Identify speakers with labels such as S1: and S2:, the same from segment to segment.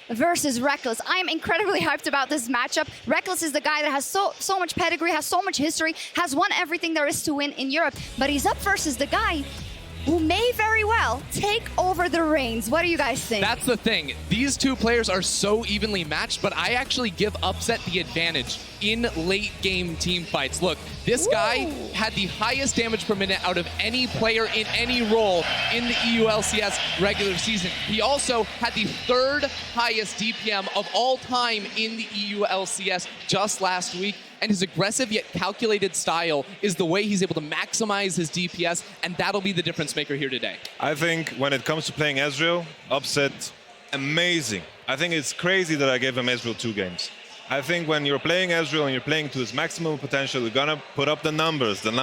S1: versus Reckless. I'm incredibly hyped about this matchup. Reckless is the guy that has so much pedigree, has so much history, has won everything there is to win in Europe, but he's up versus the guy who may very well take over the reins. What do you guys think?
S2: That's the thing. These two players are so evenly matched, but I actually give Upset the advantage in late game team fights. Look, this guy had the highest damage per minute out of any player in any role in the EU LCS regular season. He also had the third highest DPM of all time in the EU LCS just last week. And his aggressive yet calculated style is the way he's able to maximize his DPS, and that'll be the difference maker here today.
S3: I think when it comes to playing Ezreal, Upset, amazing. I think it's crazy that I gave him Ezreal 2 games. I think when you're playing Ezreal and you're playing to his maximum potential, you're gonna put up the numbers that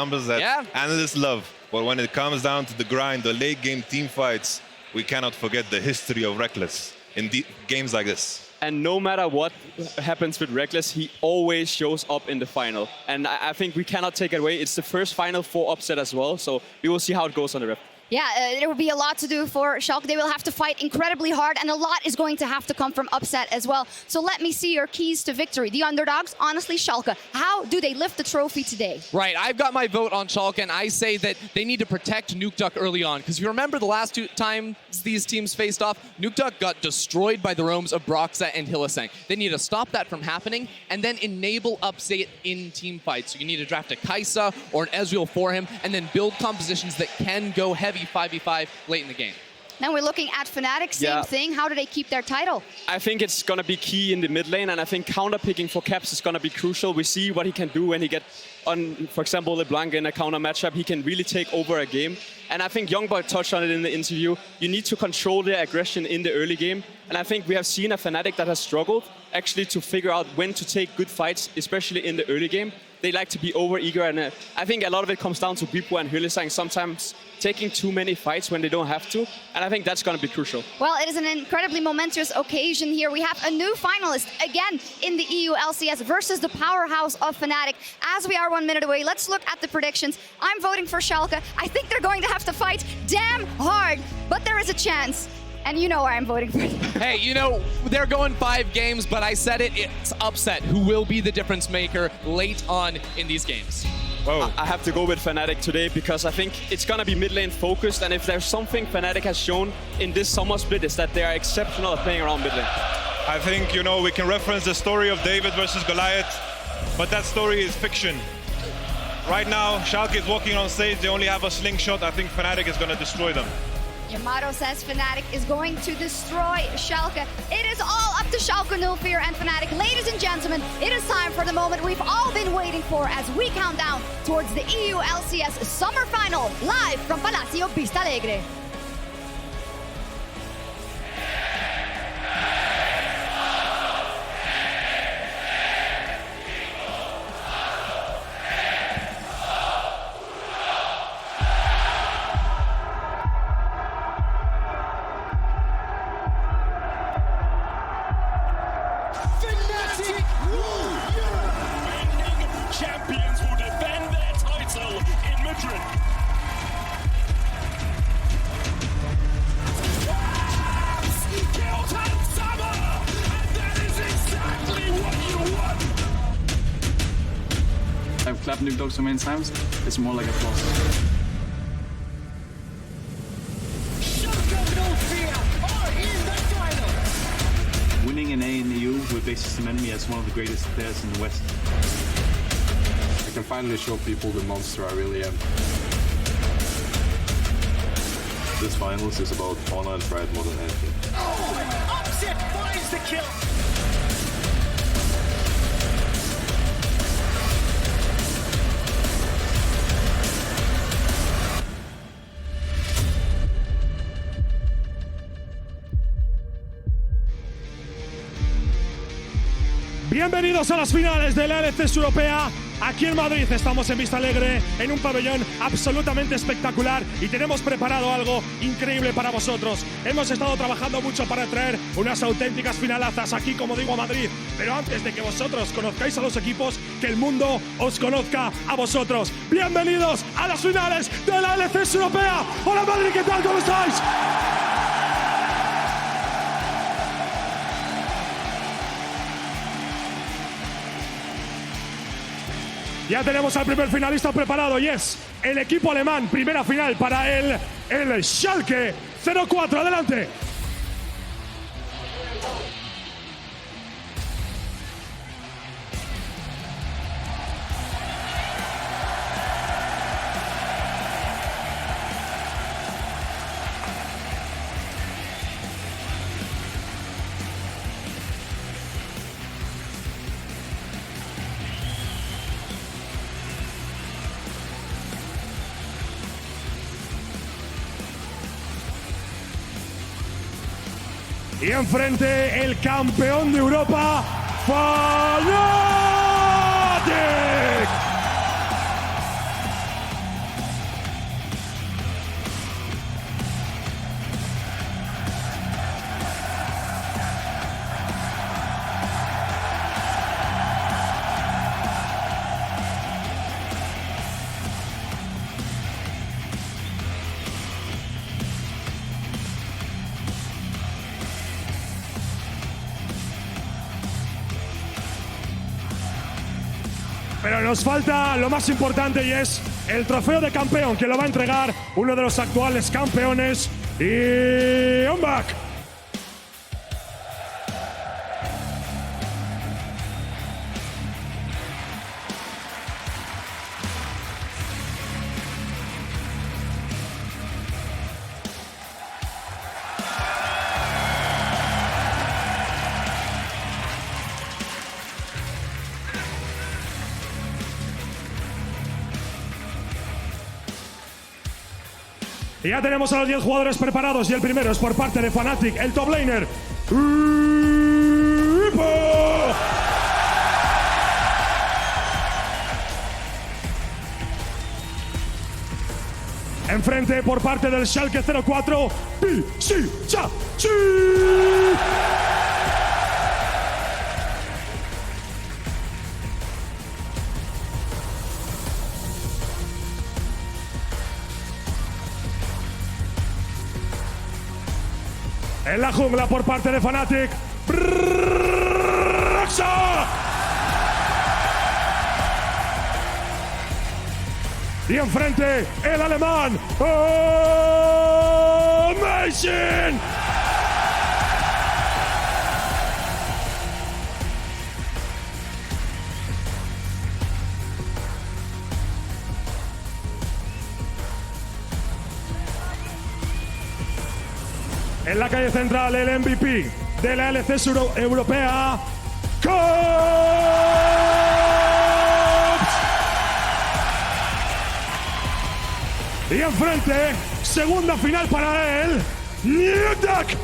S3: analysts love. But when it comes down to the grind, the late game team fights, we cannot forget the history of Reckless in games like this.
S4: And no matter what happens with Reckless, he always shows up in the final. And I think we cannot take it away. It's the first final for Upset as well, so we will see how it goes on the Rift.
S1: Yeah, there will be a lot to do for Schalke. They will have to fight incredibly hard, and a lot is going to have to come from Upset as well. So let me see your keys to victory. The underdogs, honestly, Schalke. How do they lift the trophy today?
S2: Right, I've got my vote on Schalke, and I say that they need to protect Nukeduck early on. Because if you remember the last 2 times these teams faced off, Nukeduck got destroyed by the roams of Broxah and Hylissang. They need to stop that from happening, and then enable Upset in team fights. So you need to draft a Kai'Sa or an Ezreal for him, and then build compositions that can go heavy 5v5 late in the game.
S1: Now we're looking at Fnatic, same thing. How do they keep their title?
S4: I think it's going to be key in the mid lane, and I think counter-picking for Caps is going to be crucial. We see what he can do when he gets on, for example, LeBlanc in a counter matchup. He can really take over a game. And I think Youngboy touched on it in the interview. You need to control their aggression in the early game. And I think we have seen a Fnatic that has struggled actually to figure out when to take good fights, especially in the early game. They like to be over-eager, and I think a lot of it comes down to Bwipo and Hylissang sometimes taking too many fights when they don't have to, and I think that's going to be crucial.
S1: Well, it is an incredibly momentous occasion here. We have a new finalist, again, in the EU LCS versus the powerhouse of Fnatic. As we are 1 minute away, let's look at the predictions. I'm voting for Schalke. I think they're going to have to fight damn hard, but there is a chance. And you know why I'm voting for you.
S2: Hey, you know, they're going 5 games, but I said it, it's Upset who will be the difference maker late on in these games.
S4: Whoa. I have to go with Fnatic today because I think it's going to be mid lane focused, and if there's something Fnatic has shown in this summer split is that they are exceptional at playing around mid lane.
S3: I think, you know, we can reference the story of David versus Goliath, but that story is fiction. Right now, Schalke is walking on stage, they only have a slingshot. I think Fnatic is going to destroy them.
S1: Yamato says Fnatic is going to destroy Schalke. It is all up to Schalke 04 and Fnatic. Ladies and gentlemen, it is time for the moment we've all been waiting for as we count down towards the EU LCS Summer Final, live from Palacio Vista Alegre.
S5: Champions will defend their title in Madrid. Killed Summer, and that is exactly what you want.
S6: I've clapped Nukeduck so many times, it's more like applause. Winning an A in the EU will basically cement me as one of the greatest players in the West.
S7: I can finally show people the monster I really am. This finals is about honor and pride more than anything.
S5: Oh, Upset finds the kill.
S8: Bienvenidos a las finales de la LCS Europea. Aquí en Madrid estamos en Vista Alegre, en un pabellón absolutamente espectacular y tenemos preparado algo increíble para vosotros. Hemos estado trabajando mucho para traer unas auténticas finalazas aquí, como digo, a Madrid. Pero antes de que vosotros conozcáis a los equipos, que el mundo os conozca a vosotros. Bienvenidos a las finales de la LCS Europea. Hola Madrid, ¿qué tal? ¿Cómo estáis? Ya tenemos al primer finalista preparado y es el equipo alemán. Primera final para el Schalke 04. Adelante. Y enfrente el campeón de Europa, Fnatic. Pero nos falta lo más importante y es el trofeo de campeón que lo va a entregar uno de los actuales campeones y Ombak. Y ya tenemos a los 10 jugadores preparados y el primero es por parte de Fnatic, el top laner. Enfrente por parte del Schalke 04, Chachi. En la jungla por parte de Fnatic, Raxa. Y enfrente el alemán, Amazing. En la calle central, el MVP de la LCS europea, Cops. Y enfrente, segunda final para él, Fnatic.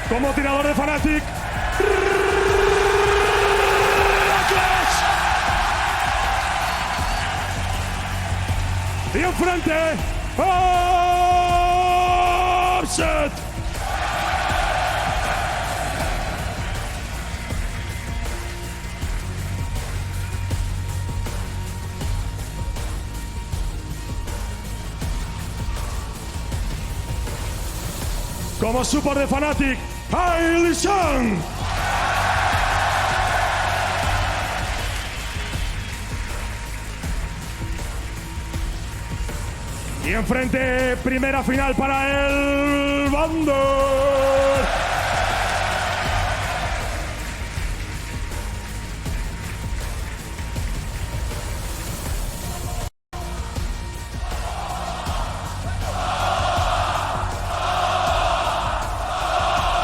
S8: Como tirador de Fnatic, y enfrente, Upset. Como support de Fnatic, Ailishang. Y enfrente, primera final para el Bandor.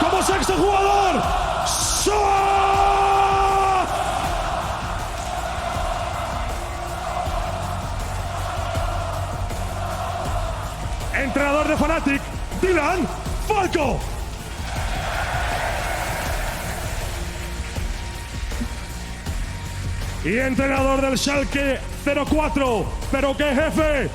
S8: Como sexto jugador, entrenador de Fnatic, Dylan Falco. Y entrenador del Schalke 04, pero qué jefe,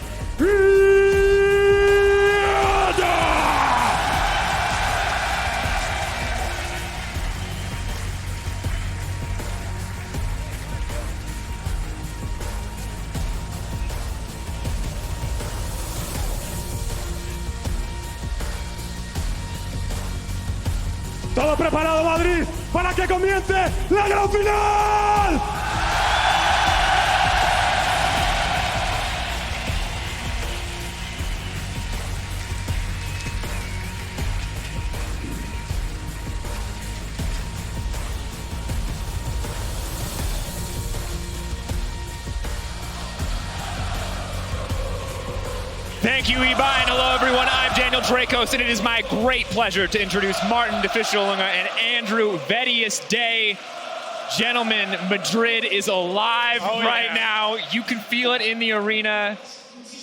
S8: Todo preparado, Madrid, para que comience la gran final.
S9: Thank you, Ibai, and hello, everyone. I'm Daniel Dracos, and it is my great pleasure to introduce Martin Defischelunga and Andrew Vedius Day. Gentlemen, Madrid is alive right now. You can feel it in the arena.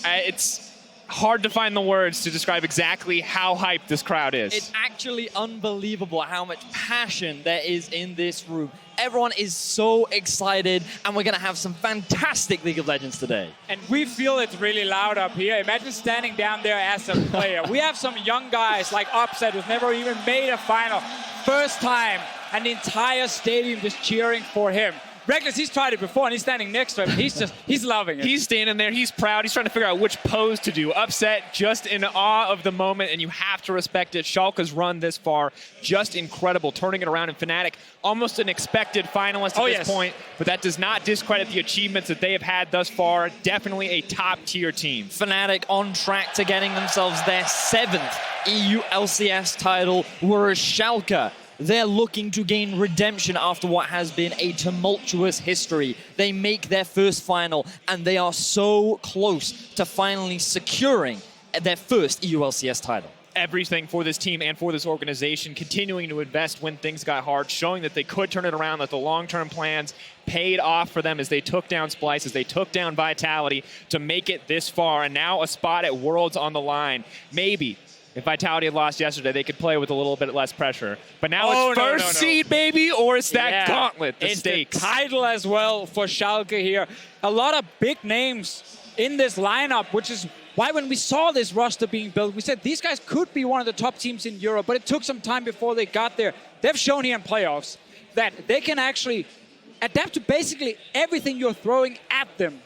S9: It's hard to find the words to describe exactly how hyped this crowd is.
S10: It's actually unbelievable how much passion there is in this room. Everyone is so excited, and we're going to have some fantastic League of Legends today.
S11: And we feel it really loud up here. Imagine standing down there as a player. We have some young guys like Upset who's never even made a final. First time, and the entire stadium just cheering for him. Reckless, he's tried it before, and he's standing next to him. He's loving it.
S9: He's standing there. He's proud. He's trying to figure out which pose to do. Upset, just in awe of the moment, and you have to respect it. Schalke's run this far, just incredible. Turning it around in Fnatic, almost an expected finalist at this point, but that does not discredit the achievements that they have had thus far. Definitely a top-tier team.
S10: Fnatic on track to getting themselves their 7th EU LCS title, whereas Schalke, they're looking to gain redemption after what has been a tumultuous history. They make their first final, and they are so close to finally securing their first EU LCS title.
S9: Everything for this team and for this organization, continuing to invest when things got hard, showing that they could turn it around, that the long-term plans paid off for them as they took down Splice, as they took down Vitality to make it this far, and now a spot at Worlds on the line. Maybe if Vitality had lost yesterday, they could play with a little bit less pressure. But now it's first seed, baby, or it's that gauntlet, the stakes.
S11: The title as well for Schalke here. A lot of big names in this lineup, which is why when we saw this roster being built, we said these guys could be one of the top teams in Europe, but it took some time before they got there. They've shown here in playoffs that they can actually adapt to basically everything you're throwing at them.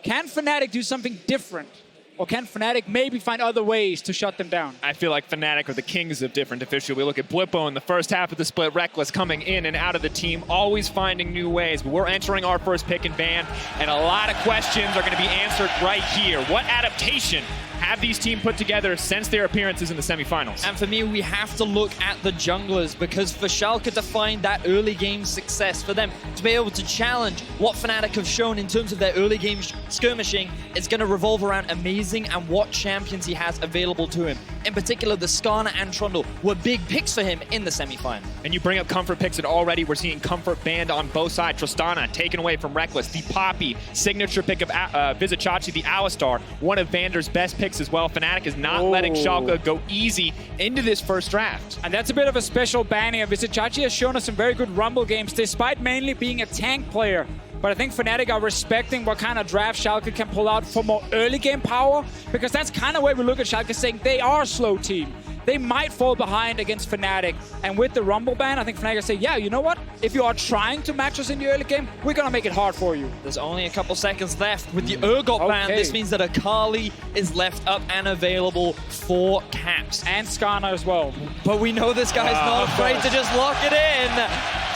S11: Can Fnatic do something different? Or can Fnatic maybe find other ways to shut them down?
S9: I feel like Fnatic are the kings of different officials. We look at Blippo in the first half of the split, Reckless coming in and out of the team, always finding new ways. But we're entering our first pick and ban, and a lot of questions are going to be answered right here. What adaptation have these teams put together since their appearances in the semifinals?
S10: And for me, we have to look at the junglers, because for Schalke to find that early game success, for them to be able to challenge what Fnatic have shown in terms of their early game skirmishing, is going to revolve around Amazing and what champions he has available to him. In particular, the Skarner and Trundle were big picks for him in the semifinal.
S9: And you bring up comfort picks, and already we're seeing comfort banned on both sides. Tristana taken away from Reckless. The Poppy signature pick of Vizicachi, the Alistar, one of Vander's best picks as well. Fnatic is not letting Schalke go easy into this first draft.
S11: And that's a bit of a special ban here. Vizicachi has shown us some very good Rumble games, despite mainly being a tank player. But I think Fnatic are respecting what kind of draft Schalke can pull out for more early game power, because that's kind of where we look at Schalke, saying they are a slow team. They might fall behind against Fnatic. And with the Rumble ban, I think Fnatic say, yeah, you know what? If you are trying to match us in the early game, we're going to make it hard for you.
S10: There's only a couple seconds left. With the Urgot ban, this means that Akali is left up and available for Caps.
S11: And Skarner as well.
S10: But we know this guy's not afraid to just lock it in.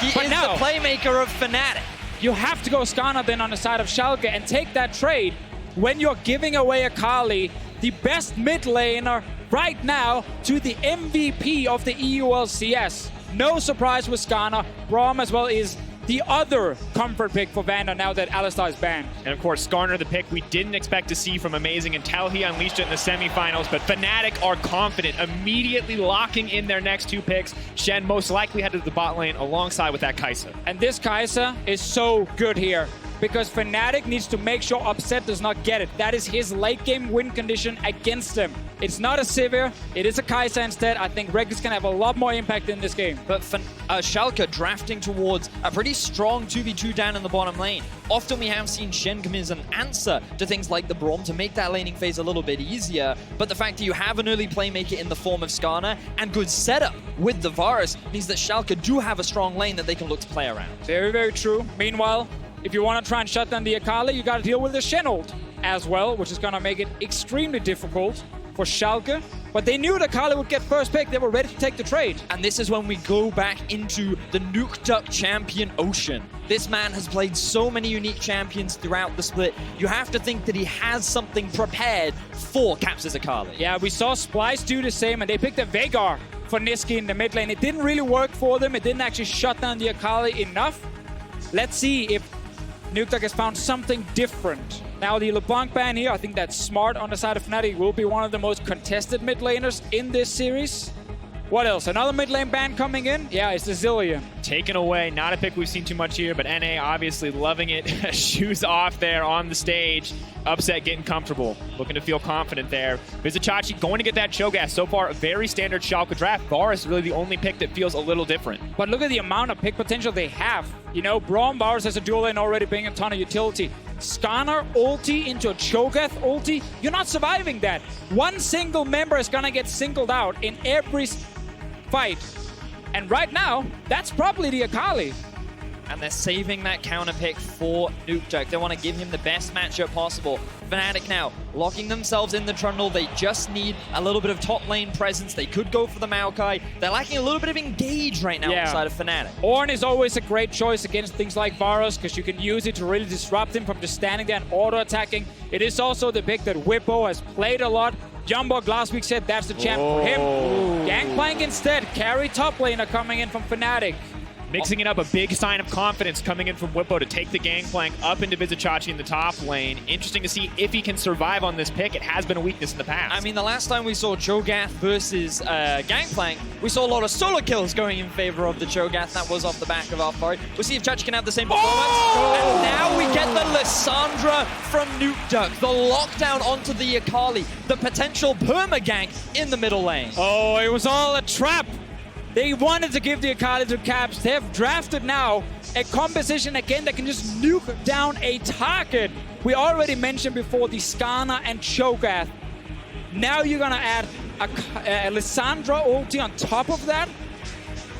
S10: He is the playmaker of Fnatic.
S11: You have to go Skarner then on the side of Schalke and take that trade when you're giving away Akali, the best mid laner right now, to the MVP of the EU LCS. No surprise with Skarner. Braum as well is the other comfort pick for Vander now that Alistar is banned.
S9: And of course, Skarner, the pick we didn't expect to see from Amazing until he unleashed it in the semifinals. But Fnatic are confident, immediately locking in their next two picks. Shen most likely headed to the bot lane alongside with that Kai'Sa.
S11: And this Kai'Sa is so good here, because Fnatic needs to make sure Upset does not get it. That is his late game win condition against them. It's not a Sivir, it is a Kai'Sa instead. I think Reg is going to have a lot more impact in this game.
S10: But Schalke drafting towards a pretty strong 2v2 down in the bottom lane. Often we have seen Shen come in as an answer to things like the Braum to make that laning phase a little bit easier. But the fact that you have an early playmaker in the form of Skarner and good setup with the Varus means that Schalke do have a strong lane that they can look to play around.
S11: Very, very true. Meanwhile, if you want to try and shut down the Akali, you got to deal with the Shen ult as well, which is going to make it extremely difficult for Schalke But they knew that Akali would get first pick. They were ready to take the trade.
S10: And this is when we go back into the Nuke Duck champion Ocean. This man has played so many unique champions throughout the split. You have to think that he has something prepared for Caps' Akali.
S11: Yeah, we saw Splice do the same, and they picked a Veigar for Niski in the mid lane. It didn't really work for them. It didn't actually shut down the Akali enough. Let's see if Nuke Duck has found something different. Now the LeBlanc ban here, I think that's smart on the side of Fnatic. Will be one of the most contested mid laners in this series. What else? Another mid lane ban coming in? Yeah, it's the Zillion.
S9: Taken away, not a pick we've seen too much here, but NA obviously loving it. Shoes off there on the stage. Upset getting comfortable, looking to feel confident there. Vizicachi going to get that Cho'Gath. So far, a very standard Schalke draft. Varus really the only pick that feels a little different.
S11: But look at the amount of pick potential they have. You know, Braum Varus has a dual lane already, bringing a ton of utility. Skarner ulti into a Cho'Gath ulti. You're not surviving that. One single member is gonna get singled out in every fight. And right now, that's probably the Akali.
S10: And they're saving that counter pick for Nuke Duck. They want to give him the best matchup possible. Fnatic now locking themselves in the Trundle. They just need a little bit of top lane presence. They could go for the Maokai. They're lacking a little bit of engage right now inside of Fnatic.
S11: Ornn is always a great choice against things like Varus because you can use it to really disrupt him from just standing there and auto-attacking. It is also the pick that Whippo has played a lot. Jumbo last week said that's the champ for him. Gangplank instead. Carry top laner coming in from Fnatic.
S9: Mixing it up, a big sign of confidence coming in from Whippo to take the Gangplank up into Vizicachi in the top lane. Interesting to see if he can survive on this pick. It has been a weakness in the past.
S10: I mean, the last time we saw Cho'Gath versus Gangplank, we saw a lot of solo kills going in favor of the Cho'Gath. That was off the back of our fight. We'll see if Chachi can have the same performance. And now we get the Lissandra from Nuke Duck. The lockdown onto the Akali. The potential perma-gank in the middle lane.
S11: Oh, it was all a trap. They wanted to give the Akali to Caps. They have drafted now a composition again that can just nuke down a target. We already mentioned before the Skarner and Cho'Gath. Now you're gonna add a Lissandra ulti on top of that.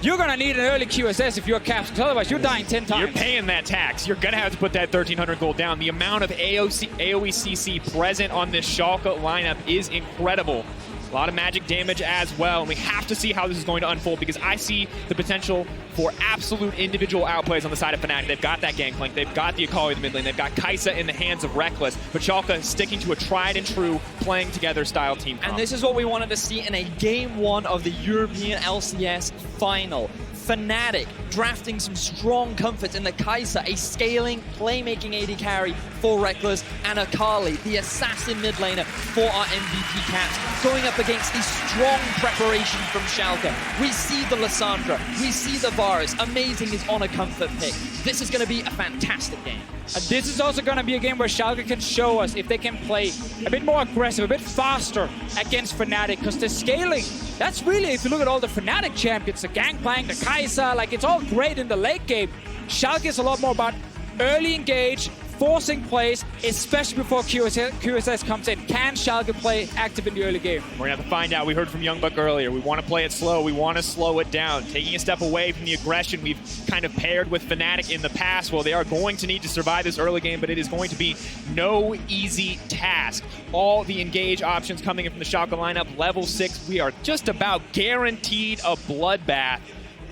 S11: You're gonna need an early QSS if you're Caps, because otherwise you're dying 10 times.
S9: You're paying that tax. You're gonna have to put that 1,300 gold down. The amount of AoE CC present on this Schalke lineup is incredible. A lot of magic damage as well, and we have to see how this is going to unfold because I see the potential for absolute individual outplays on the side of Fnatic. They've got that Gangplank, they've got the Akali in the mid lane, they've got Kai'Sa in the hands of Reckless, but Schalke sticking to a tried and true playing together style team comp.
S10: And this is what we wanted to see in a Game 1 of the European LCS final. Fnatic drafting some strong comforts in the Kai'Sa, a scaling, playmaking AD carry for Reckless, and Akali, the assassin mid laner for our MVP Caps, going up against the strong preparation from Schalke. We see the Lissandra, we see the Varus. Amazing is on a comfort pick. This is going to be a fantastic game.
S11: And this is also going to be a game where Schalke can show us if they can play a bit more aggressive, a bit faster against Fnatic, because the scaling, that's really, if you look at all the Fnatic champions, the Gangplank, the Kai'Sa, like it's all great in the late game. Schalke is a lot more about early engage, forcing plays, especially before QSS comes in. Can Schalke play active in the early game?
S9: We're going to have to find out. We heard from Youngbuck earlier. We want to play it slow. We want to slow it down. Taking a step away from the aggression we've kind of paired with Fnatic in the past. Well, they are going to need to survive this early game, but it is going to be no easy task. All the engage options coming in from the Schalke lineup. Level 6, we are just about guaranteed a bloodbath.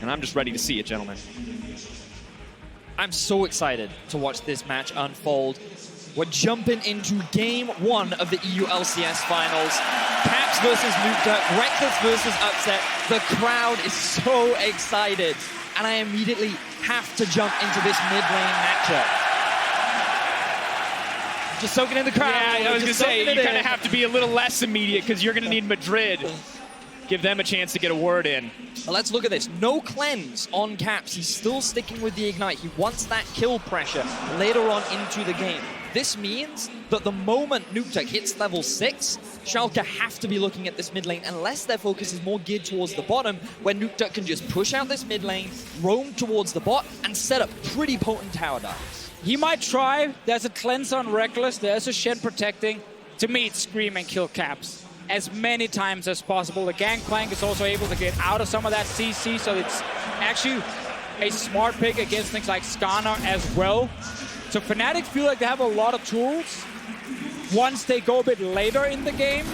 S9: And I'm just ready to see it, gentlemen.
S10: I'm so excited to watch this match unfold. We're jumping into Game 1 of the EU LCS Finals. Caps versus Nuke Duck, Reckless versus Upset. The crowd is so excited. And I immediately have to jump into this mid-lane matchup. Just soaking in the crowd.
S9: Yeah, I was going to say, you kind of have to be a little less immediate because you're going to need Madrid. Give them a chance to get a word in.
S10: Well, let's look at this. No cleanse on Caps. He's still sticking with the Ignite. He wants that kill pressure later on into the game. This means that the moment Nuke Duck hits level 6, Schalke have to be looking at this mid lane unless their focus is more geared towards the bottom, where Nuke Duck can just push out this mid lane, roam towards the bot, and set up pretty potent tower dives.
S11: He might try. There's a cleanse on Reckless. There's a Shen protecting. To me, it's scream and kill Caps as many times as possible. The Gangplank is also able to get out of some of that CC, so it's actually a smart pick against things like Skarner as well. So Fnatic feel like they have a lot of tools once they go a bit later in the game.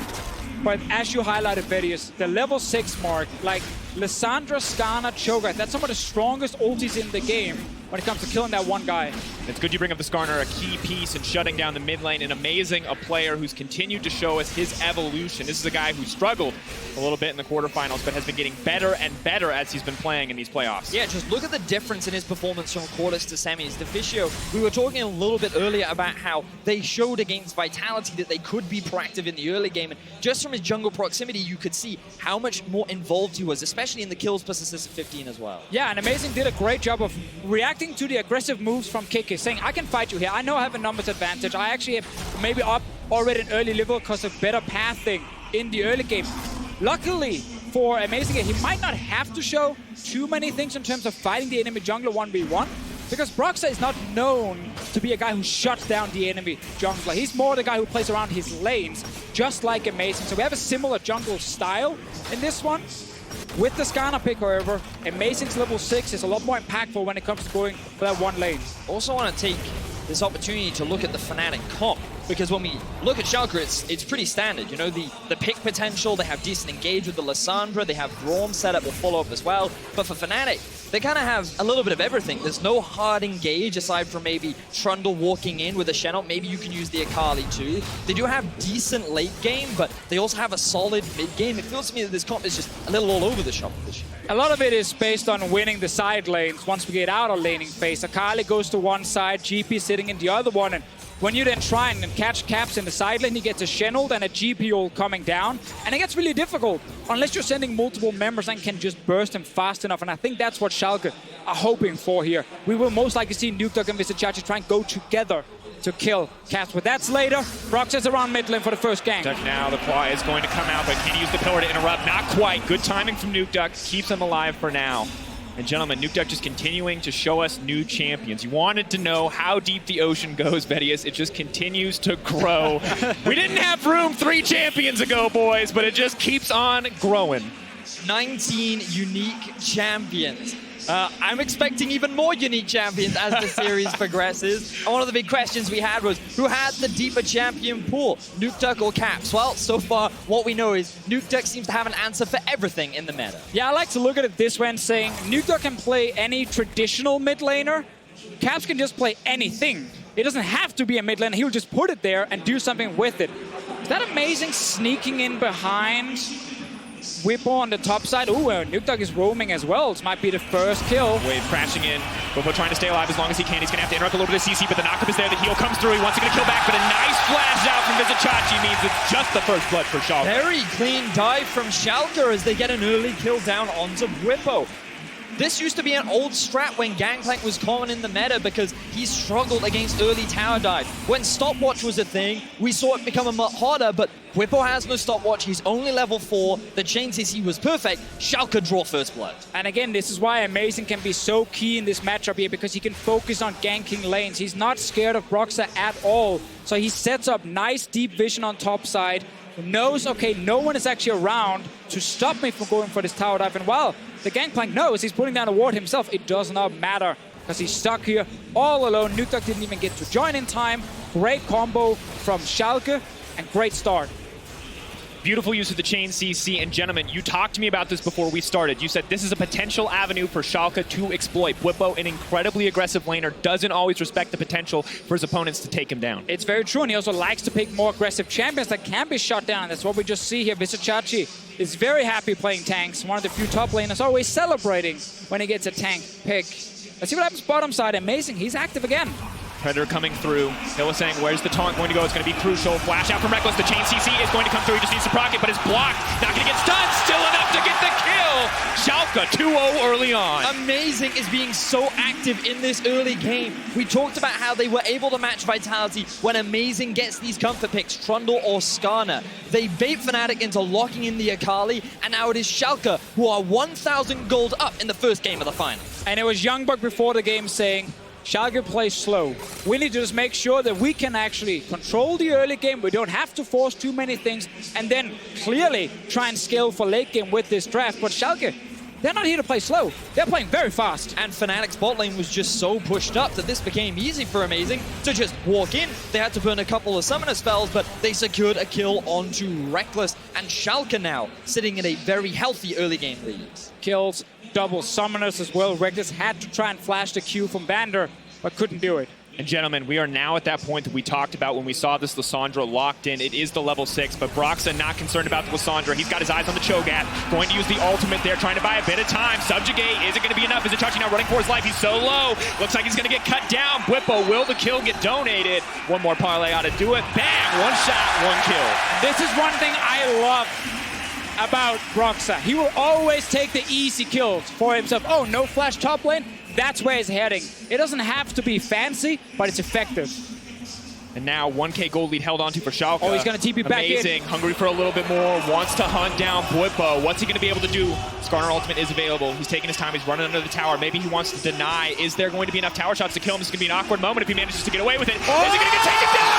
S11: But as you highlighted, Vedius, the level 6 mark, like Lissandra, Skarner, Cho'Gath, that's some of the strongest ultis in the game when it comes to killing that one guy.
S9: It's good you bring up the Skarner, a key piece in shutting down the mid lane, and amazing a player who's continued to show us his evolution. This is a guy who struggled a little bit in the quarterfinals, but has been getting better and better as he's been playing in these playoffs.
S10: Yeah, just look at the difference in his performance from quarters to semis. The Fischio, we were talking a little bit earlier about how they showed against Vitality that they could be proactive in the early game, and just from his jungle proximity, you could see how much more involved he was, especially in the kills plus assist at 15 as well.
S11: Yeah, and Amazing did a great job of reacting to the aggressive moves from Kiki, saying, I can fight you here. I know I have a numbers advantage. I actually have maybe up already an early level because of better pathing in the early game. Luckily for Amazing, he might not have to show too many things in terms of fighting the enemy jungler 1v1, because Broxah is not known to be a guy who shuts down the enemy jungler. He's more the guy who plays around his lanes, just like Amazing. So we have a similar jungle style in this one. With the Skarner pick, however, Amazing's level 6 is a lot more impactful when it comes to going for that one lane.
S10: Also want to take this opportunity to look at the Fnatic comp, because when we look at Schalke, it's pretty standard. You know, the pick potential, they have decent engage with the Lissandra, they have Braum set up with follow-up as well. But for Fnatic, they kind of have a little bit of everything. There's no hard engage aside from maybe Trundle walking in with a Shenot. Maybe you can use the Akali too. They do have decent late game, but they also have a solid mid game. It feels to me that this comp is just a little all over the shop this year.
S11: A lot of it is based on winning the side lanes once we get out of laning phase. Akali goes to one side, GP sitting in the other one, and when you then try and catch Caps in the side lane, he gets a Shenot and a GP ult coming down, and it gets really difficult unless you're sending multiple members and can just burst him fast enough, and I think that's what Schalke are hoping for here. We will most likely see Nukeduck and Vizicsacsi try and go together to kill Caps, but that's later. Brox is around mid lane for the first gank.
S9: Now the Claw is going to come out, but can he use the pillar to interrupt? Not quite. Good timing from Nukeduck. Keeps him alive for now. And gentlemen, Nukeduck just continuing to show us new champions. You wanted to know how deep the ocean goes, Vedius. It just continues to grow. We didn't have room 3 champions ago, boys, but it just keeps on growing.
S10: 19 unique champions. I'm expecting even more unique champions as the series progresses. And one of the big questions we had was, who had the deeper champion pool, Nukeduck or Caps? Well, so far, what we know is Nukeduck seems to have an answer for everything in the meta.
S11: Yeah, I like to look at it this way and saying, Nukeduck can play any traditional mid laner. Caps can just play anything. It doesn't have to be a mid laner. He'll just put it there and do something with it. Is that Amazing sneaking in behind Whippo on the top side? Ooh, Nukeduck is roaming as well. This might be the first kill.
S9: Wave crashing in. Whippo trying to stay alive as long as he can. He's going to have to interrupt a little bit of CC, but the knockup is there. The heal comes through. He wants to get a kill back, but a nice flash out from Vizicsacsi means it's just the first blood for Schalke.
S10: Very clean dive from Schalke as they get an early kill down onto Whippo. This used to be an old strat when Gangplank was common in the meta because he struggled against early tower dive. When stopwatch was a thing, we saw it become a lot harder, but Whippo has no stopwatch. He's only level 4. The chain CC was perfect. Schalke draw first blood.
S11: And again, this is why Amazing can be so key in this matchup here, because he can focus on ganking lanes. He's not scared of Broxah at all. So he sets up nice deep vision on top side, knows, okay, no one is actually around to stop me from going for this tower dive. And while the Gangplank knows he's putting down a ward himself, it does not matter because he's stuck here all alone. Nukeduck didn't even get to join in time. Great combo from Schalke and great start.
S9: Beautiful use of the chain CC. And gentlemen, you talked to me about this before we started. You said this is a potential avenue for Schalke to exploit. Whippo, an incredibly aggressive laner, doesn't always respect the potential for his opponents to take him down.
S11: It's very true, and he also likes to pick more aggressive champions that can be shut down. That's what we just see here. Vizicsacsi is very happy playing tanks. One of the few top laners always celebrating when he gets a tank pick. Let's see what happens bottom side. Amazing, he's active again.
S9: Predator coming through. Hill is saying, where's the taunt going to go? It's going to be crucial. Flash out from Reckless. The chain CC is going to come through. He just needs to proc it, but it's blocked. Not going to get stunned. Still enough to get the kill. Schalke 2-0 early on.
S10: Amazing is being so active in this early game. We talked about how they were able to match Vitality when Amazing gets these comfort picks, Trundle or Skarner. They bait Fnatic into locking in the Akali, and now it is Schalke who are 1,000 gold up in the first game of the final.
S11: And it was Youngbuck before the game saying, Schalke plays slow. We need to just make sure that we can actually control the early game. We don't have to force too many things, and then clearly try and scale for late game with this draft. But Schalke, They're not here to play slow. They're playing very fast.
S10: And Fnatic's bot lane was just so pushed up that this became easy for Amazing to just walk in. They had to burn a couple of summoner spells, but they secured a kill onto Reckless. And Schalke now sitting in a very healthy early game lead.
S11: Kills, double summoners as well. Reckless had to try and flash the Q from Vander, but couldn't do it.
S9: And gentlemen, we are now at that point that we talked about when we saw this Lissandra locked in. It is the level 6, but Broxa not concerned about the Lissandra. He's got his eyes on the Cho'Gath, going to use the ultimate there, trying to buy a bit of time. Subjugate, is it going to be enough? Is it Chachi now running for his life? He's so low. Looks like he's going to get cut down. Bwipo, will the kill get donated? One more parlay ought to do it. Bang, one shot, one kill.
S11: This is one thing I love about Broxa. He will always take the easy kills for himself. Oh, no flash top lane? That's where he's heading. It doesn't have to be fancy, but it's effective.
S9: And now 1K gold lead held onto for Schalke.
S11: Oh, he's going to TP back in.
S9: Amazing, hungry for a little bit more, wants to hunt down Bwipo. What's he going to be able to do? Skarner ultimate is available. He's taking his time, he's running under the tower. Maybe he wants to deny. Is there going to be enough tower shots to kill him? This is going to be an awkward moment if he manages to get away with it.
S11: Oh!
S9: Is he going to get taken down?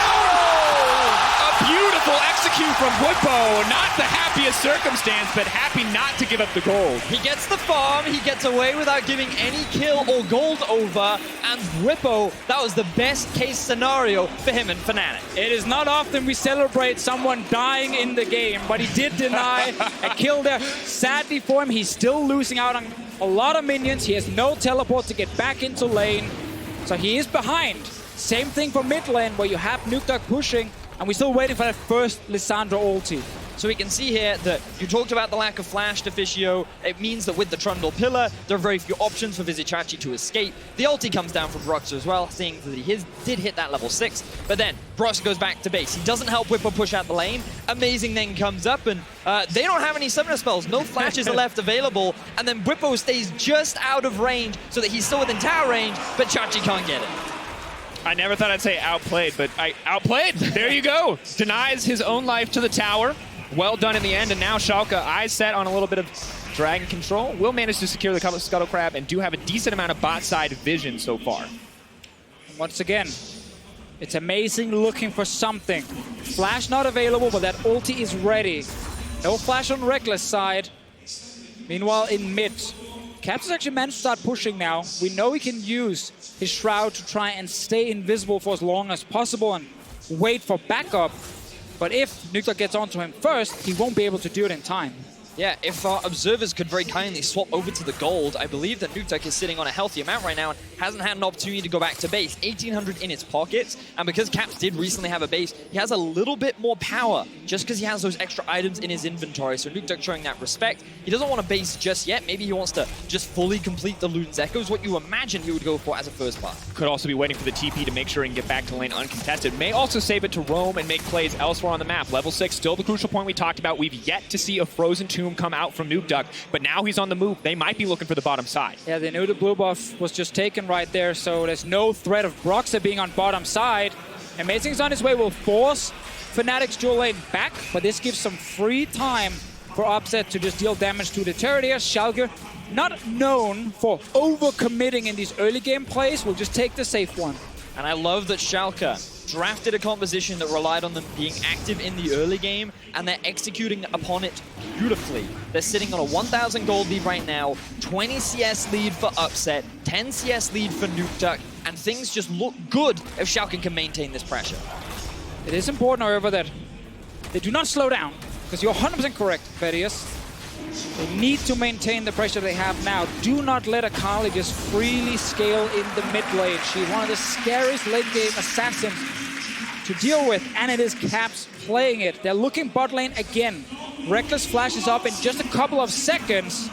S9: A beautiful execute from Bwipo. Not the happiest circumstance, but happy not to give up the gold.
S10: He gets the farm, he gets away without giving any kill or gold over, and Bwipo, that was the best case scenario for him and Fnatic.
S11: It is not often we celebrate someone dying in the game, but he did deny a kill there. Sadly for him, he's still losing out on a lot of minions. He has no teleport to get back into lane, so he is behind. Same thing for mid lane, where you have Nukeduck pushing, and we're still waiting for that first Lissandra ulti.
S10: So we can see here that you talked about the lack of flash to Fischio. It means that with the Trundle Pillar, there are very few options for Vizicachi to escape. The ulti comes down from Broxa as well, seeing that he did hit that level 6. But then Broxa goes back to base. He doesn't help Bwipo push out the lane. Amazing then comes up, and they don't have any summoner spells. No flashes are left available. And then Bwipo stays just out of range so that he's still within tower range, but Chachi can't get it.
S9: I never thought I'd say outplayed, but I outplayed. There you go. Denies his own life to the tower. Well done in the end, and now Schalke, eyes set on a little bit of dragon control, will manage to secure the Scuttle Crab and do have a decent amount of bot side vision so far.
S11: Once again, it's Amazing looking for something. Flash not available, but that ulti is ready. No flash on Reckless side. Meanwhile, in mid, Caps has actually managed to start pushing now. We know he can use his Shroud to try and stay invisible for as long as possible and wait for backup. But if Nukeduck gets onto him first, he won't be able to do it in time.
S10: Yeah, if our observers could very kindly swap over to the gold, I believe that Nukeduck is sitting on a healthy amount right now and hasn't had an opportunity to go back to base. 1,800 in its pockets, and because Caps did recently have a base, he has a little bit more power just because he has those extra items in his inventory. So Nukeduck showing that respect. He doesn't want a base just yet. Maybe he wants to just fully complete the Luden's Echoes, what you imagine he would go for as a first part.
S9: Could also be waiting for the TP to make sure he can get back to lane uncontested. May also save it to roam and make plays elsewhere on the map. Level 6, still the crucial point we talked about. We've yet to see a Frozen Tomb come out from Nukeduck, but now he's on the move. They might be looking for the bottom side.
S11: Yeah, they knew the blue buff was just taken right there, so there's no threat of Broxa being on bottom side. Amazing's on his way, will force Fnatic's dual lane back, but this gives some free time for Upset to just deal damage to the turret here. Schalke, not known for overcommitting in these early game plays, will just take the safe one.
S10: And I love that Schalke drafted a composition that relied on them being active in the early game, and they're executing upon it beautifully. They're sitting on a 1,000 gold lead right now, 20 CS lead for Upset, 10 CS lead for Nukeduck, and things just look good if Schalke can maintain this pressure.
S11: It is important, however, that they do not slow down, because you're 100% correct, Fedius. They need to maintain the pressure they have now. Do not let Akali just freely scale in the mid lane. She's one of the scariest late game assassins to deal with, and it is Caps playing it. They're looking bot lane again. Reckless flashes up in just a couple of seconds.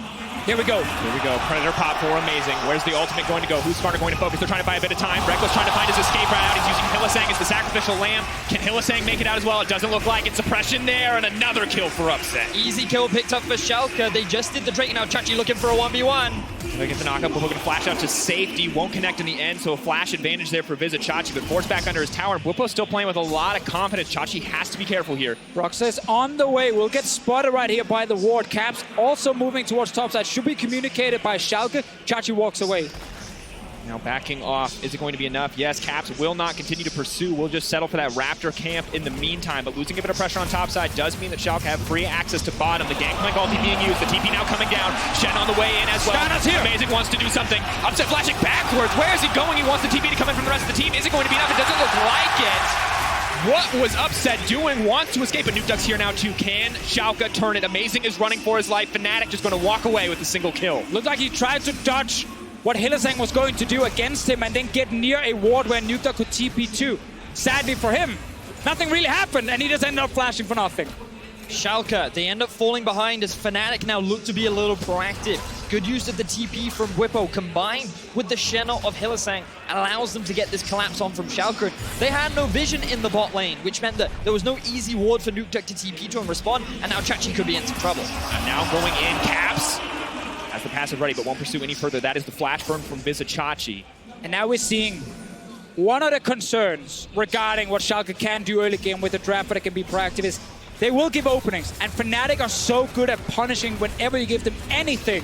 S11: Here we go.
S9: Here we go. Predator pop for Amazing. Where's the ultimate going to go? Who's Skarner going to focus? They're trying to buy a bit of time. Reckless trying to find his escape route out. He's using Hylissang as the sacrificial lamb. Can Hylissang make it out as well? It doesn't look like it. Suppression there, and another kill for Upset.
S10: Easy kill picked up for Schalke. They just did the Drake. Now Chachi looking for a 1v1.
S9: They get the knockup. We're looking to flash out to safety. Won't connect in the end, so a flash advantage there for Vizicachi, but forced back under his tower. Bwipo's still playing with a lot of confidence. Chachi has to be careful here.
S11: Broxa is on the way. We'll get spotted right here by the ward. Caps also moving towards topside. Should be communicated by Schalke. Chachi walks away.
S9: Now backing off, is it going to be enough? Yes, Caps will not continue to pursue. We'll just settle for that Raptor camp in the meantime, but losing a bit of pressure on top side does mean that Schalke have free access to bottom. The Gangplank ulti being used, the TP now coming down. Shen on the way in as well.
S11: Here.
S9: Amazing wants to do something. Upset flashing backwards. Where is he going? He wants the TP to come in from the rest of the team. Is it going to be enough? It doesn't look like it. What was Upset doing? Wants to escape, but Nukeduck's here now too. Can Schalke turn it? Amazing is running for his life. Fnatic just going to walk away with a single kill.
S11: Looked like he tried to dodge what Hylissang was going to do against him and then get near a ward where Nukeduck could TP too. Sadly for him, nothing really happened and he just ended up flashing for nothing.
S10: Schalke, they end up falling behind as Fnatic now look to be a little proactive. Good use of the TP from Whippo combined with the Shen of Hylissang allows them to get this collapse on from Schalke. They had no vision in the bot lane, which meant that there was no easy ward for Nukeduck to TP to and respond, and now Chachi could be in some trouble.
S9: And now going in, Caps has the passive ready, but won't pursue any further. That is the flash burn from Vizicachi.
S11: And now we're seeing one of the concerns regarding what Schalke can do early game with the draft, but it can be proactive, is they will give openings, and Fnatic are so good at punishing whenever you give them anything.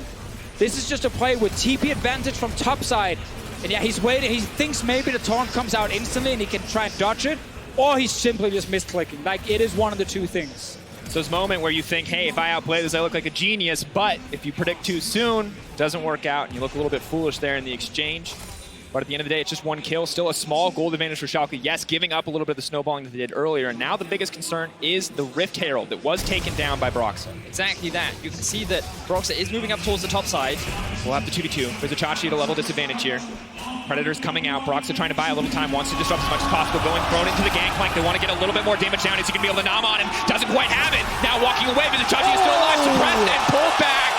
S11: This is just a play with TP advantage from top side. And yeah, he's waiting. He thinks maybe the taunt comes out instantly and he can try and dodge it, or he's simply just misclicking. Like, it is one of the two things.
S9: So this moment where you think, hey, if I outplay this, I look like a genius, but if you predict too soon, it doesn't work out, and you look a little bit foolish there in the exchange. But at the end of the day, it's just one kill. Still a small gold advantage for Schalke. Yes, giving up a little bit of the snowballing that they did earlier. And now the biggest concern is the Rift Herald that was taken down by Broxa.
S10: Exactly that. You can see that Broxa is moving up towards the top side.
S9: We'll have the 2v2. Vizicachi at a level disadvantage here. Predator's coming out. Broxa trying to buy a little time. Wants to disrupt as much as possible. Going thrown into the Gangplank. They want to get a little bit more damage down. Is he going to be able to nom on him? Doesn't quite have it. Now walking away. Vizicachi is still alive. Suppressed and pulled back.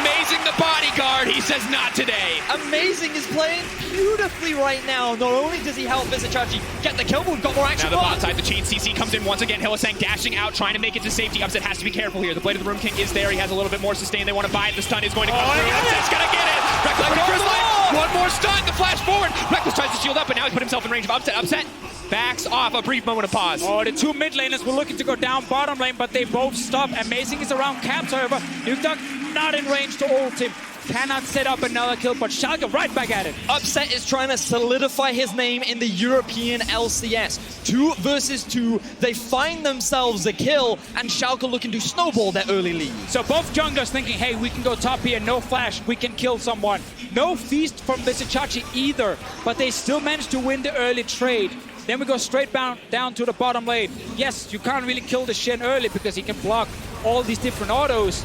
S9: Amazing the bodyguard, he says not today.
S10: Amazing is playing beautifully right now. Not only does he help Vizicachi get the kill, but we've got more action.
S9: Now the bot side, the chain CC comes in once again. Hylissang dashing out, trying to make it to safety. Upset has to be careful here. The Blade of the Room King is there. He has a little bit more sustain. They want to buy it. The stun is going to come through. Upset's going to get it. Reckless for his life. One more stun. The flash forward. Reckless tries to shield up, but now he's put himself in range of Upset. Upset backs off. A brief moment of pause.
S11: Oh, the two mid laners were looking to go down bottom lane, but they both stop. Amazing is around Caps, however. Nukeduck not in range to ult him. Cannot set up another kill, but Schalke right back at it.
S10: Upset is trying to solidify his name in the European LCS. 2 versus 2. They find themselves a kill, and Schalke looking to snowball their early lead.
S11: So both junglers thinking, hey, we can go top here, no flash, we can kill someone. No feast from Vizicachi either, but they still managed to win the early trade. Then we go straight down to the bottom lane. Yes, you can't really kill the Shen early because he can block all these different autos.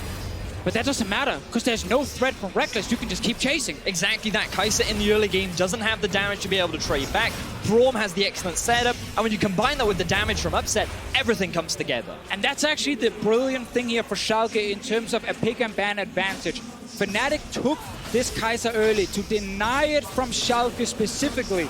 S11: But that doesn't matter, because there's no threat from Reckless. You can just keep chasing.
S10: Exactly that. Kai'Sa in the early game doesn't have the damage to be able to trade back. Braum has the excellent setup, and when you combine that with the damage from Upset, everything comes together.
S11: And that's actually the brilliant thing here for Schalke in terms of a pick and ban advantage. Fnatic took this Kai'Sa early to deny it from Schalke specifically.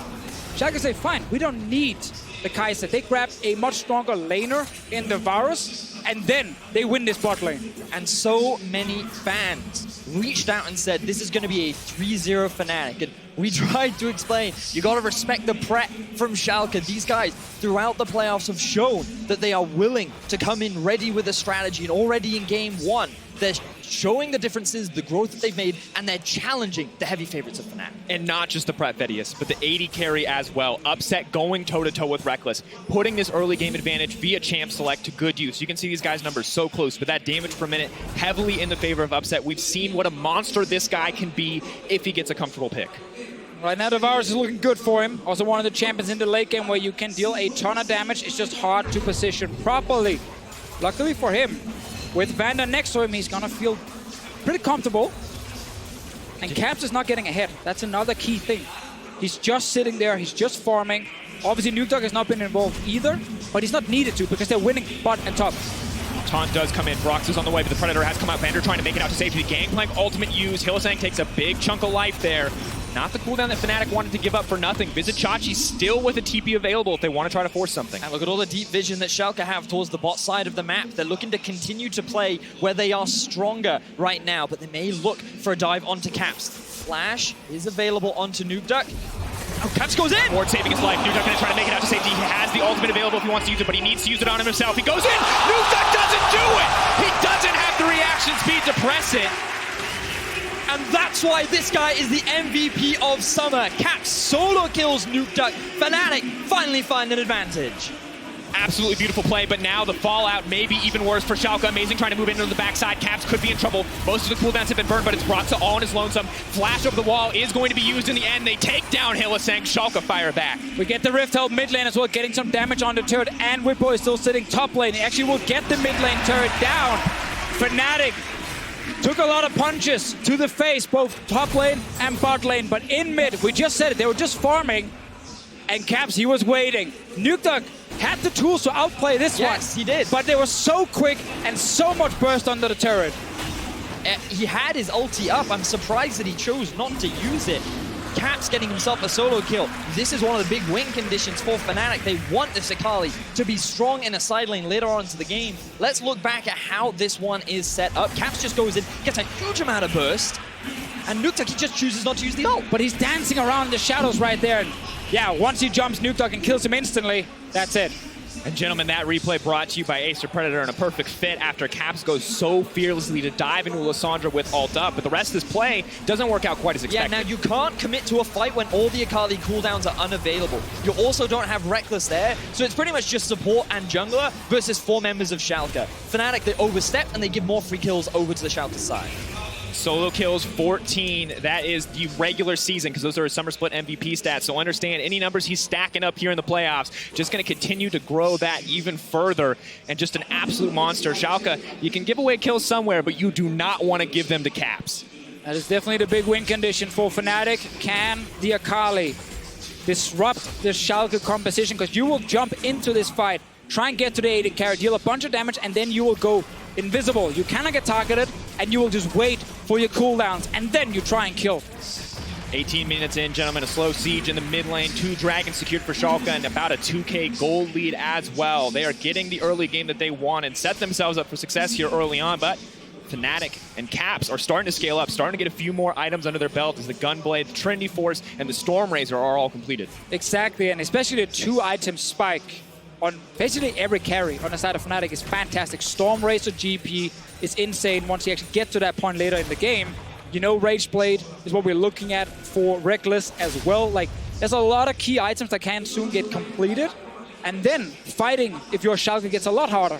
S11: Schalke say, fine, we don't need the Kai'Sa. They grab a much stronger laner in the Varus, and then they win this bot lane.
S10: And so many fans reached out and said, this is going to be a 3-0 Fnatic. And we tried to explain, you got to respect the prep from Schalke. These guys, throughout the playoffs, have shown that they are willing to come in ready with a strategy. And already in game 1, they're showing the differences, the growth that they've made, and they're challenging the heavy favorites of Fnatic.
S9: And not just the prep Vedius, but the 80 carry as well. Upset going toe-to-toe with Reckless, putting this early game advantage via champ select to good use. You can see these guys' numbers so close, but that damage per minute heavily in the favor of Upset. We've seen what a monster this guy can be if he gets a comfortable pick.
S11: Right now, the Varus is looking good for him. Also one of the champions in the late game where you can deal a ton of damage. It's just hard to position properly. Luckily for him, with Vander next to him, he's gonna feel pretty comfortable. And Caps is not getting ahead. That's another key thing. He's just sitting there, he's just farming. Obviously, Nukeduck has not been involved either, but he's not needed to because they're winning bot and top.
S9: Taunt does come in. Brox is on the way, but the Predator has come out. Vander trying to make it out to safety. Gangplank ultimate use. Hylissang takes a big chunk of life there. Not the cooldown that Fnatic wanted to give up for nothing. Vizicachi still with a TP available if they want to try to force something.
S10: And look at all the deep vision that Schalke have towards the bot side of the map. They're looking to continue to play where they are stronger right now, but they may look for a dive onto Caps. Flash is available onto Nukeduck. Oh, Caps goes in!
S9: Ward saving his life. Nukeduck going to try to make it out to safety. He has the ultimate available if he wants to use it, but he needs to use it on himself. He goes in! Nukeduck doesn't do it! He doesn't have the reaction speed to press it.
S10: And that's why this guy is the MVP of summer. Caps solo kills Nuke Duck. Fnatic finally find an advantage.
S9: Absolutely beautiful play, but now the fallout may be even worse for Schalke. Amazing trying to move into the backside. Caps could be in trouble. Most of the cooldowns have been burned, but it's brought to all on his lonesome. Flash over the wall is going to be used in the end. They take down Hylissang. Schalke fire back.
S11: We get the Rift help mid lane as well, getting some damage on the turret, and Whippo is still sitting top lane. He actually will get the mid lane turret down. Fnatic took a lot of punches to the face, both top lane and bot lane, but in mid, we just said it, they were just farming, and Caps, he was waiting. Nuke Duck had the tools to outplay this one.
S10: Yes, he did.
S11: But they were so quick and so much burst under the turret.
S10: He had his ulti up. I'm surprised that he chose not to use it. Caps getting himself a solo kill. This is one of the big win conditions for Fnatic. They want this Akali to be strong in a side lane later on into the game. Let's look back at how this one is set up. Caps just goes in, gets a huge amount of burst, and Nuke Duck, he just chooses not to use the ult.
S11: But he's dancing around the shadows right there. And yeah, once he jumps Nuke Duck and kills him instantly, that's it.
S9: And gentlemen, that replay brought to you by Acer Predator, and a perfect fit after Caps goes so fearlessly to dive into Lissandra with ult up. But the rest of this play doesn't work out quite as expected.
S10: Yeah, now you can't commit to a fight when all the Akali cooldowns are unavailable. You also don't have Reckless there, so it's pretty much just support and jungler versus 4 members of Schalke. Fnatic, they overstep and they give more free kills over to the Schalke side.
S9: Solo kills 14. That is the regular season, because those are his summer split MVP stats. So understand, any numbers he's stacking up here in the playoffs, just going to continue to grow that even further. And just an absolute monster. Schalke, you can give away kills somewhere, but you do not want to give them to Caps.
S11: That is definitely the big win condition for Fnatic. Can the Akali disrupt the Schalke composition? Because you will jump into this fight, try and get to the AD carry, deal a bunch of damage, and then you will go invisible. You cannot get targeted, and you will just wait for your cooldowns, and then you try and kill.
S9: 18 minutes in, gentlemen, a slow siege in the mid lane. 2 dragons secured for Schalke and about a 2K gold lead as well. They are getting the early game that they want and set themselves up for success here early on, but Fnatic and Caps are starting to scale up, starting to get a few more items under their belt as the Gunblade, the Trinity Force, and the Storm Razor are all completed.
S11: Exactly, and especially the 2-item spike on basically every carry on the side of Fnatic is fantastic. Storm Razor GP is insane once you actually get to that point later in the game. You know, Rage Blade is what we're looking at for Reckless as well. Like, there's a lot of key items that can soon get completed. And then fighting, if you're Schalke, gets a lot harder.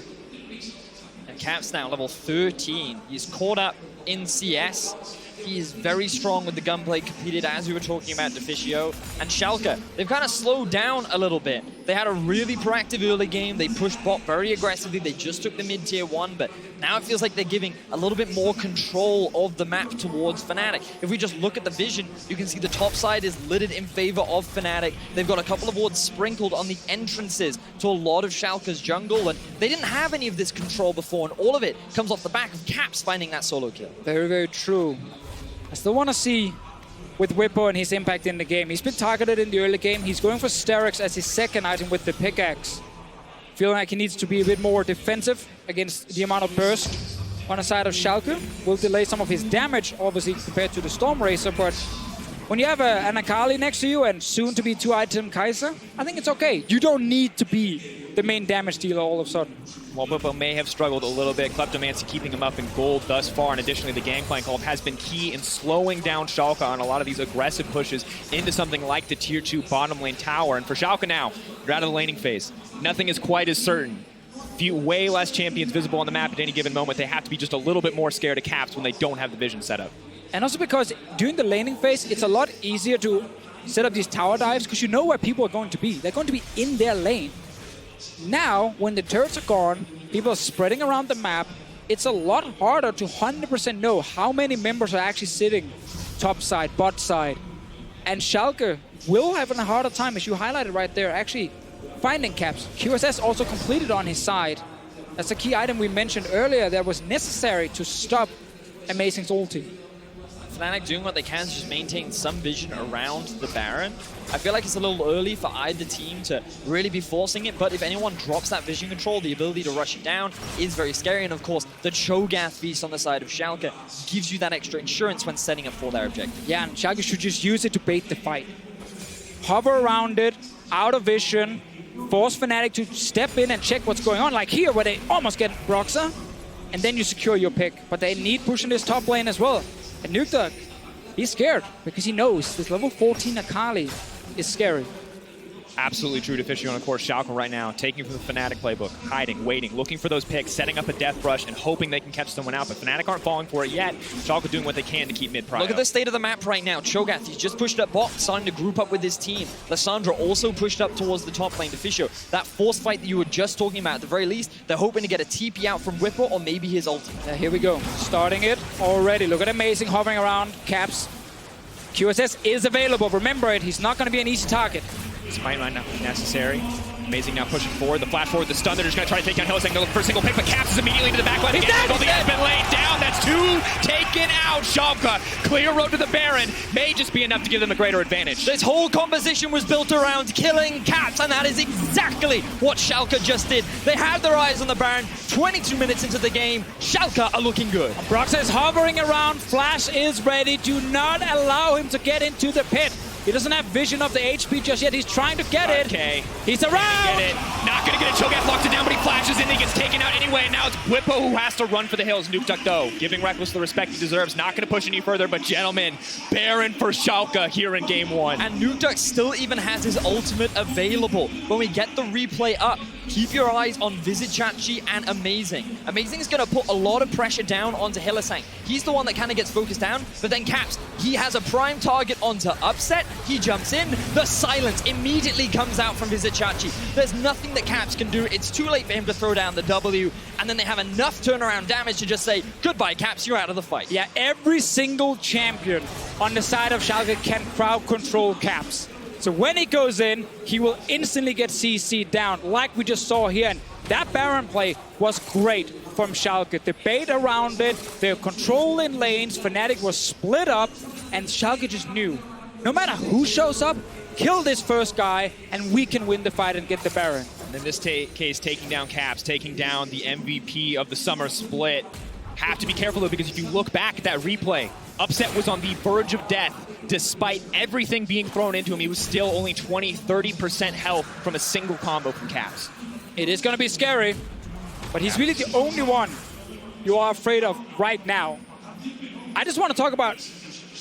S10: And Caps now level 13. He's caught up in CS. He is very strong with the gunplay competed, as we were talking about Deficio. And Schalke, they've kind of slowed down a little bit. They had a really proactive early game. They pushed bot very aggressively. They just took the mid-tier 1, but now it feels like they're giving a little bit more control of the map towards Fnatic. If we just look at the vision, you can see the top side is littered in favor of Fnatic. They've got a couple of wards sprinkled on the entrances to a lot of Schalke's jungle, and they didn't have any of this control before, and all of it comes off the back of Caps finding that solo kill.
S11: Very, very true. I still want to see with Whippo and his impact in the game. He's been targeted in the early game. He's going for Sterix as his second item with the pickaxe. Feeling like he needs to be a bit more defensive against the amount of burst on the side of Schalke. Will delay some of his damage, obviously, compared to the Storm Racer, but when you have an Akali next to you and soon to be 2-item Kai'Sa, I think it's okay. You don't need to be the main damage dealer all of a sudden.
S9: While Whippo may have struggled a little bit, Kleptomancy keeping him up in gold thus far, and additionally the Gangplank ult has been key in slowing down Schalke on a lot of these aggressive pushes into something like the tier 2 bottom lane tower. And for Schalke now, they're out of the laning phase. Nothing is quite as certain. Way less champions visible on the map at any given moment. They have to be just a little bit more scared of Caps when they don't have the vision set up.
S11: And also because during the laning phase, it's a lot easier to set up these tower dives because you know where people are going to be. They're going to be in their lane. Now, when the turrets are gone, people are spreading around the map, it's a lot harder to 100% know how many members are actually sitting top side, bot side. And Schalke will have a harder time, as you highlighted right there, actually finding Caps. QSS also completed on his side. That's a key item we mentioned earlier that was necessary to stop Amazing's ulti.
S10: Fnatic doing what they can to just maintain some vision around the Baron. I feel like it's a little early for either team to really be forcing it, but if anyone drops that vision control, the ability to rush it down is very scary. And of course, the Cho'Gath feast on the side of Schalke gives you that extra insurance when setting up for their objective.
S11: Yeah, and Schalke should just use it to bait the fight. Hover around it, out of vision, force Fnatic to step in and check what's going on, like here where they almost get Broxah, and then you secure your pick. But they need pushing this top lane as well. And Nukdog, he's scared because he knows this level 14 Akali is scary.
S9: Absolutely true to Fishy on the course. Schalke right now, taking from the Fnatic playbook, hiding, waiting, looking for those picks, setting up a death brush, and hoping they can catch someone out. But Fnatic aren't falling for it yet. Schalke doing what they can to keep mid-prio.
S10: Look at the state of the map right now. Cho'Gath, he's just pushed up bot, starting to group up with his team. Lissandra also pushed up towards the top lane to Fisho. That force fight that you were just talking about, at the very least, they're hoping to get a TP out from Whipper or maybe his ulti.
S11: Here we go. Starting it already. Look at Amazing hovering around Caps. QSS is available. Remember it. He's not going to be an easy target.
S9: This might not be necessary. Amazing now pushing forward. The flash forward, the stun. They're just going to try to take down Hillsang. They're looking for a single pick, but Caps is immediately to the back line. Again. Goldie has been laid down. That's 2 taken out. Schalke, clear road to the Baron. May just be enough to give them a greater advantage.
S10: This whole composition was built around killing Caps, and that is exactly what Schalke just did. They had their eyes on the Baron. 22 minutes into the game, Schalke are looking good.
S11: Brox is hovering around. Flash is ready. Do not allow him to get into the pit. He doesn't have vision of the HP just yet. He's trying to get it.
S9: Okay.
S11: He's around.
S9: Get it. Not going to get it. Cho'Gath locks it down, but he flashes in. He gets taken out anyway. And now it's Whippo who has to run for the hills. Nukdog, though, giving Reckless the respect he deserves. Not going to push any further. But, gentlemen, Baron for Schalke here in Game 1.
S10: And Nukdog still even has his ultimate available. When we get the replay up, keep your eyes on Visitchachi and Amazing. Amazing is going to put a lot of pressure down onto Hillsang. He's the one that kind of gets focused down. But then Caps, he has a prime target onto Upset. He jumps in. The silence immediately comes out from Visitchachi. There's nothing that Caps can do. It's too late for him to throw down the W. And then they have enough turnaround damage to just say, goodbye, Caps, you're out of the fight.
S11: Yeah, every single champion on the side of Schalke can crowd control Caps. So when he goes in, he will instantly get CC'd down, like we just saw here. And that Baron play was great from Schalke. The bait around it, their control in lanes, Fnatic was split up, and Schalke just knew, no matter who shows up, kill this first guy, and we can win the fight and get the Baron.
S9: And in this case, taking down Caps, taking down the MVP of the summer split. Have to be careful, though, because if you look back at that replay, Upset was on the verge of death. Despite everything being thrown into him, he was still only 20-30% health from a single combo from Caps.
S11: It is going to be scary, but he's really the only one you are afraid of right now. I just want to talk about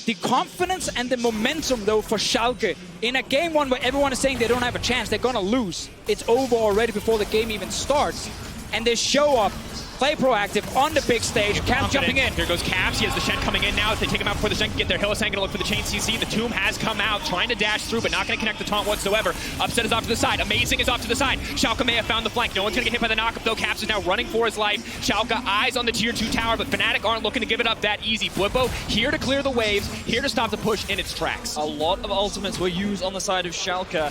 S11: the confidence and the momentum, though, for Schalke. In a game 1 where everyone is saying they don't have a chance, they're going to lose. It's over already before the game even starts. And they show up, play proactive on the big stage. Caps jumping in.
S9: Here goes Caps. He has the Shen coming in now. If they take him out before the Shen can get there, Hillsang going to look for the chain CC. The Tomb has come out, trying to dash through, but not going to connect the taunt whatsoever. Upset is off to the side. Amazing is off to the side. Schalke may have found the flank. No one's going to get hit by the knockup, though. Caps is now running for his life. Schalke eyes on the tier 2 tower, but Fnatic aren't looking to give it up that easy. Blippo here to clear the waves, here to stop the push in its tracks.
S10: A lot of ultimates were used on the side of Schalke.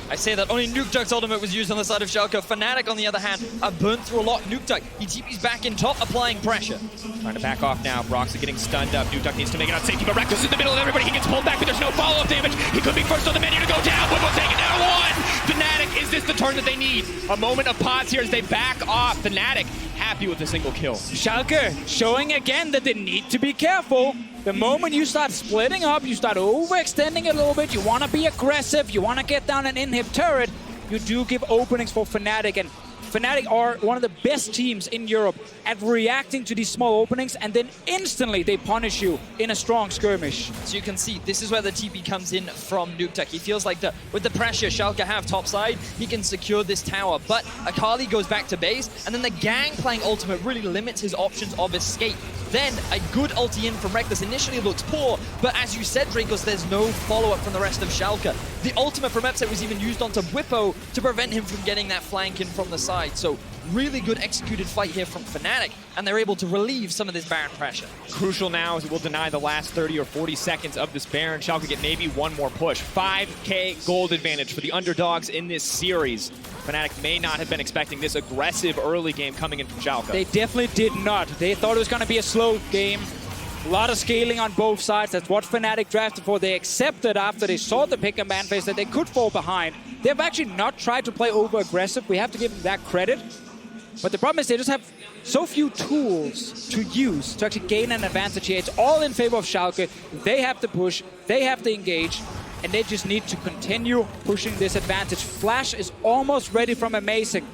S10: I say that only Nukdog's ultimate was used on the side of Schalke. Fnatic, on the other hand, are burnt through a lot. Nukdog, he TP's back in top, applying pressure.
S9: Trying to back off now. Brox is getting stunned up. Nukdog needs to make it on safety, but Reckless is in the middle of everybody. He gets pulled back, but there's no follow-up damage. He could be first on the menu to go down. Whippo taking down 1. Fnatic, is this the turn that they need? A moment of pause here as they back off. Fnatic happy with a single kill.
S11: Schalke showing again that they need to be careful. The moment you start splitting up, you start overextending a little bit, you want to be aggressive, you want to get down an inhib turret, you do give openings for Fnatic. And Fnatic are one of the best teams in Europe at reacting to these small openings, and then instantly they punish you in a strong skirmish.
S10: So you can see, this is where the TP comes in from Nukdog. He feels like with the pressure Schalke have topside, he can secure this tower. But Akali goes back to base, and then the gang playing ultimate really limits his options of escape. Then a good ulti in from Reckless initially looks poor, but as you said, Dracos, there's no follow-up from the rest of Schalke. The ultimate from Upset was even used onto Whippo to prevent him from getting that flank in from the side. So really good executed fight here from Fnatic, and they're able to relieve some of this Baron pressure.
S9: Crucial now is it will deny the last 30 or 40 seconds of this Baron. Schalke get maybe one more push. 5K gold advantage for the underdogs in this series. Fnatic may not have been expecting this aggressive early game coming in from Schalke.
S11: They definitely did not. They thought it was going to be a slow game. A lot of scaling on both sides. That's what Fnatic drafted for. They accepted after they saw the pick and ban phase that they could fall behind. They've actually not tried to play over-aggressive. We have to give them that credit. But the problem is they just have so few tools to use to actually gain an advantage here. It's all in favor of Schalke. They have to push, they have to engage, and they just need to continue pushing this advantage. Flash is almost ready from Amazing.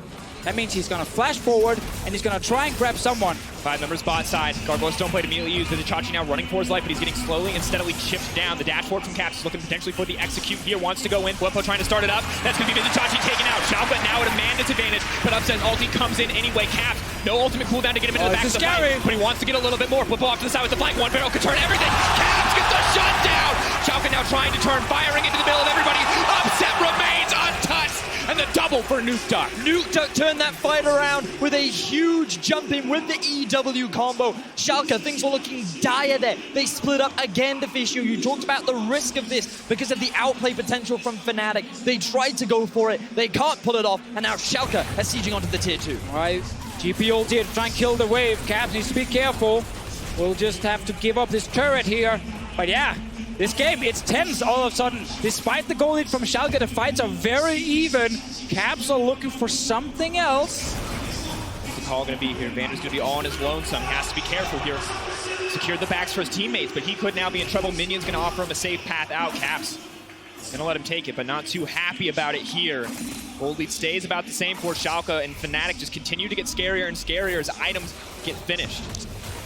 S11: That means he's going to flash forward, and he's going to try and grab someone.
S9: 5 members bot side. Gargoyle Stone Blade immediately used. Vizichachi now running for his life, but he's getting slowly and steadily chipped down. The dashboard from Caps is looking potentially for the execute here. Wants to go in. Flippo trying to start it up. That's going to be Vizichachi taken out. Schalke now at a man disadvantage, but Upset ulti comes in anyway. Caps, no ultimate cooldown to get him into the back of the fight, but he wants to get a little bit more. Flippo off to the side with the flank. One barrel could turn everything. Caps gets the shutdown. Schalke now trying to turn, firing into the middle of everybody. Upset remains untouched. And the double for Nukeduck.
S10: Nukeduck turned that fight around with a huge jump in with the EW combo. Schalke, things were looking dire there. They split up again to face you. You talked about the risk of this because of the outplay potential from Fnatic. They tried to go for it. They can't pull it off. And now Schalke are sieging onto the tier 2.
S11: All right, GP ulti to try and kill the wave. Caps needs to be careful. We'll just have to give up this turret here. But yeah, this game, it's tense all of a sudden. Despite the goal lead from Schalke, the fights are very even. Caps are looking for something else.
S9: What's the call going to be here? Vander's going to be all on his lonesome. Has to be careful here. Secured the backs for his teammates, but he could now be in trouble. Minion's going to offer him a safe path out. Caps going to let him take it, but not too happy about it here. Gold lead stays about the same for Schalke, and Fnatic just continue to get scarier and scarier as items get finished.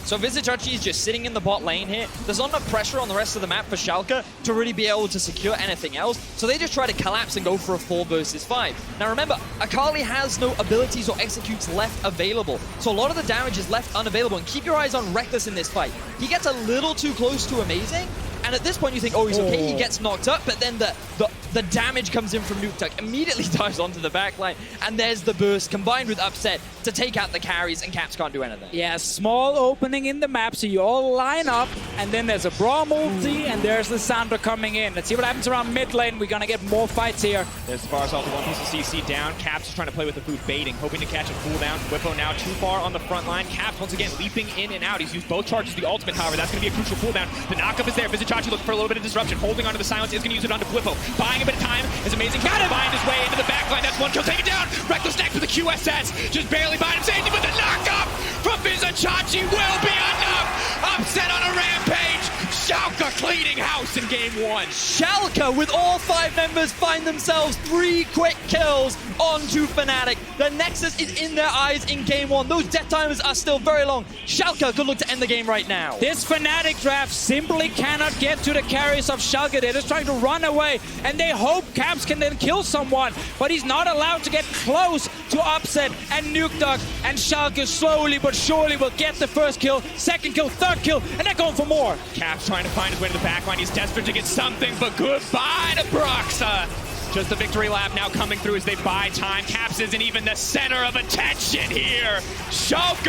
S10: So Vizichachi is just sitting in the bot lane here. There's not enough pressure on the rest of the map for Schalke to really be able to secure anything else. So they just try to collapse and go for a 4 versus 5. Now remember, Akali has no abilities or executes left available. So a lot of the damage is left unavailable. And keep your eyes on Reckless in this fight. He gets a little too close to Amazing. And at this point you think, oh, he's okay, he gets knocked up, but then the damage comes in from Nukeduck, immediately dives onto the backline, and there's the burst combined with Upset to take out the carries, and Caps can't do anything.
S11: Yeah, small opening in the map, so you all line up, and then there's a Braum ulti, and there's Lissandra coming in. Let's see what happens around mid lane. We're gonna get more fights here.
S9: There's the Varus ulti, one piece of CC down. Caps is trying to play with the food, baiting, hoping to catch a cooldown. Whippo now too far on the front line. Caps once again leaping in and out. He's used both charges of the ultimate, however, that's gonna be a crucial cooldown. The knockup is there. Vizichachi looking for a little bit of disruption, holding onto the silence, is gonna use it onto Whippo. Buying a bit of time is Amazing. Got him! Find his way into the backline. That's one kill taken down. Reckless next with the QSS. Just barely buying him safety, but the knockup from Vizichachi will be enough. Upset on a rampage. Schalke cleaning house in game 1.
S10: Schalke, with all 5 members, find themselves 3 quick kills onto Fnatic. The Nexus is in their eyes in game 1. Those death timers are still very long. Schalke could look to end the game right now.
S11: This Fnatic draft simply cannot get to the carries of Schalke. They're just trying to run away, and they hope Caps can then kill someone, but he's not allowed to get close to Upset and Nukeduck, and Schalke slowly but surely will get the first kill, second kill, third kill, and they're going for more.
S9: Caps trying to find his way to the backline. He's desperate to get something, but goodbye to Broxa. Just the victory lap now coming through as they buy time. Caps isn't even the center of attention here. Schalke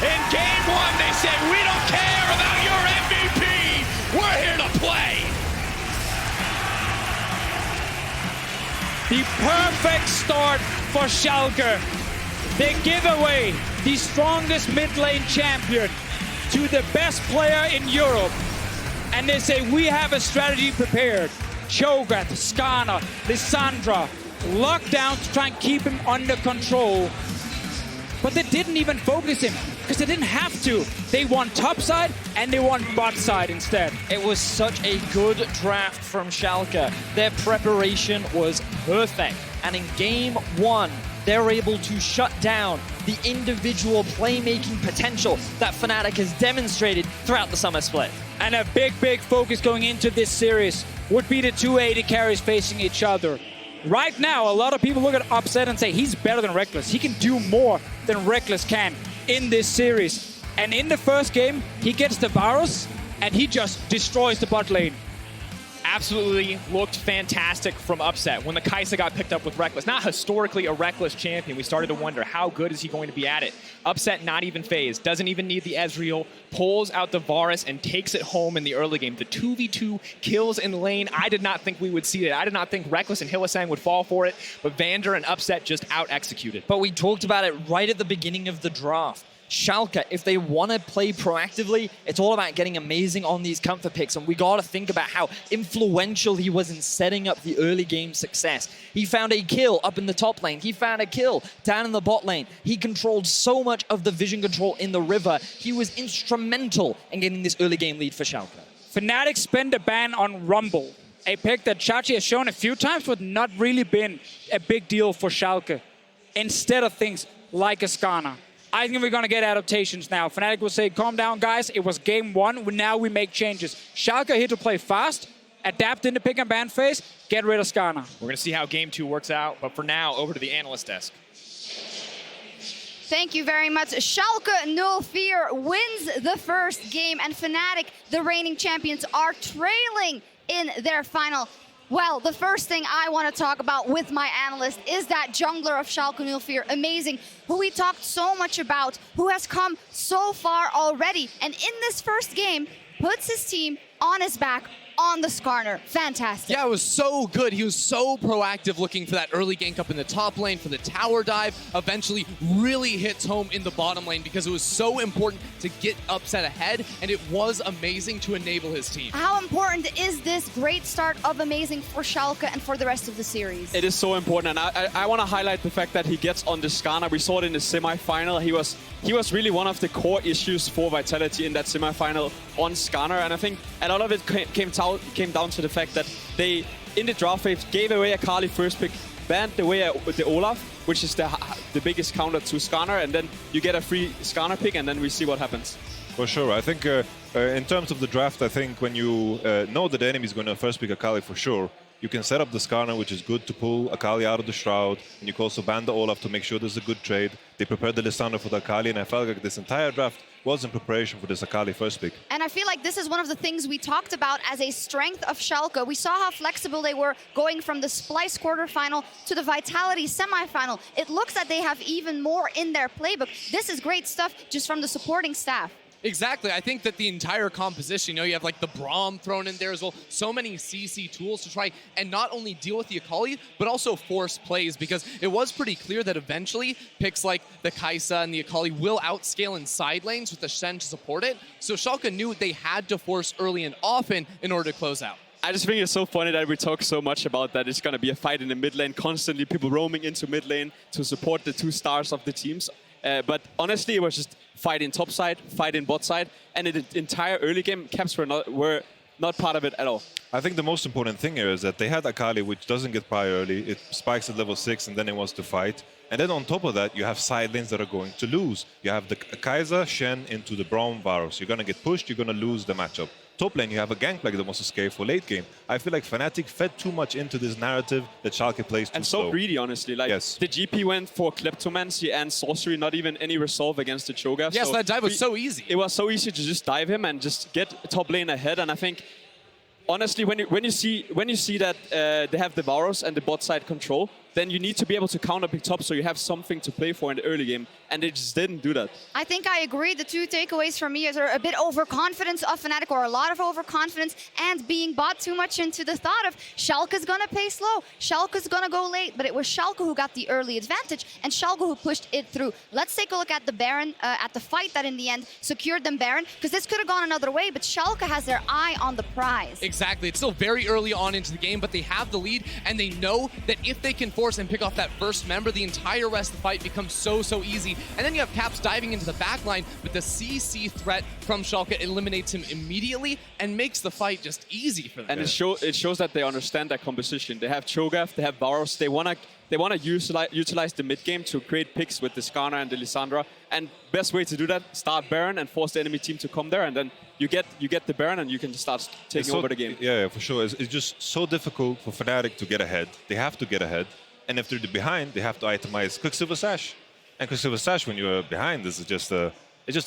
S9: in game 1, they say, we don't care about your MVP. We're here to play.
S11: The perfect start for Schalke. They give away the strongest mid lane champion to the best player in Europe. And they say, we have a strategy prepared. Cho'Gath, Skarner, Lissandra, locked down to try and keep him under control. But they didn't even focus him, because they didn't have to. They won top side, and they won bot side instead.
S10: It was such a good draft from Schalke. Their preparation was perfect. And in game 1, they're able to shut down the individual playmaking potential that Fnatic has demonstrated throughout the summer split.
S11: And a big focus going into this series would be the 280 carries facing each other. Right now, a lot of people look at Upset and say he's better than Reckless. He can do more than Reckless can in this series. And in the first game, he gets the Varus and he just destroys the bot lane.
S9: Absolutely looked fantastic from Upset when the Kai'Sa got picked up with Reckless. Not historically a Reckless champion. We started to wonder, how good is he going to be at it? Upset not even phased. Doesn't even need the Ezreal. Pulls out the Varus and takes it home in the early game. The 2v2 kills in lane. I did not think we would see it. I did not think Reckless and Hylissang would fall for it. But Vander and Upset just out-executed.
S10: But we talked about it right at the beginning of the draft. Schalke, if they want to play proactively, it's all about getting Amazing on these comfort picks, and we got to think about how influential he was in setting up the early game success. He found a kill up in the top lane. He found a kill down in the bot lane. He controlled so much of the vision control in the river. He was instrumental in getting this early game lead for Schalke.
S11: Fnatic spent a ban on Rumble, a pick that Chachi has shown a few times, but not really been a big deal for Schalke. Instead of things like a Skarner. I think we're going to get adaptations now. Fnatic will say, calm down, guys. It was game one. Now we make changes. Schalke are here to play fast, adapt in the pick and ban phase, get rid of Skarner.
S9: We're going to see how game 2 works out, but for now, over to the analyst desk.
S1: Thank you very much. Schalke 04 wins the first game, and Fnatic, the reigning champions, are trailing in their final. Well, the first thing I want to talk about with my analyst is that jungler of Schalke 04, amazing, who we talked so much about, who has come so far already, and in this first game, puts his team on his back on the Skarner. Fantastic.
S2: Yeah, it was so good. He was so proactive looking for that early gank up in the top lane, for the tower dive, eventually really hits home in the bottom lane because it was so important to get Upset ahead, and it was amazing to enable his team.
S1: How important is this great start of Amazing for Schalke and for the rest of the series?
S4: It is so important, and I want to highlight the fact that he gets on the Skarner. We saw it in the semi-final. He was really one of the core issues for Vitality in that semi-final on Skarner, and I think a lot of it came down to the fact that they, in the draft phase, gave away a Akali first pick, banned away with the Olaf, which is the biggest counter to Skarner, and then you get a free Skarner pick, and then we see what happens.
S3: For sure. I think in terms of the draft, I think when you know that the enemy is going to first pick Akali for sure, you can set up the Skarner, which is good to pull Akali out of the Shroud, and you can also ban the Olaf to make sure there's a good trade. They prepared the Lissandra for the Akali, and I felt like this entire draft was in preparation for this Akali first pick.
S1: And I feel like this is one of the things we talked about as a strength of Schalke. We saw how flexible they were going from the Splice quarterfinal to the Vitality semifinal. It looks like they have even more in their playbook. This is great stuff just from the supporting staff.
S2: Exactly. I think that the entire composition, you have like the Braum thrown in there as well. So many CC tools to try and not only deal with the Akali, but also force plays, because it was pretty clear that eventually picks like the Kai'Sa and the Akali will outscale in side lanes with the Shen to support it. So Schalke knew they had to force early and often in order to close out.
S4: I just think it's so funny that we talk so much about that it's going to be a fight in the mid lane, constantly people roaming into mid lane to support the two stars of the teams. But honestly, it was just fight in top side, fight in bot side, and in the entire early game, Caps were not part of it at all.
S3: I think the most important thing here is that they had Akali, which doesn't get prior early. It spikes at level 6, and then it wants to fight. And then on top of that, you have side lanes that are going to lose. You have the Kai'Sa, Shen into the Braum Varus. You're going to get pushed, you're going to lose the matchup. Top lane, you have a Gangplank that wants to scale for late game. I feel like Fnatic fed too much into this narrative that Schalke plays too
S4: and
S3: slow.
S4: so greedy, honestly. Like,
S3: yes.
S4: The GP went for Kleptomancy and Sorcery, not even any resolve against the Cho'Gath.
S2: Yes, so that dive was so easy.
S4: It was so easy to just dive him and just get top lane ahead. And I think, honestly, when you see that they have the Varus and the bot side control, then you need to be able to counter pick top so you have something to play for in the early game, and they just didn't do that.
S1: I think I agree. The two takeaways from me are a bit overconfidence of Fnatic, or a lot of overconfidence, and being bought too much into the thought of Schalke's gonna play slow, Schalke's gonna go late, but it was Schalke who got the early advantage and Schalke who pushed it through. Let's take a look at the Baron, at the fight that in the end secured them Baron, because this could have gone another way, but Schalke has their eye on the prize.
S2: Exactly. It's still very early on into the game, but they have the lead, and they know that if they can force and pick off that first member, the entire rest of the fight becomes so easy. And then you have Caps diving into the back line, but the CC threat from Schalke eliminates him immediately and makes the fight just easy for them.
S4: And it shows that they understand that composition. They have Cho'Gath, they have Varus, they wanna utilize the mid game to create picks with the Skarner and the Lissandra. And best way to do that, start Baron and force the enemy team to come there, and then you get the Baron and you can just start taking over the game.
S3: Yeah, for sure. It's just so difficult for Fnatic to get ahead. They have to get ahead. And if they're behind, they have to itemize Quicksilver Sash. And Quicksilver Sash, when you're behind, this is just a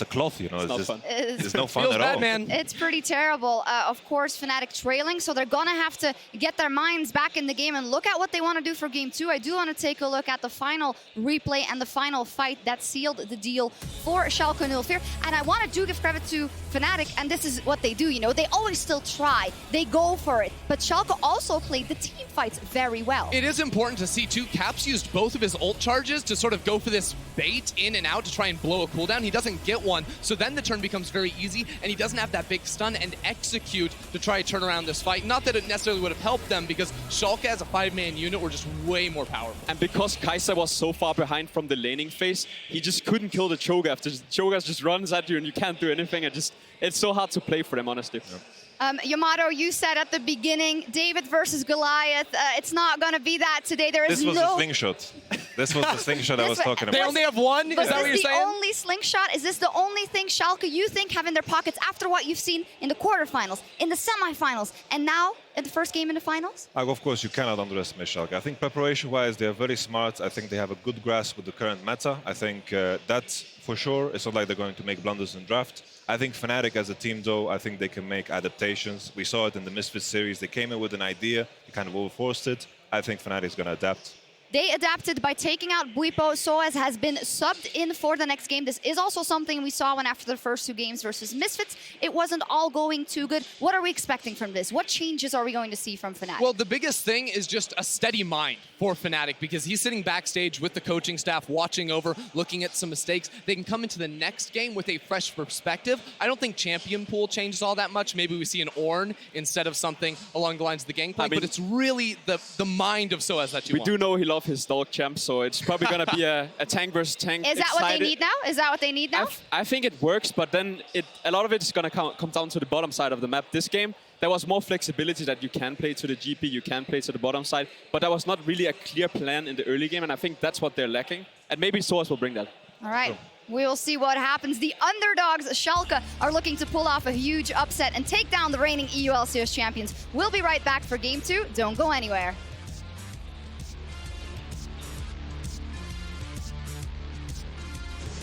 S3: cloth, you know.
S4: It's not fun.
S3: It's no fun
S2: Feels
S3: at
S2: bad,
S3: all.
S2: Man.
S1: It's pretty terrible. Of course, Fnatic trailing, so they're gonna have to get their minds back in the game and look at what they want to do for game 2. I do want to take a look at the final replay and the final fight that sealed the deal for Schalke 04. And I want to give credit to Fnatic, and this is what they do, you know. They always still try. They go for it. But Schalke also played the team fights very well.
S2: It is important to see, too, Caps used both of his ult charges to sort of go for this bait in and out to try and blow a cooldown. He doesn't get one, so then the turn becomes very easy, and he doesn't have that big stun and execute to try to turn around this fight. Not that it necessarily would have helped them, because Schalke as a 5-man unit were just way more powerful.
S4: And because Kai'Sa was so far behind from the laning phase, he just couldn't kill the Cho'Gath. The Cho'Gath just runs at you and you can't do anything. It's so hard to play for them, honestly.
S3: Yeah.
S1: Yamato, you said at the beginning, David versus Goliath. It's not going to be that today. There is
S3: This was
S1: no...
S3: a slingshot. This was the slingshot I was talking
S2: They
S3: about.
S2: only have one? Is
S1: Was
S2: that what
S1: this
S2: you're
S1: the
S2: saying?
S1: only slingshot? Is this the only thing Schalke you think have in their pockets after what you've seen in the quarterfinals, in the semifinals, and now in the first game in the finals?
S3: Of course, you cannot underestimate Schalke. I think preparation-wise, they are very smart. I think they have a good grasp with the current meta. I think that's for sure. It's not like they're going to make blunders in draft. I think Fnatic as a team, though, I think they can make adaptations. We saw it in the Misfits series. They came in with an idea, they kind of overforced it. I think Fnatic is going to adapt.
S1: They adapted by taking out Buipo. Soaz has been subbed in for the next game. This is also something we saw when after the first two games versus Misfits, it wasn't all going too good. What are we expecting from this? What changes are we going to see from Fnatic?
S2: Well, the biggest thing is just a steady mind for Fnatic because he's sitting backstage with the coaching staff, watching over, looking at some mistakes. They can come into the next game with a fresh perspective. I don't think champion pool changes all that much. Maybe we see an Ornn instead of something along the lines of the Gangplank, but it's really the mind of Soaz that you want.
S4: We do know he loves his dog champ, so it's probably going to be a tank versus tank.
S1: Is that what they need now? Is that what they need now?
S4: I think it works, but then a lot of it is going to come down to the bottom side of the map. This game, there was more flexibility that you can play to the GP, you can play to the bottom side, but there was not really a clear plan in the early game, and I think that's what they're lacking. And maybe Soaz will bring that.
S1: All right. We will see what happens. The underdogs, Schalke, are looking to pull off a huge upset and take down the reigning EU LCS champions. We'll be right back for Game 2. Don't go anywhere.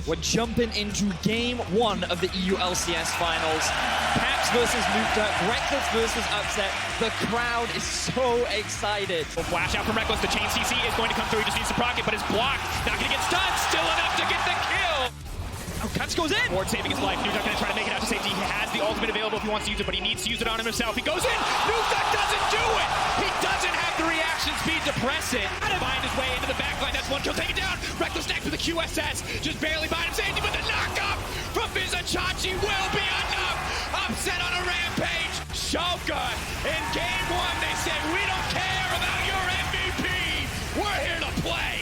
S10: We're jumping into Game 1 of the EU LCS Finals. Caps versus Luca, Reckless versus Upset. The crowd is so excited.
S9: Flash out from Reckless. The chain CC is going to come through. He just needs to proc it, but it's blocked. Not going to get stunned. Still enough to get the kill. Oh, Cuts goes in. Ward saving his life. Nuduck going to try to make it out to safety. He has the ultimate available if he wants to use it, but he needs to use it on himself. He goes in. Nuduck doesn't do it. He doesn't have the reaction speed to press it. To find his way into the backline. That's one kill taken down. Reckless next with the QSS. Just barely behind him safety, but the knockup from Vizachachi will be enough. Upset on a rampage. Schalke in Game 1. They say, we don't care about your MVP. We're here to play.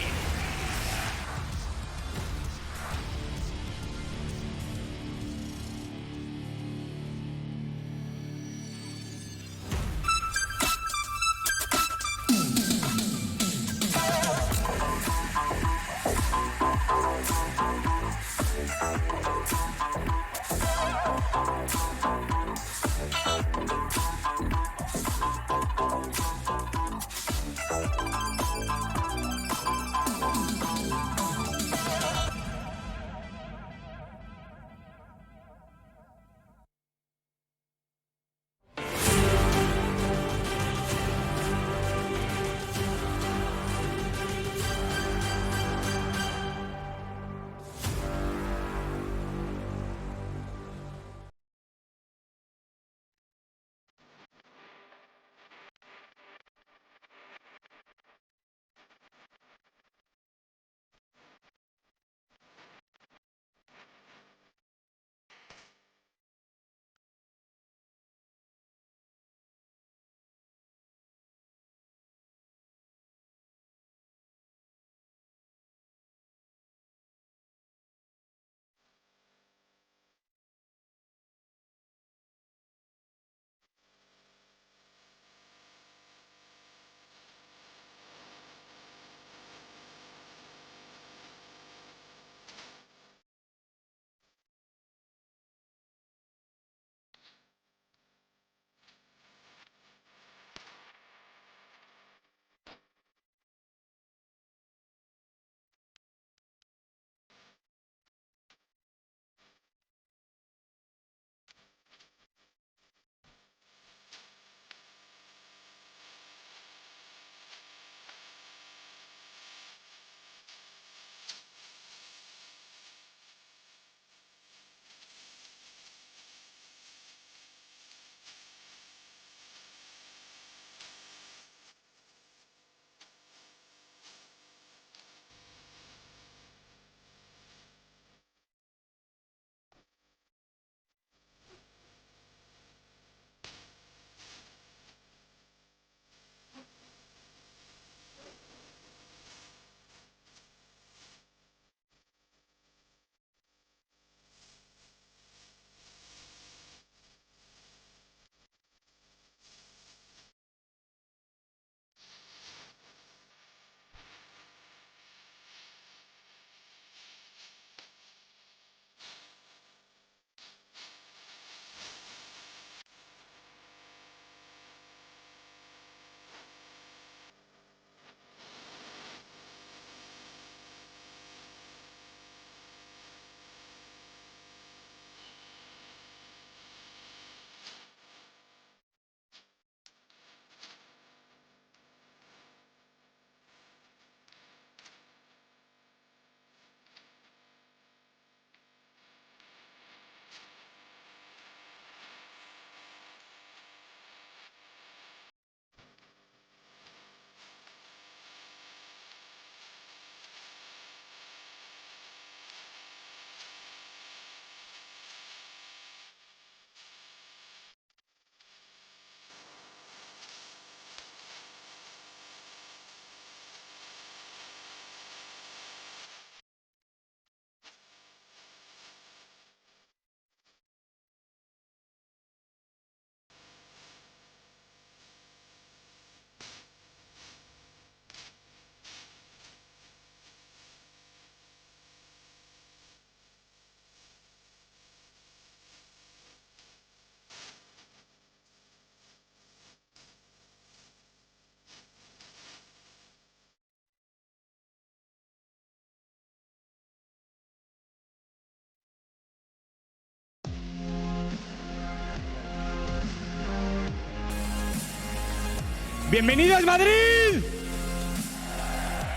S11: Bienvenidos, Madrid!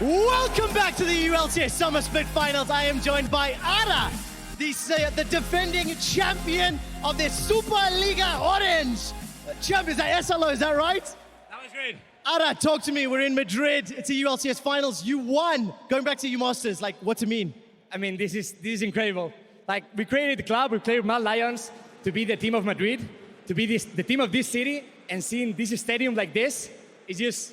S12: Welcome back to the EU LCS Summer Split Finals. I am joined by Ara, the defending champion of the Superliga Orange. Champ, is that SLO, is that right?
S11: That was great.
S12: Ara, talk to me. We're in Madrid. It's a EU LCS Finals. You won. Going back to EU Masters, like, what's it mean?
S11: I mean, this is incredible. Like, we created the club, we played with Mad Lions to be the team of Madrid, to be the team of this city, and seeing this stadium like this is just,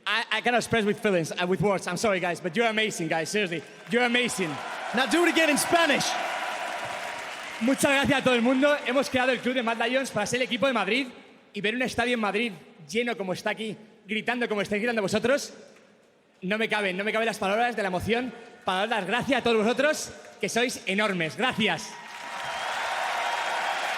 S11: I cannot express with feelings, with words. I'm sorry, guys, but you're amazing, guys. Seriously, you're amazing.
S12: Now do it again in Spanish.
S11: Muchas gracias a todo el mundo. Hemos creado el club de Mad Lions para ser el equipo de Madrid y ver un estadio en Madrid lleno como está aquí, gritando como estáis gritando vosotros. No me caben las palabras de la emoción para dar las gracias a todos vosotros, que sois enormes. Gracias.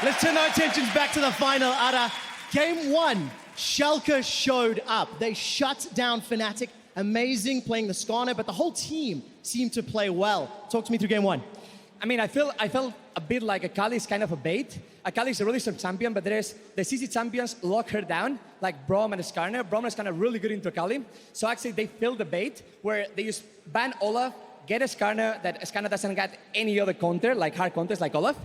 S12: Let's turn our attentions back to the final, Ara. Game 1, Schalke showed up. They shut down Fnatic. Amazing playing the Schalke, but the whole team seemed to play well. Talk to me through game 1.
S11: I mean, I felt a bit like Akali is kind of a bait. Akali is a really strong champion, but there's the CC champions lock her down, like Braum and Skarner. Braum is kind of really good into Akali. So actually, they filled the bait where they just ban Olaf, get a Skarner that Skarner doesn't get any other counter, like hard counters like Olaf.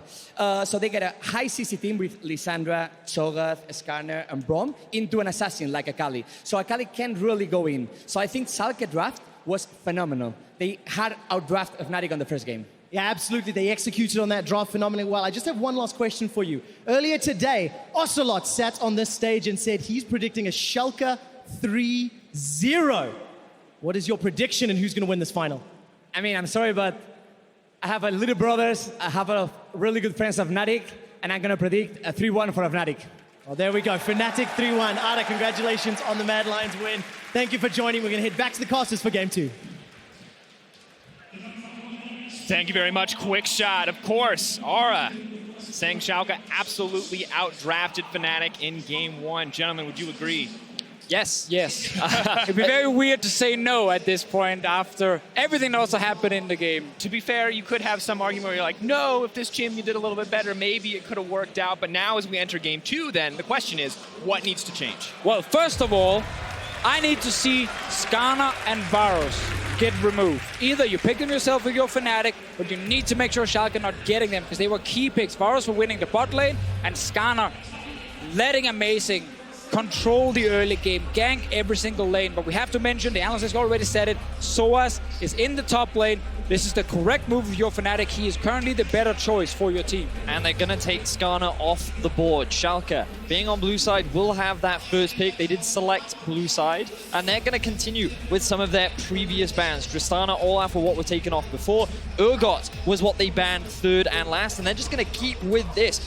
S11: So they get a high CC team with Lissandra, Cho'Gath, Skarner, and Braum into an assassin like Akali. So Akali can't really go in. So I think Schalke draft was phenomenal. They had outdraft Fnatic on the first game.
S12: Yeah, absolutely. They executed on that draft phenomenally well. I just have one last question for you. Earlier today, Ocelot sat on this stage and said he's predicting a Schalke 3-0. What is your prediction and who's going to win this final?
S11: I mean, I'm sorry, but I have a little brothers, I have a really good friends of Fnatic, and I'm going to predict a 3-1 for Fnatic.
S12: Well, there we go. Fnatic 3-1. Ada, congratulations on the Mad Lions win. Thank you for joining. We're going to head back to the casters for game 2.
S9: Thank you very much. Quick shot, of course. Aura saying Schalke absolutely outdrafted Fnatic in game 1. Gentlemen, would you agree?
S11: Yes.
S13: It'd be very weird to say no at this point after everything that also happened in the game.
S9: To be fair, you could have some argument where you're like, no, if this champion did a little bit better, maybe it could have worked out. But now as we enter game 2, then the question is, what needs to change?
S13: Well, first of all, I need to see Skarner and Varus get removed. Either you pick them yourself with your Fnatic, but you need to make sure Schalke not getting them because they were key picks. Varus for winning the bot lane, and Skarner letting Amazing control the early game, gank every single lane. But we have to mention, the analyst has already said it, Soaz is in the top lane. This is the correct move of your Fnatic. He is currently the better choice for your team.
S10: And they're going to take Skarner off the board. Schalke, being on blue side, will have that first pick. They did select blue side, and they're going to continue with some of their previous bans. Tristana, Olaf were what were taken off before. Urgot was what they banned third and last, and they're just going to keep with this.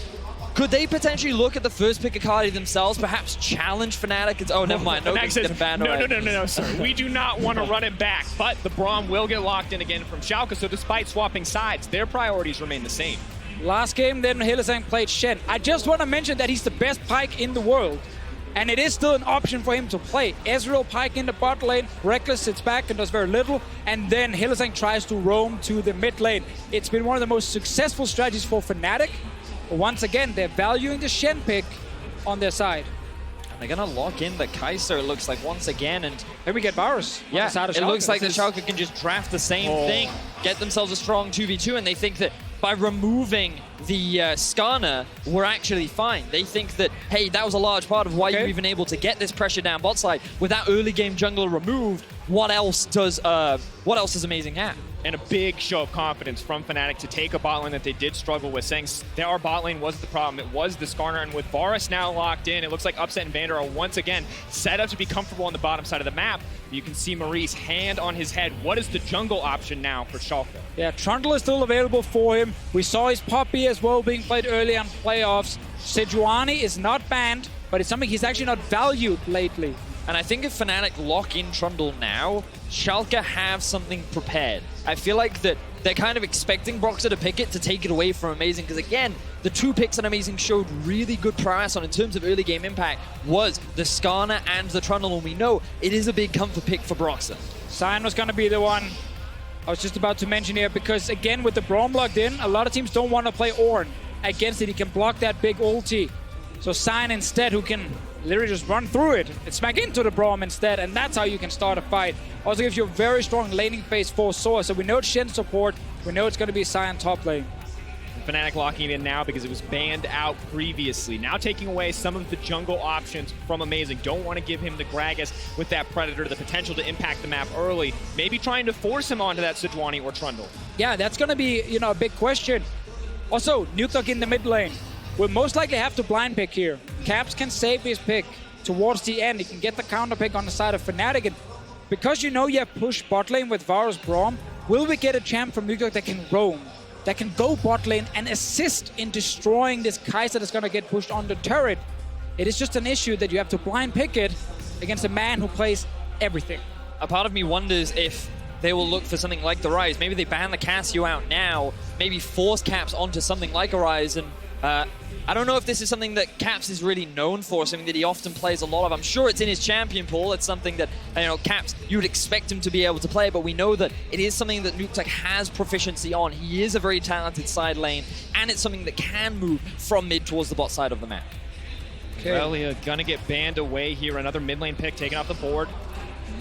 S10: Could they potentially look at the first pick Akali themselves, perhaps challenge Fnatic? Oh, never mind.
S9: Fnatic says, no, sir. We do not want to run it back. But the Braum will get locked in again from Schalke, so despite swapping sides, their priorities remain the same.
S13: Last game, then Hylissang played Shen. I just want to mention that he's the best Pyke in the world. And it is still an option for him to play. Ezreal Pyke in the bot lane, Reckless sits back and does very little, and then Hylissang tries to roam to the mid lane. It's been one of the most successful strategies for Fnatic. Once again, they're valuing the Shen pick on their side.
S10: And they're going to lock in the Kaiser, it looks like, once again. And
S13: here we get Varus.
S10: Yeah, it looks like the Schalke can just draft the same thing, get themselves a strong 2v2, and they think that by removing the Skarner, we're actually fine. They think that, hey, that was a large part of why you're even able to get this pressure down bot side. With that early game jungler removed, what else does Amazing have?
S9: And a big show of confidence from Fnatic to take a bot lane that they did struggle with, saying our bot lane was the problem. It was the Skarner, and with Varus now locked in, it looks like Upset and Vander are once again set up to be comfortable on the bottom side of the map. You can see Maurice hand on his head. What is the jungle option now for Schalke?
S13: Yeah, Trundle is still available for him. We saw his Poppy as well being played early on playoffs. Sejuani is not banned, but it's something he's actually not valued lately.
S10: And I think if Fnatic lock in Trundle now, Schalke have something prepared. I feel like that they're kind of expecting Broxah to pick it to take it away from Amazing, because again, the 2 picks that Amazing showed really good prowess on in terms of early game impact was the Skarner and the Trundle, and we know it is a big comfort pick for Broxah.
S13: Sion was going to be the one I was just about to mention here, because again, with the Braum locked in, a lot of teams don't want to play Ornn against it. He can block that big ulti. So Sion instead, who can literally just run through it and smack into the Braum instead, and that's how you can start a fight. Also gives you a very strong laning phase for Soar, so we know it's Shen support, we know it's going to be Sion top lane.
S9: Fnatic locking it in now because it was banned out previously. Now taking away some of the jungle options from Amazing. Don't want to give him the Gragas with that Predator, the potential to impact the map early. Maybe trying to force him onto that Sejuani or Trundle.
S13: Yeah, that's going to be, a big question. Also, Nukeduck in the mid lane. We'll most likely have to blind pick here. Caps can save his pick towards the end. He can get the counter pick on the side of Fnatic. And because you have pushed bot lane with Varus Braum, will we get a champ from Nukeduck that can roam? That can go bot lane and assist in destroying this Kai'Sa that's going to get pushed on the turret? It is just an issue that you have to blind pick it against a man who plays everything.
S10: A part of me wonders if they will look for something like the Ryze. Maybe they ban the Cassio out now, maybe force Caps onto something like a Ryze. And I don't know if this is something that Caps is really known for, something that he often plays a lot of. I'm sure it's in his champion pool. It's something that, Caps, you would expect him to be able to play, but we know that it is something that Nukeduck has proficiency on. He is a very talented side lane, and it's something that can move from mid towards the bot side of the map.
S9: Okay. Well, gonna get banned away here. Another mid lane pick taken off the board.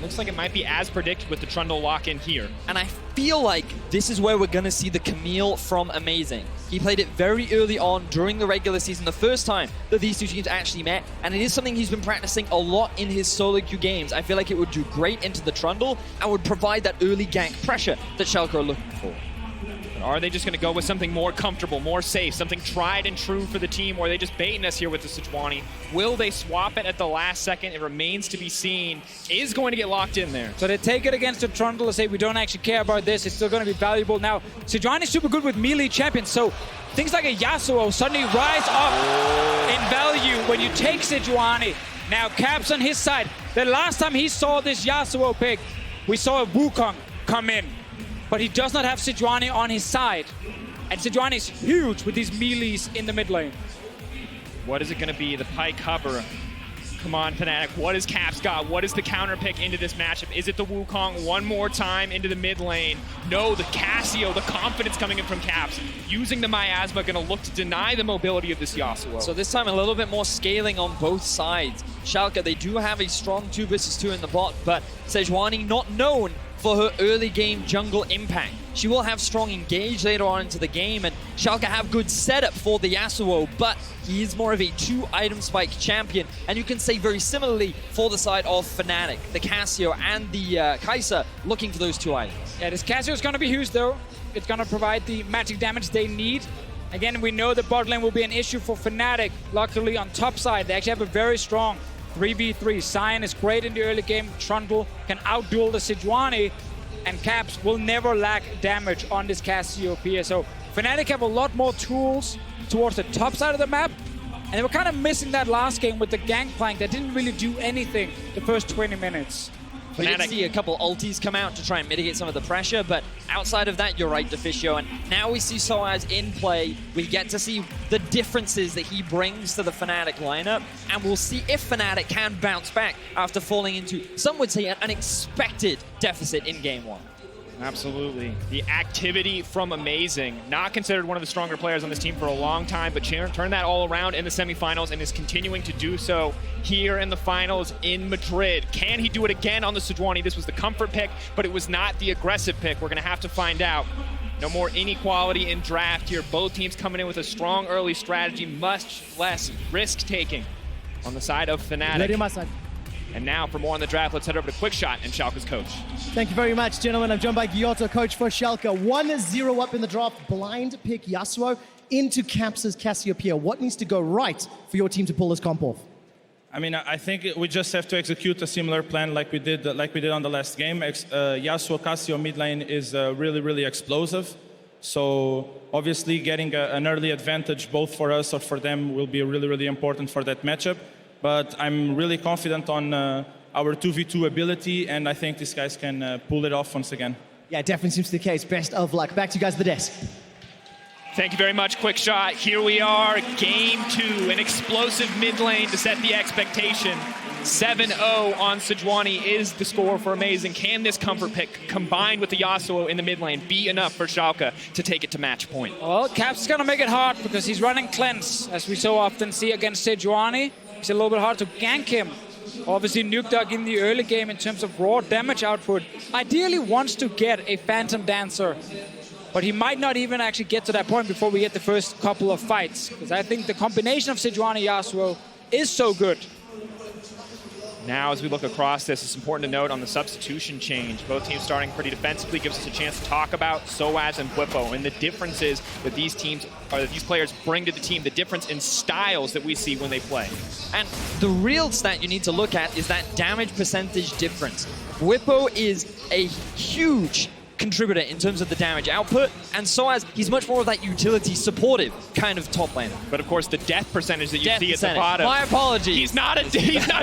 S9: Looks like it might be as predicted with the Trundle lock-in here.
S10: And I feel like this is where we're going to see the Camille from Amazing. He played it very early on during the regular season, the first time that these two teams actually met, and it is something he's been practicing a lot in his solo queue games. I feel like it would do great into the Trundle and would provide that early gank pressure that Schalke are looking for.
S9: Are they just going to go with something more comfortable, more safe, something tried and true for the team, or are they just baiting us here with the Sejuani? Will they swap it at the last second? It remains to be seen. Is going to get locked in there.
S13: So they take it against the Trundle and say, we don't actually care about this. It's still going to be valuable. Now, Sejuani is super good with melee champions, so things like a Yasuo suddenly rise up in value when you take Sejuani. Now, Caps on his side. The last time he saw this Yasuo pick, we saw a Wukong come in. But he does not have Sejuani on his side. And Sejuani is huge with these melees in the mid lane.
S9: What is it going to be? The pike cover. Come on, Fnatic. What has Caps got? What is the counter pick into this matchup? Is it the Wukong one more time into the mid lane? No, the Cassio, the confidence coming in from Caps. Using the Miasma, going to look to deny the mobility of this Yasuo.
S10: So this time a little bit more scaling on both sides. Schalke, they do have a strong 2 versus 2 in the bot, but Sejuani not known for her early game jungle impact. She will have strong engage later on into the game, and Schalke have good setup for the Yasuo, but he is more of a 2-item spike champion, and you can say very similarly for the side of Fnatic, the Cassio and the Kai'Sa looking for those 2 items.
S13: Yeah, this Cassio is going to be huge though. It's going to provide the magic damage they need. Again, we know the bot lane will be an issue for Fnatic. Luckily on top side, they actually have a very strong 3v3. Sion is great in the early game. Trundle can outduel the Sejuani, and Caps will never lack damage on this Cassiopeia. So Fnatic have a lot more tools towards the top side of the map, and they were kind of missing that last game with the Gangplank that didn't really do anything the first 20 minutes.
S10: We did see a couple ultis come out to try and mitigate some of the pressure, but outside of that, you're right, Deficio. And now we see Soaz in play. We get to see the differences that he brings to the Fnatic lineup, and we'll see if Fnatic can bounce back after falling into, some would say, an unexpected deficit in Game 1.
S9: Absolutely. The activity from Amazing. Not considered one of the stronger players on this team for a long time, but turned that all around in the semifinals and is continuing to do so here in the finals in Madrid. Can he do it again on the Sejuani? This was the comfort pick, but it was not the aggressive pick. We're going to have to find out. No more inequality in draft here. Both teams coming in with a strong early strategy, much less risk-taking on the side of Fnatic.
S12: Ready on my side.
S9: And now for more on the draft, let's head over to Quick Shot and Schalke's coach.
S12: Thank you very much, gentlemen. I'm joined by Giotto, coach for Schalke. 1-0 up in the draft. Blind pick Yasuo into Caps' Cassiopeia. What needs to go right for your team to pull this comp off?
S14: I mean, I think we just have to execute a similar plan like we did on the last game. Yasuo Cassio mid lane is really, really explosive. So obviously getting an early advantage both for us or for them will be really, really important for that matchup. But I'm really confident on our 2v2 ability, and I think these guys can pull it off once again.
S12: Yeah, definitely seems to be the case. Best of luck. Back to you guys at the desk.
S9: Thank you very much, Quick Shot. Here we are, Game 2, an explosive mid lane to set the expectation. 7-0 on Sejuani is the score for Amazing. Can this comfort pick combined with the Yasuo in the mid lane be enough for Schalke to take it to match point?
S13: Well, Caps is going to make it hard because he's running Cleanse, as we so often see against Sejuani. It's a little bit hard to gank him. Obviously, Nukdog in the early game in terms of raw damage output ideally wants to get a Phantom Dancer. But he might not even actually get to that point before we get the first couple of fights. Because I think the combination of Sejuani Yasuo is so good.
S9: Now, as we look across this, it's important to note on the substitution change. Both teams starting pretty defensively gives us a chance to talk about Soaz and Bwipo and the differences that these teams, or that these players bring to the team, the difference in styles that we see when they play.
S10: And the real stat you need to look at is that damage percentage difference. Bwipo is a huge contributor in terms of the damage output, and Soaz, he's much more of that utility supportive kind of top laner.
S9: But of course, the death percentage that you see at the bottom.
S10: My apologies.
S9: He's not.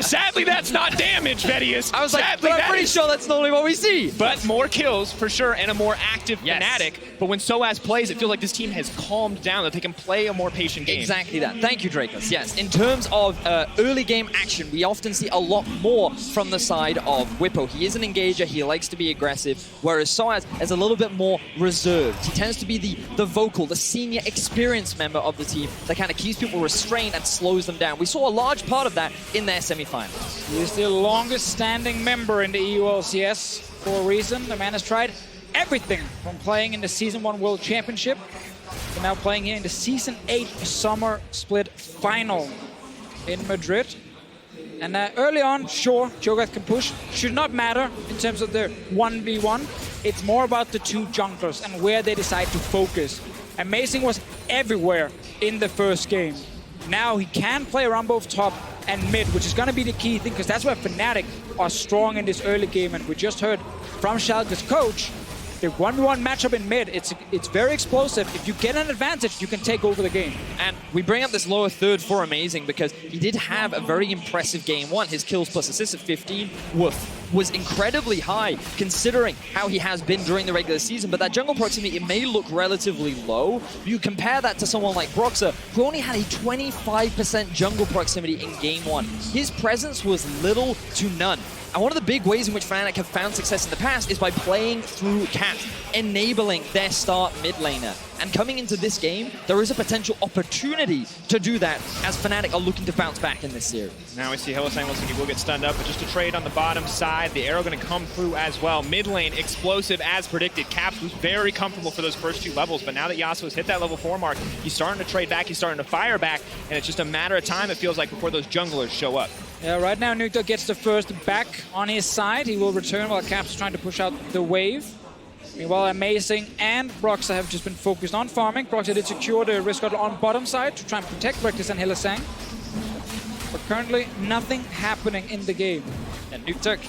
S9: Sadly, that's not damage, Vedius.
S10: I was like, but I'm pretty sure that's normally what we see.
S9: But more kills for sure, and a more active Fnatic. But when Soaz plays, it feels like this team has calmed down, that they can play a more patient game.
S10: Exactly that. Thank you, Dracos. Yes, in terms of early game action, we often see a lot more from the side of Bwipo. He is an engager. He likes to be aggressive, whereas Soaz is a little bit more reserved. He tends to be the vocal, the senior experienced member of the team that kind of keeps people restrained and slows them down. We saw a large part of that in their semifinals.
S13: He is the longest standing member in the EU LCS for a reason. The man has tried everything from playing in the Season 1 World Championship to now playing here in the Season 8 Summer Split Final in Madrid. And early on, sure, Cho'Gath can push. Should not matter in terms of the 1v1. It's more about the two junglers and where they decide to focus. Amazing was everywhere in the first game. Now he can play around both top and mid, which is going to be the key thing, because that's where Fnatic are strong in this early game. And we just heard from Schalke's coach, the 1v1 matchup in mid, it's very explosive. If you get an advantage, you can take over the game.
S10: And we bring up this lower third for Amazing because he did have a very impressive game one. His kills plus assists at 15 was incredibly high considering how he has been during the regular season, but that jungle proximity, it may look relatively low. You compare that to someone like Broxah, who only had a 25% jungle proximity in game one. His presence was little to none. And one of the big ways in which Fnatic have found success in the past is by playing through Cat, enabling their start mid laner. And coming into this game, there is a potential opportunity to do that as Fnatic are looking to bounce back in this series.
S9: Now we see Hylissang looks like he will get stunned up, but just a trade on the bottom side. The arrow going to come through as well. Mid lane, explosive as predicted. Caps was very comfortable for those first two levels, but now that Yasuo has hit that level 4 mark, he's starting to trade back, he's starting to fire back, and it's just a matter of time, it feels like, before those junglers show up.
S13: Yeah, right now Nukdog gets the first back on his side. He will return while Caps is trying to push out the wave. Meanwhile, Amazing and Broxah have just been focused on farming. Broxah did secure the risk on bottom side to try and protect Reckless and Hylissang. But currently, nothing happening in the game.
S10: And Nukdog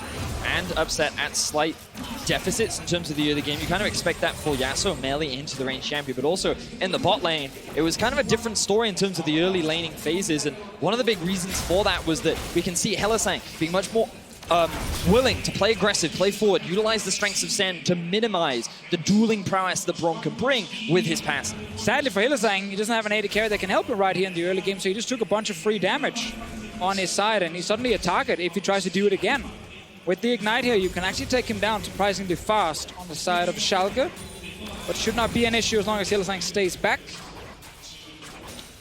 S10: and Upset at slight deficits in terms of the early game. You kind of expect that for Yasuo, melee into the range champion, but also in the bot lane, it was kind of a different story in terms of the early laning phases. And one of the big reasons for that was that we can see Hylissang being much more willing to play aggressive, play forward, utilize the strengths of Sen to minimize the dueling prowess that Braum can bring with his passive.
S13: Sadly for Hylissang, he doesn't have an AD carry that can help him right here in the early game, so he just took a bunch of free damage on his side, and he's suddenly a target if he tries to do it again. With the Ignite here, you can actually take him down surprisingly fast on the side of Schalke, but should not be an issue as long as Hylissang stays back.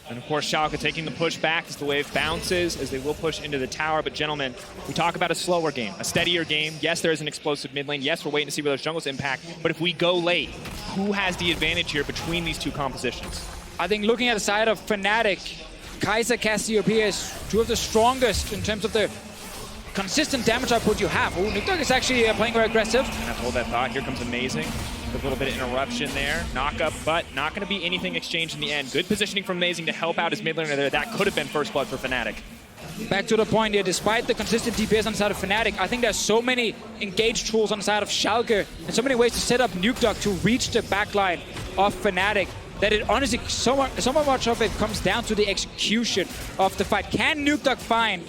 S9: And of course, Schalke taking the push back as the wave bounces, as they will push into the tower. But gentlemen, we talk about a slower game, a steadier game. Yes, there is an explosive mid lane. Yes, we're waiting to see where those jungles impact. But if we go late, who has the advantage here between these two compositions?
S13: I think looking at the side of Fnatic, Kai'Sa, Cassiopeia is two of the strongest in terms of the consistent damage output you have. Oh, Nukdog is actually playing very aggressive.
S9: And I hold that thought. Here comes Amazing. A little bit of interruption there. Knock up, but not going to be anything exchanged in the end. Good positioning from Amazing to help out his mid laner there. That could have been first blood for Fnatic.
S13: Back to the point here, despite the consistent DPS on the side of Fnatic, I think there's so many engaged tools on the side of Schalke and so many ways to set up Nukdog to reach the backline of Fnatic that it honestly, so much of it comes down to the execution of the fight. Can Nukdog find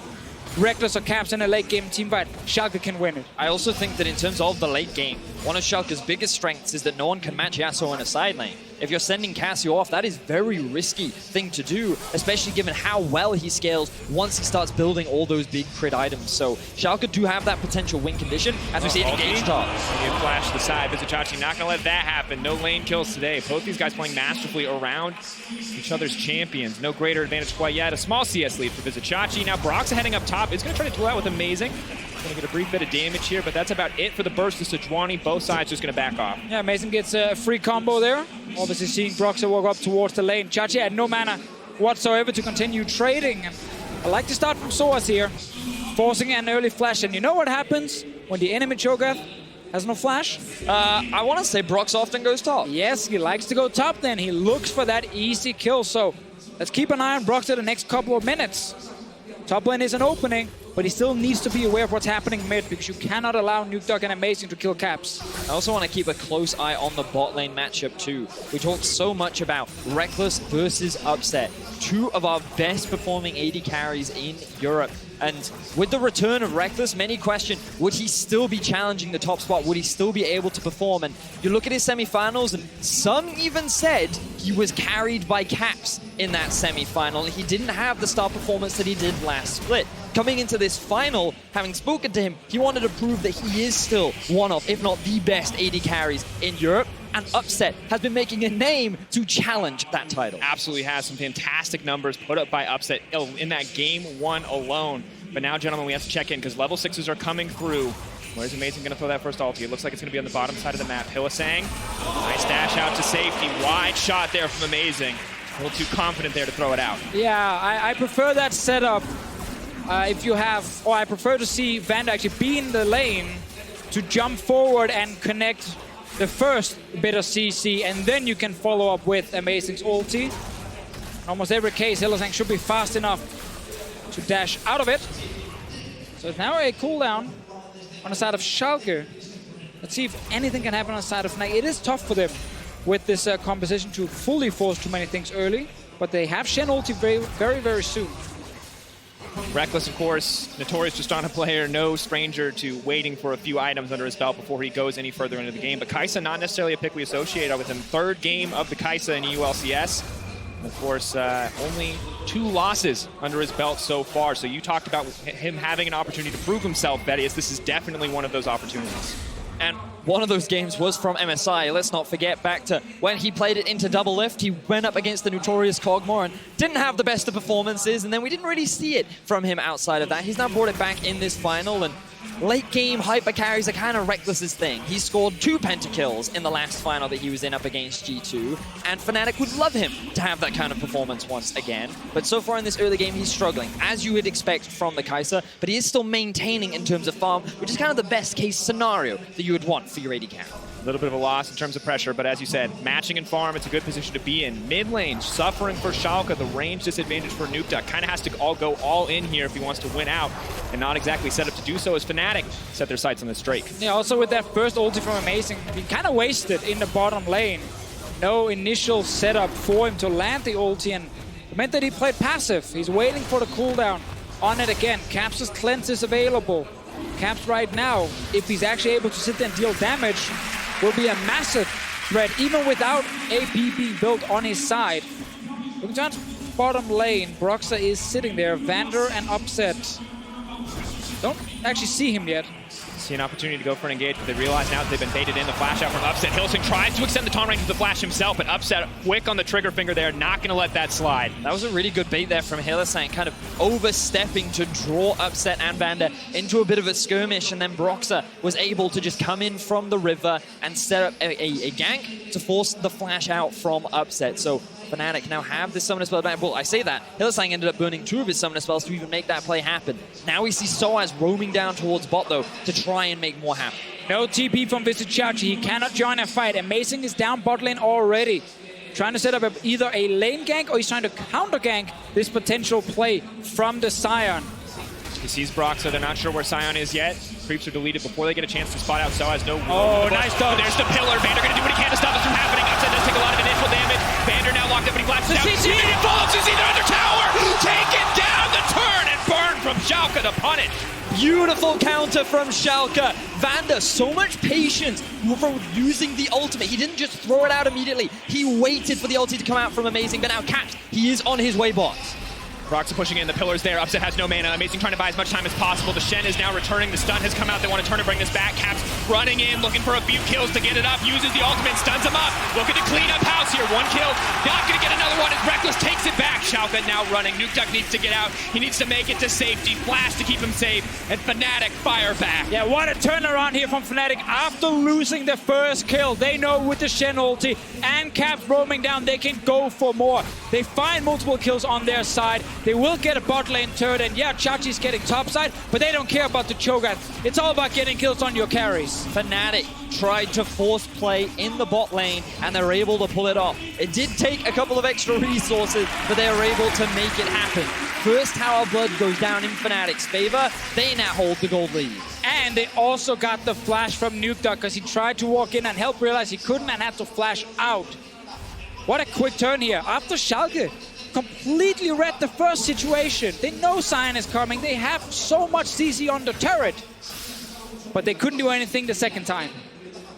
S13: Reckless or Caps in a late game team fight? Schalke can win it.
S10: I also think that in terms of the late game, one of Schalke's biggest strengths is that no one can match Yasuo in a side lane. if you're sending Cassio off, that is very risky thing to do, especially given how well he scales once he starts building all those big crit items. So Schalke do have that potential win condition as we see it engage top.
S9: You flash to the side. Vizicachi not going to let that happen. No lane kills today. Both these guys playing masterfully around each other's champions. No greater advantage quite yet. A small CS lead for Vizicachi. Now Broxa heading up top is going to try to duel out with Amazing. Going to get a brief bit of damage here, but that's about it for the burst to Sejuani. Both sides just going to back off.
S13: Yeah, Amazing gets a free combo there. Obviously seeing Broxa walk up towards the lane. Chachi had no mana whatsoever to continue trading. I like to start from Soaz here, forcing an early flash. And you know what happens when the enemy Cho'Gath has no flash?
S10: I want to say Brox often goes top.
S13: Yes, he likes to go top then. He looks for that easy kill. So let's keep an eye on Brox the next couple of minutes. Top lane is an opening, but he still needs to be aware of what's happening mid because you cannot allow Nukeduck and Amazing to kill Caps.
S10: I also want to keep a close eye on the bot lane matchup too. We talked so much about Reckless versus Upset, two of our best performing AD carries in Europe. And with the return of Reckless, many question, would he still be challenging the top spot? Would he still be able to perform? And you look at his semifinals, and some even said he was carried by Caps in that semifinal. He didn't have the star performance that he did last split. Coming into this final, having spoken to him, he wanted to prove that he is still one of, if not the best AD carries in Europe. And Upset has been making a name to challenge that title.
S9: Absolutely has some fantastic numbers put up by Upset in that game one alone. But now, gentlemen, we have to check in because level 6s are coming through. Where's Amazing going to throw that first ulti? It looks like it's going to be on the bottom side of the map. Hylissang, nice dash out to safety. Wide shot there from Amazing. A little too confident there to throw it out.
S13: Yeah, I prefer that setup. If you have, or I prefer to see Vander actually be in the lane to jump forward and connect the first bit of CC, and then you can follow up with Amazing's ulti. In almost every case, Hylissang should be fast enough to dash out of it. So it's now a cooldown on the side of Schalke. Let's see if anything can happen on the side of Fnatic. It is tough for them with this composition to fully force too many things early, but they have Shen ulti very, very soon.
S9: Reckless, of course, notorious Tristana player, no stranger to waiting for a few items under his belt before he goes any further into the game. But Kai'Sa, not necessarily a pick we associate with him. Third game of the Kai'Sa in EU LCS. Of course, only 2 losses under his belt so far. So you talked about him having an opportunity to prove himself, Betty. This is definitely one of those opportunities.
S10: And one of those games was from MSI. Let's not forget back to when he played it into double lift. He went up against the notorious Kog'Maw and didn't have the best of performances, and then we didn't really see it from him outside of that. He's now brought it back in this final, and late game hyper carries are kind of Reckless's thing. He scored 2 pentakills in the last final that he was in up against G2, and Fnatic would love him to have that kind of performance once again. But so far in this early game, he's struggling, as you would expect from the Kai'Sa, but he is still maintaining in terms of farm, which is kind of the best case scenario that you would want for your AD carry.
S9: A little bit of a loss in terms of pressure, but as you said, matching and farm, it's a good position to be in. Mid lane, suffering for Schalke, the range disadvantage for Nukeduck. Kind of has to go all in here if he wants to win out, and not exactly set up to do so as Fnatic set their sights on this Drake.
S13: Yeah, also with that first ulti from Amazing, he kind of wasted in the bottom lane. No initial setup for him to land the ulti, and it meant that he played passive. He's waiting for the cooldown on it again. Caps' cleanse is available. Caps right now, if he's actually able to sit there and deal damage, will be a massive threat, even without AP being built on his side. Looking down to bottom lane, Broxa is sitting there. Vander and Upset. Don't actually see him yet.
S9: See an opportunity to go for an engage, but they realize now that they've been baited in. The flash out from Upset. Hylissang tries to extend the taunt range with the flash himself, but Upset quick on the trigger finger there, not going to let that slide.
S10: That was a really good bait there from Hylissang, kind of overstepping to draw Upset and Vander into a bit of a skirmish, and then Broxa was able to just come in from the river and set up a gank to force the flash out from Upset. So Fnatic now have this summoner spell. Well, I say that. Hylissang ended up burning 2 of his summoner spells to even make that play happen. Now we see Soaz roaming down towards bot, though, to try and make more happen.
S13: No TP from Vizicachi. He cannot join a fight. Amazing is down bot lane already. Trying to set up either a lane gank or he's trying to counter gank this potential play from the Sion.
S9: He sees Broxa. They're not sure where Sion is yet. Creeps are deleted before they get a chance to spot out Soaz. No.
S13: Oh, nice dodge.
S9: There's the pillar. Vander going to do what he can to stop this from happening. Upset does take a lot of initial damage. Vander now locked up, but he blasts it out.
S13: CC!
S9: Follows CC. They're under tower. Taken down the turn and burned from Schalke to punish.
S10: Beautiful counter from Schalke. Vander, so much patience from using the ultimate. He didn't just throw it out immediately. He waited for the ulti to come out from Amazing, but now Caps, he is on his way bot.
S9: Rocks are pushing in, the pillar's there, Upset has no mana, Amazing trying to buy as much time as possible. The Shen is now returning, the stun has come out, they want to turn and bring this back. Caps running in, looking for a few kills to get it up, uses the ultimate, stuns him up, looking to clean up house here. One kill, not going to get another one as Reckless takes it back. Schalke now running, Nukeduck needs to get out, he needs to make it to safety, Flash to keep him safe, and Fnatic fire back.
S13: Yeah, what a turnaround here from Fnatic after losing the first kill. They know with the Shen ulti and Caps roaming down, they can go for more. They find multiple kills on their side, they will get a bot lane turret, and yeah, Chachi's getting topside, but they don't care about the Cho'Gath. It's all about getting kills on your carries.
S10: Fnatic tried to force play in the bot lane, and they're able to pull it off. It did take a couple of extra resources, but they were able to make it happen. First Tower Blood goes down in Fnatic's favor. They now hold the gold lead.
S13: And they also got the flash from Nukeduck because he tried to walk in and help, realize he couldn't and had to flash out. What a quick turn here. After Schalke completely read the first situation. They know Sion is coming. They have so much CC on the turret. But they couldn't do anything the second time.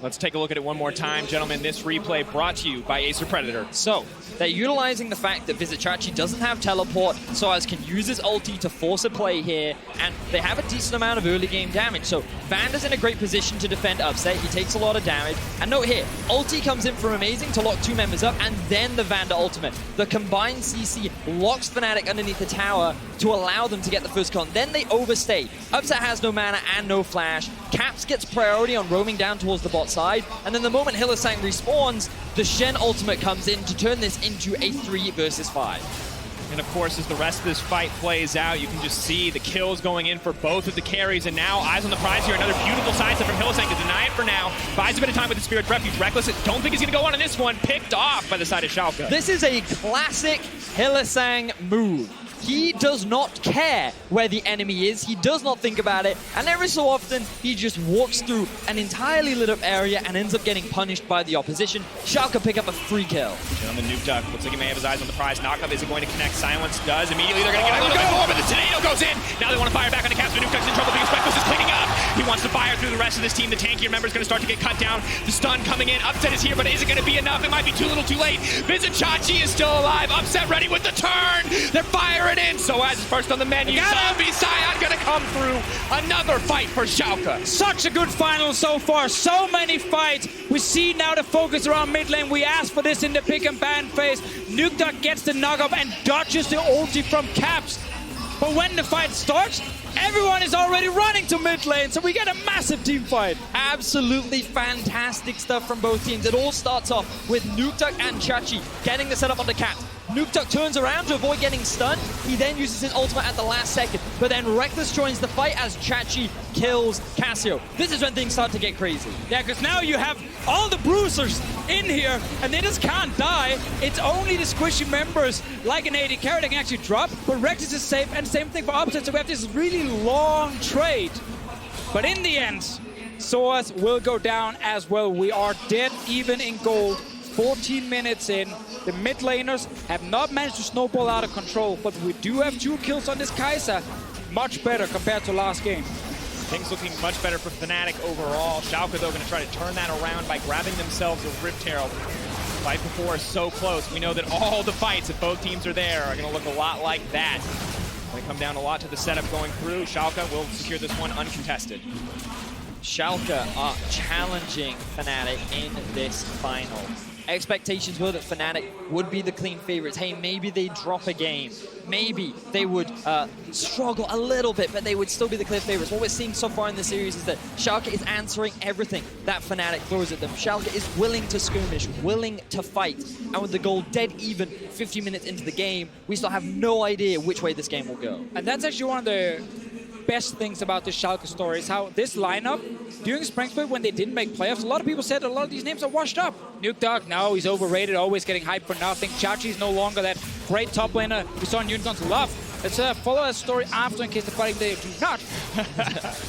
S9: Let's take a look at it one more time, gentlemen. This replay brought to you by Acer Predator.
S10: So, they're utilizing the fact that Visit Chachi doesn't have teleport, so as can use his ulti to force a play here, and they have a decent amount of early game damage. So, Vander's in a great position to defend Upset. He takes a lot of damage. And note here, ulti comes in from Amazing to lock two members up, and then the Vander ultimate. The combined CC locks Fnatic underneath the tower to allow them to get the first kill, and then they overstay. Upset has no mana and no flash. Caps gets priority on roaming down towards the bot side, and then the moment Hylissang respawns, the Shen ultimate comes in to turn this into a 3 versus 5.
S9: And of course, as the rest of this fight plays out, you can just see the kills going in for both of the carries, and now eyes on the prize here. Another beautiful sidestep from Hylissang to deny it for now. Buys a bit of time with the Spirit's Refuge. Reckless, don't think he's going to go on this one. Picked off by the side of Schalke.
S10: This is a classic Hylissang move. He does not care where the enemy is. He does not think about it. And every so often, he just walks through an entirely lit up area and ends up getting punished by the opposition. Schalke pick up a free kill.
S9: Gentleman, Nukeduck looks like he may have his eyes on the prize. Knockup isn't going to connect. Silence does. Immediately, they're going to get a little bit more, but the tornado goes in. Now they want to fire back on the Caps, but Nukeduck's in trouble because Reckless is cleaning up. He wants to fire through the rest of this team. The tankier member is going to start to get cut down. The stun coming in. Upset is here, but is it going to be enough? It might be too little too late. Visit Chachi is still alive. Upset ready with the turn. They're firing in. So as first on the menu, Zombie Sion gonna come through. Another fight for Schalke.
S13: Such a good final so far. So many fights. We see now the focus around mid lane. We asked for this in the pick and ban phase. Nukeduck gets the knock up and dodges the ulti from Caps. But when the fight starts, everyone is already running to mid lane, so we get a massive team fight.
S10: Absolutely fantastic stuff from both teams. It all starts off with Nukeduck and Chachi getting the setup on the Caps. Nukeduck turns around to avoid getting stunned. He then uses his ultimate at the last second. But then Reckless joins the fight as Chachi kills Cassio. This is when things start to get crazy.
S13: Yeah, because now you have all the bruisers in here, and they just can't die. It's only the squishy members, like an AD carry, that can actually drop. But Reckless is safe, and same thing for Upset. So we have this really long trade. But in the end, Soaz will go down as well. We are dead even in gold. 14 minutes in. The mid laners have not managed to snowball out of control, but we do have 2 kills on this Kai'Sa. Much better compared to last game.
S9: Things looking much better for Fnatic overall. Schalke, though, going to try to turn that around by grabbing themselves a Rift Herald. Fight before is so close. We know that all the fights, if both teams are there, are going to look a lot like that. Going to come down a lot to the setup going through. Schalke will secure this one uncontested.
S10: Schalke are challenging Fnatic in this final. Expectations were that Fnatic would be the clean favorites. Hey, maybe they drop a game. Maybe they would struggle a little bit, but they would still be the clear favorites. What we're seeing so far in this series is that Schalke is answering everything that Fnatic throws at them. Schalke is willing to skirmish, willing to fight. And with the goal dead even 50 minutes into the game, we still have no idea which way this game will go.
S13: And that's actually one of the best things about this Schalke story is how this lineup, during Spring Split when they didn't make playoffs, a lot of people said a lot of these names are washed up. Nukeduck, no, he's overrated, always getting hyped for nothing. Chachi is no longer that great top laner we saw in Unicorns love. Let's follow that story after in case the fighting they do not.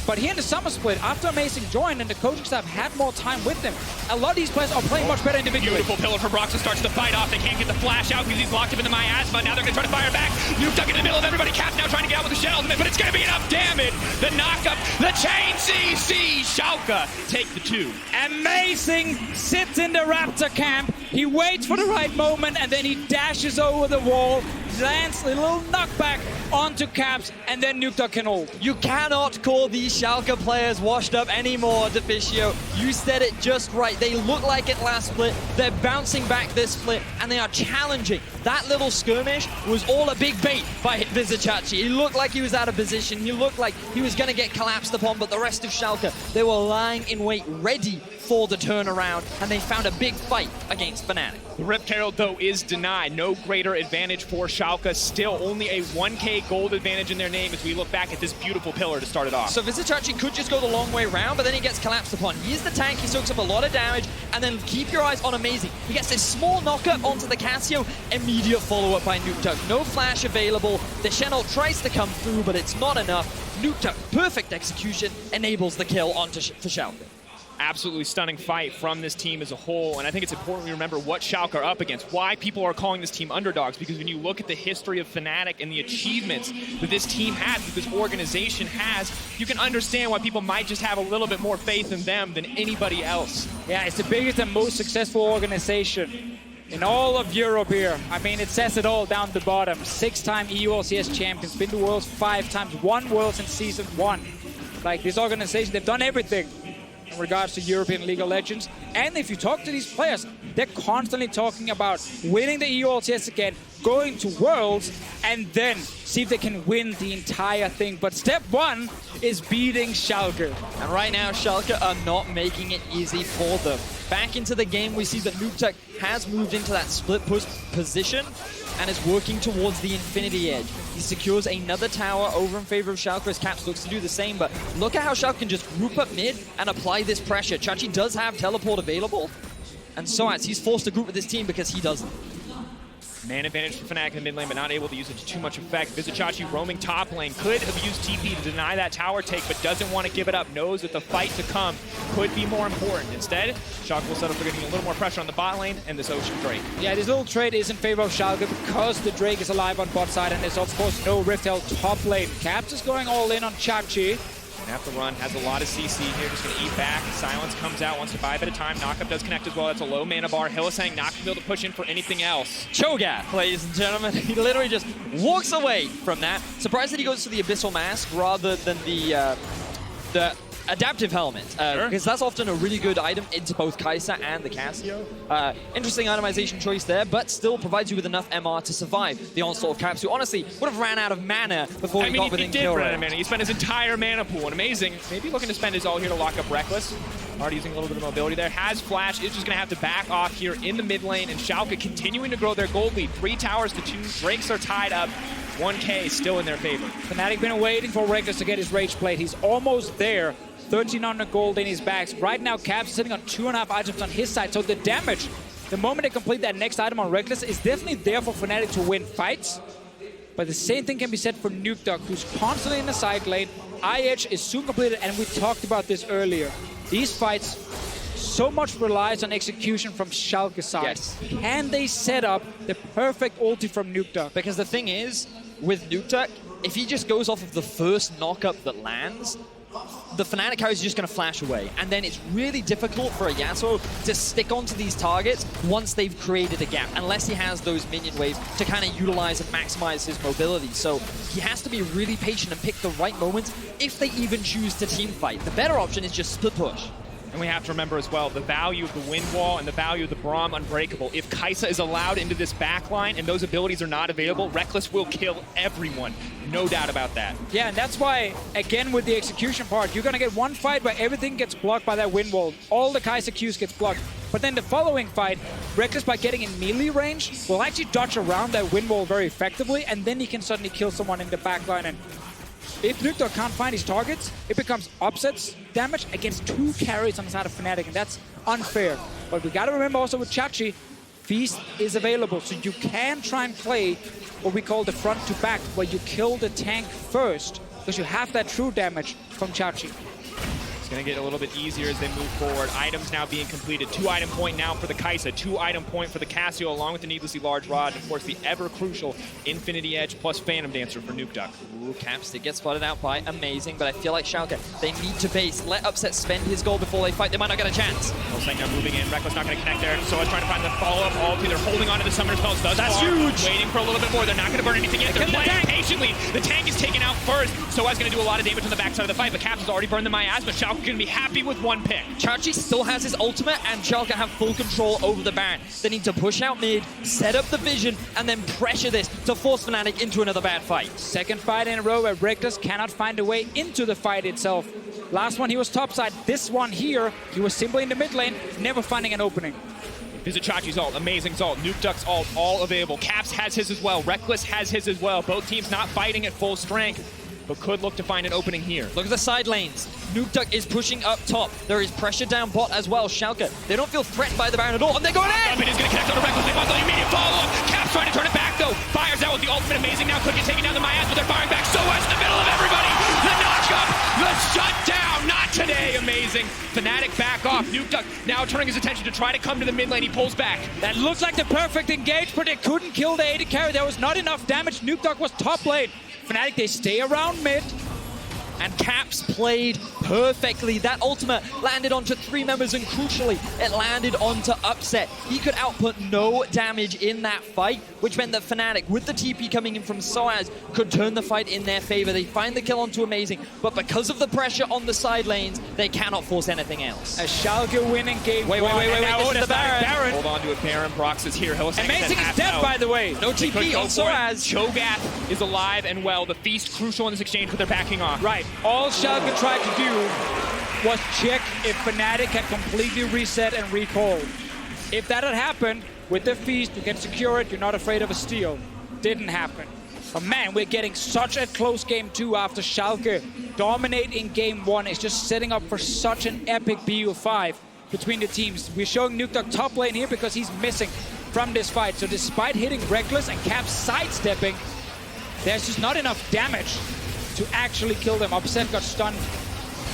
S13: But here in the summer split, after Amazing joined and the coaching staff had more time with them, a lot of these players are playing much better individually.
S9: Beautiful pillar for Broxton starts to fight off. They can't get the flash out because he's locked up into miasma. Now they're going to try to fire back. Nuke Duck in the middle of everybody. Caps now trying to get out with the Shen ultimate, but it's going to be enough damage. The knockup, the chain CC. Schalke take the 2.
S13: Amazing sits in the Raptor camp. He waits for the right moment and then he dashes over the wall, lands a little knockback onto Caps, and then Nuke Duck can hold.
S10: You cannot call these Schalke players washed up anymore, Deficio. You said it just right. They look like it last split. They're bouncing back this split, and they are challenging. That little skirmish was all a big bait by Vizicachi. He looked like he was out of position. He looked like he was going to get collapsed upon, but the rest of Schalke, they were lying in wait, ready for the turnaround, and they found a big fight against Fnatic.
S9: The Rip Herald, though, is denied. No greater advantage for Schalke. Still only a 1K gold advantage in their name as we look back at this beautiful pillar to start it off.
S10: So Vizicachi could just go the long way around, but then he gets collapsed upon. He is the tank, he soaks up a lot of damage, and then keep your eyes on Amazing. He gets this small knockup onto the Casio, immediate follow-up by Nuke Duck. No flash available. The Shen ult tries to come through, but it's not enough. Nuke Duck, perfect execution, enables the kill onto for Schalke.
S9: Absolutely stunning fight from this team as a whole, and I think it's important we remember what Schalke are up against, why people are calling this team underdogs, because when you look at the history of Fnatic and the achievements that this team has, that this organization has, you can understand why people might just have a little bit more faith in them than anybody else.
S13: Yeah, it's the biggest and most successful organization in all of Europe here. I mean, it says it all down the bottom. 6-time EU LCS champions, been to Worlds 5 times, won Worlds in Season 1. Like, this organization, they've done everything in regards to European League of Legends. And if you talk to these players, they're constantly talking about winning the EU LCS again, going to Worlds, and then see if they can win the entire thing. But step 1 is beating Schalke.
S10: And right now, Schalke are not making it easy for them. Back into the game, we see that Nuke Duck has moved into that split push position and is working towards the Infinity Edge. He secures another tower over in favor of Schalke as Caps looks to do the same, but look at how Schalke can just group up mid and apply this pressure. Chachi does have teleport available, and Soaz, he's forced to group with this team because he doesn't.
S9: Man advantage for Fnatic in the mid lane, but not able to use it to too much effect. Vizicachi roaming top lane, could have used TP to deny that tower take, but doesn't want to give it up. Knows that the fight to come could be more important. Instead, Schalke will settle for getting a little more pressure on the bot lane and this Ocean Drake.
S13: Yeah, this little trade is in favor of Schalke because the Drake is alive on bot side, and there's of course no Rift Held top lane. Caps is going all in on Chachi.
S9: Have to run, has a lot of CC here, just going to eat back. Silence comes out, wants to buy a bit of time. Knockup does connect as well. That's a low mana bar. Hylissang not going to be able to push in for anything else.
S10: Cho'Gath, ladies and gentlemen. He literally just walks away from that. Surprised that he goes for the Abyssal Mask rather than the adaptive helmet, because that's often a really good item into both Kai'Sa and the Casio. Interesting itemization choice there, but still provides you with enough MR to survive the onslaught of Caps, who honestly would have ran out of mana before he got within kill range.
S9: Run out of mana. He spent his entire mana pool, and Amazing, maybe looking to spend his all here to lock up Reckless. Already using a little bit of mobility there. Has Flash, is just going to have to back off here in the mid lane, and Schalke continuing to grow their gold lead. 3 towers to 2. Drakes are tied up. 1K still in their favor.
S13: Fnatic been waiting for Reckless to get his Rage Plate. He's almost there. 1300 gold in his bags. Right now, Caps is sitting on 2.5 items on his side, so the damage, the moment they complete that next item on Reckless, is definitely there for Fnatic to win fights. But the same thing can be said for Nuke Duck, who's constantly in the side lane. IH is soon completed, and we talked about this earlier. These fights so much relies on execution from Schalke's side.
S10: Yes.
S13: Can they set up the perfect ulti from Nuke Duck?
S10: Because the thing is, with Nuke Duck, if he just goes off of the first knockup that lands, the Fnatic carry is just going to flash away. And then it's really difficult for a Yasuo to stick onto these targets once they've created a gap, unless he has those minion waves to kind of utilize and maximize his mobility. So he has to be really patient and pick the right moments if they even choose to team fight. The better option is just split push.
S9: And we have to remember as well the value of the Wind Wall and the value of the Braum Unbreakable. If Kai'Sa is allowed into this backline and those abilities are not available, Reckless will kill everyone. No doubt about that.
S13: Yeah, and that's why, again, with the execution part, you're going to get one fight where everything gets blocked by that Wind Wall. All the Kai'Sa Qs gets blocked. But then the following fight, Reckless, by getting in melee range, will actually dodge around that Wind Wall very effectively, and then he can suddenly kill someone in the backline. And if Nuke Duck can't find his targets, it becomes upsets damage against 2 carries on the side of Fnatic, and that's unfair. But we gotta remember also with Chachi, Feast is available, so you can try and play what we call the front to back, where you kill the tank first, because you have that true damage from Chachi.
S9: Going to get a little bit easier as they move forward. Items now being completed. 2-item point now for the Kai'Sa. 2-item point for the Casio, along with the needlessly large rod. And of course, the ever-crucial Infinity Edge plus Phantom Dancer for Nuke Duck.
S10: Ooh, Caps did get spotted out by Amazing, but I feel like Schalke, they need to base. Let Upset spend his goal before they fight. They might not get a chance.
S9: Looks like now moving in. Reckless not going to connect there. So it's trying to find the follow-up ulti. They're holding on to the Summoner spells.
S13: That's huge.
S9: Waiting for a little bit more. They're not going to burn anything yet. They're playing patiently. The tank is taken out first. So is going to do a lot of damage on the backside of the fight, but Caps has already burned the miasma. Schalke going to be happy with one pick.
S10: Chachi still has his ultimate, and Schalke have full control over the Baron. They need to push out mid, set up the vision, and then pressure this to force Fnatic into another bad fight.
S13: Second fight in a row where Reckless cannot find a way into the fight itself. Last one, he was topside. This one here, he was simply in the mid lane, never finding an opening.
S9: Visit Chachi's ult, Amazing's ult, Nuke Duck's ult, all available. Caps has his as well, Reckless has his as well. Both teams not fighting at full strength, but could look to find an opening here.
S10: Look at the side lanes. Nuke Duck is pushing up top. There is pressure down bot as well. Schalke, they don't feel threatened by the Baron at all, and they're going in!
S9: It is going to connect on the Reckless. They want the immediate follow-up. Caps trying to turn it back, though. Fires out with the ultimate. Amazing now could get taken down the Mias, but they're firing back. So as in the middle of everybody. The knock-up, the shutdown. Not today, Amazing. Fnatic back off. Nuke Duck now turning his attention to try to come to the mid lane. He pulls back.
S13: That looks like the perfect engage, but they couldn't kill the AD carry. There was not enough damage. Nuke Duck was top lane. Fnatic, they stay around mid.
S10: And Caps played perfectly. That ultimate landed onto 3 members, and crucially, it landed onto Upset. He could output no damage in that fight, which meant that Fnatic, with the TP coming in from Soaz, could turn the fight in their favor. They find the kill onto Amazing, but because of the pressure on the side lanes, they cannot force anything else.
S13: A Schalke winning game.
S10: Wait, this is the Baron.
S9: Hold on to it, Baron. Prox is here.
S13: Amazing is dead, by the way.
S10: No TP on Soaz.
S9: Cho'Gath is alive and well. The Feast crucial in this exchange, but they're backing off.
S13: Right. All Schalke tried to do was check if Fnatic had completely reset and recalled. If that had happened, with the Feast, you can secure it, you're not afraid of a steal. Didn't happen. But man, we're getting such a close game 2 after Schalke dominate in game 1. It's just setting up for such an epic BU5 between the teams. We're showing Nuke Duck top lane here because he's missing from this fight. So despite hitting Reckless and Caps sidestepping, there's just not enough damage to actually kill them. Upset got stunned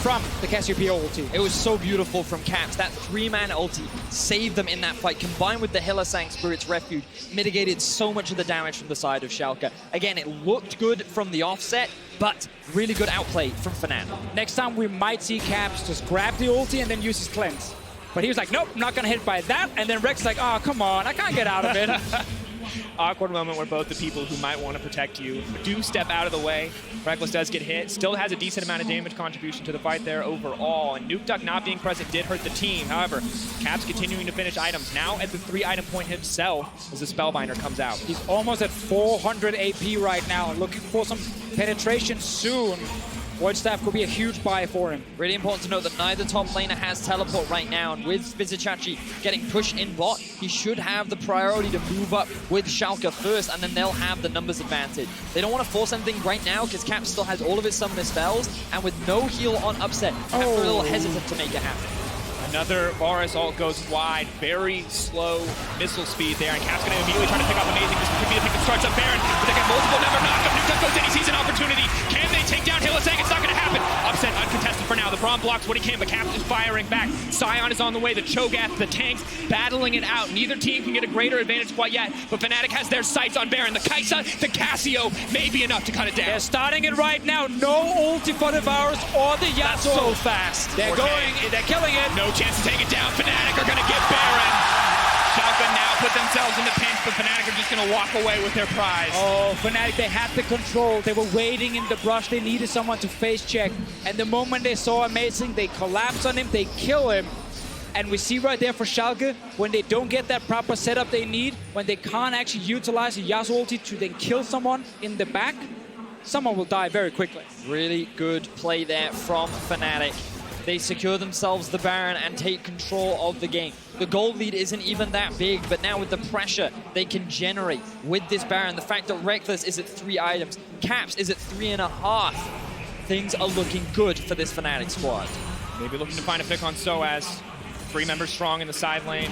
S13: from the Cassiopeia ulti.
S10: It was so beautiful from Caps. That 3-man ulti saved them in that fight, combined with the Hylissang Spirit's Refuge, mitigated so much of the damage from the side of Schalke. Again, it looked good from the offset, but really good outplay from Fnatic.
S13: Next time we might see Caps just grab the ulti and then use his cleanse. But he was like, nope, not gonna hit by that. And then Rex like, oh, come on, I can't get out of it.
S9: Awkward moment where both the people who might want to protect you do step out of the way. Reckless does get hit, still has a decent amount of damage contribution to the fight there overall, and Nuke Duck not being present did hurt the team. However, Caps continuing to finish items, now at the 3-item point himself as the Spellbinder comes out.
S13: He's almost at 400 AP right now, looking for some penetration soon. Void Staff could be a huge buy for him.
S10: Really important to note that neither top laner has teleport right now, and with Vizichachi getting pushed in bot, he should have the priority to move up with Schalke first, and then they'll have the numbers advantage. They don't want to force anything right now because Cap still has all of his summoner spells, and with no heal on Upset, Cap are a little hesitant to make it happen.
S9: Another Varus ult goes wide, very slow missile speed there, and Cap's going to immediately try to pick off Amazing. This could be the pick that starts up Baron, but they get multiple number knockup. Nuke Duck goes in, he sees an opportunity. Can they take down Hylissang? It's not going to happen. Upset uncontested for now. The Braum blocks what he can, but Cap is firing back. Sion is on the way, the Cho'Gath, the tanks battling it out. Neither team can get a greater advantage quite yet, but Fnatic has their sights on Baron. The Kai'Sa, the Casio may be enough to cut it down.
S13: They're starting it right now. No ulti for the Varus or the Yasuo.
S10: That's so fast.
S13: They're killing it.
S9: No chance to take it down. Fnatic are going to get Baron. Schalke now put themselves in the pinch, but Fnatic are just going to walk away with their prize.
S13: Oh, Fnatic, they had the control. They were waiting in the brush. They needed someone to face check. And the moment they saw Amazing, they collapse on him, they kill him. And we see right there for Schalke, when they don't get that proper setup they need, when they can't actually utilize a Yasuo ulti to then kill someone in the back, someone will die very quickly.
S10: Really good play there from Fnatic. They secure themselves the Baron and take control of the game. The gold lead isn't even that big, but now with the pressure they can generate with this Baron, the fact that Reckless is at 3 items, Caps is at 3.5, things are looking good for this Fnatic squad.
S9: Maybe looking to find a pick on Soaz. 3 members strong in the side lane.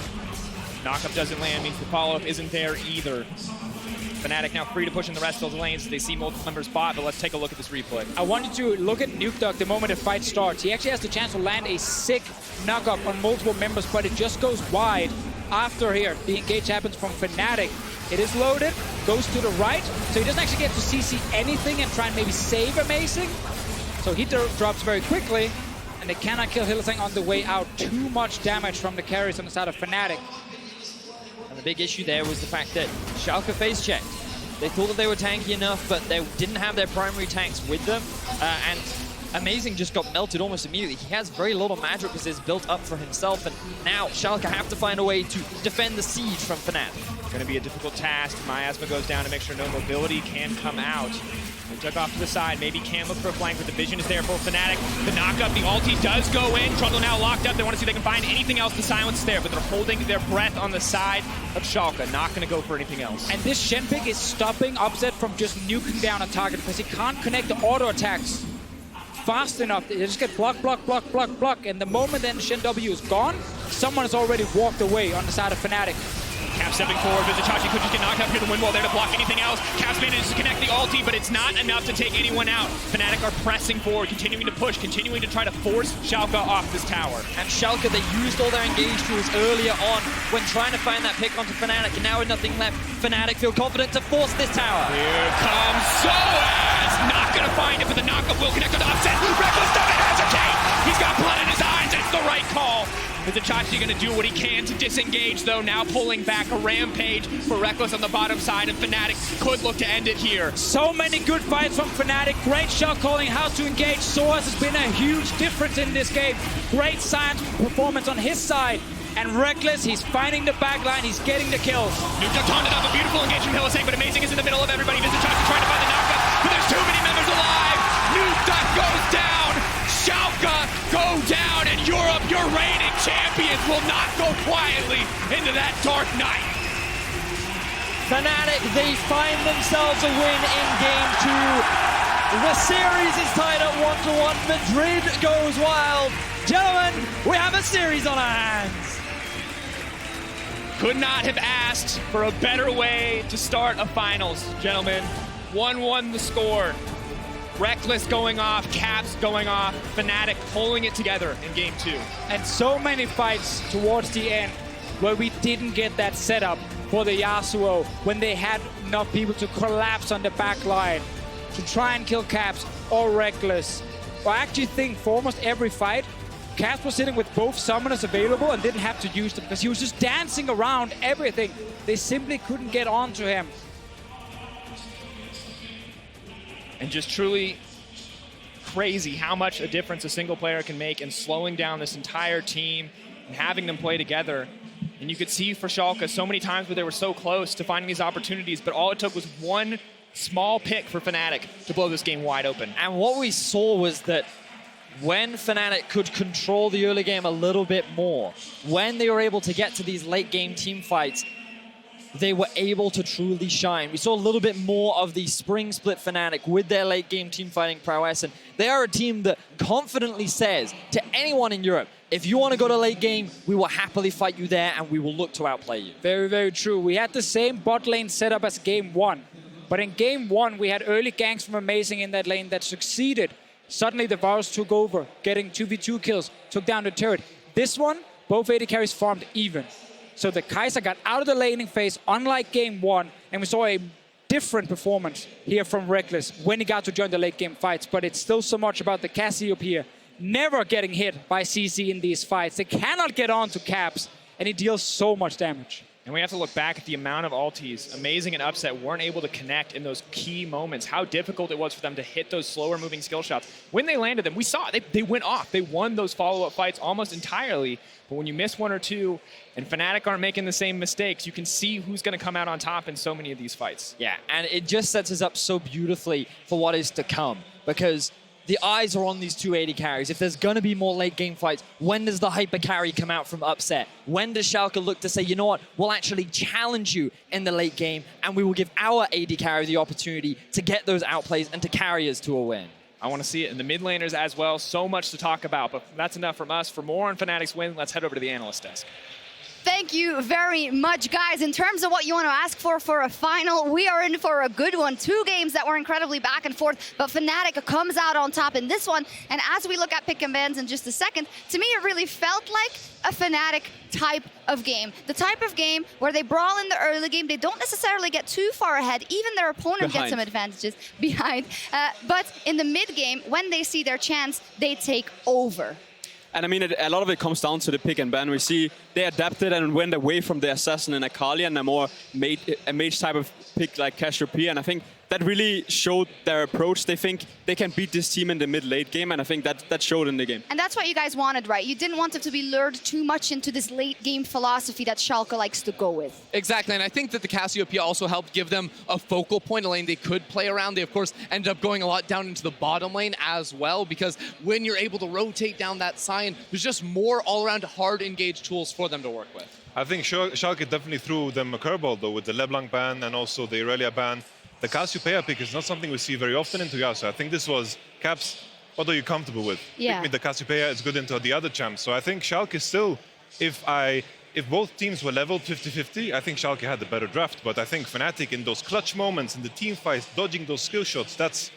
S9: Knockup doesn't land, means the follow-up isn't there either. Fnatic now free to push in the rest of the lanes. They see multiple members bot, but let's take a look at this replay.
S11: I want you to look at Nuke Dog the moment the fight starts. He actually has the chance to land a sick knock-up on multiple members, but it just goes wide after here. The engage happens from Fnatic. It is loaded, goes to the right, so he doesn't actually get to CC anything and try and maybe save Amazing. So he drops very quickly, and they cannot kill Hylissang on the way out. Too much damage from the carries on the side of Fnatic.
S10: And the big issue there was the fact that Schalke face checked. They thought that they were tanky enough, but they didn't have their primary tanks with them. And Amazing just got melted almost immediately. He has very little magic resist built up for himself, and now Schalke have to find a way to defend the siege from Fnatic.
S9: Going to be a difficult task. Miasma goes down to make sure no mobility can come out. They took off to the side. Maybe can look for a flank, but the vision is there for Fnatic. The knockup, the ulti does go in. Trundle now locked up. They want to see if they can find anything else. The silence is there, but they're holding their breath on the side of Schalke. Not going to go for anything else.
S11: And this Shen pick is stopping Upset from just nuking down a target because he can't connect the auto attacks fast enough. They just get block, block, block, block, block. And the moment then Shen W is gone, someone has already walked away on the side of Fnatic.
S9: Cap stepping forward, but Zachachi could just get knocked out near the wind wall there to block anything else. Caps manages to connect the ulti, but it's not enough to take anyone out. Fnatic are pressing forward, continuing to push, continuing to try to force Schalke off this tower.
S10: And Schalke, they used all their engage tools earlier on when trying to find that pick onto Fnatic, and now with nothing left, Fnatic feel confident to force this tower.
S9: Here comes Soaz! Not gonna find it, but the knockup will connect to the Upset. Reckless doesn't hesitate! He's got blood in his eyes, it's the right call. Is Zachachi gonna do what he can to disengage though, now pulling back a rampage for Reckless on the bottom side, and Fnatic could look to end it here.
S11: So many good fights from Fnatic. Great shot calling, how to engage. Soaz has been a huge difference in this game. Great science performance on his side. And Reckless, he's finding the backline, he's getting the kills.
S9: Nuke Duck taunted up, a beautiful engagement from Hylissang, but Amazing is in the middle of everybody. Zachachi trying to find the knockup, but there's too many members alive. Nuke Duck goes down. Schalke go down, and Europe, your reigning champions, will not go quietly into that dark night.
S10: Fnatic, they find themselves a win in Game 2. The series is tied at 1-1. Madrid goes wild. Gentlemen, we have a series on our hands.
S9: Could not have asked for a better way to start a finals, gentlemen. 1-1 the score. Reckless going off, Caps going off, Fnatic pulling it together in Game 2.
S11: And so many fights towards the end where we didn't get that setup for the Yasuo when they had enough people to collapse on the back line to try and kill Caps or Reckless. I actually think for almost every fight, Caps was sitting with both summoners available and didn't have to use them because he was just dancing around everything. They simply couldn't get onto him.
S9: And just truly crazy how much a difference a single player can make in slowing down this entire team and having them play together. And you could see for Schalke so many times where they were so close to finding these opportunities, but all it took was one small pick for Fnatic to blow this game wide open.
S10: And what we saw was that when Fnatic could control the early game a little bit more, when they were able to get to these late game team fights, they were able to truly shine. We saw a little bit more of the spring split Fnatic with their late game team fighting prowess, and they are a team that confidently says to anyone in Europe, if you want to go to late game, we will happily fight you there and we will look to outplay you.
S11: Very, very true. We had the same bot lane setup as Game 1. But in Game 1, we had early ganks from Amazing in that lane that succeeded. Suddenly the Varus took over, getting 2v2 kills, took down the turret. This one, both AD carries farmed even. So the Kai'Sa got out of the laning phase, unlike Game 1, and we saw a different performance here from Reckless when he got to join the late game fights. But it's still so much about the Cassiopeia never getting hit by CC in these fights. They cannot get on to Caps, and he deals so much damage.
S9: And we have to look back at the amount of ultis Amazing and Upset weren't able to connect in those key moments, how difficult it was for them to hit those slower moving skill shots. When they landed them, we saw it. They went off. They won those follow-up fights almost entirely. But when you miss one or two and Fnatic aren't making the same mistakes, you can see who's going to come out on top in so many of these fights.
S10: Yeah, and it just sets us up so beautifully for what is to come, because the eyes are on these two AD carries. If there's going to be more late game fights, when does the hyper carry come out from Upset? When does Schalke look to say, you know what, we'll actually challenge you in the late game and we will give our AD carry the opportunity to get those outplays and to carry us to a win?
S9: I want to see it in the mid laners as well. So much to talk about, but that's enough from us. For more on Fnatic's win, let's head over to the analyst desk.
S1: Thank you very much, guys. In terms of what you want to ask for a final, we are in for a good one. 2 games that were incredibly back and forth, but Fnatic comes out on top in this one. And as we look at pick and bans in just a second, to me, it really felt like a Fnatic type of game. The type of game where they brawl in the early game, they don't necessarily get too far ahead, even their opponent gets some advantages behind. But in the mid game, when they see their chance, they take over.
S4: And I mean, a lot of it comes down to the pick and ban. We see they adapted and went away from the Assassin and Akali and a more mage type of pick like Cassiopeia. And I think that really showed their approach. They think they can beat this team in the mid-late game, and I think that showed in the game.
S1: And that's what you guys wanted, right? You didn't want them to be lured too much into this late-game philosophy that Schalke likes to go with.
S2: Exactly, and I think that the Cassiopeia also helped give them a focal point, a lane they could play around. They, of course, ended up going a lot down into the bottom lane as well, because when you're able to rotate down that Sion, there's just more all-around hard-engaged tools for them to work with.
S3: I think Schalke definitely threw them a curveball, though, with the LeBlanc ban and also the Irelia ban. The Cassiopeia pick is not something we see very often into Yasuo. I think this was, Caps, what are you comfortable with?
S1: Yeah.
S3: Pick me the Cassiopeia, it's good into the other champs. So I think Schalke still, if both teams were leveled 50-50, I think Schalke had the better draft. But I think Fnatic in those clutch moments, in the team fights, dodging those skill shots, that's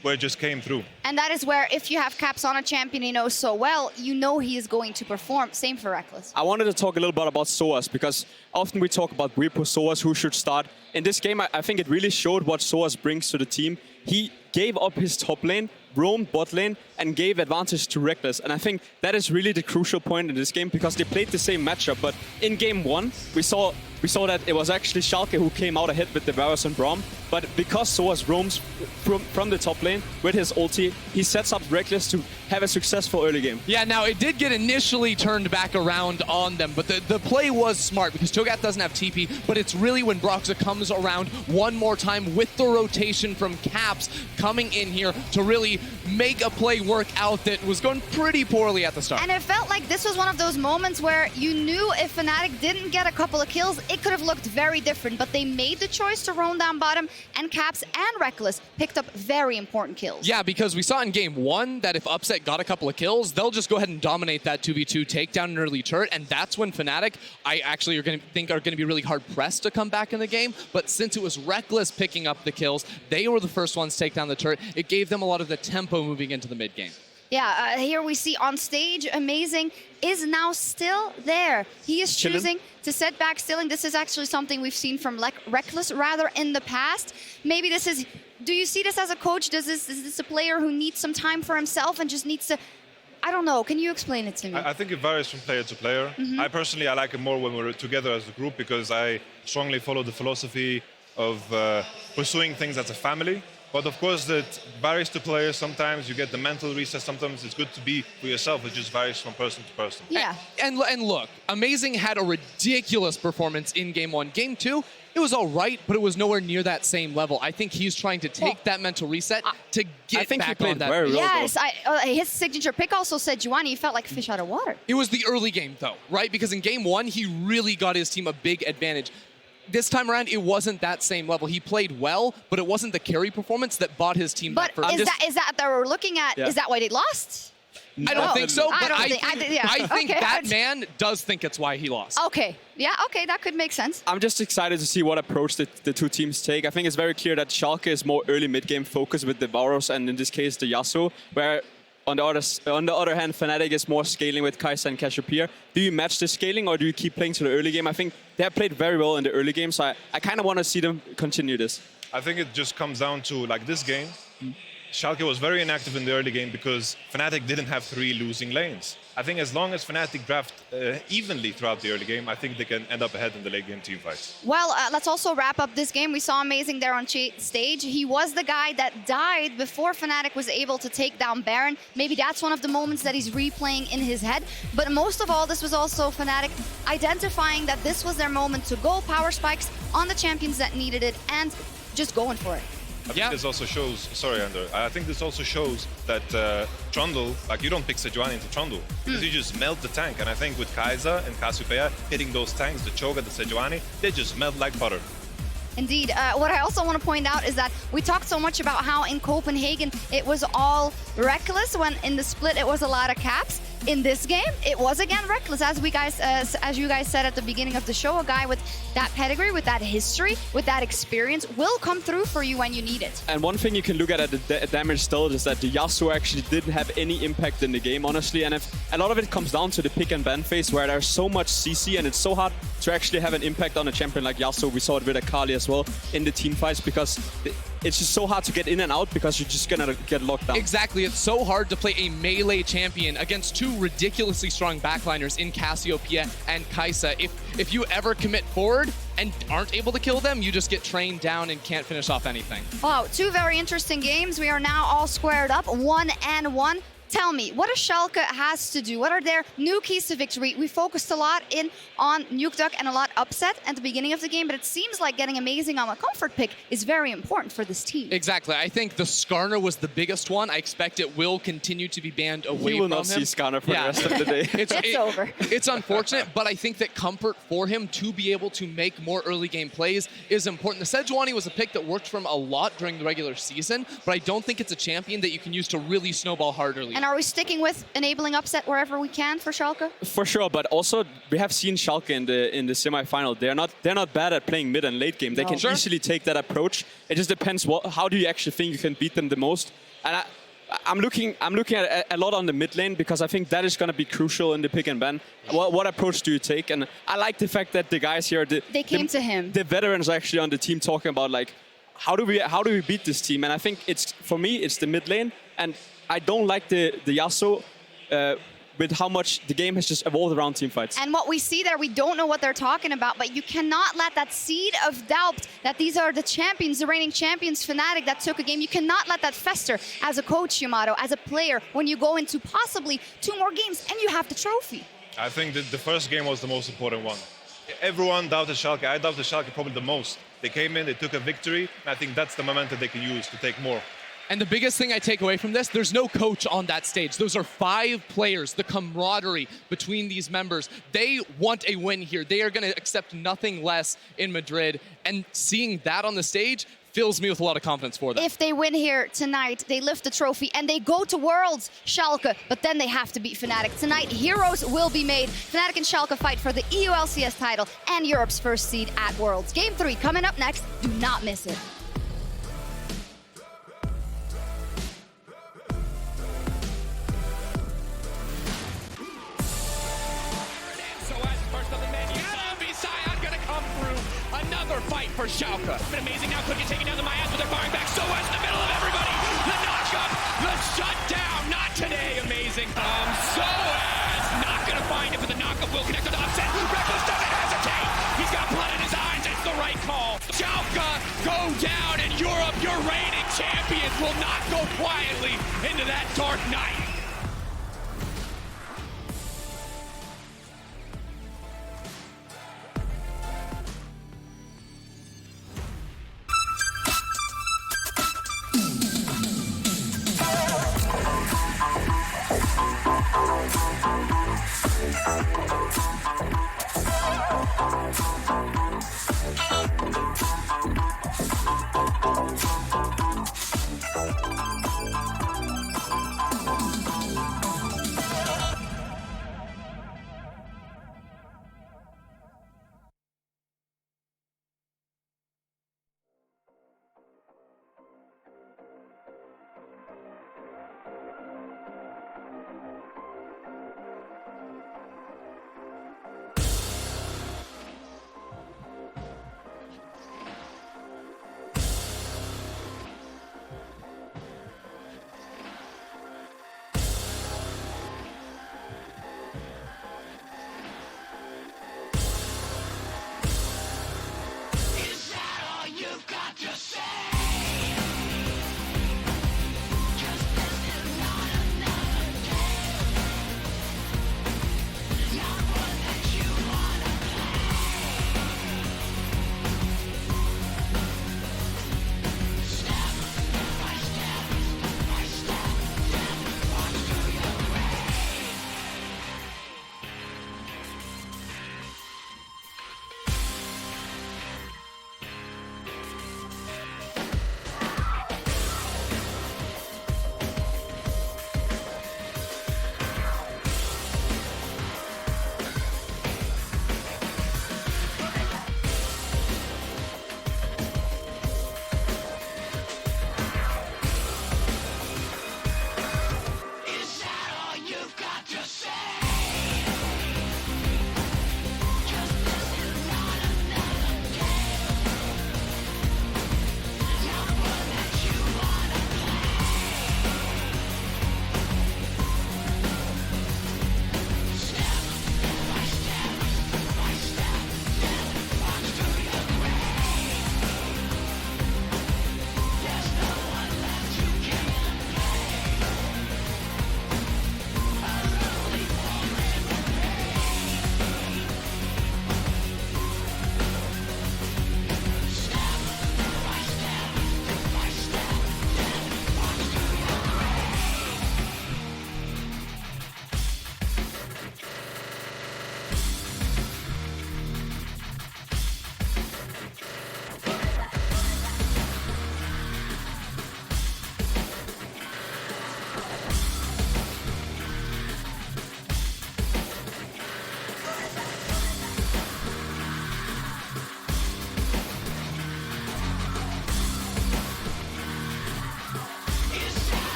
S3: where it just came through.
S1: And that is where, if you have Caps on a champion you know so well, you know he is going to perform. Same for Reckless.
S4: I wanted to talk a little bit about Soaz, because often we talk about Reaper, Soaz, who should start. In this game, I think it really showed what Soaz brings to the team. He gave up his top lane, roamed bot lane, and gave advantage to Reckless. And I think that is really the crucial point in this game, because they played the same matchup. But in game 1, we saw that it was actually Schalke who came out ahead with the Varus and Braum. But because Soaz roams from the top lane with his ulti, he sets up Reckless to have a successful early game.
S2: Yeah, now it did get initially turned back around on them, but the play was smart because Cho'Gath doesn't have TP, but it's really when Broxah comes around one more time with the rotation from Caps coming in here to really make a play work out that was going pretty poorly at the start.
S1: And it felt like this was one of those moments where you knew if Fnatic didn't get a couple of kills, it could have looked very different, but they made the choice to roam down bottom, and Caps and Reckless picked up very important kills.
S2: Yeah, because we saw in game 1 that if Upset got a couple of kills, they'll just go ahead and dominate that 2v2, take down an early turret, and that's when Fnatic, I actually are going to be really hard-pressed to come back in the game, but since it was Reckless picking up the kills, they were the first ones to take down the turret. It gave them a lot of the tempo moving into the mid game.
S1: Yeah, here we see on stage, Amazing is now still there. He is choosing to set back Stilling. This is actually something we've seen from Reckless rather in the past. Maybe this is, do you see this as a coach? Is this a player who needs some time for himself and just needs to, I don't know, can you explain it to me?
S3: I think it varies from player to player. I personally, I like it more when we're together as a group, because I strongly follow the philosophy of pursuing things as a family. But of course, that varies to players. Sometimes you get the mental reset. Sometimes it's good to be for yourself. It just varies from person to person.
S1: Yeah.
S2: And look, Amazing had a ridiculous performance in game 1. Game 2, it was all right, but it was nowhere near that same level. I think he's trying to take that mental reset to get back on that.
S4: Very well,
S1: yes, his signature pick also said Juani, he felt like a fish out of water.
S2: It was the early game, though, right? Because in game 1, he really got his team a big advantage. This time around, it wasn't that same level. He played well, but it wasn't the carry performance that bought his team
S1: but
S2: that first.
S1: Is that they were looking at, is that why they lost?
S2: I don't think so, but I think
S1: okay,
S2: that man does think it's why he lost.
S1: Okay, yeah, okay, that could make sense.
S4: I'm just excited to see what approach the two teams take. I think it's very clear that Schalke is more early mid-game focused with the Varus and in this case the Yasuo, where on the other hand, Fnatic is more scaling with Kai'Sa and Cassiopeia. Do you match the scaling or do you keep playing to the early game? I think they have played very well in the early game, so I kind of want to see them continue this.
S3: I think it just comes down to, like, this game, Schalke was very inactive in the early game because Fnatic didn't have 3 losing lanes. I think as long as Fnatic draft evenly throughout the early game, I think they can end up ahead in the late game team fights.
S1: Well, let's also wrap up this game. We saw Amazing there on stage. He was the guy that died before Fnatic was able to take down Baron. Maybe that's one of the moments that he's replaying in his head. But most of all, this was also Fnatic identifying that this was their moment to go power spikes on the champions that needed it and just going for it.
S3: I think this also shows, sorry Ander, I think this also shows that Trundle, like, you don't pick Sejuani into Trundle because you just melt the tank. And I think with Kai'Sa and Cassiopeia hitting those tanks, the Cho'Gath, the Sejuani, they just melt like butter.
S1: Indeed. What I also want to point out is that we talked so much about how in Copenhagen it was all Reckless, when in the split it was a lot of Caps. in this game, it was again reckless, as you guys said at the beginning of the show. A guy with that pedigree, with that history, with that experience will come through for you when you need it.
S4: And one thing you can look at the damage still is that the Yasuo actually didn't have any impact in the game, honestly. And a lot of it comes down to the pick and ban phase, where there's so much CC and it's so hard to actually have an impact on a champion like Yasuo. We saw it with Akali as well in the team fights, because it's just so hard to get in and out because you're just gonna get locked down.
S2: Exactly. It's so hard to play a melee champion against two ridiculously strong backliners in Cassiopeia and Kai'Sa. If you ever commit forward and aren't able to kill them, you just get trained down and can't finish off anything.
S1: Wow, two very interesting games. We are now all squared up, 1-1. Tell me, what does Schalke has to do? What are their new keys to victory? We focused a lot on Nuke Duck and a lot upset at the beginning of the game, but it seems like getting amazing on a comfort pick is very important for this team.
S2: Exactly. I think the Skarner was the biggest one. I expect it will continue to be banned away from him.
S4: He will not see Skarner for the rest of the day.
S1: It's over.
S2: It's unfortunate, but I think that comfort for him to be able to make more early game plays is important. The Sejuani was a pick that worked for him a lot during the regular season, but I don't think it's a champion that you can use to really snowball hard early.
S1: And are we sticking with enabling upset wherever we can for Schalke?
S4: For sure, but also we have seen Schalke in the semi-final. They're not bad at playing mid and late game. They can easily take that approach. It just depends how do you actually think you can beat them the most. And I'm looking at a lot on the mid lane, because I think that is going to be crucial in the pick and ban. What approach do you take? And I like the fact that the guys here,
S1: they came to him.
S4: The veterans actually on the team talking about like how do we beat this team? And I think for me it's the mid lane, and I don't like the Yasuo with how much the game has just evolved around team fights.
S1: And what we see there, we don't know what they're talking about, but you cannot let that seed of doubt that these are the champions, the reigning champions, Fnatic, that took a game. You cannot let that fester as a coach, Yamato, as a player, when you go into possibly 2 more games and you have the trophy.
S3: I think that the first game was the most important one. Everyone doubted Schalke. I doubted Schalke probably the most. They came in, they took a victory, and I think that's the momentum they can use to take more.
S2: And the biggest thing I take away from this, there's no coach on that stage. Those are 5 players, the camaraderie between these members. They want a win here. They are going to accept nothing less in Madrid. And seeing that on the stage fills me with a lot of confidence for them.
S1: If they win here tonight, they lift the trophy and they go to Worlds, Schalke, but then they have to beat Fnatic. Tonight, heroes will be made. Fnatic and Schalke fight for the EU LCS title and Europe's first seed at Worlds. Game 3 coming up next. Do not miss it.
S5: Fight for Schalke. It's been amazing now. Cookie taking down the Mayans, but they're firing back. So in the middle of everybody. The knockup, the shutdown. Not today. Amazing. Soaz not going to find it, but the knockup will connect with the upset. Reckless doesn't hesitate. He's got blood in his eyes. It's the right call. Schalke go down in Europe. Your reigning champions will not go quietly into that dark night.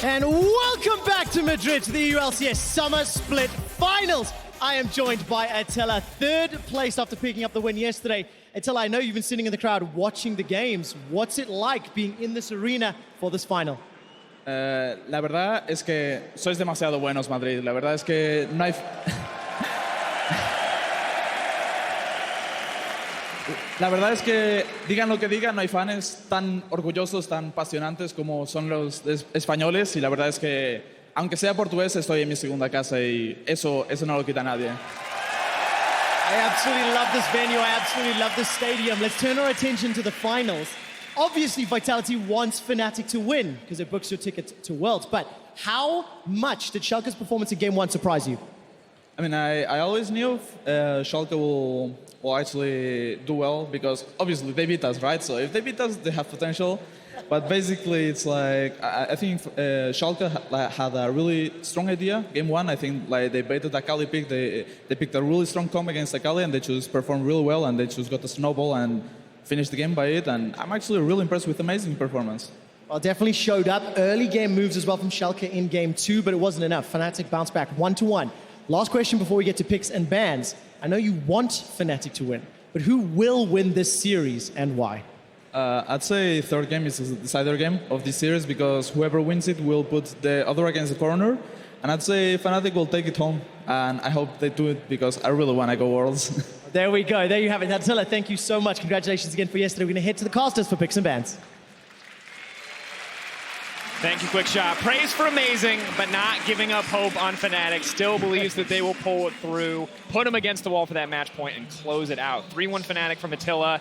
S12: And welcome back to Madrid to the EU LCS Summer Split Finals. I am joined by Attila, third place after picking up the win yesterday. Attila, I know you've been sitting in the crowd watching the games. What's it like being in this arena for this final?
S14: La verdad es que sois demasiado buenos, Madrid. La verdad es que no hay... La verdad es que, digan lo que digan, no hay fans tan orgullosos, tan apasionantes como son los españoles. Y la verdad es que, aunque sea portugués, estoy en mi segunda casa y eso no lo quita nadie.
S12: I absolutely love this venue. I absolutely love this stadium. Let's turn our attention to the finals. Obviously, Vitality wants Fnatic to win because it books your ticket to Worlds. But how much did Schalke's performance in Game 1 surprise you?
S14: I mean, I always knew Schalke will actually do well because obviously they beat us, right? So if they beat us, they have potential. But basically, it's like I think Schalke had a really strong idea. Game 1, I think like they baited the Akali pick. They picked a really strong comp against Akali, and they just performed really well, and they just got a snowball and finished the game by it. And I'm actually really impressed with amazing performance.
S12: Well, definitely showed up. Early game moves as well from Schalke in Game 2, but it wasn't enough. Fnatic bounced back 1-1. Last question before we get to picks and bans. I know you want Fnatic to win, but who will win this series and why?
S14: I'd say third game is the decider game of this series because whoever wins it will put the other against the corner. And I'd say Fnatic will take it home. And I hope they do it because I really want to go Worlds.
S12: There we go. There you have it. Attila, thank you so much. Congratulations again for yesterday. We're going to head to the casters for picks and bans.
S9: Thank you, Quick Shot. Praise for amazing, but not giving up hope on Fnatic. Still believes that they will pull it through, put them against the wall for that match point, and close it out. 3-1 Fnatic from Attila.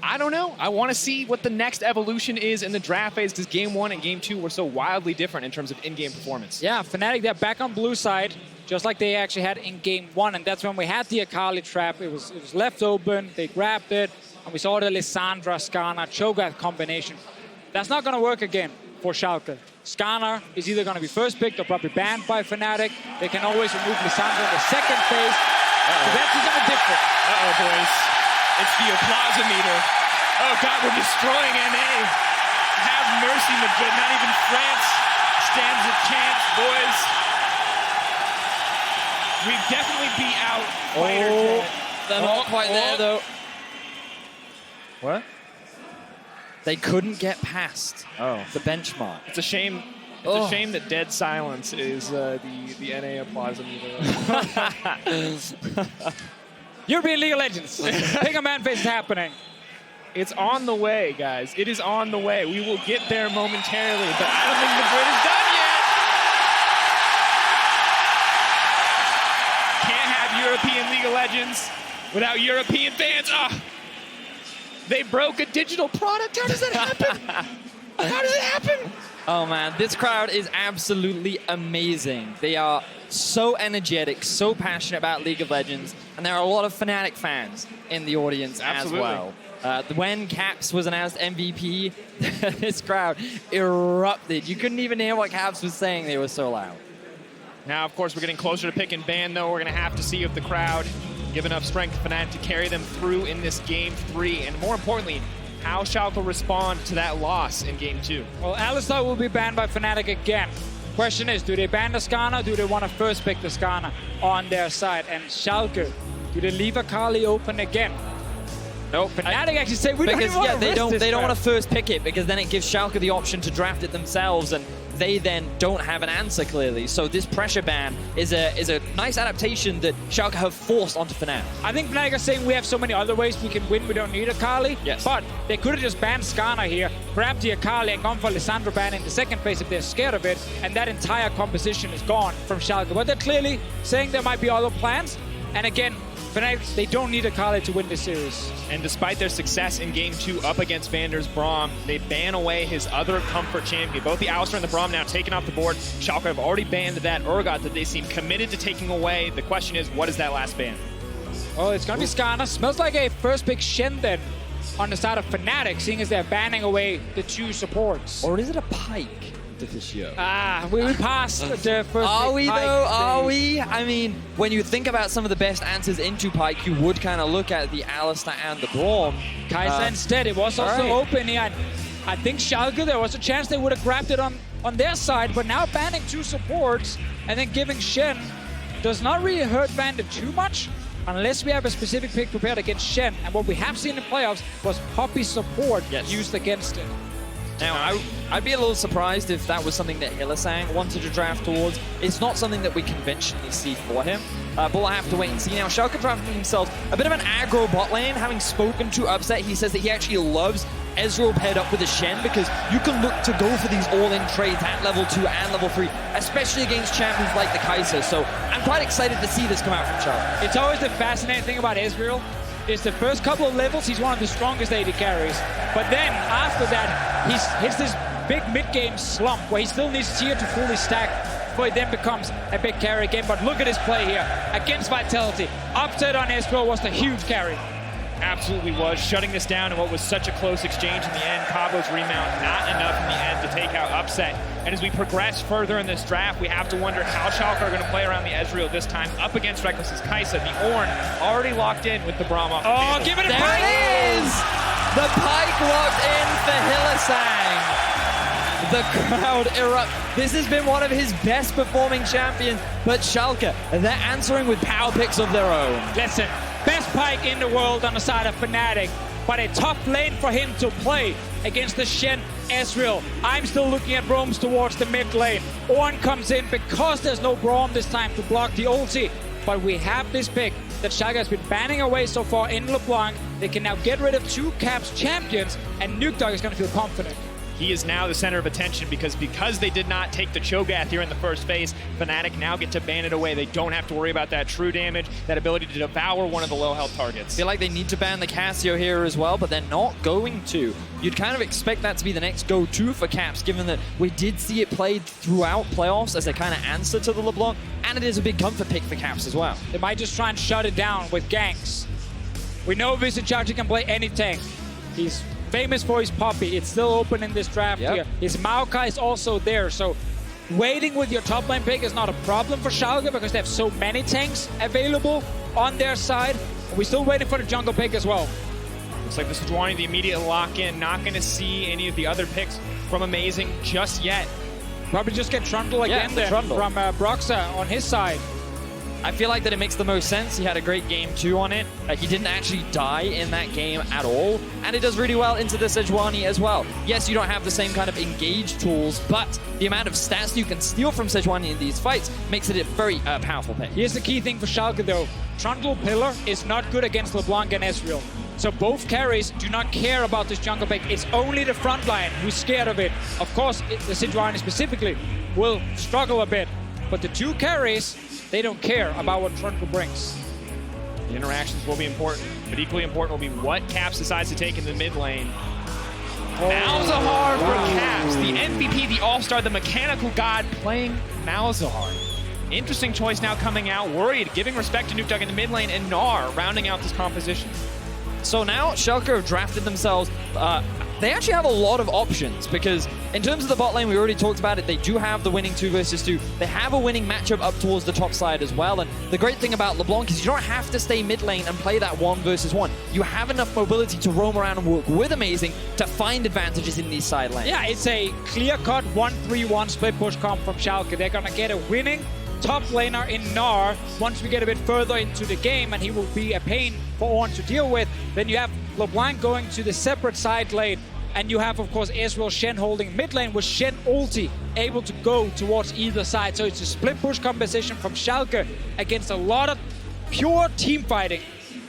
S9: I don't know. I want to see what the next evolution is in the draft phase because Game 1 and Game 2 were so wildly different in terms of in-game performance.
S13: Yeah, Fnatic, they're back on blue side, just like they actually had in Game 1, and that's when we had the Akali trap. It was left open, they grabbed it, and we saw the Lissandra, Skarner, Cho'Gath combination. That's not going to work again for Schalke. Skarner is either going to be first picked or probably banned by Fnatic. They can always remove Lissandra in the second phase. So that's something different.
S5: Uh-oh, boys. It's the applause-o-meter. Oh, God, we're destroying NA. Have mercy, Madrid. Not even France stands a chance, boys. We've definitely beat out Fighter.
S10: They're not quite there, though.
S9: What?
S10: They couldn't get past the benchmark.
S9: It's a shame. It's a shame that dead silence is the NA applause-o-meter.
S13: European League of Legends. Pick a man face is happening.
S9: It's on the way, guys. It is on the way. We will get there momentarily, but I don't think Madrid is done yet. Can't have European League of Legends without European fans. They broke a digital product. How does that happen? How does it happen?
S10: Oh, man. This crowd is absolutely amazing. They are so energetic, so passionate about League of Legends, and there are a lot of Fnatic fans in the audience as well. When Caps was announced MVP, this crowd erupted. You couldn't even hear what Caps was saying. They were so loud.
S9: Now, of course, we're getting closer to pick and ban, though. We're going to have to see if the crowd give enough strength to Fnatic to carry them through in this Game 3. And more importantly, how Schalke respond to that loss in Game 2.
S13: Well, Alistar will be banned by Fnatic again. Question is, do they ban the Skarner or do they want to first pick the Skarner on their side? And Schalke, do they leave Akali open again? No, Fnatic actually say we don't even want to
S10: they don't
S13: want
S10: to first pick it because then it gives Schalke the option to draft it themselves, and they then don't have an answer clearly. So this pressure ban is a nice adaptation that Schalke have forced onto Fnatic.
S13: I think Fnatic are saying we have so many other ways we can win, we don't need Akali.
S10: Yes.
S13: But they could have just banned Skarner here, grabbed the Akali and gone for Lissandra ban in the second phase if they're scared of it, and that entire composition is gone from Schalke. But they're clearly saying there might be other plans. And again, Fnatic, they don't need Akali to win this series.
S9: And despite their success in Game 2 up against Vander's Braum, they ban away his other comfort champion. Both the Alistar and the Braum now taken off the board. Schalke have already banned that Urgot that they seem committed to taking away. The question is, what is that last ban?
S13: Oh, it's going to be Skarner. Smells like a first pick Shen then on the side of Fnatic, seeing as they're banning away the 2 supports.
S10: Or is it a Pike? This year.
S13: We passed the first.
S10: Are we though? Are we? I mean, when you think about some of the best answers into Pike, you would kind of look at the Alistar and the Braum.
S13: Kai'Sa instead, it was also open here. I think Schalke, there was a chance they would have grabbed it on their side, but now banning 2 supports and then giving Shen does not really hurt Vander too much unless we have a specific pick prepared against Shen. And what we have seen in playoffs was Poppy support used against it.
S10: Now, I'd be a little surprised if that was something that Hylissang wanted to draft towards. It's not something that we conventionally see for him, but we'll have to wait and see. Now, Schalke drafting themselves a bit of an aggro bot lane. Having spoken to Upset, he says that he actually loves Ezreal paired up with a Shen because you can look to go for these all-in trades at level 2 and level 3, especially against champions like the Kai'Sa. So I'm quite excited to see this come out from Schalke.
S13: It's always the fascinating thing about Ezreal. Is the first couple of levels, he's one of the strongest AD carries. But then, after that, he hits this big mid-game slump where he still needs tier to fully stack before he then becomes a big carry again. But look at his play here against Vitality. Upset on Ezreal was the huge carry.
S9: Absolutely was, shutting this down in what was such a close exchange in the end. Cabo's remount not enough in the end to take out Upset. And as we progress further in this draft, we have to wonder how Schalke are going to play around the Ezreal this time up against Reckless's Kai'Sa. The Ornn already locked in with the Braum off the table.
S13: Give it a
S10: There
S13: Pike!
S10: it is! The Pike locked in for Hylissang. The crowd erupt. This has been one of his best performing champions, but Schalke, they're answering with power picks of their own.
S13: Listen, best Pike in the world on the side of Fnatic, but a tough lane for him to play against the Shen Ezreal. I'm still looking at roams towards the mid lane. Ornn comes in because there's no Braum this time to block the ulti, but we have this pick that Schalke has been banning away so far in LeBlanc. They can now get rid of 2 Caps champions, and Nukdog is going to feel confident.
S9: He is now the center of attention because they did not take the Cho'Gath here in the first phase. Fnatic now get to ban it away. They don't have to worry about that true damage, that ability to devour one of the low health targets.
S10: I feel like they need to ban the Cassio here as well, but they're not going to. You'd kind of expect that to be the next go-to for Caps, given that we did see it played throughout playoffs as a kind of answer to the LeBlanc, and it is a big comfort pick for Caps as well.
S13: They might just try and shut it down with ganks. We know Vizicharji can play any tank. He's famous for his Poppy. It's still open in this draft here. His Maokai is also there, so waiting with your top lane pick is not a problem for Schalke because they have so many tanks available on their side. We're still waiting for the jungle pick as well.
S9: Looks like this is wanting the immediate lock-in. Not going to see any of the other picks from Amazing just yet.
S13: Probably just get Trundle again then from Broxa on his side.
S10: I feel like that it makes the most sense. He had a great game 2 on it. He didn't actually die in that game at all. And it does really well into the Sejuani as well. Yes, you don't have the same kind of engage tools, but the amount of stats you can steal from Sejuani in these fights makes it a very powerful pick.
S13: Here's the key thing for Schalke though. Trundle Pillar is not good against LeBlanc and Ezreal. So both carries do not care about this jungle pick. It's only the front line who's scared of it. Of course, the Sejuani specifically will struggle a bit. But the 2 carries, they don't care about what Trundle brings.
S9: The interactions will be important, but equally important will be what Caps decides to take in the mid lane. Malzahar for Caps, the MVP, the All-Star, the mechanical god playing Malzahar. Interesting choice now coming out, worried, giving respect to Nukdog in the mid lane, and Gnar rounding out this composition.
S10: So now Schalke have drafted themselves they actually have a lot of options, because in terms of the bot lane, we already talked about it, they do have the winning 2 versus 2. They have a winning matchup up towards the top side as well, and the great thing about LeBlanc is you don't have to stay mid lane and play that 1 versus 1. You have enough mobility to roam around and work with Amazing to find advantages in these side lanes.
S13: Yeah, it's a clear-cut 1-3-1 split push comp from Schalke. They're gonna get a winning top laner in Gnar. Once we get a bit further into the game, and he will be a pain for Ornn to deal with, then you have LeBlanc going to the separate side lane, and you have, of course, Ezreal Shen holding mid lane with Shen ulti able to go towards either side. So it's a split push composition from Schalke against a lot of pure team fighting.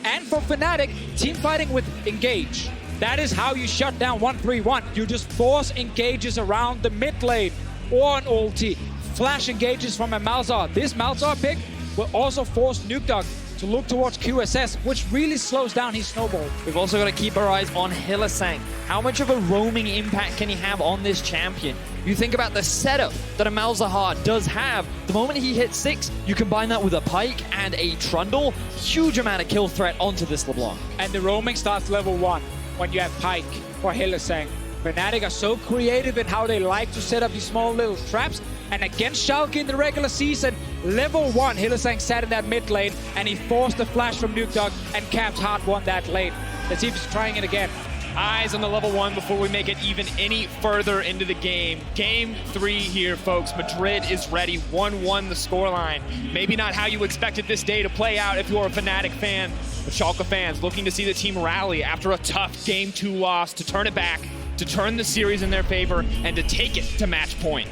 S13: And for Fnatic, team fighting with engage. That is how you shut down 1-3-1. You just force engages around the mid lane or an ulti. Flash engages from a Malzahar. This Malzahar pick will also force Nukeduck to look towards QSS, which really slows down his snowball.
S10: We've also got to keep our eyes on Hylissang. How much of a roaming impact can he have on this champion? You think about the setup that a Malzahar does have. The moment he hits 6, you combine that with a Pike and a Trundle. Huge amount of kill threat onto this LeBlanc.
S13: And the roaming starts level 1 when you have Pike or Hylissang. Fnatic are so creative in how they like to set up these small little traps. And against Schalke in the regular season, level 1, Hylissang sat in that mid lane, and he forced the flash from Nukeduck, and Caps hard won that lane. Let's see if he's trying it again.
S9: Eyes on the level 1 before we make it even any further into the game. Game 3 here, folks. Madrid is ready. 1-1 the scoreline. Maybe not how you expected this day to play out if you're a Fnatic fan, but Schalke fans looking to see the team rally after a tough Game 2 loss to turn it back, to turn the series in their favor, and to take it to match point.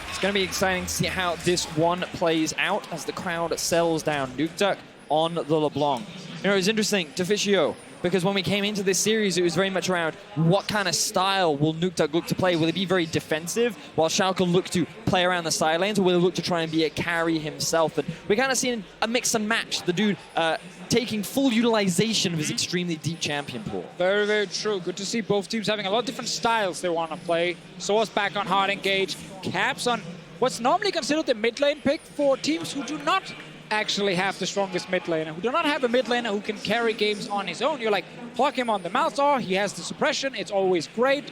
S10: It's going to be exciting to see how this one plays out as the crowd sells down Nukeduck on the LeBlanc. You know, it's interesting, Deficio, because when we came into this series, it was very much around what kind of style will Nukeduck look to play? Will it be very defensive, while Schalke look to play around the side lanes, or will he look to try and be a carry himself? And we kind of seen a mix and match. The dude taking full utilization of his extremely deep champion pool.
S13: Very, very true. Good to see both teams having a lot of different styles they want to play. Source back on hard engage, Caps on what's normally considered the mid lane pick for teams who do not actually have the strongest mid laner, who do not have a mid laner who can carry games on his own. You're like, plug him on the Malzahar, he has the suppression, it's always great.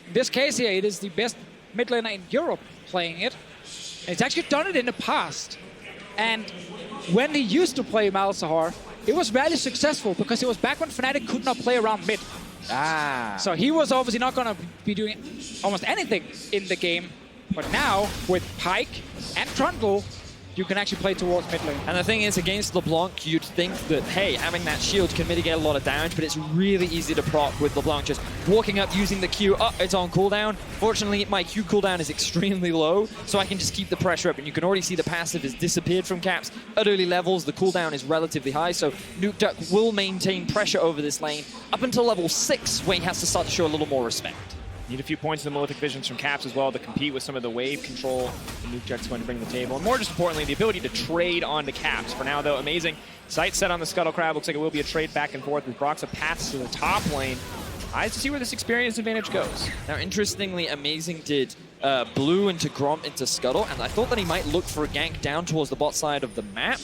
S13: In this case here, it is the best mid laner in Europe playing it. And it's actually done it in the past. And when he used to play Malzahar, it was rarely successful because it was back when Fnatic could not play around mid. So he was obviously not going to be doing almost anything in the game. But now, with Pike and Trundle, you can actually play towards mid lane.
S10: And the thing is, against LeBlanc, you'd think that, hey, having that shield can mitigate a lot of damage, but it's really easy to proc with LeBlanc just walking up, using the Q. Oh, it's on cooldown. Fortunately, my Q cooldown is extremely low, so I can just keep the pressure up. And you can already see the passive has disappeared from Caps. At early levels, the cooldown is relatively high, so Nukeduck will maintain pressure over this lane up until level 6, where he has to start to show a little more respect.
S9: Need a few points in the Malefic Visions from Caps as well to compete with some of the wave control that Nukeduck's going to bring to the table. And more just importantly, the ability to trade on the Caps. For now, though, amazing. Sight set on the Scuttle Crab. Looks like it will be a trade back and forth with Broxah paths to the top lane. Eyes to see where this experience advantage goes.
S10: Now, interestingly, Amazing did blue into Gromp into Scuttle, and I thought that he might look for a gank down towards the bot side of the map.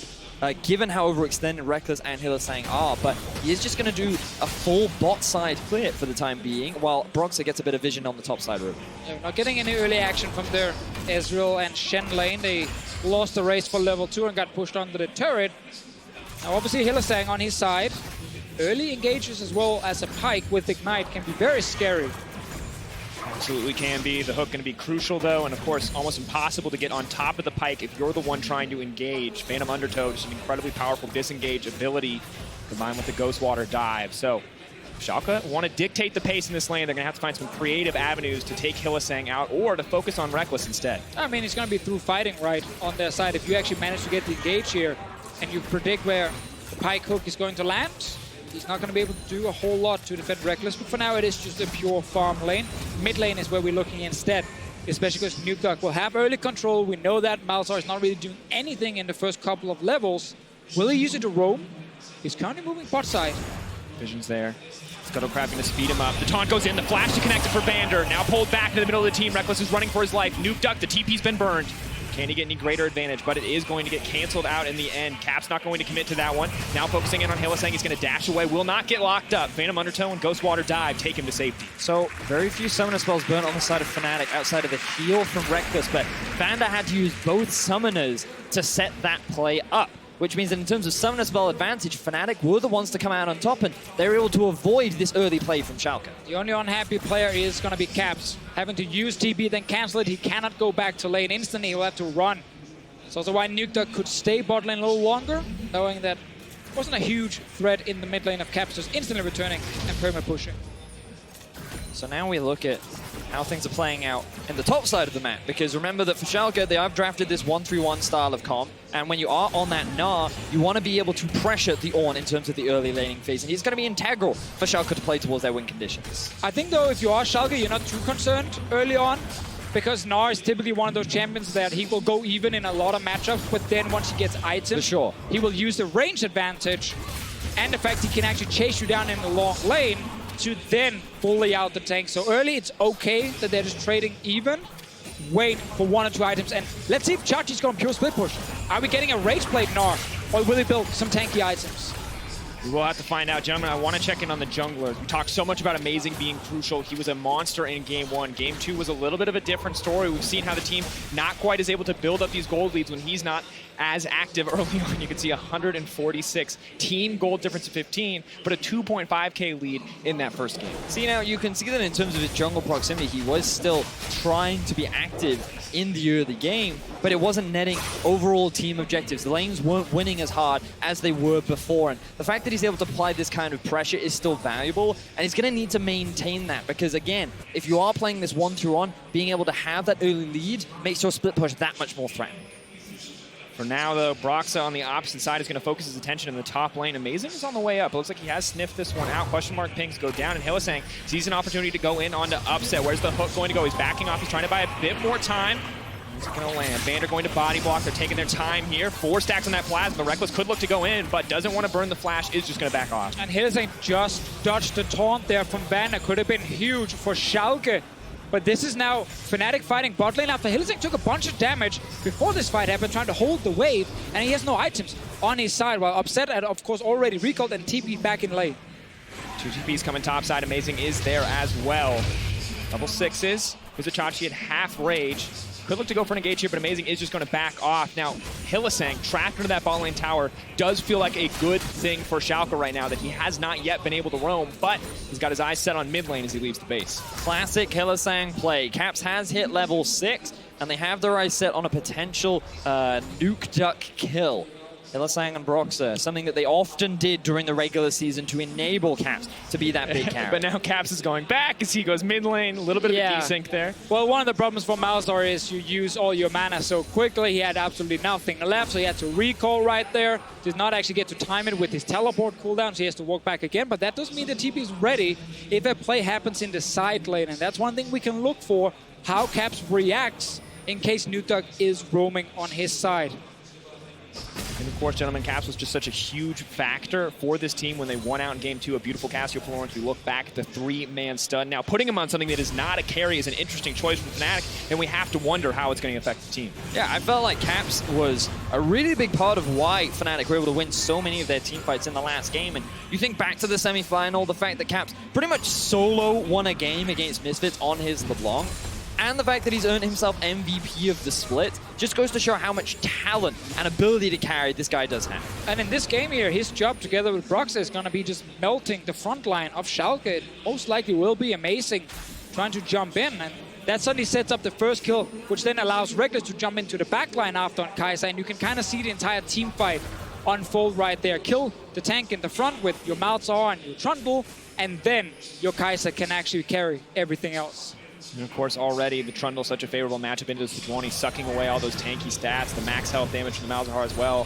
S10: Given how overextended Reckless and Hylissang are, but he is just going to do a full bot side clear for the time being, while Broxah gets a bit of vision on the top side route.
S13: Yeah, not getting any early action from their Ezreal and Shen lane. They lost the race for level 2 and got pushed onto the turret. Now obviously Hylissang on his side. Early engages as well as a Pike with Ignite can be very scary.
S9: Absolutely can be. The hook going to be crucial, though, and of course, almost impossible to get on top of the Pike if you're the one trying to engage. Phantom Undertow, just an incredibly powerful disengage ability combined with the Ghost Water dive. So, Schalke want to dictate the pace in this lane. They're going to have to find some creative avenues to take Hylissang out or to focus on Reckless instead.
S13: I mean, it's going to be through fighting right on their side. If you actually manage to get the engage here and you predict where the Pike hook is going to land, he's not going to be able to do a whole lot to defend Reckless, but for now it is just a pure farm lane. Mid lane is where we're looking instead, especially because Nukeduck will have early control. We know that Malzahar is not really doing anything in the first couple of levels. Will he use it to roam? He's currently moving bot side.
S9: Vision's there. Scuttle Crab going to speed him up. The taunt goes in, the flash to connect it for Vander. Now pulled back to the middle of the team. Reckless is running for his life. Nukeduck, the TP's been burned. Can he get any greater advantage? But it is going to get canceled out in the end. Cap's not going to commit to that one. Now focusing in on Hylissang. He's going to dash away. Will not get locked up. Phantom Undertow and Ghost Water Dive take him to safety.
S10: So very few summoner spells burnt on the side of Fnatic outside of the heal from Reckless, but Vanda had to use both summoners to set that play up, which means that in terms of summoner spell advantage, Fnatic were the ones to come out on top, and they were able to avoid this early play from Schalke.
S13: The only unhappy player is going to be Caps. Having to use TP, then cancel it. He cannot go back to lane instantly. He'll have to run. It's also why Nukeduck could stay bot lane a little longer, knowing that it wasn't a huge threat in the mid lane of Caps, just instantly returning and perma-pushing.
S10: So now we look at how things are playing out in the top side of the map, because remember that for Schalke, they have drafted this 1-3-1 style of comp, and when you are on that Gnar, you want to be able to pressure the Ornn in terms of the early laning phase, and he's going to be integral for Schalke to play towards their win conditions.
S13: I think, though, if you are Schalke, you're not too concerned early on, because Gnar is typically one of those champions that he will go even in a lot of matchups, but then once he gets items,
S10: for sure,
S13: he will use the range advantage and the fact he can actually chase you down in the long lane to then fully out the tank. So early, it's okay that they're just trading even. Wait for 1 or 2 items, and let's see if Chachi's going pure split push. Are we getting a Rage Blade Gnar, or will he build some tanky items?
S9: We will have to find out. Gentlemen, I want to check in on the jungler. We talked so much about Amazing being crucial. He was a monster in Game 1. Game 2 was a little bit of a different story. We've seen how the team not quite is able to build up these gold leads when he's not as active early on. You can see 146 team gold difference of 15, but a 2.5k lead in that first game.
S10: See, now you can see that in terms of his jungle proximity, he was still trying to be active in the early game, but it wasn't netting overall team objectives. The lanes weren't winning as hard as they were before, and the fact that he's able to apply this kind of pressure is still valuable, and he's going to need to maintain that, because again, if you are playing this 1-2-1, being able to have that early lead makes your split push that much more threatening.
S9: For now, though, Broxa on the opposite side is going to focus his attention in the top lane. Amazing is on the way up. It looks like he has sniffed this one out. Question mark pings go down, and Hylissang sees an opportunity to go in onto upset. Where's the hook going to go? He's backing off. He's trying to buy a bit more time. He's going to land. Vander going to body block. They're taking their time here. 4 stacks on that plasma. Reckless could look to go in, but doesn't want to burn the flash. Is just going to back off.
S13: And Hylissang just dodged the taunt there from Vander. Could have been huge for Schalke. But this is now Fnatic fighting bot lane after Hylissang took a bunch of damage before this fight happened, trying to hold the wave, and he has no items on his side, while Upset had, of course, already recalled and TP'd back in lane.
S9: 2 TPs coming topside. Amazing is there as well. Double 6s. Vizichachi at half rage. Could look to go for an engage here, but Amazing is just going to back off. Now, Hylissang, trapped into that bot lane tower, does feel like a good thing for Schalke right now that he has not yet been able to roam, but he's got his eyes set on mid lane as he leaves the base.
S10: Classic Hylissang play. Caps has hit level 6, and they have their eyes set on a potential Nukeduck kill. Hylissang and Broxa, something that they often did during the regular season to enable Caps to be that big carry.
S9: But now Caps is going back as he goes mid lane, a little bit of a desync there.
S13: Well, one of the problems for Malzar is you use all your mana so quickly. He had absolutely nothing left, so he had to recall right there. Did not actually get to time it with his teleport cooldown, so he has to walk back again. But that doesn't mean the TP is ready if a play happens in the side lane. And that's one thing we can look for, how Caps reacts in case Nukeduck is roaming on his side.
S9: And of course, gentlemen, Caps was just such a huge factor for this team when they won out in Game 2. A beautiful Cassio Florence. We look back at the 3-man stun. Now, putting him on something that is not a carry is an interesting choice from Fnatic, and we have to wonder how it's going to affect the team.
S10: Yeah, I felt like Caps was a really big part of why Fnatic were able to win so many of their team fights in the last game. And you think back to the semi-final, the fact that Caps pretty much solo won a game against Misfits on his LeBlanc, and the fact that he's earned himself MVP of the split just goes to show how much talent and ability to carry this guy does have.
S13: And in this game here, his job together with Broxa is going to be just melting the front line of Schalke. It most likely will be Amazing trying to jump in, and that suddenly sets up the first kill, which then allows Reckless to jump into the back line after on Kai'Sa, and you can kind of see the entire team fight unfold right there. Kill the tank in the front with your Malzar and your Trundle, and then your Kai'Sa can actually carry everything else.
S9: And of course, already the Trundle, such a favorable matchup into this Sejuani, sucking away all those tanky stats, the max health damage from the Malzahar as well.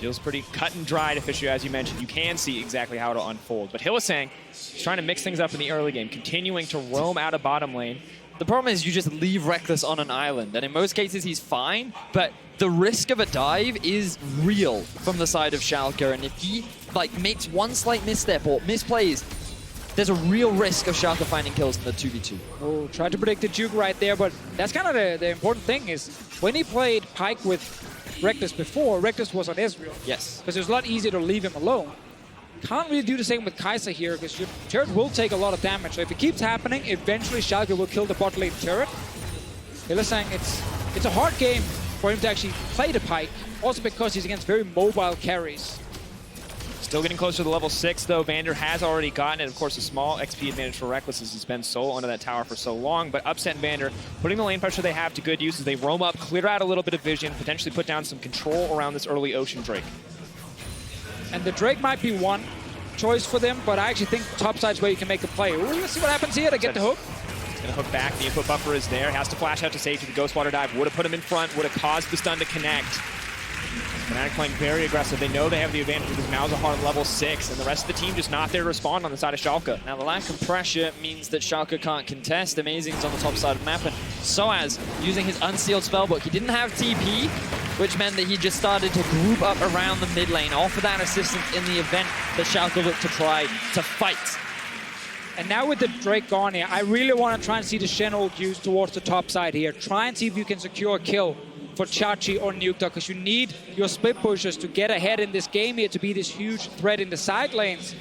S9: Feels pretty cut and dried, officially, as you mentioned. You can see exactly how it'll unfold. But Hylissang is trying to mix things up in the early game, continuing to roam out of bottom lane.
S10: The problem is you just leave Reckless on an island, and in most cases he's fine, but the risk of a dive is real from the side of Schalke, and if he makes one slight misstep or misplays, there's a real risk of Schalke finding kills in the 2v2.
S11: Oh, tried to predict the juke right there, but that's kind of the important thing is when he played Pyke with Reckless before, Reckless was on Ezreal.
S10: Yes.
S11: Because it was a lot easier to leave him alone. Can't really do the same with Kai'Sa here because your turret will take a lot of damage. So if it keeps happening, eventually Schalke will kill the bot lane turret. Saying it's a hard game for him to actually play the Pyke, also because he's against very mobile carries.
S9: Still getting closer to level 6, though. Vander has already gotten it. Of course, a small XP advantage for Reckless as he's been solo under that tower for so long. But Upset and Vander putting the lane pressure they have to good use as they roam up, clear out a little bit of vision, potentially put down some control around this early Ocean Drake.
S11: And the Drake might be one choice for them, but I actually think topside's where you can make a play. Ooh, let's see what happens here to get the hook.
S9: He's going to hook back. The input buffer is there. Has to flash out to safety. The Ghost Water Dive would have put him in front, would have caused the stun to connect. Fnatic playing very aggressive. They know they have the advantage because Malzahar level 6, and the rest of the team just not there to respond on the side of Schalke.
S10: Now, the lack of pressure means that Schalke can't contest. Amazing's on the top side of the map, and Soaz using his unsealed spellbook. He didn't have TP, which meant that he just started to group up around the mid lane, offer that assistance in the event that Schalke looked to try to fight.
S11: And now with the Drake gone here, I really want to try and see the Shen ult used towards the top side here. Try and see if you can secure a kill for Chachi or Nuke Dog, because you need your split pushers to get ahead in this game here to be this huge threat in the side lanes.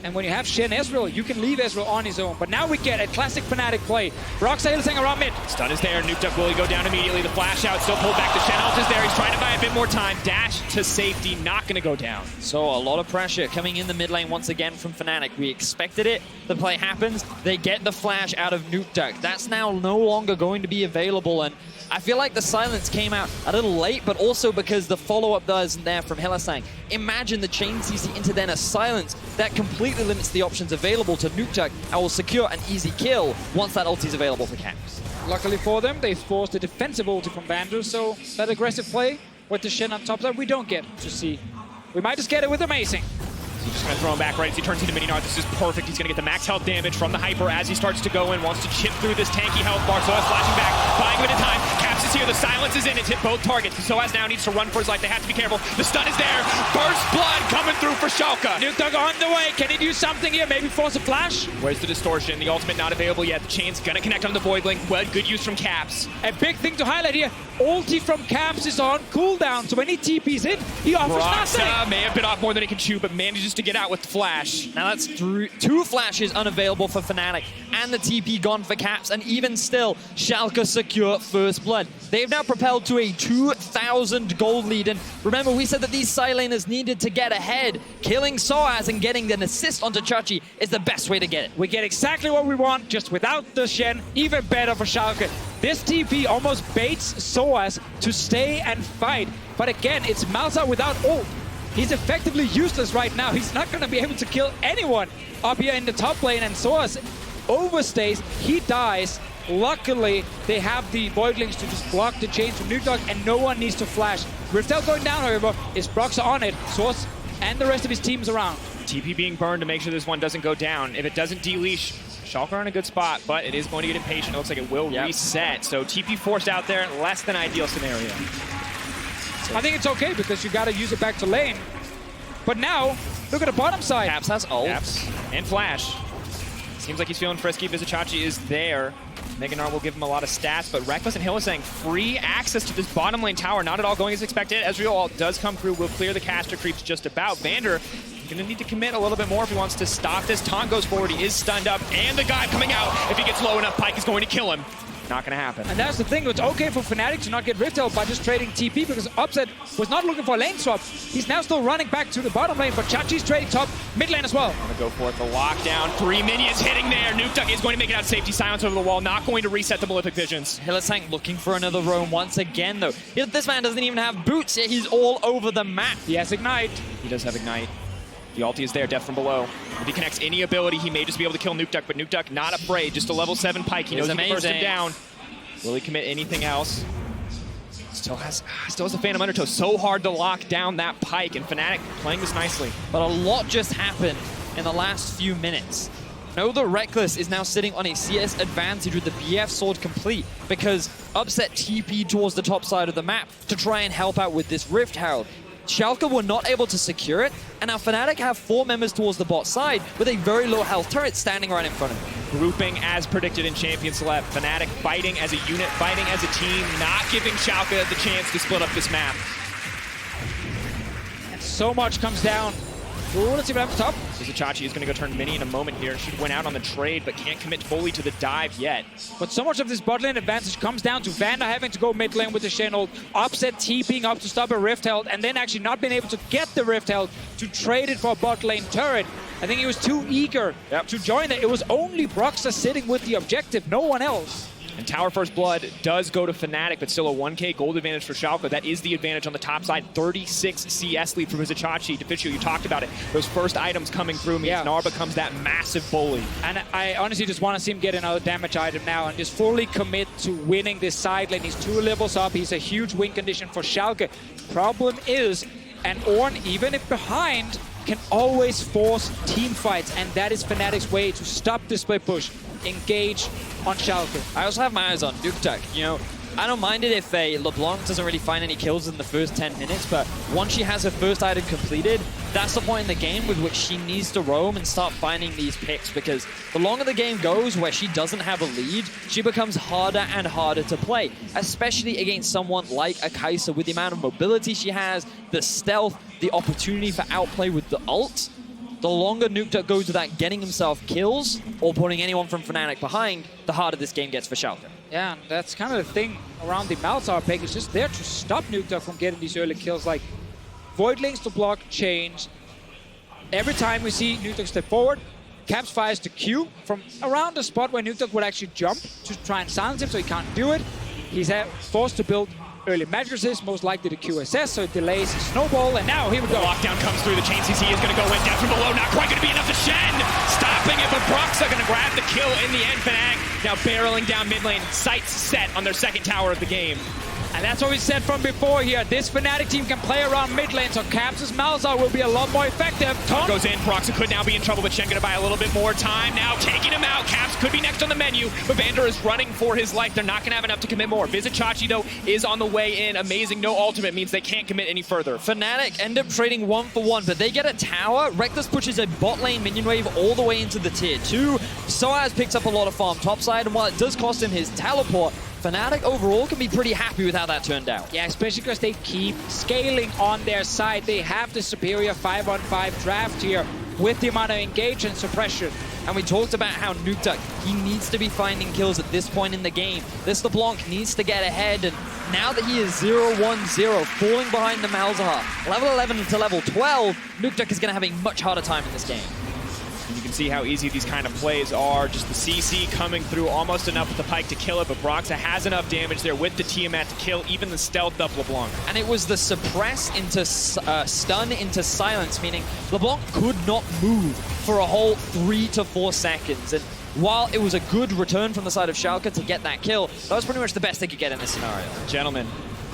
S11: And when you have Shen Ezreal, you can leave Ezreal on his own. But now we get a classic Fnatic play. Broxah Hillsang around mid.
S9: Stun is there. Nuke Duck will go down immediately. The flash out still pulled back. The Shen ult is there. He's trying to buy a bit more time. Dash to safety. Not going to go down.
S10: So a lot of pressure coming in the mid lane once again from Fnatic. We expected it. The play happens. They get the flash out of Nuke Duck. That's now no longer going to be available. And I feel like the silence came out a little late, but also because the follow-up isn't there from Hylissang. Imagine the chain CC into then a silence. That completely limits the options available to Nuke Duck and will secure an easy kill once that ulti is available for Caps.
S11: Luckily for them, they forced a defensive ulti from Vander, so that aggressive play with the Shen on top side, we don't get to see. We might just get it with Amazing.
S9: He's just going to throw him back right as he turns into Mini-Nard. This is perfect. He's going to get the max health damage from the Hyper as he starts to go in. Wants to chip through this tanky health bar. Soaz flashing back, buying a bit of time. Caps is here. The silence is in. It's hit both targets. Soaz now needs to run for his life. They have to be careful. The stun is there. Burst blood coming through for Schalke.
S11: Nuke Dog on the way. Can he do something here? Maybe force a flash?
S9: Where's the distortion? The ultimate not available yet. The chain's going to connect on the Void Link. Well, good use from Caps.
S11: A big thing to highlight here. Ulti from Caps is on cooldown. So when he TP's in, he offers nothing.
S9: May have bit off more than he can chew, but manages to get out with the flash.
S10: Now that's two flashes unavailable for Fnatic and the TP gone for Caps, and even still, Schalke secure first blood. They've now propelled to a 2,000 gold lead, and remember we said that these side laners needed to get ahead. Killing Soaz and getting an assist onto Chachi is the best way to get it.
S11: We get exactly what we want, just without the Shen, even better for Schalke. This TP almost baits Soaz to stay and fight, but again, it's Malzahar without ult. He's effectively useless right now. He's not going to be able to kill anyone up here in the top lane, and Soaz overstays. He dies. Luckily, they have the Void Links to just block the chain from Nuke Dog, and no one needs to flash. Riftel going down, however, is Broxah on it. Soaz and the rest of his team's around.
S9: TP being burned to make sure this one doesn't go down. If it doesn't deleash, Schalke are in a good spot, but it is going to get impatient. It looks like it will reset. So TP forced out there, less than ideal scenario.
S11: I think it's okay because you got to use it back to lane. But now, look at the bottom side.
S10: Caps has ult.
S9: Caps and flash. Seems like he's feeling frisky. Vizichachi is there. Meganar will give him a lot of stats, but Reckless and Hylissang free access to this bottom lane tower. Not at all going as expected. Ezreal ult does come through. Will clear the caster creeps just about. Vander gonna need to commit a little bit more if he wants to stop this. Taunt goes forward. He is stunned up, and the guy coming out. If he gets low enough, Pyke is going to kill him. Not going to happen.
S11: And that's the thing. It's okay for Fnatic to not get Riftel by just trading TP because Upset was not looking for a lane swap. He's now still running back to the bottom lane, but Chachi's trading top mid lane as well.
S9: Going to go for it. The lockdown. 3 minions hitting there. Nuke Duck is going to make it out safety. Silence over the wall. Not going to reset the Malefic Visions.
S10: Hylissang looking for another roam once again, though. This man doesn't even have boots, yet he's all over the map.
S11: He has Ignite.
S9: He does have Ignite. The ulti is there, death from below. If he connects any ability, he may just be able to kill Nuke Duck, but Nuke Duck not afraid. Just a level 7 Pyke. He knows he can burst him down. Will he commit anything else? Still has the Phantom Undertow. So hard to lock down that Pyke, and Fnatic playing this nicely.
S10: But a lot just happened in the last few minutes. Know that Reckless is now sitting on a CS advantage with the BF sword complete because Upset TP towards the top side of the map to try and help out with this Rift Herald. Schalke were not able to secure it, and now Fnatic have 4 members towards the bot side with a very low health turret standing right in front of them.
S9: Grouping as predicted in Champion Select. Fnatic fighting as a unit, fighting as a team, not giving Schalke the chance to split up this map.
S11: And so much comes down. Ooh, let's see what happens top.
S9: So Zachachi is going to go turn mini in a moment here. She went out on the trade, but can't commit fully to the dive yet.
S11: But so much of this bot lane advantage comes down to Vanda having to go mid lane with the Shen ult, Upset TPing up to stop a Rift Held, and then actually not being able to get the Rift Held to trade it for a bot lane turret. I think he was too eager to join that. It was only Broxah sitting with the objective, no one else.
S9: And Tower First Blood does go to Fnatic, but still a 1k gold advantage for Schalke. That is the advantage on the top side. 36 CS lead from Zachachi. Deficio, you talked about it. Those first items coming through means Gnar becomes that massive bully.
S11: And I honestly just want to see him get another damage item now and just fully commit to winning this side lane. He's 2 levels up. He's a huge win condition for Schalke. Problem is, and Ornn, even if behind, can always force team fights, and that is Fnatic's way to stop the split push, engage on Schalke.
S10: I also have my eyes on Nuktak. You know, I don't mind it if LeBlanc doesn't really find any kills in the first 10 minutes, but once she has her first item completed, that's the point in the game with which she needs to roam and start finding these picks, because the longer the game goes where she doesn't have a lead, she becomes harder and harder to play, especially against someone like a Kai'Sa with the amount of mobility she has, the stealth, the opportunity for outplay with the ult. The longer Nuktak goes without getting himself kills or putting anyone from Fnatic behind, the harder this game gets for Schalke.
S11: Yeah, and that's kind of the thing around the Malzahar pick. It's just there to stop Nuktak from getting these early kills. Like, Void Links to block change. Every time we see Nuktak step forward, Caps fires to Q from around the spot where Nuktak would actually jump to try and silence him, so he can't do it. He's forced to build early mattresses, most likely the QSS, so it delays his snowball, and now here we go.
S9: Lockdown comes through, the chain CC is going to go in, down from below, not quite going to be enough to Shen! Stopping it, but Broxah going to grab the kill in the end. Fnatic now barreling down mid lane, sights set on their second tower of the game.
S11: And that's what we said from before here. This Fnatic team can play around mid lane, so Caps' Malzahar will be a lot more effective.
S9: Taunt goes in, Broxah could now be in trouble, but Shen gonna buy a little bit more time. Now taking him out, Caps could be next on the menu, but Vander is running for his life. They're not gonna have enough to commit more. Vizichachi, though, is on the way in. Amazing, no ultimate means they can't commit any further.
S10: Fnatic end up trading 1 for 1, but they get a tower. Reckless pushes a bot lane minion wave all the way into the tier 2. Soaz picks up a lot of farm topside, and while it does cost him his teleport, Fnatic overall can be pretty happy with how that turned out.
S11: Yeah, especially because they keep scaling on their side. They have the superior 5-on-5 draft here with the amount of engage and suppression.
S10: And we talked about how Nuktak, he needs to be finding kills at this point in the game. This LeBlanc needs to get ahead, and now that he is 0-1-0, falling behind the Malzahar, level 11 to level 12, Nuktak is going to have a much harder time in this game.
S9: And you can see how easy these kind of plays are. Just the CC coming through, almost enough with the Pike to kill it, but Broxah has enough damage there with the Tiamat to kill even the stealth up LeBlanc.
S10: And it was the suppress into stun into silence, meaning LeBlanc could not move for a whole 3 to 4 seconds. And while it was a good return from the side of Schalke to get that kill, that was pretty much the best they could get in this scenario.
S9: Gentlemen,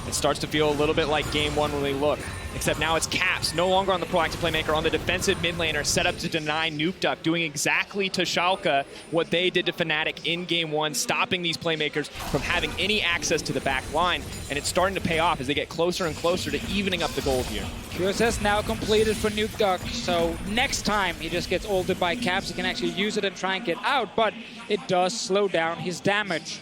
S9: it starts to feel a little bit like game 1 when we look. Except now it's Caps, no longer on the proactive playmaker, on the defensive mid laner, set up to deny Nuktak, doing exactly to Schalke what they did to Fnatic in game 1, stopping these playmakers from having any access to the back line. And it's starting to pay off as they get closer and closer to evening up the gold here.
S11: QSS now completed for Nuktak, so next time he just gets ulted by Caps, he can actually use it and try and get out, but it does slow down his damage.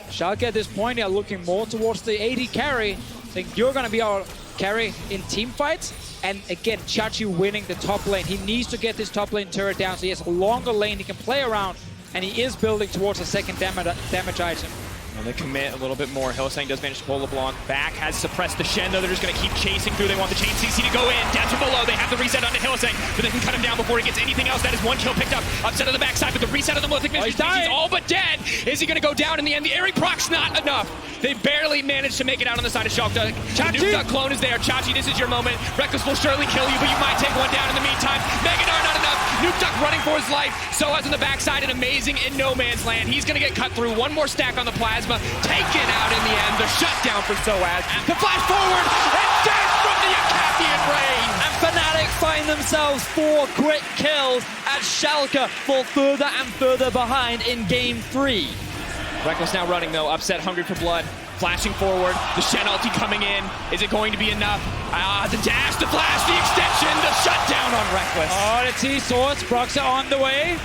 S11: Schalke at this point are looking more towards the AD carry, saying you're going to be our carry in team fights. And again, Chachi winning the top lane. He needs to get this top lane turret down so he has a longer lane he can play around, and he is building towards a second damage item.
S9: And they commit a little bit more. Hylissang does manage to pull LeBlanc back, has suppressed the Shen, though they're just going to keep chasing through. They want the chain CC to go in, down from below. They have the reset onto Hylissang, but they can cut him down before he gets anything else. That is 1 kill picked up. Upset on the backside, but the reset of the Mythic Mystery he's all but dead. Is he going to go down in the end? The Airy proc's not enough. They barely managed to make it out on the side of Schalke. The Nuktak clone is there. Chachi, this is your moment. Reckless will surely kill you, but you might take one down in the meantime. Megadar not enough. Nuktak running for his life. Soaz on the backside and Amazing in no man's land. He's going to get cut through. One more stack on the plasma. Taken out in the end. The shutdown for Soaz. The flash forward and dead from the Acathian rain.
S10: And Fnatic find themselves 4 quick kills as Schalke fall further and further behind in game 3.
S9: Reckless now running though, upset, hungry for blood.
S5: Flashing forward, the Shen ulti coming in. Is it going to be enough? The dash, the flash, the extension, the shutdown on Reckless.
S13: Oh, the T-Swords, Proxa on the way.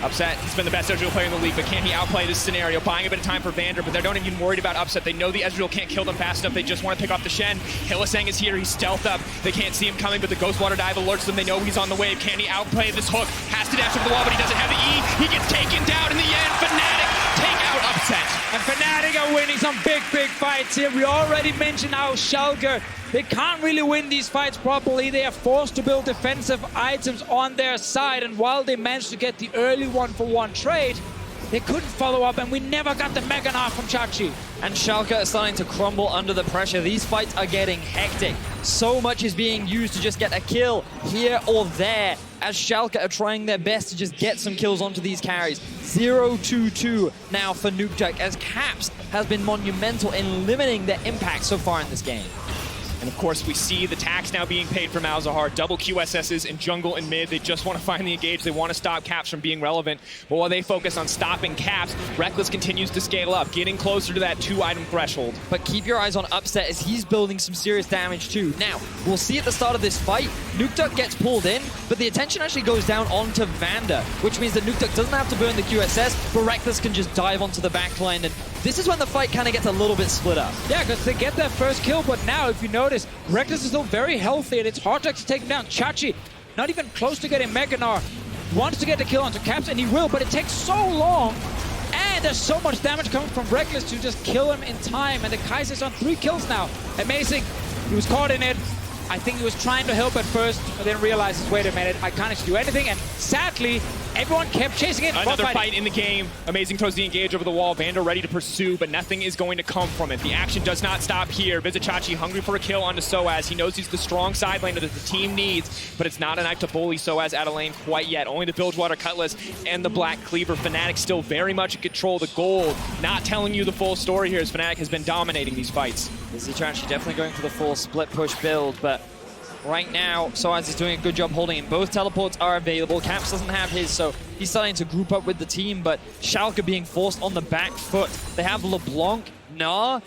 S5: Upset, he's been the best Ezreal player in the league, but can he outplay this scenario? Buying a bit of time for Vander, but they don't even worried about Upset. They know the Ezreal can't kill them fast enough. They just want to pick off the Shen. Hylissang is here, he's stealthed up. They can't see him coming, but the Ghostwater dive alerts them. They know he's on the wave. Can he outplay this hook? Has to dash over the wall, but he doesn't have the E. He gets taken down in the end. Fnatic take out Upset.
S13: And Fnatic are winning some big fights here. We already mentioned how Schalke, they can't really win these fights properly. They are forced to build defensive items on their side. And while they managed to get the early 1-for-1 trade, they couldn't follow up, and we never got the Mega Knife from Chachi.
S10: And Schalke are starting to crumble under the pressure. These fights are getting hectic. So much is being used to just get a kill here or there, as Schalke are trying their best to just get some kills onto these carries. 0-2-2 now for Nukeduck, as Caps has been monumental in limiting their impact so far in this game.
S5: And of course, we see the tax now being paid for Malzahar. Double QSSs in jungle and mid. They just want to finally engage. They want to stop Caps from being relevant. But while they focus on stopping Caps, Reckless continues to scale up, getting closer to that 2-item threshold.
S10: But keep your eyes on Upset, as he's building some serious damage too. Now, we'll see at the start of this fight, Nukeduck gets pulled in, but the attention actually goes down onto Vander, which means that Nukeduck doesn't have to burn the QSS, but Reckless can just dive onto the backline. And this is when the fight kind of gets a little bit split up.
S13: Yeah, because they get that first kill, but now, if you notice, Reckless is still very healthy, and it's hard to take him down. Chachi, not even close to getting Meganar, wants to get the kill onto Caps, and he will, but it takes so long, and there's so much damage coming from Reckless to just kill him in time, and the Kaiser's on 3 kills now. Amazing. He was caught in it. I think he was trying to help at first, but then realizes, wait a minute, I can't actually do anything, and sadly, everyone kept chasing it.
S5: Another fight in the game. Amazing throws the engage over the wall. Vander ready to pursue, but nothing is going to come from it. The action does not stop here. Vizichachi hungry for a kill onto Soaz. He knows he's the strong side laner that the team needs, but it's not enough to bully Soaz out of lane quite yet. Only the Bilgewater Cutlass and the Black Cleaver. Fnatic still very much in control. The gold not telling you the full story here, as Fnatic has been dominating these fights.
S10: Vizichachi definitely going for the full split push build, but right now, Soaz is doing a good job holding him. Both teleports are available. Caps doesn't have his, so he's starting to group up with the team, but Schalke being forced on the back foot. They have LeBlanc,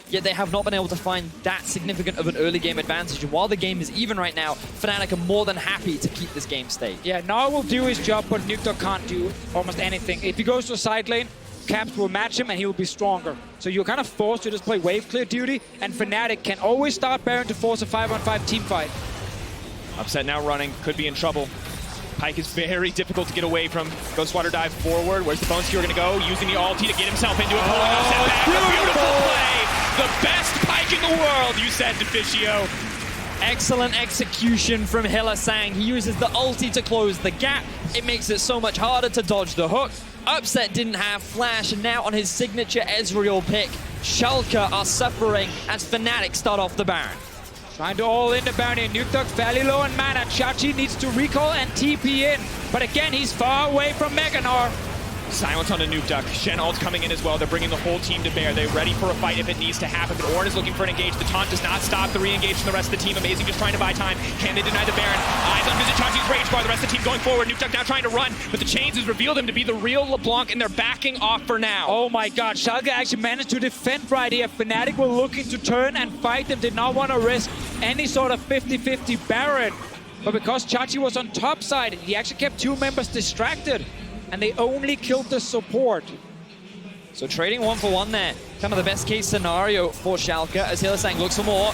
S10: yet they have not been able to find that significant of an early game advantage. And while the game is even right now, Fnatic are more than happy to keep this game stayed.
S13: Yeah, Gnar will do his job, but Nukeduck can't do almost anything. If he goes to a side lane, Caps will match him and he will be stronger. So you're kind of forced to just play wave clear duty, and Fnatic can always start Baron to force a 5-on-5 team fight.
S5: Upset now running, could be in trouble. Pyke is very difficult to get away from. Ghostwater dive forward. Where's the Bone Skewer going to go? Using the ulti to get himself into it. Pulling Upset back. A beautiful play. The best Pyke in the world, you said, Deficio.
S10: Excellent execution from Hylissang. He uses the ulti to close the gap. It makes it so much harder to dodge the hook. Upset didn't have flash, and now on his signature Ezreal pick, Schalke are suffering as Fnatic start off the Baron.
S13: Trying to all in the Baron here. Nukeduck fairly low on mana. Chachi needs to recall and TP in. But again, he's far away from Meganar.
S5: Silence on the Nukeduck. Shen ult coming in as well. They're bringing the whole team to bear. They're ready for a fight if it needs to happen. But Ornn is looking for an engage. The taunt does not stop the re-engage from the rest of the team. Amazing just trying to buy time. Can they deny the Baron? Eyes on Vizichachi's rage bar. The rest of the team going forward. Nukeduck now trying to run. But the chains has revealed him to be the real LeBlanc, and they're backing off for now.
S13: Oh my god. Schalke actually managed to defend right here. Fnatic were looking to turn and fight them. Did not want to risk any sort of 50-50 Baron. But because Chachi was on top side, he actually kept 2 members distracted. And they only killed the support.
S10: So trading 1-for-1 there. Kind of the best case scenario for Schalke, as Hylissang looks for more.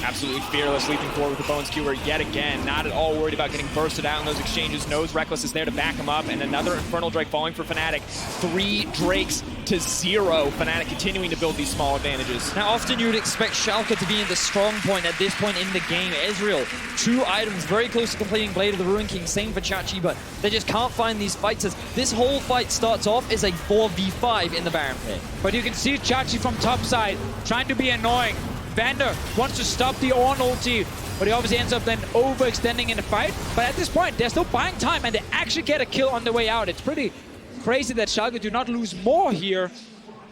S5: Absolutely fearless, leaping forward with the Bone Skewer yet again. Not at all worried about getting bursted out in those exchanges. Knows Reckless is there to back him up. And another Infernal Drake falling for Fnatic. 3 Drakes to 0. Fnatic continuing to build these small advantages.
S10: Now, often you would expect Schalke to be in the strong point at this point in the game. Ezreal, 2 items, very close to completing Blade of the Ruin King. Same for Chachi, but they just can't find these fights. As this whole fight starts off as a 4v5 in the Baron pit.
S13: But you can see Chachi from top side trying to be annoying. Vander wants to stop the Ornn ulti, but he obviously ends up then overextending in the fight. But at this point, they're still buying time, and they actually get a kill on the way out. It's pretty crazy that Schalke do not lose more here,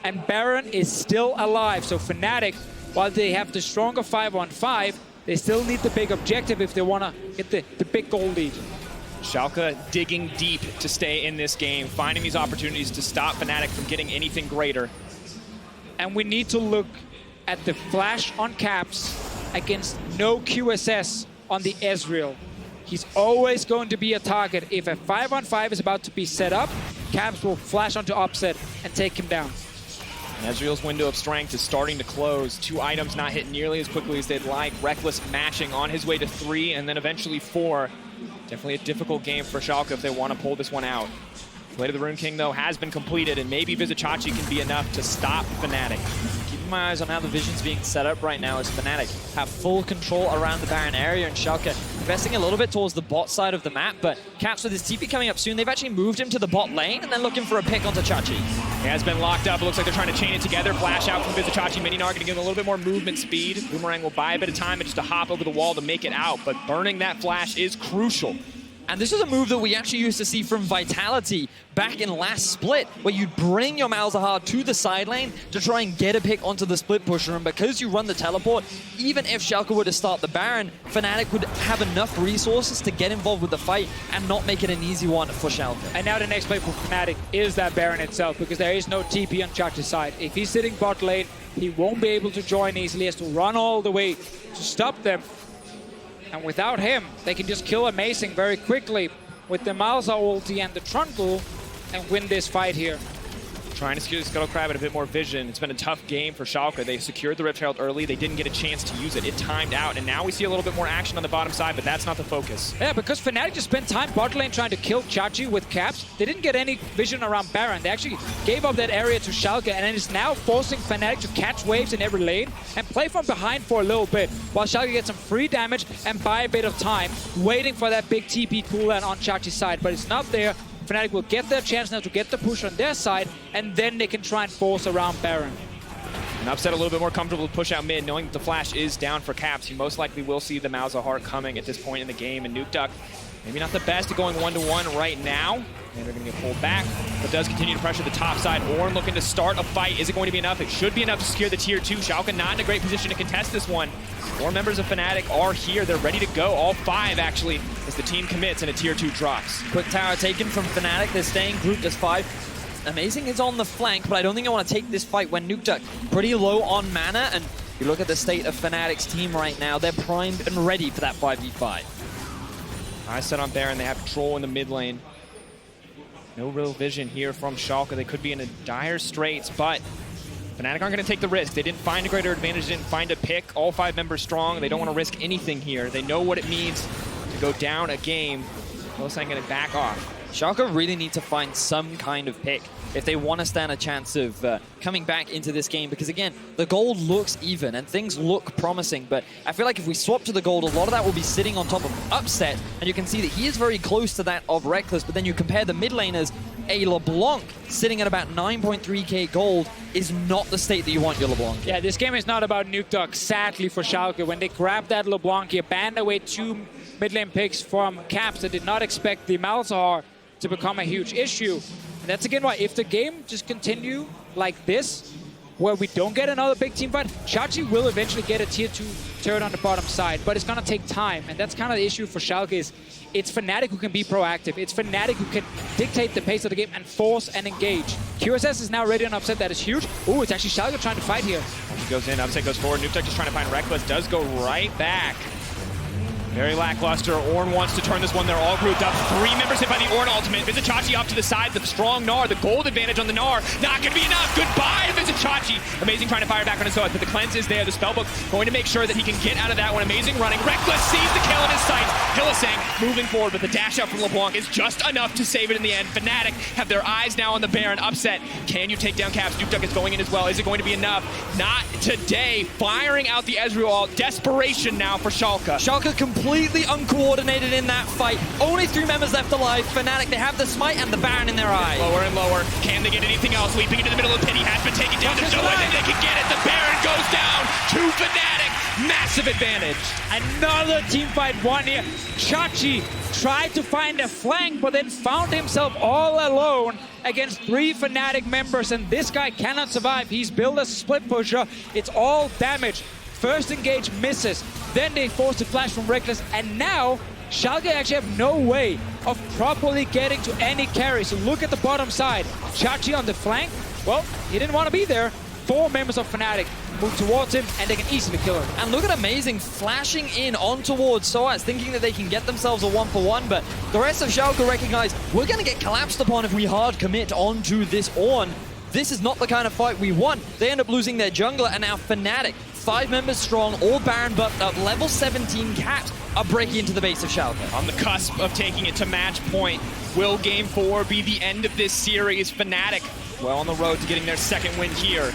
S13: and Baron is still alive. So Fnatic, while they have the stronger 5-on-5, they still need the big objective if they want to get the big goal lead.
S5: Schalke digging deep to stay in this game, finding these opportunities to stop Fnatic from getting anything greater.
S13: And we need to look at the flash on Caps against no QSS on the Ezreal. He's always going to be a target. If a 5-on-5 is about to be set up, Caps will flash onto Upset and take him down.
S9: And Ezreal's window of strength is starting to close. 2 items not hit nearly as quickly as they'd like. Reckless matching on his way to 3 and then eventually 4. Definitely a difficult game for Schalke if they want to pull this one out. Play to the Rune King, though, has been completed, and maybe Vizicachi can be enough to stop Fnatic.
S10: Keeping my eyes on how the vision's being set up right now as Fnatic have full control around the Baron area, and Schalke investing a little bit towards the bot side of the map, but Caps with his TP coming up soon, they've actually moved him to the bot lane and then looking for a pick onto Chachi.
S9: He has been locked up. It looks like they're trying to chain it together. Flash out from Vizicachi. Mininar going to give him a little bit more movement speed. Boomerang will buy a bit of time just to hop over the wall to make it out, but burning that flash is crucial.
S10: And this is a move that we actually used to see from Vitality back in last split, where you'd bring your Malzahar to the side lane to try and get a pick onto the split pusher. And because you run the teleport, even if Schalke were to start the Baron, Fnatic would have enough resources to get involved with the fight and not make it an easy one for Schalke.
S13: And now the next play for Fnatic is that Baron itself, because there is no TP on Chachi's side. If he's sitting bot lane, he won't be able to join easily. He has to run all the way to stop them. And without him, they can just kill Amazing very quickly with the Malza ulti and the Trundle and win this fight here.
S9: Trying to secure the Scuttle Crab and a bit more vision. It's been a tough game for Schalke. They secured the Rift Herald early. They didn't get a chance to use it. It timed out, and now we see a little bit more action on the bottom side, but that's not the focus.
S13: Yeah, because Fnatic just spent time bot lane trying to kill Chachi with Caps. They didn't get any vision around Baron. They actually gave up that area to Schalke, and it is now forcing Fnatic to catch waves in every lane and play from behind for a little bit, while Schalke gets some free damage and buy a bit of time, waiting for that big TP cooldown on Chachi's side, but it's not there. Fnatic will get their chance now to get the push on their side, and then they can try and force around Baron.
S9: And Upset a little bit more comfortable to push out mid, knowing that the flash is down for Caps. He most likely will see the Malzahar coming at this point in the game, and Nukeduck maybe not the best at going 1-to-1 right now. And they're going to get pulled back, but does continue to pressure the top side. Ornn looking to start a fight. Is it going to be enough? It should be enough to secure the tier 2. Schalke not in a great position to contest this one. 4 members of Fnatic are here. They're ready to go. All 5, actually, as the team commits and a tier 2 drops.
S10: Quick tower taken from Fnatic. They're staying grouped as 5. Amazing is on the flank, but I don't think I want to take this fight when Nukeduck pretty low on mana. And you look at the state of Fnatic's team right now. They're primed and ready for that 5v5.
S9: I set on Baron. They have control in the mid lane. No real vision here from Schalke. They could be in a dire straits, but Fnatic aren't going to take the risk. They didn't find a greater advantage, didn't find a pick. All 5 members strong. They don't want to risk anything here. They know what it means to go down a game. Hylissang going to back off.
S10: Schalke really need to find some kind of pick if they want to stand a chance of coming back into this game, because again, the gold looks even and things look promising, but I feel like if we swap to the gold, a lot of that will be sitting on top of Upset, and you can see that he is very close to that of Reckless, but then you compare the mid laners, a LeBlanc sitting at about 9.3k gold is not the state that you want your LeBlanc in.
S13: Yeah, this game is not about Nukeduck, sadly for Schalke. When they grabbed that LeBlanc, he banned away 2 mid lane picks from Caps that did not expect the Malzahar to become a huge issue. And that's again why, if the game just continue like this, where we don't get another big team fight, Chachi will eventually get a tier 2 turret on the bottom side, but it's gonna take time, and that's kind of the issue for Schalke. Is it's Fnatic who can be proactive. It's Fnatic who can dictate the pace of the game and force and engage. QSS is now ready on Upset. That is huge. Ooh, it's actually Schalke trying to fight here.
S9: He goes in, Upset goes forward. Nukeduck just trying to find Reckless. Does go right back. Very lackluster. Ornn wants to turn this one. They're all grouped up. 3 members hit by the Ornn ultimate. Vizicachi off to the side. The strong Gnar. The gold advantage on the Gnar. Not going to be enough. Goodbye to Vizicachi. Amazing trying to fire back on his oath, but the cleanse is there. The spellbook going to make sure that he can get out of that one. Amazing running. Reckless sees the kill in his sights. Hylissang moving forward, but the dash out from LeBlanc is just enough to save it in the end. Fnatic have their eyes now on the Baron. Upset. Can you take down Caps? Nukeduck is going in as well. Is it going to be enough? Not today. Firing out the Ezreal. Desperation now for Schalke.
S10: Schalke completely uncoordinated in that fight. Only 3 members left alive. Fnatic, they have the smite and the Baron in their eye.
S9: Lower and lower. Can they get anything else? Leaping into the middle of the pit. He has been taken down. There's no way that they can get it. The Baron goes down to Fnatic. Massive advantage.
S13: Another team fight won here. Chachi tried to find a flank, but then found himself all alone against 3 Fnatic members, and this guy cannot survive. He's built as a split pusher. It's all damage. First engage misses, then they force the flash from Reckless, and now Schalke actually have no way of properly getting to any carry. So look at the bottom side. Chachi on the flank, well, he didn't want to be there. 4 members of Fnatic move towards him, and they can easily kill him.
S10: And look at Amazing flashing in on towards Soaz, thinking that they can get themselves a 1-for-1, but the rest of Schalke recognize we're going to get collapsed upon if we hard commit onto this Ornn. This is not the kind of fight we want. They end up losing their jungler, and now Fnatic, 5 members strong, all Baron buffed up, level 17 capped, are breaking into the base of Schalke.
S9: On the cusp of taking it to match point. Will Game 4 be the end of this series? Fnatic well on the road to getting their second win here.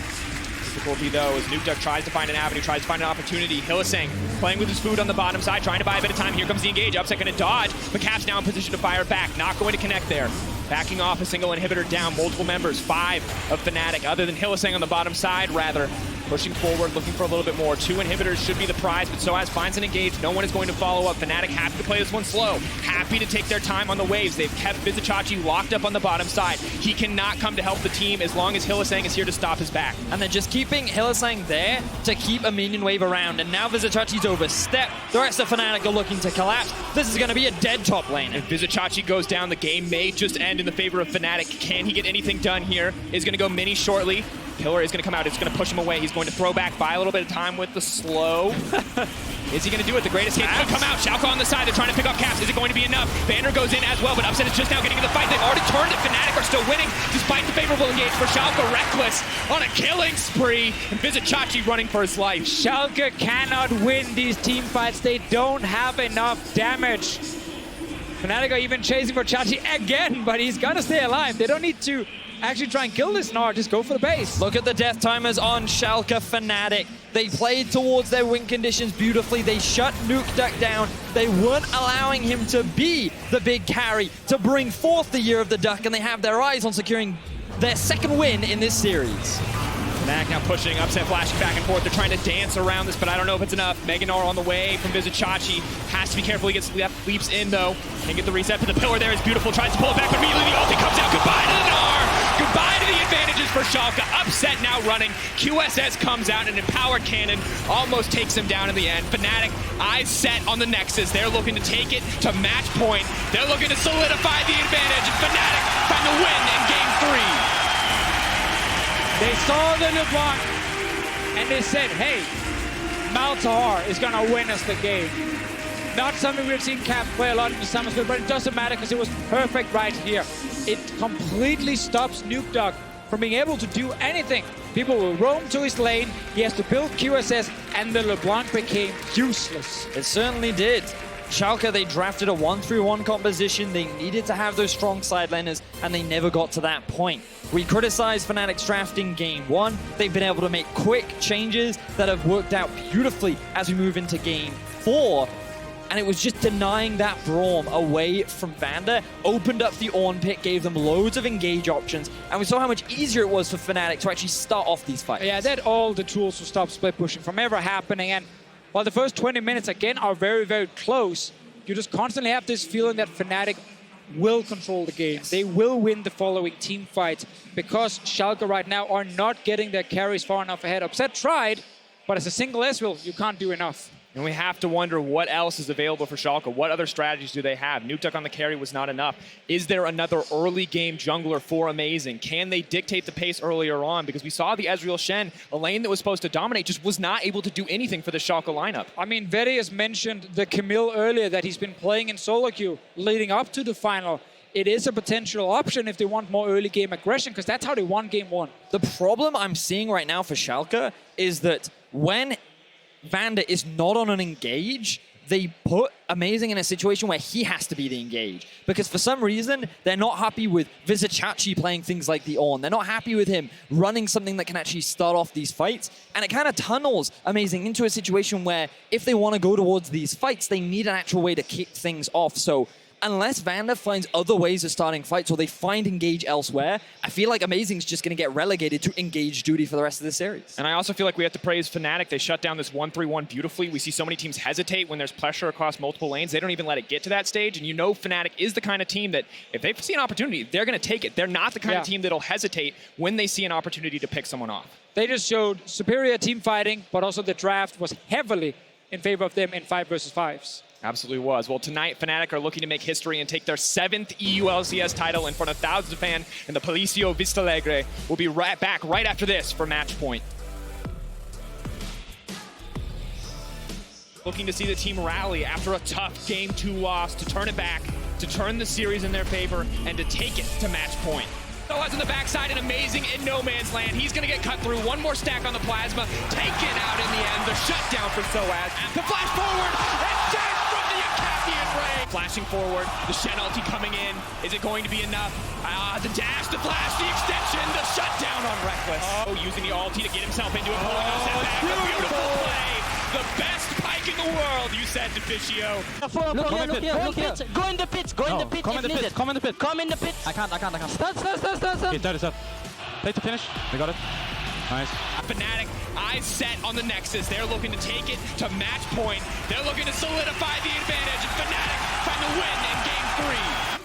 S9: Difficulty though as Nukeduck tries to find an avenue, tries to find an opportunity. Hylissang playing with his food on the bottom side, trying to buy a bit of time. Here comes the engage. Upset going to dodge, but Cap's now in position to fire back. Not going to connect there. Backing off a single inhibitor down, multiple members, 5 of Fnatic, other than Hylissang on the bottom side, rather. Pushing forward, looking for a little bit more. 2 inhibitors should be the prize, but Soaz finds an engage. No one is going to follow up. Fnatic happy to play this one slow. Happy to take their time on the waves. They've kept Vizicachi locked up on the bottom side. He cannot come to help the team as long as Hylissang is here to stop his back.
S10: And they're just keeping Hylissang there to keep a minion wave around. And now Vizicachi's overstepped. The rest of Fnatic are looking to collapse. This is going to be a dead top lane.
S9: If Vizicachi goes down, the game may just end in the favor of Fnatic. Can he get anything done here? Is going to go mini shortly. Killer is going to come out. It's going to push him away. He's going to throw back, buy a little bit of time with the slow. Is he going to do it? The greatest hit could come out. Schalke on the side. They're trying to pick up Caps. Is it going to be enough? Vander goes in as well, but Upset is just now getting in the fight. They've already turned it. Fnatic are still winning despite the favorable engage for Schalke. Reckless on a killing spree. And Vizicachi running for his life.
S13: Schalke cannot win these team fights. They don't have enough damage. Fnatic are even chasing for Chachi again, but he's gonna stay alive. They don't need to actually try and kill this Gnar, just go for the base.
S10: Look at the death timers on Schalke Fnatic. They played towards their win conditions beautifully. They shut Nukeduck down. They weren't allowing him to be the big carry to bring forth the Year of the Duck, and they have their eyes on securing their second win in this series.
S9: Fnatic now pushing, Upset flashing back and forth. They're trying to dance around this, but I don't know if it's enough. Meganar on the way from Vizicachi. Has to be careful. He gets leaps in, though. Can't get the reset, but the pillar there is beautiful. Tries to pull it back, but immediately the ulti comes out. Goodbye to the Gnar! Goodbye to the advantages for Schalke. Upset now running. QSS comes out, and Empowered Cannon almost takes him down in the end. Fnatic, eyes set on the Nexus. They're looking to take it to match point. They're looking to solidify the advantage, and Fnatic find the win in Game 3.
S13: They saw the LeBlanc, and they said, hey, Maltahar is gonna win us the game. Not something we've seen Cap play a lot in the summer split, but it doesn't matter because it was perfect right here. It completely stops Nukeduck from being able to do anything. People will roam to his lane, he has to build QSS, and the LeBlanc became useless.
S10: It certainly did. Schalke, they drafted a 1-3-1 composition. They needed to have those strong side laners, and they never got to that point. We criticized Fnatic's drafting Game 1. They've been able to make quick changes that have worked out beautifully as we move into Game 4. And it was just denying that Braum away from Vander, opened up the Ornn pick, gave them loads of engage options, and we saw how much easier it was for Fnatic to actually start off these fights.
S13: Yeah, they had all the tools to stop split pushing from ever happening, and while the first 20 minutes, again, are very, very close, you just constantly have this feeling that Fnatic will control the game. They will win the following team fights because Schalke right now are not getting their carries far enough ahead. Upset tried, but as a single Ezreal, you can't do enough.
S9: And we have to wonder what else is available for Schalke. What other strategies do they have? Nukeduck on the carry was not enough. Is there another early game jungler for Amazing? Can they dictate the pace earlier on? Because we saw the Ezreal Shen, a lane that was supposed to dominate, just was not able to do anything for the Schalke lineup.
S13: I mean, Veri has mentioned the Camille earlier that he's been playing in solo queue leading up to the final. It is a potential option if they want more early game aggression, because that's how they won Game 1.
S10: The problem I'm seeing right now for Schalke is that when Vander is not on an engage, they put Amazing in a situation where he has to be the engage. Because for some reason, they're not happy with Vizicachi playing things like the Ornn. They're not happy with him running something that can actually start off these fights. And it kind of tunnels Amazing into a situation where if they want to go towards these fights, they need an actual way to kick things off. So unless Vander finds other ways of starting fights or they find engage elsewhere, I feel like Amazing's just going to get relegated to engage duty for the rest of the series.
S9: And I also feel like we have to praise Fnatic. They shut down this 1-3-1 beautifully. We see so many teams hesitate when there's pressure across multiple lanes. They don't even let it get to that stage. And you know Fnatic is the kind of team that if they see an opportunity, they're going to take it. They're not the kind of team that'll hesitate when they see an opportunity to pick someone off.
S13: They just showed superior team fighting, but also the draft was heavily in favor of them in 5 versus 5s.
S9: Absolutely was. Well, tonight, Fnatic are looking to make history and take their 7th EU LCS title in front of thousands of fans in the Palacio Vista Alegre. We'll be right back right after this for Match Point. Looking to see the team rally after a tough Game 2 loss to turn it back, to turn the series in their favor, and to take it to Match Point. Soaz on the backside and amazing in no man's land. He's going to get cut through. One more stack on the plasma. Taken out in the end. The shutdown for Soaz. The flash forward. And death from the Acapian Ray. Flashing forward. The Shen ulti coming in. Is it going to be enough? The dash, the flash, the extension, the shutdown on Reckless. Oh, using the ulti to get himself into a pulling on step back. A beautiful play. The best pike in the world, you said, Deficio.
S15: Look here. Go in the pit. Go in the pit.
S16: Come in the pit. Come in the pit.
S15: Come in the pit.
S16: I can't.
S15: Stun.
S16: Okay, that is up. Take the finish. We got it. Nice.
S9: Fnatic, eyes set on the Nexus. They're looking to take it to Match Point. They're looking to solidify the advantage. And Fnatic find the win in Game 3.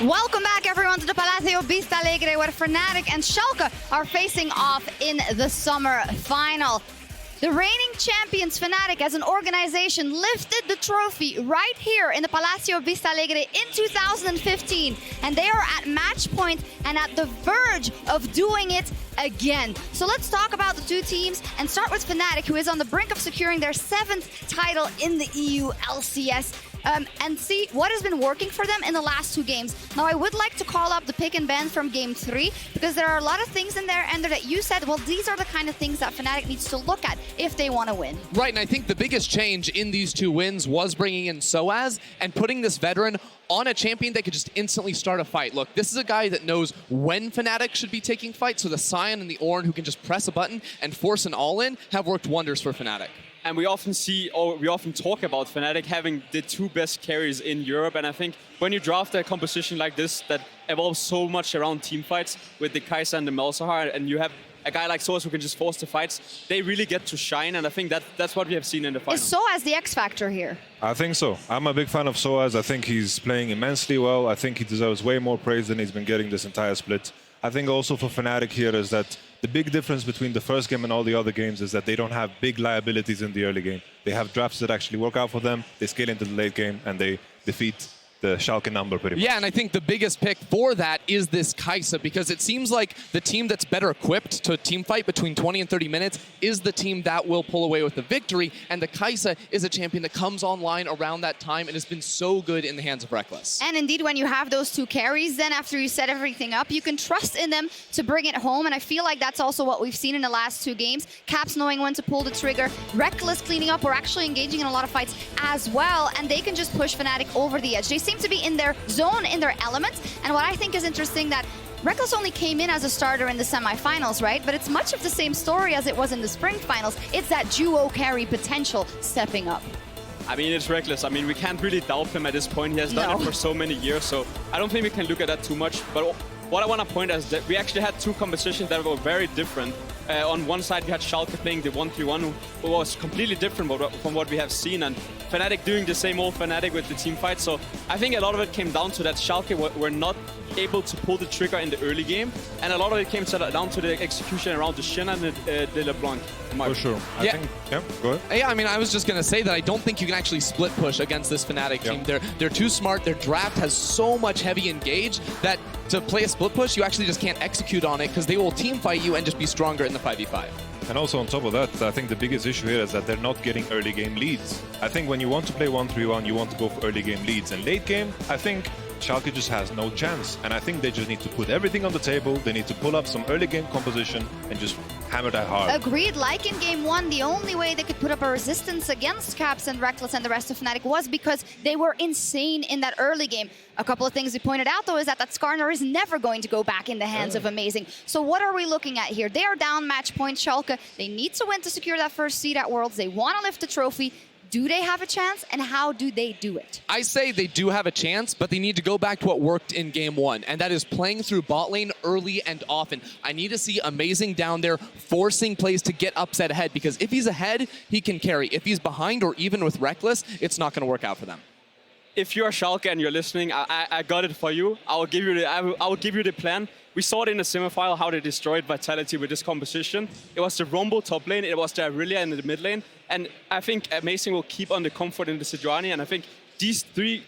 S1: Welcome back, everyone, to the Palacio Vista Alegre, where Fnatic and Schalke are facing off in the summer final. The reigning champions, Fnatic, as an organization, lifted the trophy right here in the Palacio Vista Alegre in 2015. And they are at match point and at the verge of doing it again. So let's talk about the two teams and start with Fnatic, who is on the brink of securing their 7th title in the EU LCS. And see what has been working for them in the last 2 games. Now, I would like to call up the pick and ban from game 3, because there are a lot of things in there, Ender, that you said, well, these are the kind of things that Fnatic needs to look at if they want to win.
S2: Right, and I think the biggest change in these 2 wins was bringing in Soaz and putting this veteran on a champion that could just instantly start a fight. Look, this is a guy that knows when Fnatic should be taking fights, so the Sion and the Ornn, who can just press a button and force an all-in, have worked wonders for Fnatic.
S4: And we often see, or we often talk about Fnatic having the 2 best carries in Europe. And I think when you draft a composition like this that evolves so much around team fights with the Kai'Sa and the Malzahar, and you have a guy like Soaz who can just force the fights, they really get to shine. And I think that's what we have seen in the final.
S1: Is Soaz the X factor here?
S3: I think so. I'm a big fan of Soaz. I think he's playing immensely well. I think he deserves way more praise than he's been getting this entire split. I think also for Fnatic here is that the big difference between the first game and all the other games is that they don't have big liabilities in the early game. They have drafts that actually work out for them, they scale into the late game, and they defeat the Schalke number pretty much.
S2: Yeah, and I think the biggest pick for that is this Kai'Sa, because it seems like the team that's better equipped to team fight between 20 and 30 minutes is the team that will pull away with the victory, and the Kai'Sa is a champion that comes online around that time and has been so good in the hands of Rekkles.
S1: And indeed, when you have those 2 carries, then after you set everything up, you can trust in them to bring it home, and I feel like that's also what we've seen in the last 2 games. Caps knowing when to pull the trigger, Rekkles cleaning up, or actually engaging in a lot of fights as well, and they can just push Fnatic over the edge. They seem to be in their zone, in their element, and what I think is interesting that Rekkles only came in as a starter in the semifinals, right? But it's much of the same story as it was in the spring finals. It's that duo carry potential stepping up.
S4: I mean, it's Rekkles. I mean, we can't really doubt him at this point. He has done it for so many years, so I don't think we can look at that too much. But what I want to point out is that we actually had 2 compositions that were very different. On one side, we had Schalke playing the 1-3-1, who was completely different from what we have seen, and Fnatic doing the same old Fnatic with the team fight. So I think a lot of it came down to that Schalke were not able to pull the trigger in the early game, and a lot of it came down to the execution around the Shin and the LeBlanc.
S3: For sure. I think, go ahead.
S2: Yeah, I mean, I was just going to say that I don't think you can actually split push against this Fnatic team. They're too smart. Their draft has so much heavy engage that to play a split push, you actually just can't execute on it, because they will team fight you and just be stronger in the 5v5.
S3: And also on top of that, I think the biggest issue here is that they're not getting early game leads. I think when you want to play 1-3-1, you want to go for early game leads. And late game, I think Schalke just has no chance. And I think they just need to put everything on the table. They need to pull up some early game composition and just hammer that hard.
S1: Agreed. Like in game 1, the only way they could put up a resistance against Caps and Rekkles and the rest of Fnatic was because they were insane in that early game. A couple of things we pointed out, though, is that Skarner is never going to go back in the hands of Amazing. So what are we looking at here? They are down match point, Schalke. They need to win to secure that first seed at Worlds. They want to lift the trophy. Do they have a chance, and how do they do it?
S2: I say they do have a chance, but they need to go back to what worked in game 1, and that is playing through bot lane early and often. I need to see Amazing down there forcing plays to get upset ahead, because if he's ahead, he can carry. If he's behind, or even with Rekkles, it's not going to work out for them.
S4: If you're Schalke and you're listening, I got it for you. I will give you the plan. We saw it in the semifinal how they destroyed Vitality with this composition. It was the Rumble top lane, it was the Aurelia in the mid lane, and I think Amazing will keep on the comfort in the Sejuani, and I think these three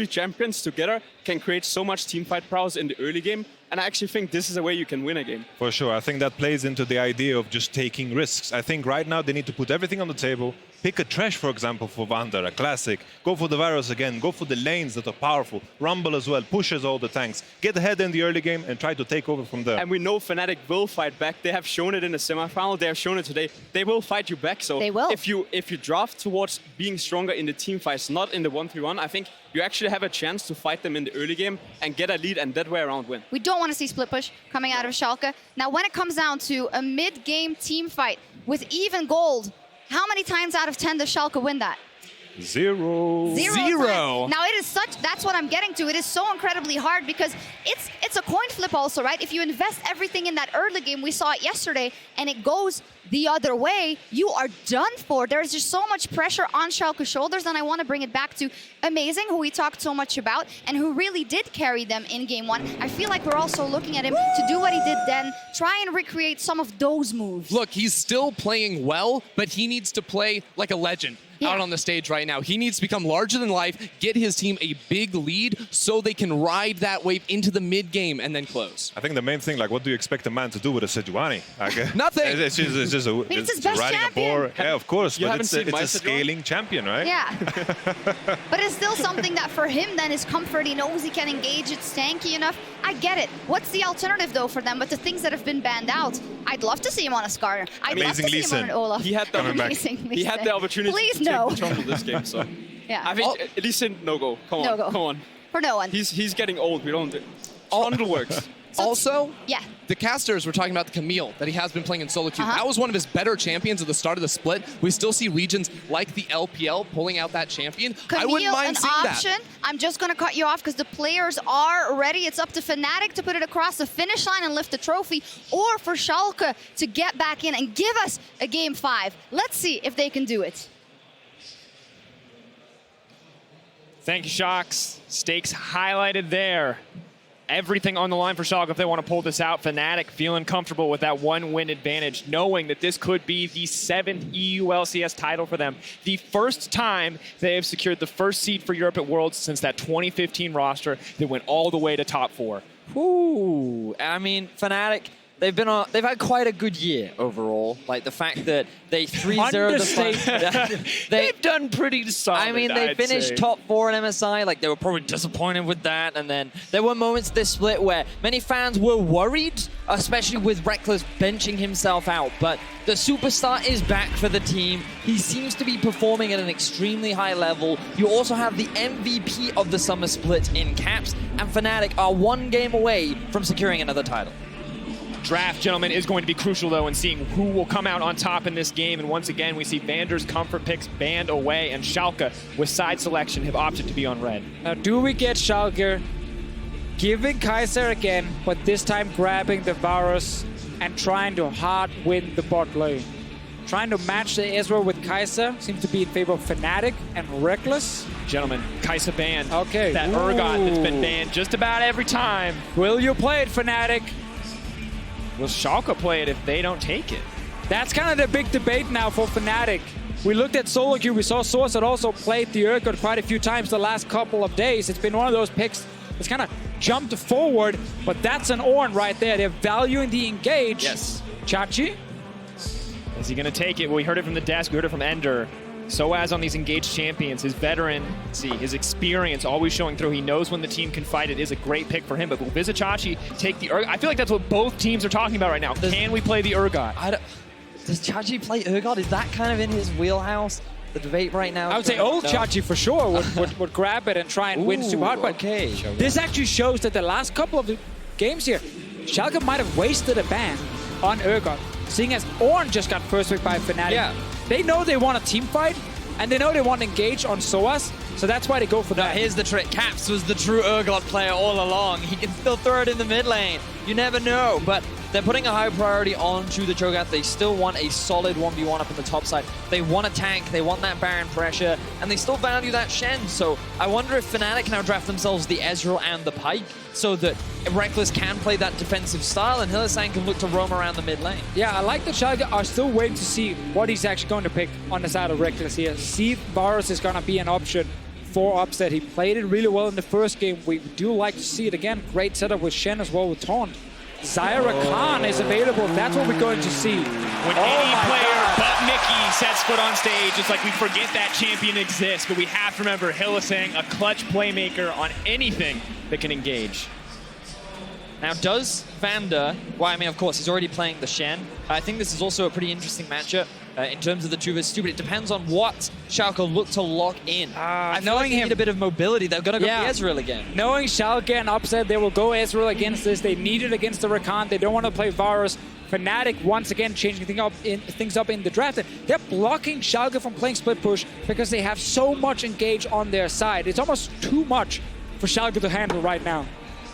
S4: champions together can create so much teamfight prowess in the early game, and I actually think this is a way you can win a game.
S3: For sure, I think that plays into the idea of just taking risks. I think right now they need to put everything on the table. Pick a Trash, for example, for Vander, a classic. Go for the Varus again. Go for the lanes that are powerful. Rumble as well, pushes all the tanks. Get ahead in the early game and try to take over from there.
S4: And we know Fnatic will fight back. They have shown it in the semifinal. They have shown it today. They will fight you back. So
S1: they will.
S4: If you draft towards being stronger in the team fights, not in the 1-3-1, I think you actually have a chance to fight them in the early game and get a lead and that way around win.
S1: We don't want to see split push coming out of Schalke. Now, when it comes down to a mid-game team fight with even gold, how many times out of 10 does Schalke win that?
S3: Zero.
S1: Now it is such, that's what I'm getting to. It is so incredibly hard because it's it's a coin flip also, right? If you invest everything in that early game, we saw it yesterday, and it goes the other way, you are done for. There's just so much pressure on Schalke's shoulders, and I want to bring it back to Amazing, who we talked so much about, and who really did carry them in game one. I feel like we're also looking at him to do what he did then, try and recreate some of those moves.
S2: Look, he's still playing well, but he needs to play like a legend. Out on the stage right now. He needs to become larger than life, get his team a big lead so they can ride that wave into the mid game and then close.
S3: I think the main thing, like, what do you expect a man to do with a Sejuani? Like,
S2: Nothing.
S3: It's just a,
S1: it's his best
S3: riding
S1: champion.
S3: a boar. Yeah, of course,
S4: You
S3: but it's
S4: haven't
S3: a
S4: seen
S3: scaling champion, right?
S1: Yeah. But it's still something that for him then is comfort. He knows he can engage, it's tanky enough. I get it. What's the alternative though for them? But the things that have been banned out, I'd love to see him on a Scar. I'd love to see him on an Olaf.
S4: He had the opportunity
S1: Please
S4: to
S1: no.
S4: take control of this game, so
S1: Yeah.
S4: I think at least no-go. Come on,
S1: No-go.
S4: come on.
S1: For no one.
S4: He's getting old. We don't. Trundle works.
S2: Also,
S1: yeah,
S2: the casters, we're talking about the Camille that he has been playing in solo queue. That was one of his better champions at the start of the split. We still see regions like the LPL pulling out that champion. I wouldn't mind seeing
S1: option.
S2: that.
S1: I'm just going to cut you off because the players are ready. It's up to Fnatic to put it across the finish line and lift the trophy, or for Schalke to get back in and give us a game 5. Let's see if they can do it.
S9: Thank you, Shocks. Stakes highlighted there. Everything on the line for Schalke if they want to pull this out. Fnatic feeling comfortable with that one-win advantage, knowing that this could be the 7th EU LCS title for them. The first time they have secured the first seed for Europe at Worlds since that 2015 roster that went all the way to top 4.
S10: Ooh, I mean, Fnatic, they've had quite a good year overall. Like the fact that they 3-0 the
S9: They've done pretty solid.
S10: I mean, they finished top 4 in MSI. Like they were probably disappointed with that. And then there were moments this split where many fans were worried, especially with Reckless benching himself out. But the superstar is back for the team. He seems to be performing at an extremely high level. You also have the MVP of the summer split in Caps, and Fnatic are 1 game away from securing another title.
S9: Draft, gentlemen, is going to be crucial, though, in seeing who will come out on top in this game. And once again, we see Vander's comfort picks banned away, and Schalke, with side selection, have opted to be on red.
S13: Now, do we get Schalke giving Kaiser again, but this time grabbing the Varus and trying to hard win the bot lane? Trying to match the Ezreal with Kaiser seems to be in favor of Fnatic and Reckless.
S9: Gentlemen, Kaiser banned.
S13: Okay.
S9: That Urgot that's been banned just about every time.
S13: Will you play it, Fnatic?
S9: Will Schalke play it if they don't take it?
S13: That's kind of the big debate now for Fnatic. We looked at solo queue. We saw Source had also played the Urgot quite a few times the last couple of days. It's been one of those picks that's kind of jumped forward, but that's an Ornn right there. They're valuing the engage.
S9: Yes.
S13: Chachi?
S9: Is he going to take it? Well, we heard it from the desk. We heard it from Ender. Soaz on these engaged champions, his veteran, his experience always showing through. He knows when the team can fight. It is a great pick for him. But will Vizicachi take the Urgot? I feel like that's what both teams are talking about right now. Can we play the Urgot?
S10: Does Chachi play Urgot? Is that kind of in his wheelhouse? The debate right now.
S13: I would say old Chachi for sure would grab it and try and win super hard. But
S10: okay.
S13: This actually shows that the last couple of the games here, Schalke might have wasted a ban on Urgot, seeing as Ornn just got first pick by Fnatic.
S10: Yeah.
S13: They know they want a team fight, and they know they want to engage on Soaz, so that's why they go for that.
S10: Here's the trick. Caps was the true Urgot player all along. He can still throw it in the mid lane. You never know, but they're putting a high priority onto the Cho'Gath. They still want a solid 1v1 up in the top side. They want a tank, they want that Baron pressure, and they still value that Shen. So I wonder if Fnatic can now draft themselves the Ezreal and the Pyke so that Reckless can play that defensive style and Hylissang can look to roam around the mid lane.
S13: Yeah, I like that Schalke are still waiting to see what he's actually going to pick on the side of Reckless here. See if Varus is going to be an option for upset. He played it really well in the first game. We do like to see it again. Great setup with Shen as well with Taunt. Zyra Khan is available. That's what we're going to see.
S9: When any player but Mickey sets foot on stage, it's like we forget that champion exists. But we have to remember Hylissang, a clutch playmaker on anything that can engage.
S10: Now, does Vander, well, I mean, of course, he's already playing the Shen. I think this is also a pretty interesting matchup in terms of the 2v2, but it depends on what Schalke look to lock in. I feel like they need a bit of mobility. They're going to go for Ezreal again.
S13: Knowing Schalke and Upset, they will go Ezreal against this. They need it against the Rakan. They don't want to play Varus. Fnatic, once again, changing things up in the draft. They're blocking Schalke from playing split push because they have so much engage on their side. It's almost too much for Schalke to handle right now.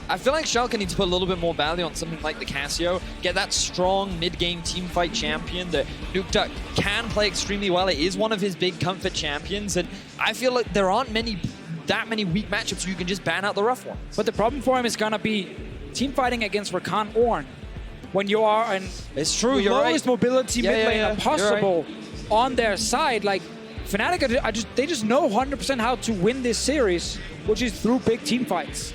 S10: I feel like Schalke needs to put a little bit more value on something like the Casio, get that strong mid-game teamfight champion that Nukeduck can play extremely well. It is one of his big comfort champions, and I feel like there aren't that many weak matchups you can just ban out the rough ones.
S13: But the problem for him is gonna be teamfighting against Rakan Ornn when you are an
S10: it's true, you're
S13: lowest
S10: right.
S13: mobility mid laner possible on their side. Like Fnatic, they just know 100% how to win this series, which is through big team fights.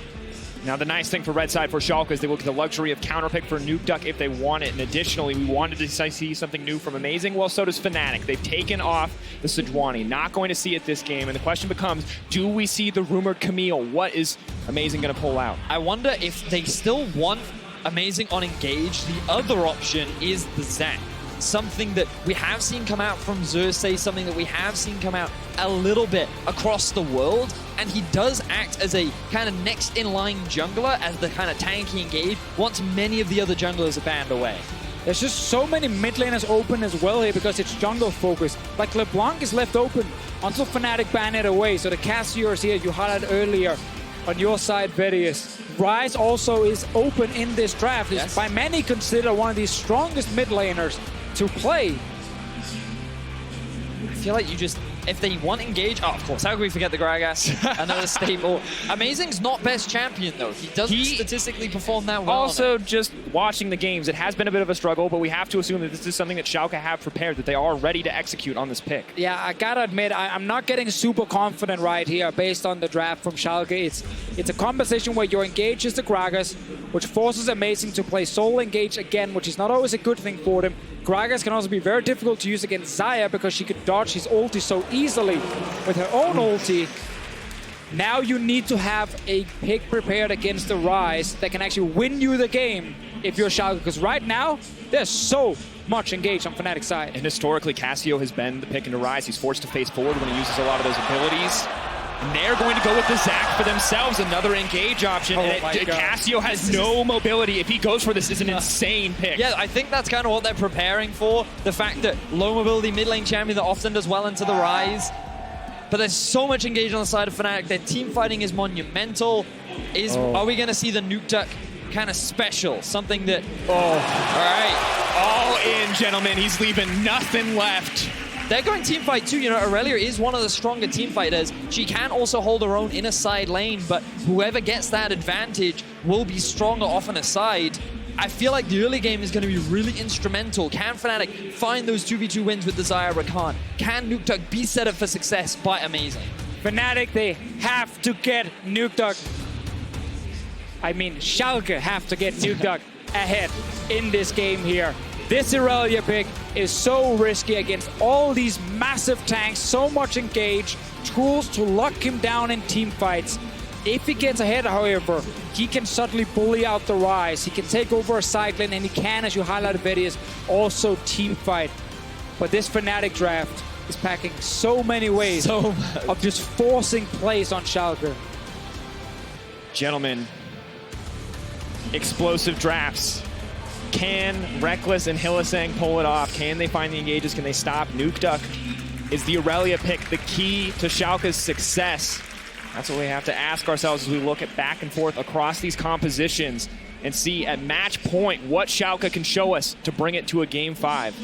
S9: Now, the nice thing for red side for Schalke is they will get the luxury of counterpick for Nukeduck if they want it. And additionally, we wanted to see something new from Amazing. Well, so does Fnatic. They've taken off the Sejuani. Not going to see it this game. And the question becomes, do we see the rumored Camille? What is Amazing going to pull out?
S10: I wonder if they still want Amazing on Engage. The other option is the Zac. Something that we have seen come out from Xerxes, something that we have seen come out a little bit across the world, and he does act as a kind of next in line jungler, as the kind of tanky Engage, once many of the other junglers are banned away.
S13: There's just so many mid laners open as well here because it's jungle focused. Like LeBlanc is left open until Fnatic ban it away, so the Cassiers here you highlighted earlier on your side, Vedius. Ryze also is open in this draft. Is by many considered one of the strongest mid laners to play.
S10: I feel like you just, if they want Engage, oh, of course, how can we forget the Gragas? Another staple. Amazing's not best champion, though. He doesn't statistically perform that well.
S9: Also, just watching the games, it has been a bit of a struggle, but we have to assume that this is something that Schalke have prepared, that they are ready to execute on this pick.
S13: Yeah, I gotta admit, I'm not getting super confident right here based on the draft from Schalke. It's a composition where your Engage is the Gragas, which forces Amazing to play solo Engage again, which is not always a good thing for them. Gragas can also be very difficult to use against Xayah because she could dodge his ulti so easily with her own ulti. Now you need to have a pick prepared against the Ryze that can actually win you the game if you're Schalke, because right now there's so much engaged on Fnatic's side.
S9: And historically, Cassio has been the pick into Ryze. He's forced to face forward when he uses a lot of those abilities. And they're going to go with the Zac for themselves, another Engage option. Cassio has no mobility. If he goes for this, it's an insane pick.
S10: Yeah, I think that's kind of what they're preparing for. The fact that low mobility mid lane champion that often does well into the Ryze. But there's so much Engage on the side of Fnatic. Their team fighting is monumental. Are we going to see the Nukeduck kind of special? Something that... all right.
S9: All in, gentlemen. He's leaving nothing left.
S10: They're going team fight too. You know, Aurelia is one of the stronger team fighters. She can also hold her own in a side lane, but whoever gets that advantage will be stronger off on a side. I feel like the early game is going to be really instrumental. Can Fnatic find those 2v2 wins with the Xayah Rakan? Can Nukeduck be set up for success by Amazing?
S13: Fnatic, they have to get Nukeduck. I mean, Schalke have to get Nukeduck ahead in this game here. This Aurelia pick is so risky against all these massive tanks, so much engaged, tools to lock him down in team fights. If he gets ahead, however, he can subtly bully out the Ryze. He can take over a side lane, and he can, as you highlighted, Vedius, also team fight. But this Fnatic draft is packing so many ways of just forcing plays on Schalke.
S9: Gentlemen, explosive drafts. Can Reckless and Hylissang pull it off? Can they find the engages? Can they stop? Nukeduck is the Aurelia pick, the key to Schalke's success. That's what we have to ask ourselves as we look at back and forth across these compositions and see at match point what Schalke can show us to bring it to a game 5.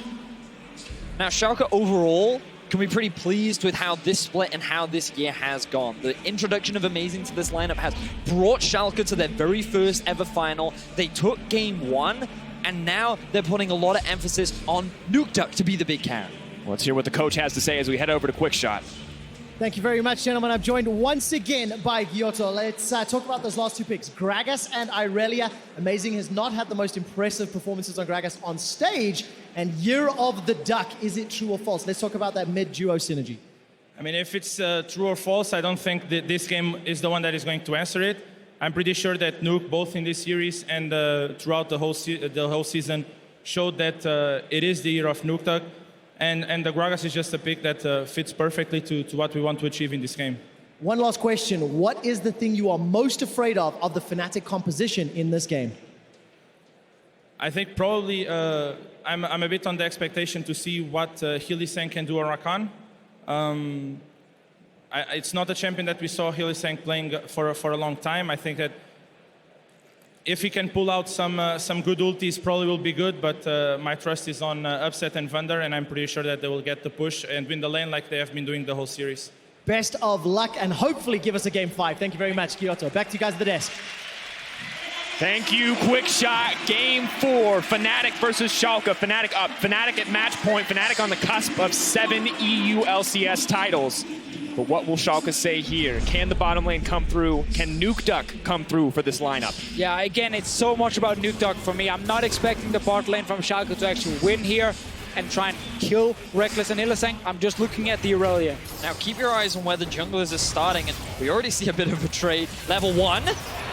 S10: Now, Schalke overall can be pretty pleased with how this split and how this year has gone. The introduction of Amazing to this lineup has brought Schalke to their very first ever final. They took game 1, and now they're putting a lot of emphasis on Nukeduck to be the big carry.
S9: Let's hear what the coach has to say as we head over to Quick Shot.
S12: Thank you very much, gentlemen. I'm joined once again by Giotto. Let's talk about those last two picks, Gragas and Aurelia. Amazing has not had the most impressive performances on Gragas on stage. And Year of the Duck, is it true or false? Let's talk about that mid-duo synergy.
S14: I mean, if it's true or false, I don't think that this game is the one that is going to answer it. I'm pretty sure that Nuke, both in this series and throughout the whole season, showed that it is the year of Nukeduck. And the Gragas is just a pick that fits perfectly to what we want to achieve in this game.
S12: One last question. What is the thing you are most afraid of the Fnatic composition in this game?
S14: I think probably I'm a bit on the expectation to see what Hylissang can do on Rakan. It's not a champion that we saw Hylissang playing for a long time. I think that if he can pull out some good ultis, probably will be good. But my trust is on Upset and Vander, and I'm pretty sure that they will get the push and win the lane like they have been doing the whole series.
S12: Best of luck, and hopefully give us a game 5. Thank you very much, Kyoto. Back to you guys at the desk.
S9: Thank you, Quick Shot. Game 4, Fnatic versus Schalke. Fnatic up. Fnatic at match point. Fnatic on the cusp of 7 EU LCS titles. But what will Schalke say here? Can the bottom lane come through? Can NukeDuck come through for this lineup?
S13: Yeah, again, it's so much about NukeDuck for me. I'm not expecting the bot lane from Schalke to actually win here and try and kill Reckless and Hylissang. I'm just looking at the Aurelia.
S10: Now keep your eyes on where the junglers are starting, and we already see a bit of a trade. Level 1.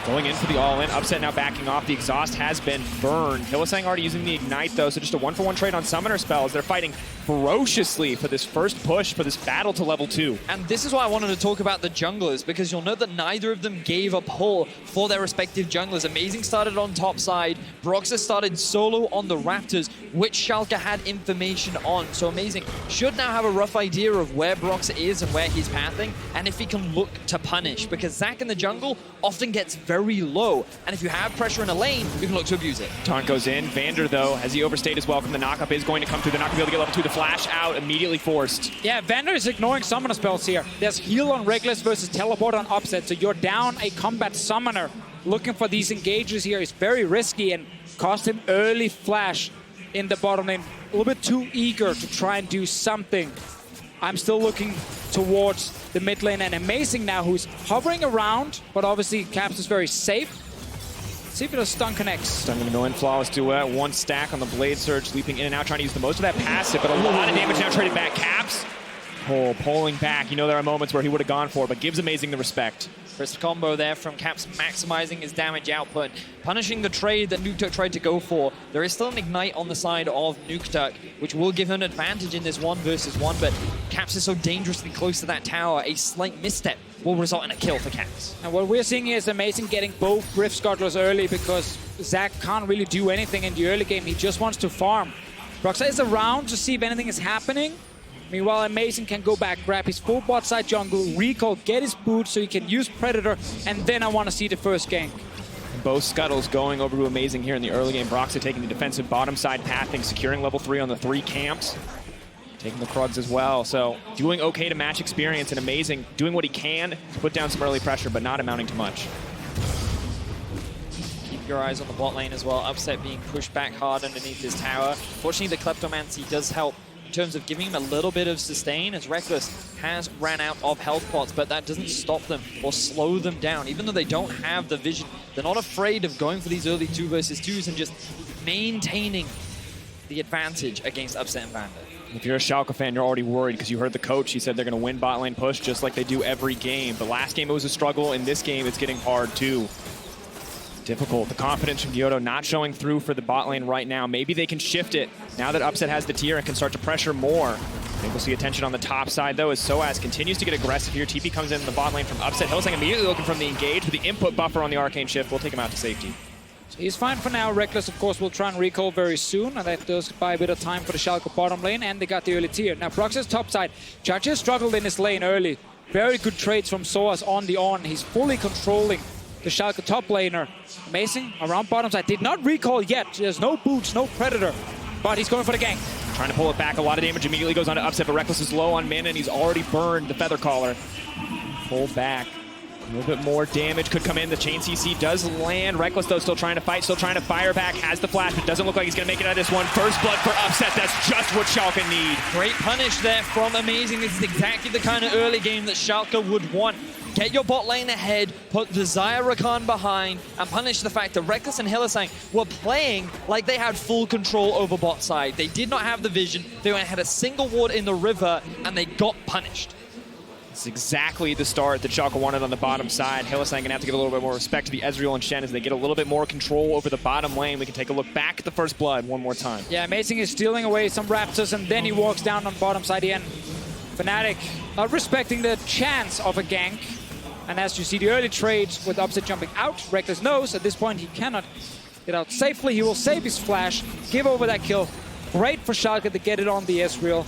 S9: Going in for the all-in. Upset now backing off. The exhaust has been burned. Hylissang already using the ignite, though, so just a 1-for-1 trade on summoner spells. They're fighting ferociously for this first push, for this battle to level 2.
S10: And this is why I wanted to talk about the junglers, because you'll note that neither of them gave a pull for their respective junglers. Amazing started on top side. Broxah started solo on the Raptors, which Schalke had information on. So Amazing should now have a rough idea of where Broxah is and where he's pathing, and if he can look to punish, because Zac in the jungle often gets very low, and if you have pressure in a lane, you can look to abuse it.
S9: Taunt goes in. Vander, though, has he overstayed his welcome? The knockup is going to come through. They're not going to be able to get level 2. The flash out, immediately forced.
S13: Yeah, Vander is ignoring summoner spells here. There's heal on Reckless versus teleport on Upset, so you're down a combat summoner. Looking for these engages here is very risky and cost him early flash in the bottom lane. A little bit too eager to try and do something. I'm still looking towards the mid lane, and Amazing now, who's hovering around, but obviously Caps is very safe. See if it does stun connects.
S9: Stun going to go in, flawless duet. 1 stack on the Blade Surge, leaping in and out, trying to use the most of that passive, but a lot of damage now traded back. Caps, pulling back. You know there are moments where he would have gone for it, but gives Amazing the respect.
S10: First combo there from Caps, maximizing his damage output, punishing the trade that NukeDuck tried to go for. There is still an ignite on the side of NukeDuck, which will give him an advantage in this 1 versus 1, but Caps is so dangerously close to that tower, a slight misstep will result in a kill for Caps.
S13: And what we're seeing here is Amazing getting both Rift Scuttlers early, because Zac can't really do anything in the early game. He just wants to farm. Broxah is around to see if anything is happening. Meanwhile, Amazing can go back, grab his full bot side jungle, recall, get his boot so he can use Predator, and then I want to see the first gank.
S9: Both scuttles going over to Amazing here in the early game. Broxah taking the defensive bottom side pathing, securing level 3 on the 3 camps. Taking the Krugs as well, so doing okay to match experience, and Amazing doing what he can to put down some early pressure, but not amounting to much.
S10: Keep your eyes on the bot lane as well. Upset being pushed back hard underneath his tower. Fortunately, the Kleptomancy does help in terms of giving him a little bit of sustain, as Reckless has ran out of health pots, but that doesn't stop them or slow them down. Even though they don't have the vision, they're not afraid of going for these early 2 versus 2s and just maintaining the advantage against Upset and Vander.
S9: If you're a Schalke fan, you're already worried because you heard the coach. He said they're going to win bot lane push just like they do every game. The last game it was a struggle. In this game, it's getting hard too. Difficult. The confidence from Kyoto not showing through for the bot lane right now. Maybe they can shift it now that Upset has the tier and can start to pressure more. I think we'll see attention on the top side, though, as Soaz continues to get aggressive here. TP comes in the bot lane from Upset. Hylissang immediately looking from the engage with the input buffer on the Arcane Shift. We'll take him out to safety.
S13: So he's fine for now. Reckless, of course, will try and recall very soon, and that does buy a bit of time for the Schalke bottom lane, and they got the early tier. Now, Broxah's top side. Judges struggled in his lane early. Very good trades from Soaz on the on. He's fully controlling the Schalke top laner. Amazing around bottom side. Did not recall yet. There's no boots, no Predator, but he's going for the gank.
S9: Trying to pull it back. A lot of damage immediately goes on to Upset, but Reckless is low on mana, and he's already burned the Feather Collar. Pull back. A little bit more damage could come in. The chain CC does land. Reckless, though, still trying to fight, still trying to fire back. Has the flash, but doesn't look like he's going to make it out of this one. First blood for Upset. That's just what Schalke need.
S10: Great punish there from Amazing. This is exactly the kind of early game that Schalke would want. Get your bot lane ahead, put the Xayah Rakan behind, and punish the fact that Reckless and Hylissang were playing like they had full control over bot side. They did not have the vision. They had a single ward in the river, and they got punished.
S9: It's exactly the start that Schalke wanted on the bottom side. Hylissang going to have to give a little bit more respect to the Ezreal and Shen as they get a little bit more control over the bottom lane. We can take a look back at the first blood one more time.
S13: Yeah, Amazing is stealing away some Raptors, and then he walks down on bottom side again. Fnatic not respecting the chance of a gank. And as you see the early trades with Upset jumping out, Reckless knows at this point he cannot get out safely. He will save his flash, give over that kill. Great for Schalke to get it on the Ezreal.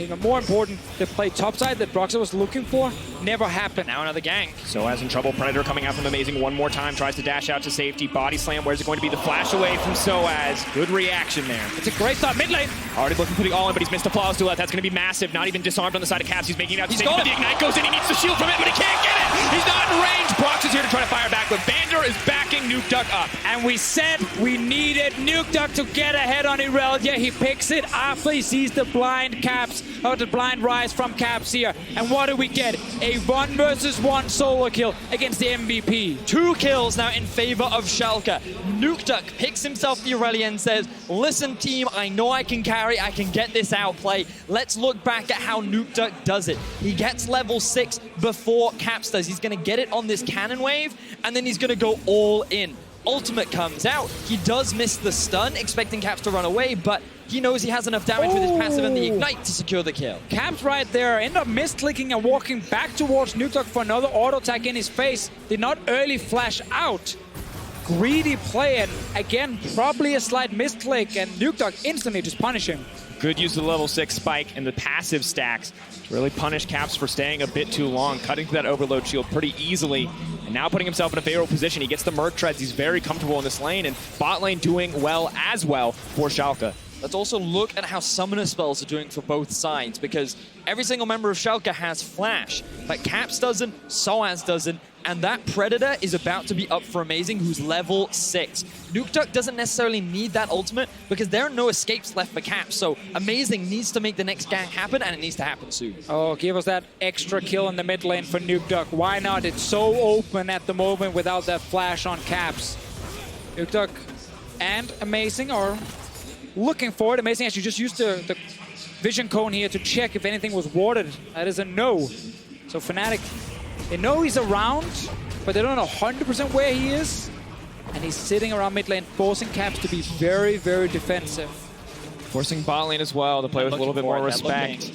S13: even more important, the play topside that Broxah was looking for never happened.
S9: Now another gank. Soaz in trouble. Predator coming out from Amazing one more time. Tries to dash out to safety. Body slam. Where's it going to be? The flash away from Soaz. Good reaction there.
S13: It's a great start mid lane.
S9: Already looking for the all-in, but he's missed a flawless duet. That's going to be massive. Not even disarmed on the side of Caps. He's making it out to safety. But the Ignite goes in. He needs the shield from it, but he can't get it. He's not in range. Brox is here to try to fire back, but Bander is backing Nuke Duck up.
S13: And we said we needed Nuke Duck to get ahead on Irelia. He picks it after he sees the blind Caps, or the blind rise from Caps here. And what do we get? A 1 versus 1 solo kill against the MVP.
S10: 2 kills now in favor of Schalke. Nuke Duck picks himself the Irelia and says, listen team, I know I can carry, I can get this outplay. Let's look back at how Nuke Duck does it. He gets level 6 before Caps does. He's going to get it on this cannon wave, and then he's going to go all in. Ultimate comes out. He does miss the stun, expecting Caps to run away, but he knows he has enough damage with his passive and the Ignite to secure the kill.
S13: Caps right there end up misclicking and walking back towards Nuke Duck for another auto attack in his face. Did not early flash out. Greedy play, and again, probably a slight misclick, and Nuke Duck instantly just punish him.
S9: Good use of the level 6 spike and the passive stacks to really punish Caps for staying a bit too long, cutting through that overload shield pretty easily, and now putting himself in a favorable position. He gets the Merc Treads. He's very comfortable in this lane, and bot lane doing well as well for Schalke.
S10: Let's also look at how summoner spells are doing for both sides, because every single member of Schalke has flash, but Caps doesn't, Soaz doesn't, and that Predator is about to be up for Amazing, who's level 6. Nuke Duck doesn't necessarily need that ultimate because there are no escapes left for Caps, so Amazing needs to make the next gank happen, and it needs to happen soon.
S13: Oh, give us that extra kill in the mid lane for Nuke Duck. Why not? It's so open at the moment without that flash on Caps. Nuke Duck and Amazing are looking for it. Amazing actually just used the vision cone here to check if anything was warded. That is a no. So Fnatic, they know he's around, but they don't know 100% where he is. And he's sitting around mid lane, forcing Caps to be very, very defensive.
S9: Forcing bot lane as well to play with a little bit more respect.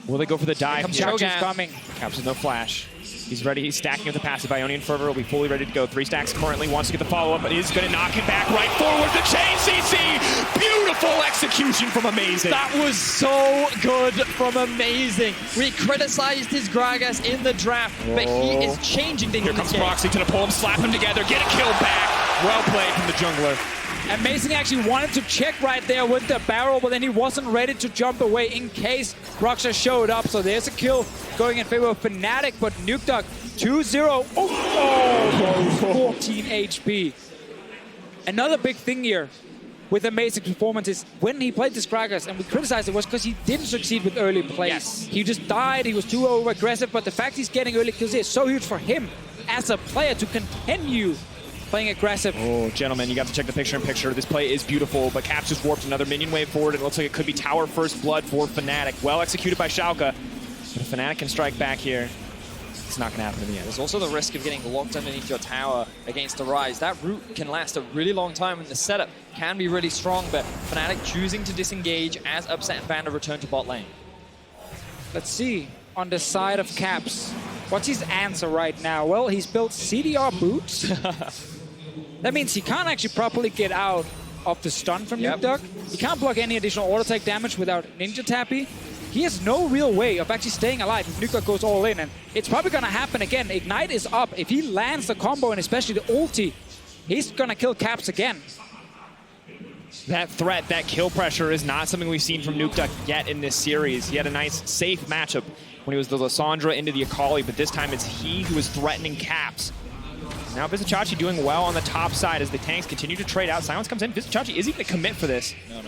S9: Will they go for the dive?
S13: Caps is coming.
S9: Caps with no flash. He's ready. He's stacking with the passive. Ionian Fervor will be fully ready to go. 3 stacks currently. Wants to get the follow-up, but is going to knock him back right forward. The chain CC! Beautiful execution from Amazing.
S10: That was so good from Amazing. We criticized his Gragas in the draft, but he is changing things.
S9: Here comes Proxy to pull him, slap him together, get a kill back. Well played from the jungler.
S13: Amazing actually wanted to check right there with the barrel, but then he wasn't ready to jump away in case Broxah showed up. So there's a kill going in favor of Fnatic, but Nuke Duck 2-0. Oh, 14 HP. Another big thing here with Amazing's performance is when he played this Gragas, and we criticized it, was because he didn't succeed with early plays.
S9: Yes.
S13: He just died, he was too over-aggressive, but the fact he's getting early kills is so huge for him as a player to continue playing aggressive.
S9: Oh, gentlemen, you got to check the picture-in-picture. This play is beautiful, but Caps just warped another minion wave forward. It looks like it could be tower first blood for Fnatic. Well executed by Schalke. But if Fnatic can strike back here, it's not going to happen in the end.
S10: There's also the risk of getting locked underneath your tower against the Rise. That root can last a really long time, and the setup can be really strong, but Fnatic choosing to disengage as Upset and Bander return to bot lane.
S13: Let's see, on the side of Caps, what's his answer right now? Well, he's built CDR boots. That means he can't actually properly get out of the stun from Nuke Duck. He can't block any additional auto attack damage without Ninja Tappy. He has no real way of actually staying alive if Nuke Duck goes all in, and it's probably going to happen again. Ignite is up. If he lands the combo, and especially the ulti, he's going to kill Caps again.
S9: That threat, that kill pressure is not something we've seen from Nuke Duck yet in this series. He had a nice, safe matchup when he was the Lissandra into the Akali, but this time it's he who is threatening Caps. Now Vizicachi doing well on the top side as the tanks continue to trade out. Silence comes in. Vizicachi, is he going to commit for this?
S10: No.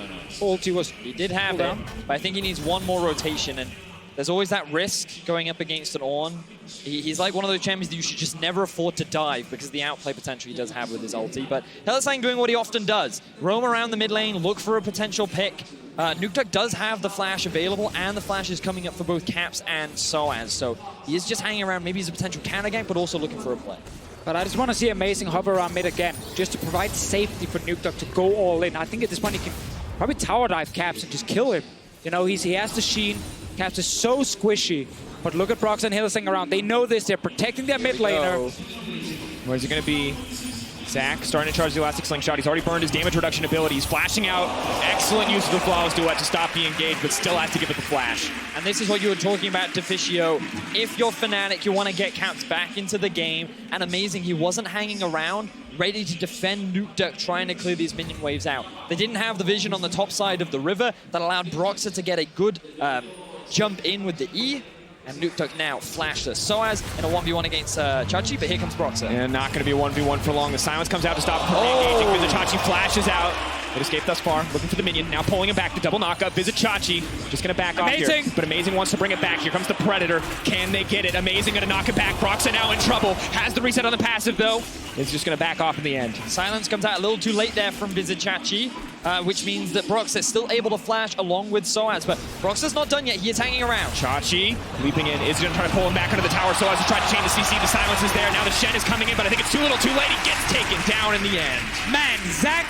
S13: Ulti was...
S10: He did have it, but I think he needs one more rotation, and there's always that risk going up against an Ornn. He's like one of those champions that you should just never afford to dive because of the outplay potential he does have with his ulti. But Hellsang doing what he often does. Roam around the mid lane, look for a potential pick. Nuke Duck does have the flash available, and the flash is coming up for both Caps and Soaz. So he is just hanging around. Maybe he's a potential counter gank, but also looking for a play.
S13: But I just want to see Amazing hover around mid again, just to provide safety for Nuke Duck to go all in. I think at this point he can probably tower dive Caps and just kill him. You know, he has the Sheen. Caps is so squishy. But look at Broxah and Hellsang around. They know this. They're protecting their mid laner.
S9: Where's it going to be? Zach starting to charge the elastic slingshot. He's already burned his damage reduction ability. He's flashing out. Excellent use of the flawless duet to stop the engage, but still has to give it the flash.
S10: And this is what you were talking about, Deficio. If you're Fnatic, you want to get Caps back into the game. And amazing, he wasn't hanging around, ready to defend Nukeduck, trying to clear these minion waves out. They didn't have the vision on the top side of the river that allowed Broxah to get a good jump in with the E. And Nukeduck now flashed the Soaz in a 1v1 against Chachi, but here comes Broxah.
S9: And not going to be a 1v1 for long. The silence comes out to stop engaging. Vizichachi flashes out. It escaped thus far, looking for the minion. Now pulling him back, the double knockup. Vizichachi just going to back off here. But Amazing wants to bring it back. Here comes the Predator. Can they get it? Amazing going to knock it back. Broxah now in trouble. Has the reset on the passive, though. It's just going to back off in the end.
S10: Silence comes out a little too late there from Vizichachi, which means that Broxah is still able to flash along with Soaz. But Broxah's not done yet. He is hanging around.
S9: Chachi leaping in. Is going to try to pull him back under the tower. Soaz is trying to chain the CC. The silence is there. Now the Shen is coming in, but I think it's too little too late. He gets taken down in the end.
S13: Man, Zach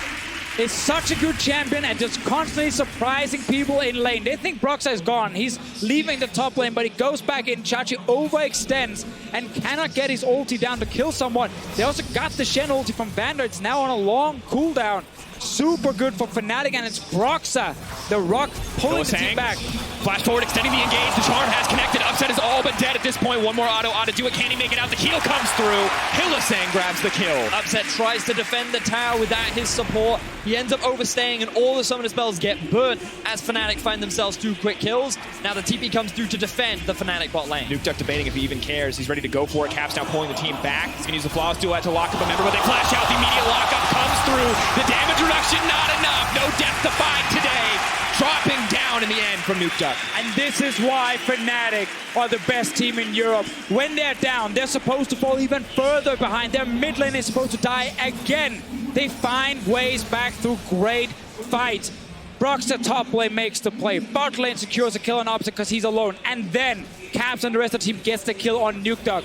S13: is such a good champion and just constantly surprising people in lane. They think Broxah is gone. He's leaving the top lane, but he goes back in. Chachi overextends and cannot get his ulti down to kill someone. They also got the Shen ulti from Vander. It's now on a long cooldown. Super good for Fnatic, and it's Broxah, the Rock, pulling the team back.
S9: Flash forward, extending the engage. The charm has connected. Upset is all but dead at this point. One more auto do it. Can he make it out? The heal comes through. Hylissang grabs the kill.
S10: Upset tries to defend the tower without his support. He ends up overstaying, and all the summoner spells get burnt as Fnatic find themselves 2 quick kills. Now the TP comes through to defend the Fnatic bot lane.
S9: Nukeduck debating if he even cares. He's ready to go for it. Caps now pulling the team back. He's going to use the flawless duet to lock up a member, but they flash out. The immediate lockup comes through. The damage reduction not enough. No depth to find today. Dropping down in the end from Nukeduck.
S13: And this is why Fnatic are the best team in Europe. When they're down, they're supposed to fall even further behind. Their mid lane is supposed to die again. They find ways back through great fights. Broxah top lane makes the play. Bot lane secures a kill on Opposite because he's alone. And then Caps and the rest of the team gets the kill on Nukeduck.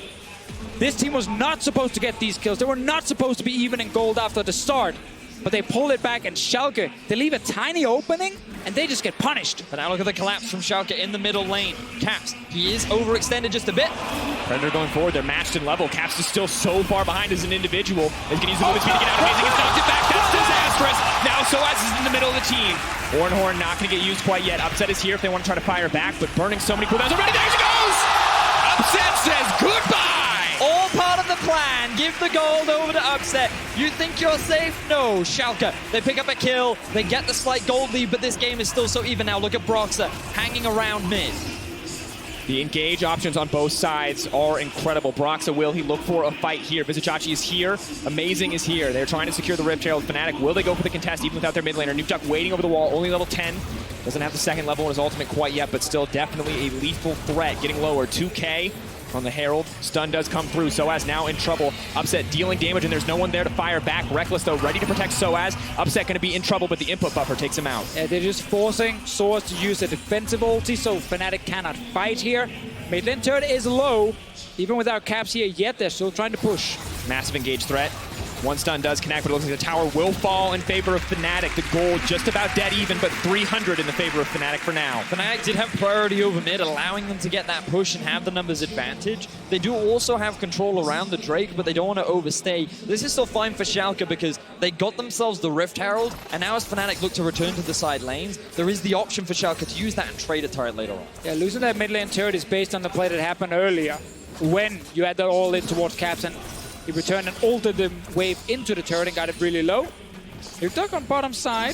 S13: This team was not supposed to get these kills. They were not supposed to be even in gold after the start. But they pull it back, and Schalke, they leave a tiny opening, and they just get punished.
S10: But now look at the collapse from Schalke in the middle lane. Caps, he is overextended just a bit.
S9: Predator going forward, they're matched in level. Caps is still so far behind as an individual. He's going to use the movement speed to get out. Amazing, he's knocked it back, that's disastrous. Now Soaz is in the middle of the team. Horn not going to get used quite yet. Upset is here if they want to try to fire back, but burning so many cooldowns already. There she goes! Upset says goodbye!
S10: All part of the plan. Give the gold over to Upset. You think you're safe? No. Schalke, they pick up a kill. They get the slight gold lead, but this game is still so even now. Look at Broxah hanging around mid.
S9: The engage options on both sides are incredible. Broxah, will he look for a fight here? Vizichachi is here. Amazing is here. They're trying to secure the Rift Herald. Fnatic, will they go for the contest even without their mid laner? Nukeduck waiting over the wall, only level 10. Doesn't have the second level in his ultimate quite yet, but still definitely a lethal threat. Getting lower, 2K on the Herald. Stun does come through. Soaz now in trouble. Upset dealing damage, and there's no one there to fire back. Reckless, though, ready to protect Soaz. Upset going to be in trouble, but the input buffer takes him out.
S13: Yeah, they're just forcing Soaz to use a defensive ulti, so Fnatic cannot fight here. Mid lane turret is low. Even without Caps here yet, they're still trying to push.
S9: Massive engage threat. One stun does connect, but it looks like the tower will fall in favor of Fnatic. The gold just about dead even, but 300 in the favor of Fnatic for now.
S10: Fnatic did have priority over mid, allowing them to get that push and have the numbers advantage. They do also have control around the Drake, but they don't want to overstay. This is still fine for Schalke because they got themselves the Rift Herald, and now as Fnatic look to return to the side lanes, there is the option for Schalke to use that and trade a turret later on.
S13: Yeah, losing that mid lane turret is based on the play that happened earlier when you had that all in towards Caps, and he returned and altered the wave into the turret and got it really low. You're stuck on bottom side.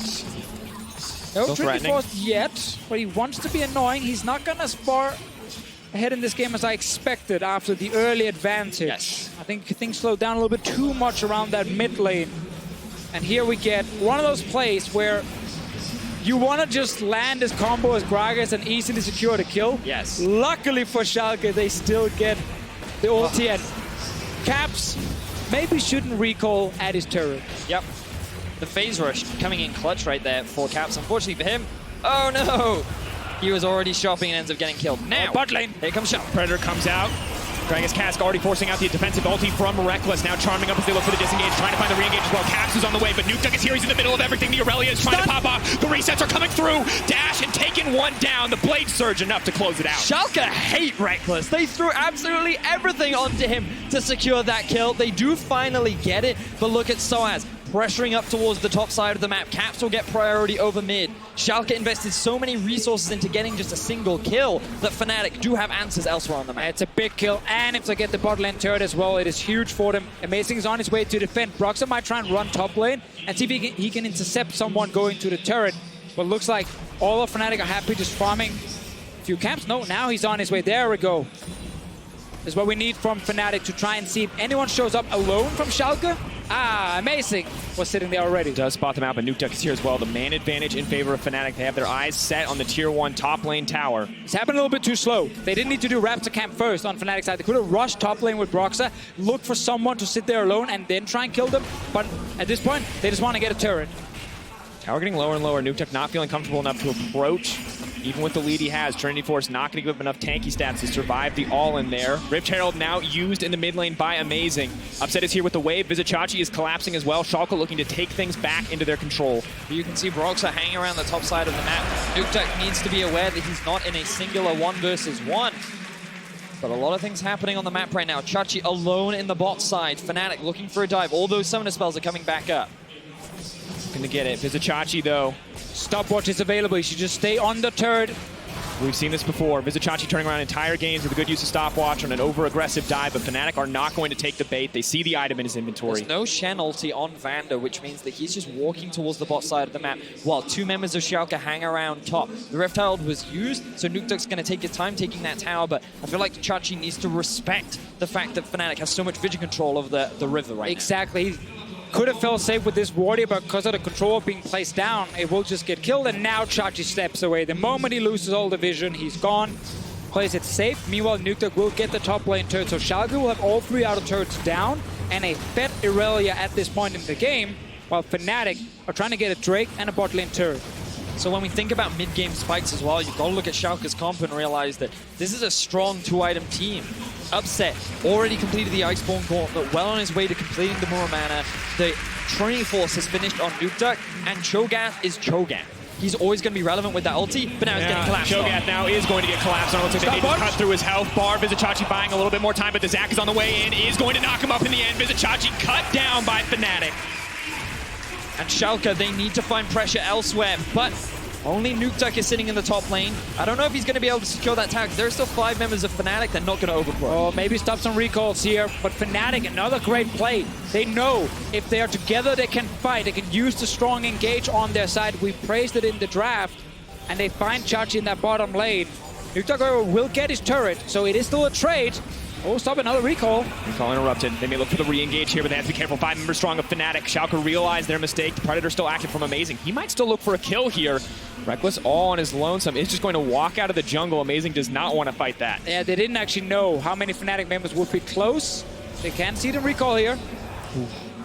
S13: No tricky force yet, but he wants to be annoying. He's not gonna spar ahead in this game as I expected after the early advantage.
S10: Yes.
S13: I think things slowed down a little bit too much around that mid lane. And here we get one of those plays where you want to just land this combo as Gragas and easily secure the kill.
S10: Yes.
S13: Luckily for Schalke, they still get the ulti, and Caps maybe shouldn't recall at his turret.
S10: Yep. The phase rush coming in clutch right there for Caps. Unfortunately for him, oh no! He was already shopping and ends up getting killed. Now,
S13: bot lane.
S10: Here comes Schalke.
S9: Predator comes out. Gragas Cask already forcing out the defensive ulti from Reckless. Now charming up as they look for the disengage, trying to find the re-engage as well. Caps is on the way, but Nukeduck is here. He's in the middle of everything. The Aurelia is trying to pop off. The resets are coming through. Dash and taking one down. The Blade Surge enough to close it out.
S10: Schalke hate Reckless. They threw absolutely everything onto him to secure that kill. They do finally get it, but look at Soaz pressuring up towards the top side of the map. Caps will get priority over mid. Schalke invested so many resources into getting just a single kill that Fnatic do have answers elsewhere on the map.
S13: It's a big kill, and if they get the bot lane turret as well, it is huge for them. Amazing is on his way to defend. Broxah might try and run top lane and see if he can intercept someone going to the turret. But looks like all of Fnatic are happy just farming a few camps. No, now he's on his way. There we go. Is what we need from Fnatic to try and see if anyone shows up alone from Schalke. Ah, Amazing was sitting there already.
S9: Does spot them out, but Nukeduck is here as well. The man advantage in favor of Fnatic. They have their eyes set on the tier 1 top lane tower.
S13: It's happened a little bit too slow. They didn't need to do Raptor camp first on Fnatic's side. They could have rushed top lane with Broxah, look for someone to sit there alone and then try and kill them. But at this point, they just want to get a turret.
S9: Tower getting lower and lower. Nukeduck not feeling comfortable enough to approach. Even with the lead he has, Trinity Force not going to give up enough tanky stats to survive the all-in there. Rift Herald now used in the mid lane by Amazing. Upset is here with the wave. Vizicachi is collapsing as well. Schalke looking to take things back into their control.
S10: You can see Broxah hanging around the top side of the map. Nukeduck needs to be aware that he's not in a singular 1 versus 1. But a lot of things happening on the map right now. Chachi alone in the bot side. Fnatic looking for a dive. All those summoner spells are coming back up.
S9: Going to get it. Vizicachi, though.
S13: Stopwatch is available. He should just stay on the turret.
S9: We've seen this before. Vizicachi turning around entire games with a good use of stopwatch on an over-aggressive dive, but Fnatic are not going to take the bait. They see the item in his inventory.
S10: There's no Shen ulti on Vander, which means that he's just walking towards the bot side of the map while 2 members of Schalke hang around top. The Rift Herald was used, so Nukeduck's going to take his time taking that tower, but I feel like Chachi needs to respect the fact that Fnatic has so much vision control over the river right now.
S13: Exactly. Could have felt safe with this warrior, but because of the control being placed down, it will just get killed, and now Chachi steps away. The moment he loses all the vision, he's gone. Plays it safe. Meanwhile, Nukeduck will get the top lane turret, so Schalke will have all 3 outer turrets down, and a fed Aurelia at this point in the game, while Fnatic are trying to get a Drake and a bot lane turret.
S10: So when we think about mid-game spikes as well, you've got to look at Schalke's comp and realize that this is a strong 2-item team. Upset already completed the Iceborne Gauntlet, well on his way to completing the Muramana. The Trinity Force has finished on Nukeduck, and Cho'Gath is Cho'Gath. He's always going to be relevant with that ulti, but now he's getting collapsed on.
S9: Cho'Gath now is going to get collapsed on. Looks like they need to cut through his health bar. Vizicachi buying a little bit more time, but the Zac is on the way in, is going to knock him up in the end. Vizicachi cut down by Fnatic.
S10: And Schalke, they need to find pressure elsewhere, but only Nukeduck is sitting in the top lane. I don't know if he's going to be able to secure that tag. There are still 5 members of Fnatic. They're not going to overclock.
S13: Oh, maybe stop some recalls here. But Fnatic, another great play. They know if they are together, they can fight. They can use the strong engage on their side. We praised it in the draft. And they find Chachi in that bottom lane. Nukeduck will get his turret, so it is still a trade. Oh, stop, another recall.
S9: Recall interrupted. They may look for the re-engage here, but they have to be careful. 5 members strong of Fnatic. Schalke realized their mistake. The Predator still active from Amazing. He might still look for a kill here. Reckless all on his lonesome is just going to walk out of the jungle. Amazing does not want to fight that.
S13: Yeah, they didn't actually know how many Fnatic members would be close. They can see them recall here.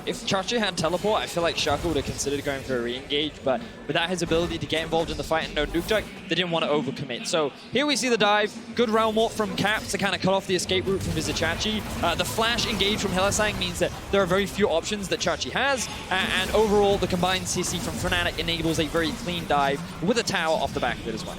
S10: If Chachi had teleport, I feel like Schalke would have considered going for a re-engage, but without his ability to get involved in the fight and no Nukeduck, they didn't want to overcommit. So here we see the dive. Good Realm Warp from Caps to kind of cut off the escape route from Vizicachi. The flash engage from Hylissang means that there are very few options that Chachi has, and overall the combined CC from Fnatic enables a very clean dive with a tower off the back of it as well.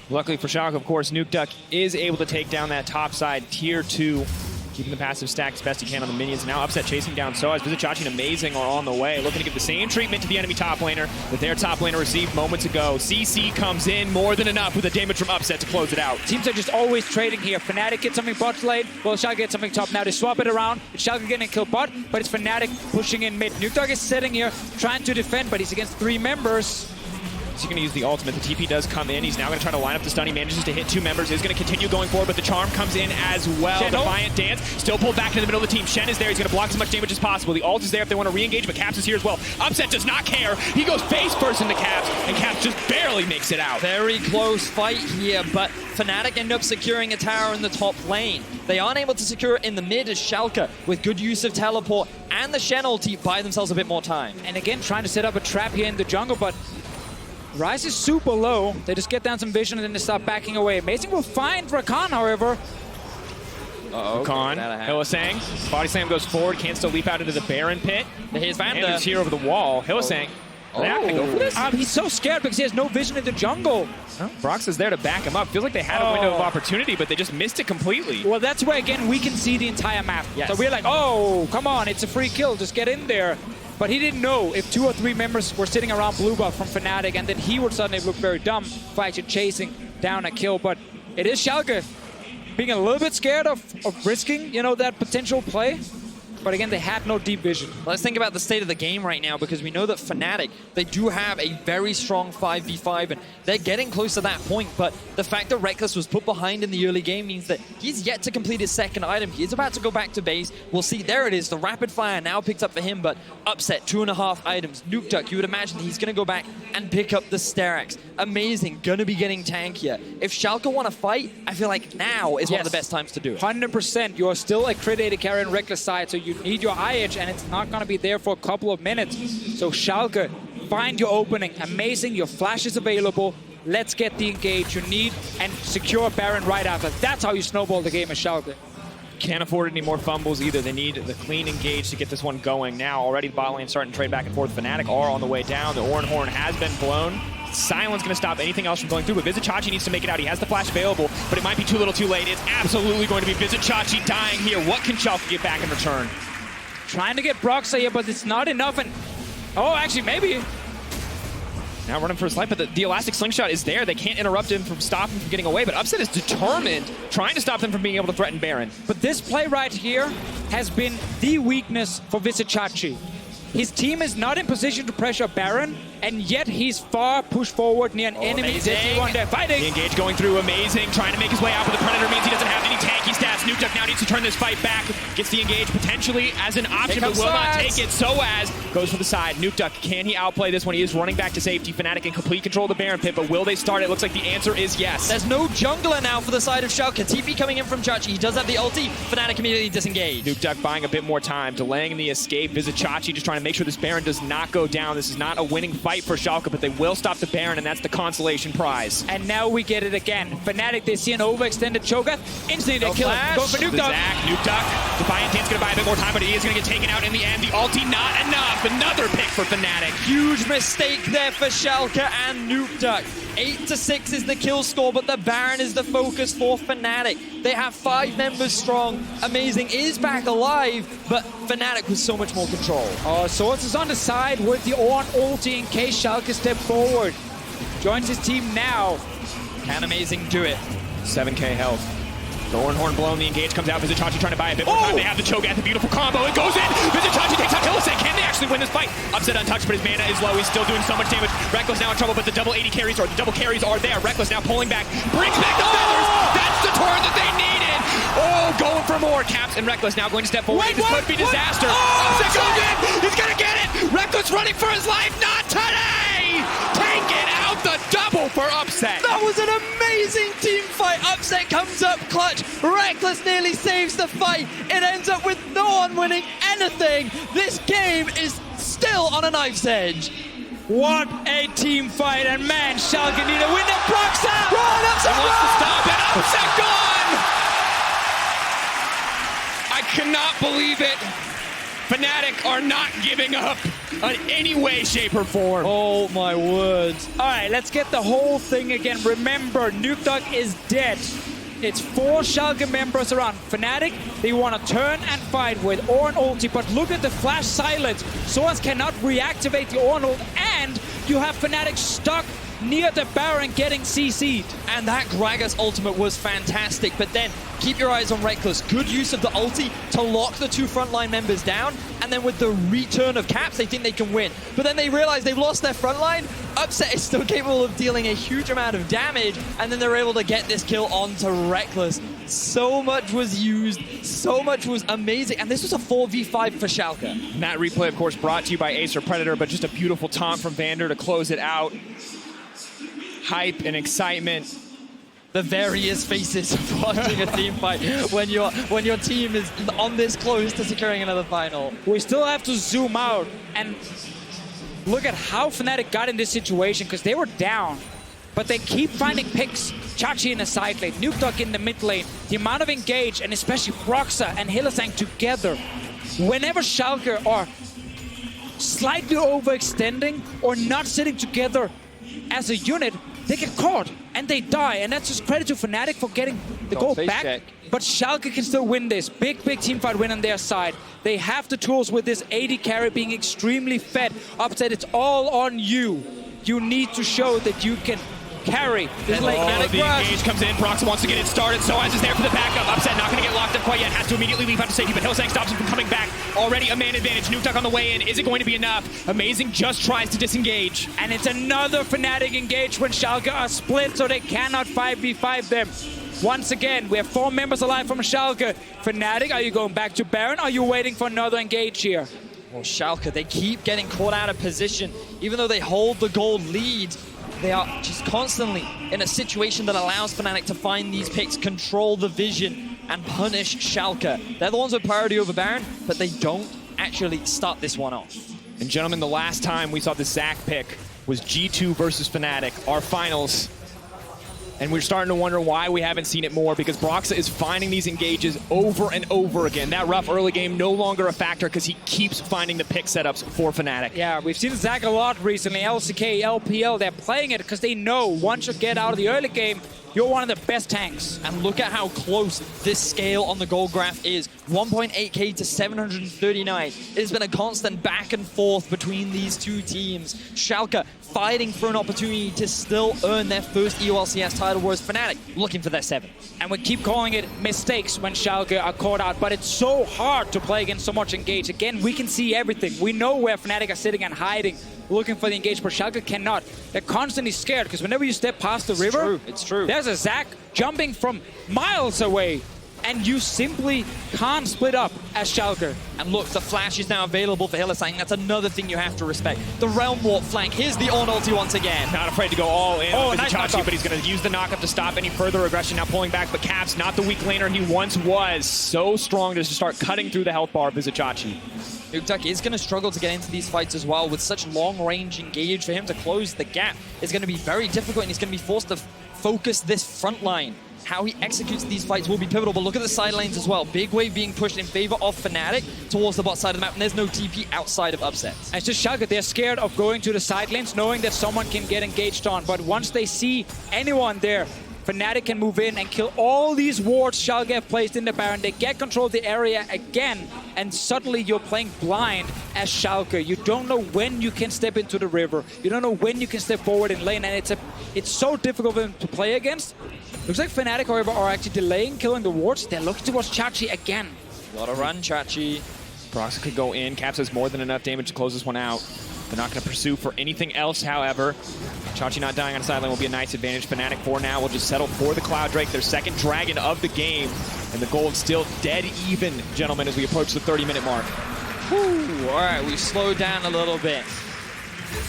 S9: Luckily for Schalke, of course, Nukeduck is able to take down that top side tier 2. Keeping the passive stack as best he can on the minions. Now Upset chasing down Soaz. Vizicachi and Amazing are on the way. Looking to give the same treatment to the enemy top laner that their top laner received moments ago. CC comes in more than enough with the damage from Upset to close it out.
S13: Teams are just always trading here. Fnatic gets something bot lane. Well, Schalke gets something top. Now they swap it around. It's Schalke getting a kill bot, but it's Fnatic pushing in mid. Nukeduck is sitting here trying to defend, but he's against 3 members.
S9: He's going to use the ultimate. The TP does come in. He's now going to try to line up the stun. He manages to hit 2 members. He's going to continue going forward, but the charm comes in as well. Defiant Dance still pulled back into the middle of the team. Shen is there. He's going to block as much damage as possible. The ult is there if they want to re-engage, but Caps is here as well. Upset does not care. He goes face first into Caps, and Caps just barely makes it out.
S10: Very close fight here, but Fnatic end up securing a tower in the top lane. They aren't able to secure it in the mid as Schalke, with good use of teleport and the Shen ulti, buy themselves a bit more time.
S13: And again, trying to set up a trap here in the jungle, but Ryze is super low. They just get down some vision and then they start backing away. Amazing will find Rakan, however.
S9: Khan, Hylissang, body slam goes forward, can still leap out into the Baron pit.
S10: Here's Vander.
S9: Vander's here over the wall. Hylissang, are they not going to go for this?
S13: He's so scared because he has no vision in the jungle.
S9: Well, Brox is there to back him up. Feels like they had a window of opportunity, but they just missed it completely.
S13: Well, that's where, again, we can see the entire map.
S10: Yes.
S13: So we're like, oh, come on, it's a free kill. Just get in there. But he didn't know if 2 or 3 members were sitting around blue buff from Fnatic, and then he would suddenly look very dumb for actually chasing down a kill. But it is Schalke being a little bit scared of risking, you know, that potential play. But again, they had no deep vision.
S10: Let's think about the state of the game right now, because we know that Fnatic, they do have a very strong 5v5, and they're getting close to that point. But the fact that Reckless was put behind in the early game means that he's yet to complete his second item. He is about to go back to base. We'll see. There it is. The rapid fire now picked up for him, but Upset, 2.5 items. Nuke Duck, you would imagine he's going to go back and pick up the Sterak's. Amazing. Going to be getting tankier. If Schalke want to fight, I feel like now is one of the best times to do it.
S13: 100%. You're still a crit AD carry on Reckless side, so you need your IH, and it's not going to be there for a couple of minutes. So Schalke, find your opening. Amazing. Your flash is available. Let's get the engage you need and secure Baron right after. That's how you snowball the game as Schalke.
S9: Can't afford any more fumbles either. They need the clean engage to get this one going. Now already the bot lane starting to trade back and forth. Fnatic are on the way down. The Oran Horn has been blown. Silence going to stop anything else from going through, but Vizicachi needs to make it out. He has the flash available, but it might be too little too late. It's absolutely going to be Vizicachi dying here. What can Schalke get back in return?
S13: Trying to get Broxa here, but it's not enough. And oh, actually, maybe.
S9: Now running for his life, but the elastic slingshot is there. They can't interrupt him from stopping him from getting away, but Upset is determined, trying to stop them from being able to threaten Baron.
S13: But this play right here has been the weakness for Vizicachi. His team is not in position to pressure Baron, and yet he's far pushed forward near an enemy. They're fighting.
S9: The engage going through, amazing. Trying to make his way out, but the Predator means he doesn't have any tanky stats. Nuke Duck now needs to turn this fight back. Gets the engage potentially as an option, but will not take it. Soaz goes for the side. Nuke Duck, can he outplay this one? He is running back to safety. Fnatic in complete control of the Baron pit, but will they start it? Looks like the answer is yes.
S10: There's no jungler now for the side of Schalke. TP coming in from Chachi. He does have the ulti. Fnatic immediately disengaged.
S9: Nuke Duck buying a bit more time, delaying the escape. Vizicachi just trying to make sure this Baron does not go down. This is not a winning fight for Schalke, but they will stop the Baron, and that's the consolation prize.
S13: And now we get it again. Fnatic, they see an overextended Cho'Gath. Instantly they kill him. Go for Nuke Duck.
S9: Nuke Duck. Defiant Tant's going to buy a bit more time, but he is going to get taken out in the end. The ulti not enough. Another pick for Fnatic.
S10: Huge mistake there for Schalke and Nuke Duck. 8-6 is the kill score, but the Baron is the focus for Fnatic. They have 5 members strong. Amazing is back alive, but Fnatic with so much more control.
S13: Oh, Swords is on the side with the Ornn ulti in case Schalke step forward. Joins his team now.
S10: Can Amazing do it?
S9: 7k health. The Oran Horn blown, the engage comes out. Vizicachi trying to buy a bit more time. They have the Cho'Gath, the beautiful combo. It goes in. Vizicachi takes out Hylissang. Can they actually win this fight? Upset untouched, but his mana is low. He's still doing so much damage. Reckless now in trouble, but the double carries are there. Reckless now pulling back. Brings back the feathers. That's the turn that they needed. Oh, going for more. Caps and Reckless now going to step forward. This could be disaster. Upset goes in. He's going to get it. Reckless running for his life. Not today. Take it out. The double for Upset.
S10: That was an amazing team fight. Upset comes up clutch. Reckless nearly saves the fight. It ends up with no one winning anything. This game is still on a knife's edge.
S13: What a team fight, and man, Schalke need a win. Broxa!
S10: Run, Upset,
S9: wants to stop it. Upset gone! I cannot believe it. Fnatic are not giving up in any way, shape, or form.
S10: Oh my words.
S13: All right, let's get the whole thing again. Remember, Nuke Duck is dead. It's 4 Schalke members around. Fnatic, they want to turn and fight with Ornn ulti, but look at the flash silence. Soaz cannot reactivate the Ornn ult, and you have Fnatic stuck near the Baron getting CC'd.
S10: And that Gragas ultimate was fantastic, but then keep your eyes on Reckless. Good use of the ulti to lock the 2 frontline members down, and then with the return of Caps, they think they can win. But then they realize they've lost their frontline. Upset is still capable of dealing a huge amount of damage, and then they're able to get this kill onto Reckless. So much was used, so much was amazing, and this was a 4v5 for Schalke.
S9: And that replay, of course, brought to you by Acer Predator, but just a beautiful taunt from Vander to close it out. Hype and excitement.
S10: The various faces of watching a team fight when your team is on this close to securing another final.
S13: We still have to zoom out and look at how Fnatic got in this situation, because they were down but they keep finding picks. Chachi in the side lane, Nukeduck in the mid lane. The amount of engage, and especially Broxa and Hylissang together. Whenever Schalke are slightly overextending or not sitting together as a unit, they get caught and they die. And that's just credit to Fnatic for getting the goal back.
S10: Check.
S13: But Schalke can still win this. Big teamfight win on their side. They have the tools with this AD carry being extremely fed. Upset, it's all on you. You need to show that you can carry this late game.
S5: The engage comes in. Broxa wants to get it started. Soaz is there for the backup. Upset not going to get locked up quite yet. Has to immediately leap out to safety, but Hylissang stops him from coming back. Already a man advantage. Nukeduck on the way in. Is it going to be enough? Amazing just tries to disengage.
S13: And it's another Fnatic engage when Schalke are split, so they cannot 5v5 them. Once again, we have 4 members alive from Schalke. Fnatic, are you going back to Baron? Are you waiting for another engage here?
S10: Well, Schalke, they keep getting caught out of position. Even though they hold the goal lead, they are just constantly in a situation that allows Fnatic to find these picks, control the vision, and punish Schalke. They're the ones with priority over Baron, but they don't actually start this one off.
S5: And gentlemen, the last time we saw the Zac pick was G2 versus Fnatic, our finals. And we're starting to wonder why we haven't seen it more, because Broxa is finding these engages over and over again. That rough early game no longer a factor because he keeps finding the pick setups for Fnatic.
S13: Yeah, we've seen Zac a lot recently. LCK, LPL, they're playing it because they know once you get out of the early game, you're one of the best tanks.
S10: And look at how close this scale on the goal graph is. 1.8k to 739. It has been a constant back and forth between these two teams. Schalke fighting for an opportunity to still earn their first EULCS title, whereas Fnatic looking for their 7th.
S13: And we keep calling it mistakes when Schalke are caught out, but it's so hard to play against so much engage. Again, we can see everything. We know where Fnatic are sitting and hiding, looking for the engage, but Schalke cannot. They're constantly scared, because whenever you step past the river,
S10: it's true.
S13: There's a Zac jumping from miles away, and you simply can't split up as Schalke.
S10: And look, the flash is now available for Hylissang. That's another thing you have to respect. The Realm Warp flank. Here's the Ornn ulti once again.
S5: Not afraid to go all in on
S13: nice
S5: Chachi, but he's going to use the knockup to stop any further aggression. Now pulling back, but Cap's not the weak laner he once was. So strong to just start cutting through the health bar of Chachi.
S10: Nukeduck is going to struggle to get into these fights as well. With such long-range engage, for him to close the gap is going to be very difficult, and he's going to be forced to focus this front line. How he executes these fights will be pivotal, but look at the side lanes as well. Big wave being pushed in favor of Fnatic towards the bot side of the map, and there's no TP outside of Upset.
S13: And it's just Schalke, they're scared of going to the side lanes, knowing that someone can get engaged on. But once they see anyone there, Fnatic can move in and kill all these wards Schalke have placed in the Baron. They get control of the area again, and suddenly you're playing blind as Schalke. You don't know when you can step into the river. You don't know when you can step forward in lane, and it's so difficult for them to play against. Looks like Fnatic, however, are actually delaying killing the wards. They're looking towards Chachi again.
S10: A lot of run, Chachi.
S5: Broxa could go in. Caps has more than enough damage to close this one out. They're not going to pursue for anything else, however. Chachi not dying on the sideline will be a nice advantage. Fnatic for now will just settle for the Cloud Drake, their second dragon of the game. And the gold still dead even, gentlemen, as we approach the 30-minute mark.
S10: Whew. All right, we slowed down a little bit.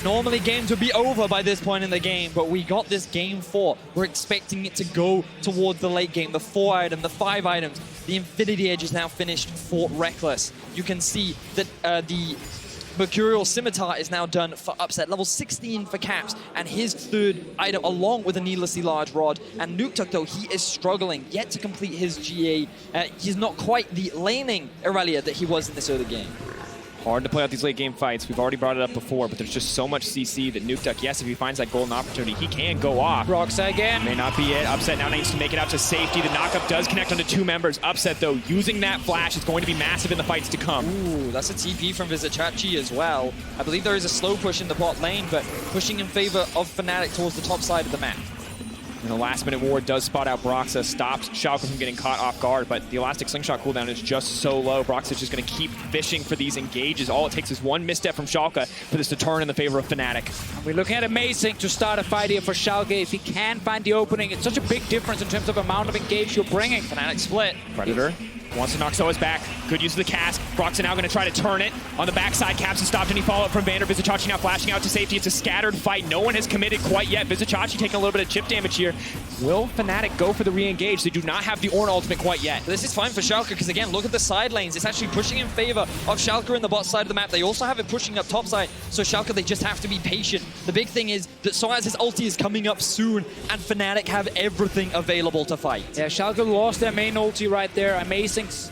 S10: Normally games would be over by this point in the game, but we got this game 4. We're expecting it to go towards the late game. The 4 item, the 5 items. The Infinity Edge is now finished for Reckless. You can see that the Mercurial Scimitar is now done for Upset. Level 16 for Caps, and his 3rd item along with a needlessly large rod. And Nukeduck, though, he is struggling yet to complete his GA. He's not quite the laning Irelia that he was in this early game.
S5: Hard to play out these late game fights. We've already brought it up before, but there's just so much CC that Nukeduck, yes, if he finds that golden opportunity, he can go off.
S13: Broxa again.
S5: May not be it. Upset now needs to make it out to safety. The knockup does connect onto 2 members. Upset, though, using that flash is going to be massive in the fights to come.
S10: Ooh, that's a TP from Chachi as well. I believe there is a slow push in the bot lane, but pushing in favor of Fnatic towards the top side of the map.
S5: And the last-minute ward does spot out Broxa, stops Schalke from getting caught off guard, but the Elastic Slingshot cooldown is just so low. Broxa's just going to keep fishing for these engages. All it takes is one misstep from Schalke for this to turn in the favor of Fnatic.
S13: We're looking at Amazing to start a fight here for Schalke. If he can find the opening, it's such a big difference in terms of amount of engage you're bringing.
S10: Fnatic split.
S5: Predator.
S9: Wants to knock Soa's back. Good use of the cast. Broxah now going to try to turn it. On the backside, Caps has stopped any follow-up from Vander. Vizicachi now flashing out to safety. It's a scattered fight. No one has committed quite yet. Vizicachi taking a little bit of chip damage here. Will Fnatic go for the re-engage? They do not have the Ornn ultimate quite yet.
S10: This is fine for Schalke because, again, look at the side lanes. It's actually pushing in favor of Schalke in the bot side of the map. They also have it pushing up top side, so Schalke, they just have to be patient. The big thing is that Soaz's ulti is coming up soon, and Fnatic have everything available to fight.
S13: Yeah, Schalke lost their main ulti right there. Amazing's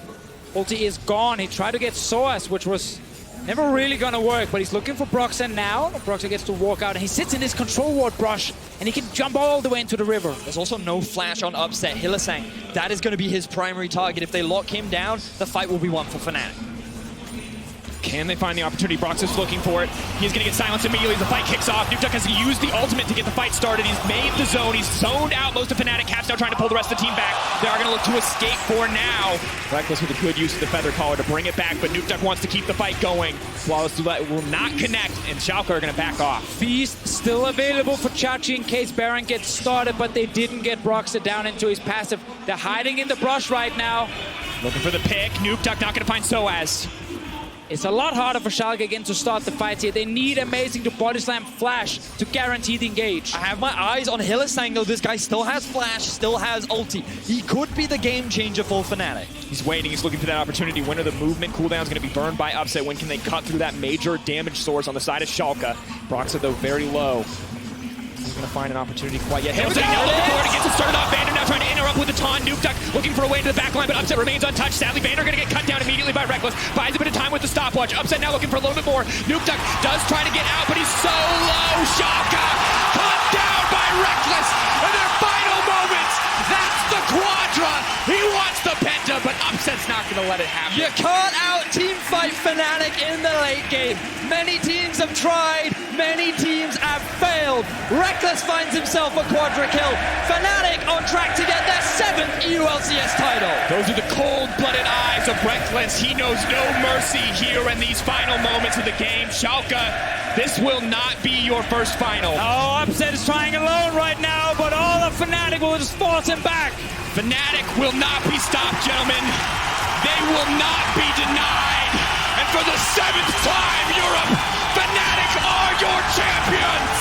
S13: ulti is gone. He tried to get Soaz, which was never really gonna work, but he's looking for Broxah now. Broxah gets to walk out, and he sits in his control ward brush, and he can jump all the way into the river.
S10: There's also no flash on Upset. Hylissang, that is going to be his primary target. If they lock him down, the fight will be won for Fnatic.
S9: Can they find the opportunity? Broxah's looking for it. He's going to get silenced immediately as the fight kicks off. Nukeduck has used the ultimate to get the fight started. He's made the zone. He's zoned out most of Fnatic. Caps now trying to pull the rest of the team back. They are going to look to escape for now. Reckless with a good use of the Feather Collar to bring it back, but Nukeduck wants to keep the fight going. Flawless Roulette will not connect, and Schalke are going to back off.
S13: Feast still available for Chachi in case Baron gets started, but they didn't get Broxah down into his passive. They're hiding in the brush right now.
S9: Looking for the pick. Nukeduck not going to find Soaz.
S13: It's a lot harder for Schalke again to start the fight here. They need Amazing to body slam Flash to guarantee the engage.
S10: I have my eyes on Hylissang though. This guy still has Flash, still has ulti. He could be the game changer for Fnatic.
S9: He's waiting, he's looking for that opportunity. When are the movement cooldowns going to be burned by Upset? When can they cut through that major damage source on the side of Schalke? Broxah though very low. He's going to find an opportunity quite yet. Hylissang now looking forward to get it started off. Vander now trying to interrupt with the taunt. Nukeduck looking for a way to the back line, but Upset remains untouched. Sadly, Vander going to get cut down immediately by Reckless. Buys a bit of time with the stopwatch. Upset now looking for a little bit more. Nukeduck does try to get out, but he's so low. Schalke cut down by Reckless in their final moments. That's the Quadra. He wants the Penta, but Upset's not going to let it happen.
S10: You can't out-teamfight Fnatic in the late game. Many teams have tried. Many teams have failed. Reckless finds himself a quadra kill. Fnatic on track to get their 7th EU LCS title.
S9: Those are the cold-blooded eyes of Reckless. He knows no mercy here in these final moments of the game. Schalke, this will not be your first final.
S13: Oh, Upset is trying alone right now, but all of Fnatic will just force him back.
S9: Fnatic will not be stopped, gentlemen. They will not be denied. And for the 7th time, Europe, Fnatic are your champions!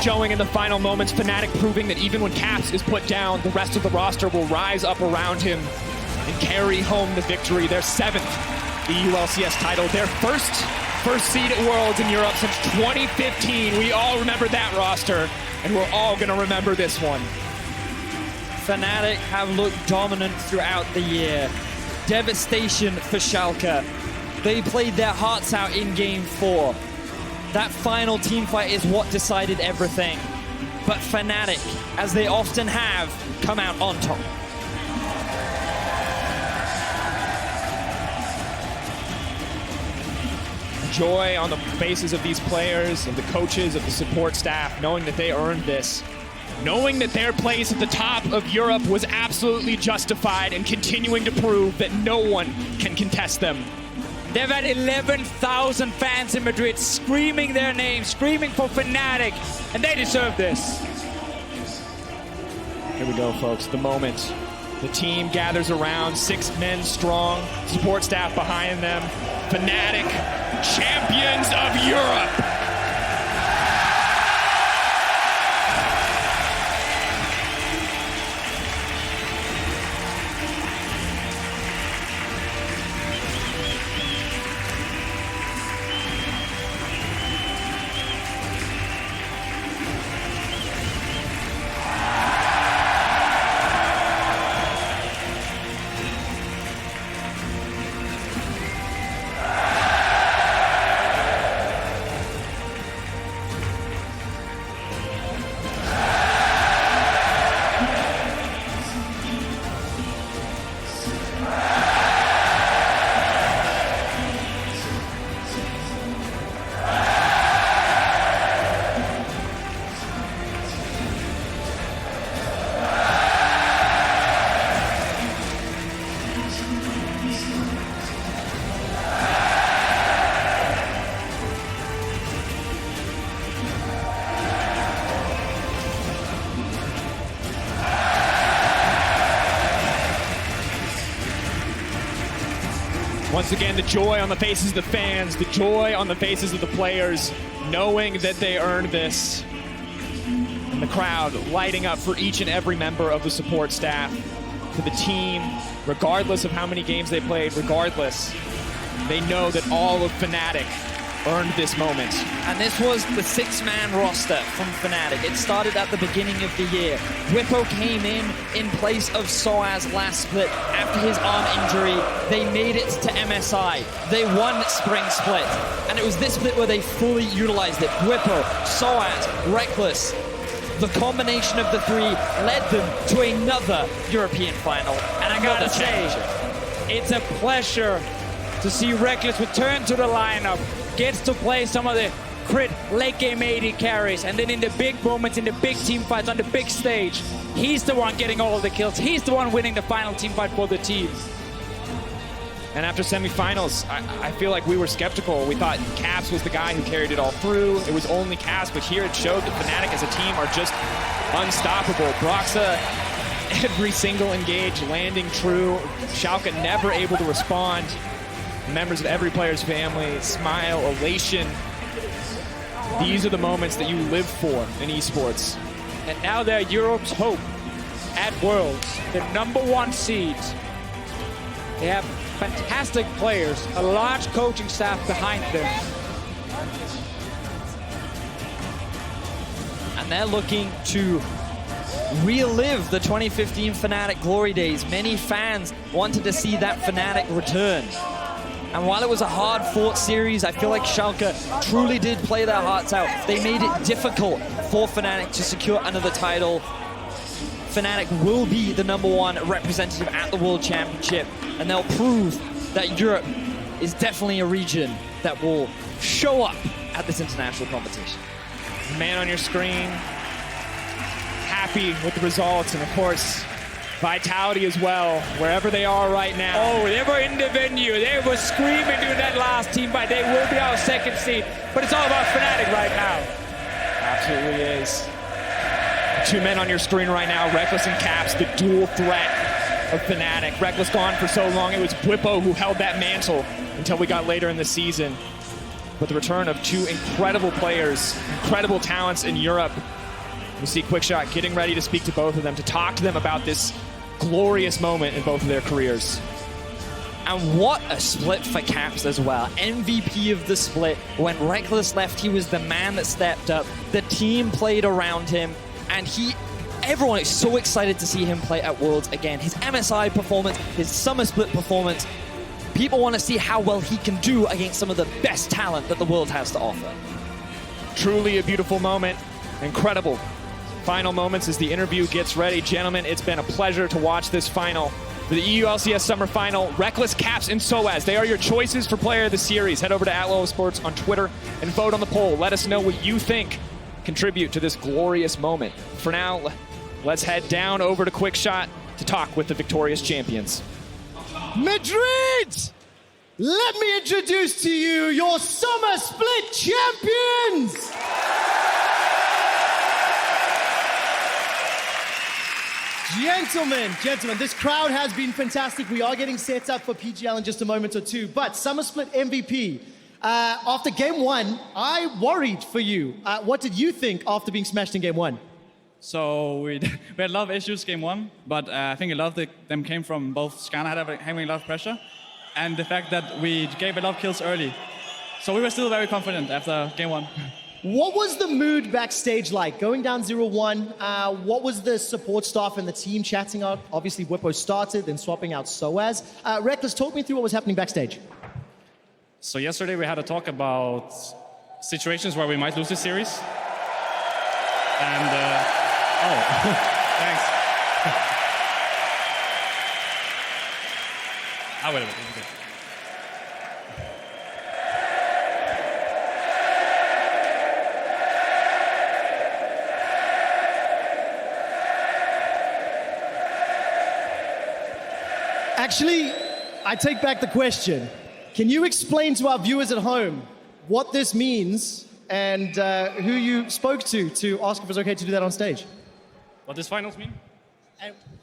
S9: Showing in the final moments, Fnatic proving that even when Caps is put down, the rest of the roster will rise up around him and carry home the victory. Their 7th EU LCS title, their first seed at Worlds in Europe since 2015. We all remember that roster, and we're all going to remember this one.
S10: Fnatic have looked dominant throughout the year. Devastation for Schalke. They played their hearts out in Game 4. That final team fight is what decided everything. But Fnatic, as they often have, come out on top.
S9: Joy on the faces of these players, of the coaches, of the support staff, knowing that they earned this. Knowing that their place at the top of Europe was absolutely justified and continuing to prove that no one can contest them.
S13: They've had 11,000 fans in Madrid screaming their name, screaming for Fnatic, and they deserve this.
S9: Here we go, folks, the moment. The team gathers around, 6 men strong, support staff behind them. Fnatic, champions of Europe. Once again, the joy on the faces of the fans, the joy on the faces of the players, knowing that they earned this. And the crowd lighting up for each and every member of the support staff, for the team, regardless of how many games they played, regardless. They know that all of Fnatic earned this moment.
S10: And this was the 6-man roster from Fnatic. It started at the beginning of the year. Whippo came in place of Soaz last split. After his arm injury, they made it to MSI. They won Spring Split. And it was this split where they fully utilized it. Whippo, Soaz, Reckless. The combination of the three led them to another European final.
S13: And I gotta say, it's a pleasure to see Reckless return to the lineup, gets to play some of the crit late game AD carries, and then in the big moments, in the big team fights, on the big stage, he's the one getting all of the kills. He's the one winning the final team fight for the team.
S9: And after semifinals, I feel like we were skeptical. We thought Caps was the guy who carried it all through. It was only Caps, but here it showed that Fnatic as a team are just unstoppable. Broxa, every single engage landing true. Schalke never able to respond. Members of every player's family, smile, elation. These are the moments that you live for in esports.
S13: And now they're Europe's hope at Worlds, the #1 seeds. They have fantastic players, a large coaching staff behind them.
S10: And they're looking to relive the 2015 Fnatic glory days. Many fans wanted to see that Fnatic return. And while it was a hard-fought series, I feel like Schalke truly did play their hearts out. They made it difficult for Fnatic to secure another title. Fnatic will be the #1 representative at the World Championship, and they'll prove that Europe is definitely a region that will show up at this international competition.
S9: The man on your screen, happy with the results, and of course, Vitality as well, wherever they are right now.
S13: Oh, they were in the venue. They were screaming during that last team fight. They will be our second seed, but it's all about Fnatic right now.
S9: Absolutely is. Two men on your screen right now, Reckless and Caps, the dual threat of Fnatic. Reckless gone for so long, it was Whippo who held that mantle until we got later in the season. But the return of two incredible players, incredible talents in Europe. We see Quickshot getting ready to speak to both of them, to talk to them about this glorious moment in both of their careers.
S10: And what a split for Caps as well. MVP of the split. When Reckless left, he was the man that stepped up. The team played around him, and everyone is so excited to see him play at Worlds again. His MSI performance, his summer split performance. People want to see how well he can do against some of the best talent that the world has to offer.
S9: Truly a beautiful moment. Incredible. Final moments as the interview gets ready. Gentlemen, it's been a pleasure to watch this final. For the EU LCS Summer Final, Reckless, Caps, and Soaz. They are your choices for Player of the Series. Head over to @Esports on Twitter and vote on the poll. Let us know what you think. Contribute to this glorious moment. For now, let's head down over to Quickshot to talk with the victorious champions.
S12: Madrid! Let me introduce to you your Summer Split champions! Gentlemen, this crowd has been fantastic. We are getting set up for PGL in just a moment or two. But Summer Split MVP, after game 1, I worried for you. What did you think after being smashed in game 1?
S17: So we had a lot of issues game 1, but I think a lot of them came from both Schalke having a lot of pressure and the fact that we gave a lot of kills early. So we were still very confident after game 1.
S12: What was the mood backstage like? Going down 0-1, what was the support staff and the team chatting out? Obviously, Whippo started, then swapping out Soaz. Reckless, talk me through what was happening backstage.
S18: So yesterday we had a talk about situations where we might lose this series. And, thanks. Wait a minute.
S12: Actually, I take back the question. Can you explain to our viewers at home what this means and who you spoke to ask if it was okay to do that on stage?
S18: What does finals mean?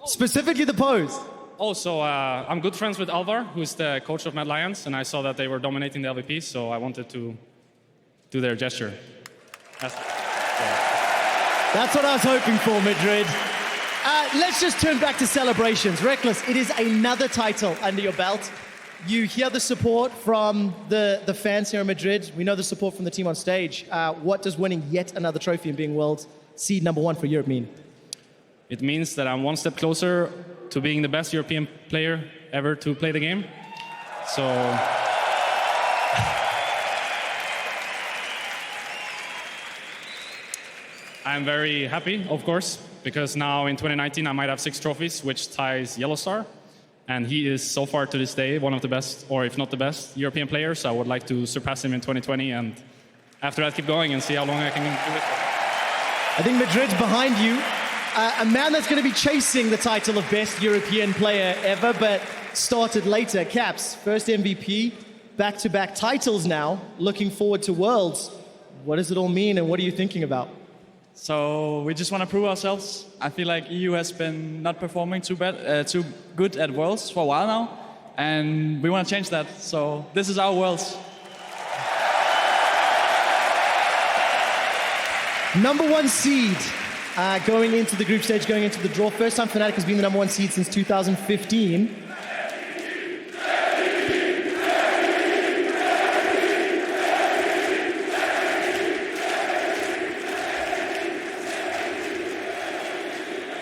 S12: Specifically the pose.
S18: Also, I'm good friends with Alvar, who's the coach of Mad Lions, and I saw that they were dominating the LVP, so I wanted to do their gesture.
S12: That's what I was hoping for, Madrid. Let's just turn back to celebrations. Reckless, it is another title under your belt. You hear the support from the fans here in Madrid. We know the support from the team on stage. What does winning yet another trophy and being world seed #1 for Europe mean?
S18: It means that I'm one step closer to being the best European player ever to play the game. So I'm very happy, of course, because now in 2019 I might have 6 trophies, which ties Yellowstar. And he is so far to this day one of the best, or if not the best, European players. So I would like to surpass him in 2020, and after that keep going and see how long I can do it.
S12: I think Madrid's behind you. A man that's going to be chasing the title of best European player ever, but started later. Caps, first MVP, back-to-back titles now, looking forward to Worlds. What does it all mean, and what are you thinking about?
S17: So we just want to prove ourselves. I feel like EU has been not performing too good at Worlds for a while now, and we want to change that. So this is our Worlds.
S12: #1 seed going into the group stage, going into the draw. First time Fnatic has been the #1 seed since 2015.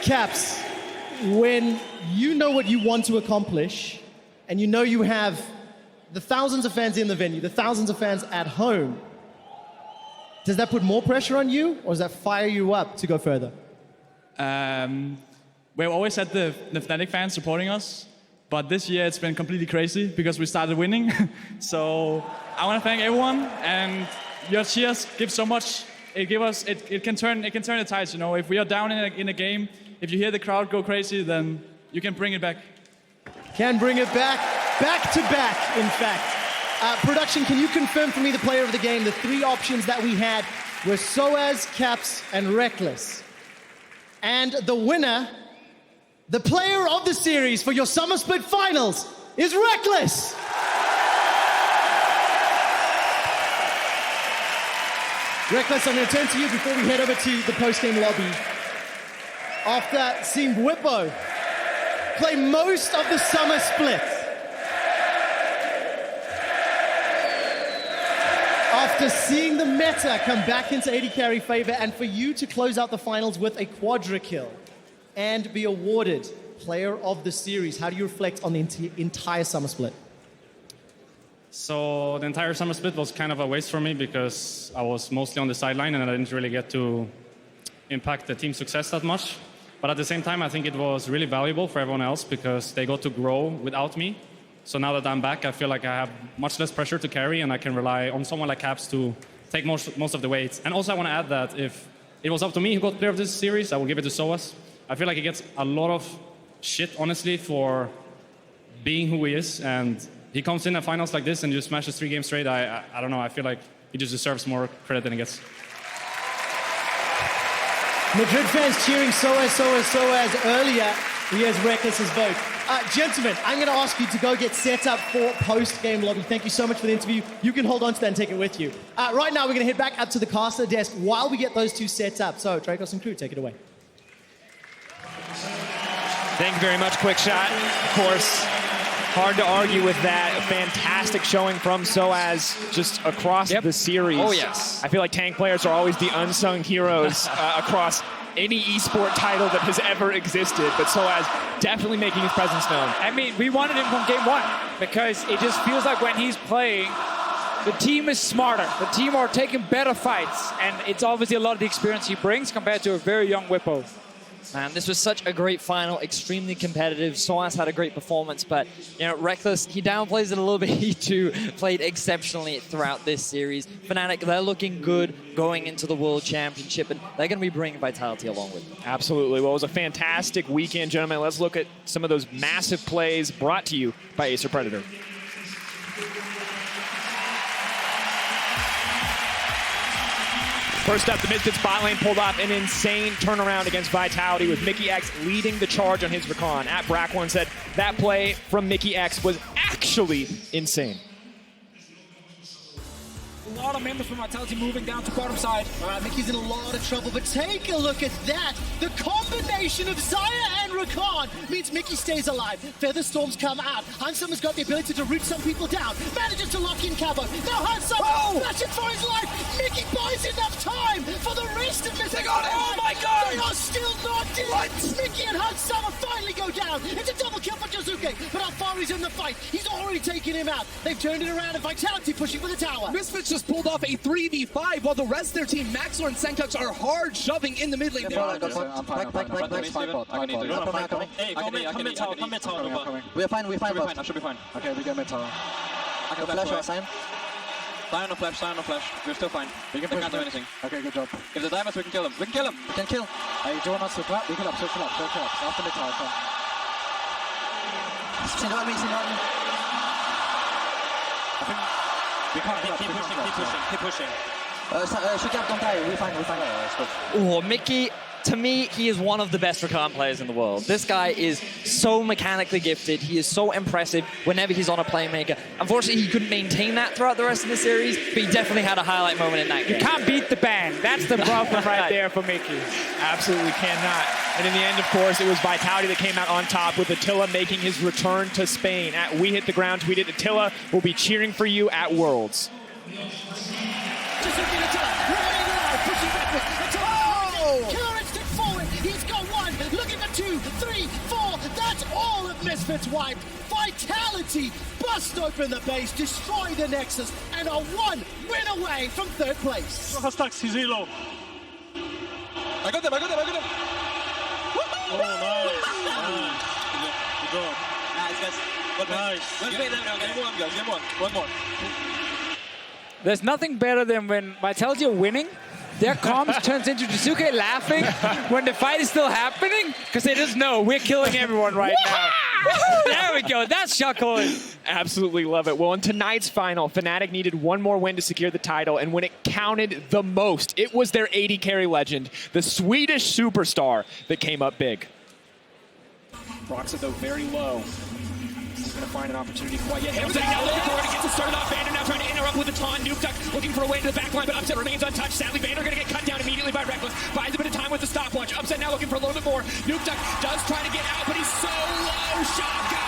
S12: Caps, when you know what you want to accomplish, and you know you have the thousands of fans in the venue, the thousands of fans at home, does that put more pressure on you, or does that fire you up to go further?
S17: We've always had the Fnatic fans supporting us, but this year it's been completely crazy because we started winning. So I want to thank everyone, and your cheers give so much. It can turn the tides. You know, if we are down in a game, if you hear the crowd go crazy, then you can bring it back.
S12: Can bring it back to back, in fact. Production, can you confirm for me the player of the game? The 3 options that we had were Soaz, Caps, and Reckless. And the winner, the player of the series for your Summer Split Finals, is Reckless! Reckless, I'm going to turn to you before we head over to the post-game lobby. After seeing Whippo play most of the Summer Split, after seeing the meta come back into AD carry favor, and for you to close out the finals with a quadra kill and be awarded player of the series, how do you reflect on the entire Summer Split?
S18: So the entire Summer Split was kind of a waste for me because I was mostly on the sideline and I didn't really get to impact the team's success that much. But at the same time, I think it was really valuable for everyone else because they got to grow without me. So now that I'm back, I feel like I have much less pressure to carry and I can rely on someone like Caps to take most of the weight. And also I want to add that if it was up to me who got player of this series, I will give it to Soaz. I feel like he gets a lot of shit, honestly, for being who he is. And he comes in at finals like this and just smashes 3 games straight. I don't know, I feel like he just deserves more credit than he gets.
S12: Madrid fans cheering Soaz earlier. He has Reckless's vote. Gentlemen, I'm going to ask you to go get set up for post-game lobby. Thank you so much for the interview. You can hold on to that and take it with you. Right now, we're going to head back up to the caster desk while we get those 2 set up. So, Dracos and crew, take it away.
S9: Thank you very much, Quick Shot. Of course, hard to argue with that. A fantastic showing from Soaz just across the series.
S10: Oh, yes.
S9: I feel like tank players are always the unsung heroes across any esport title that has ever existed, but Soaz definitely making his presence known.
S11: I mean, we wanted him from game 1 because it just feels like when he's playing, the team is smarter. The team are taking better fights, and it's obviously a lot of the experience he brings compared to a very young Whippo.
S10: Man, this was such a great final, extremely competitive. Soaz had a great performance, but, you know, Reckless, he downplays it a little bit. He, too, played exceptionally throughout this series. Fnatic, they're looking good going into the World Championship, and they're going to be bringing vitality along with them.
S9: Absolutely. Well, it was a fantastic weekend, gentlemen. Let's look at some of those massive plays brought to you by Acer Predator. First up, the Misfits bot lane pulled off an insane turnaround against Vitality with Mickey X leading the charge on his recon. At Brack1 said that play from Mickey X was actually insane.
S11: A lot of members from Vitality moving down to bottom side.
S12: All right, Mickey's in a lot of trouble, but take a look at that. The combination of Xayah and Rakan means Mickey stays alive. Featherstorms come out. Handsome got the ability to root some people down. Manages to lock in Cabo. Now Handsome flashing for his life. Mickey buys enough time for the rest of Mr.
S11: Oh my God!
S12: They are still not dead. What? Mickey and Handsome finally go down. It's a double kill for Jozuke, but Alfari's in the fight. He's already taken him out. They've turned it around and Vitality pushing for the tower.
S2: Misfits just pulled off a 3v5 while the rest of their team, Maxor and Senkux, are hard shoving in the mid lane.
S15: Hey, come mid tower. We're fine. I should be fine. Okay, we get mid tower. I can flash or sign. Sign or flash. We're still fine. We can't do anything. Okay, good job. If the diamonds, we can kill them. We can kill. Hey, do you want us to clap? We kill up. After mid tower, come. See what I mean? I think we can't keep pushing. Shigab, don't die. We're fine.
S10: Oh, Mickey, to me, he is one of the best recon players in the world. This guy is so mechanically gifted. He is so impressive whenever he's on a playmaker. Unfortunately, he couldn't maintain that throughout the rest of the series, but he definitely had a highlight moment in that game.
S11: You can't beat the band. That's the problem right there for Mickey.
S9: Absolutely cannot. And in the end, of course, it was Vitality that came out on top with Attila making his return to Spain. At We Hit the Ground tweeted, Attila will be cheering for you at Worlds.
S12: Misfits wiped. Vitality bust open the base, destroy the Nexus, and are one win away from third place.
S15: He's elo. I got them. Oh, nice. Good job. Nice, guys. Game one. One more.
S11: There's nothing better than when Vitality are winning. Their comms turns into Jozuke laughing when the fight is still happening because they just know we're killing everyone right now. There we go. That's Schalke.
S9: Absolutely love it. Well, in tonight's final, Fnatic needed one more win to secure the title, and when it counted the most, it was their AD carry legend, the Swedish superstar, that came up big.
S5: Roxa, though, very low. He's going to find an opportunity quite yet. Upset now looking forward to get it started off. Vander now trying to interrupt with a taunt. Nukeduck looking for a way to the back line, but Upset remains untouched. Sadly, Vander going to get cut down immediately by Reckless. Buys a bit of time with the stopwatch. Upset now looking for a little bit more. Nukeduck does try to get out, but he's so low. Schalke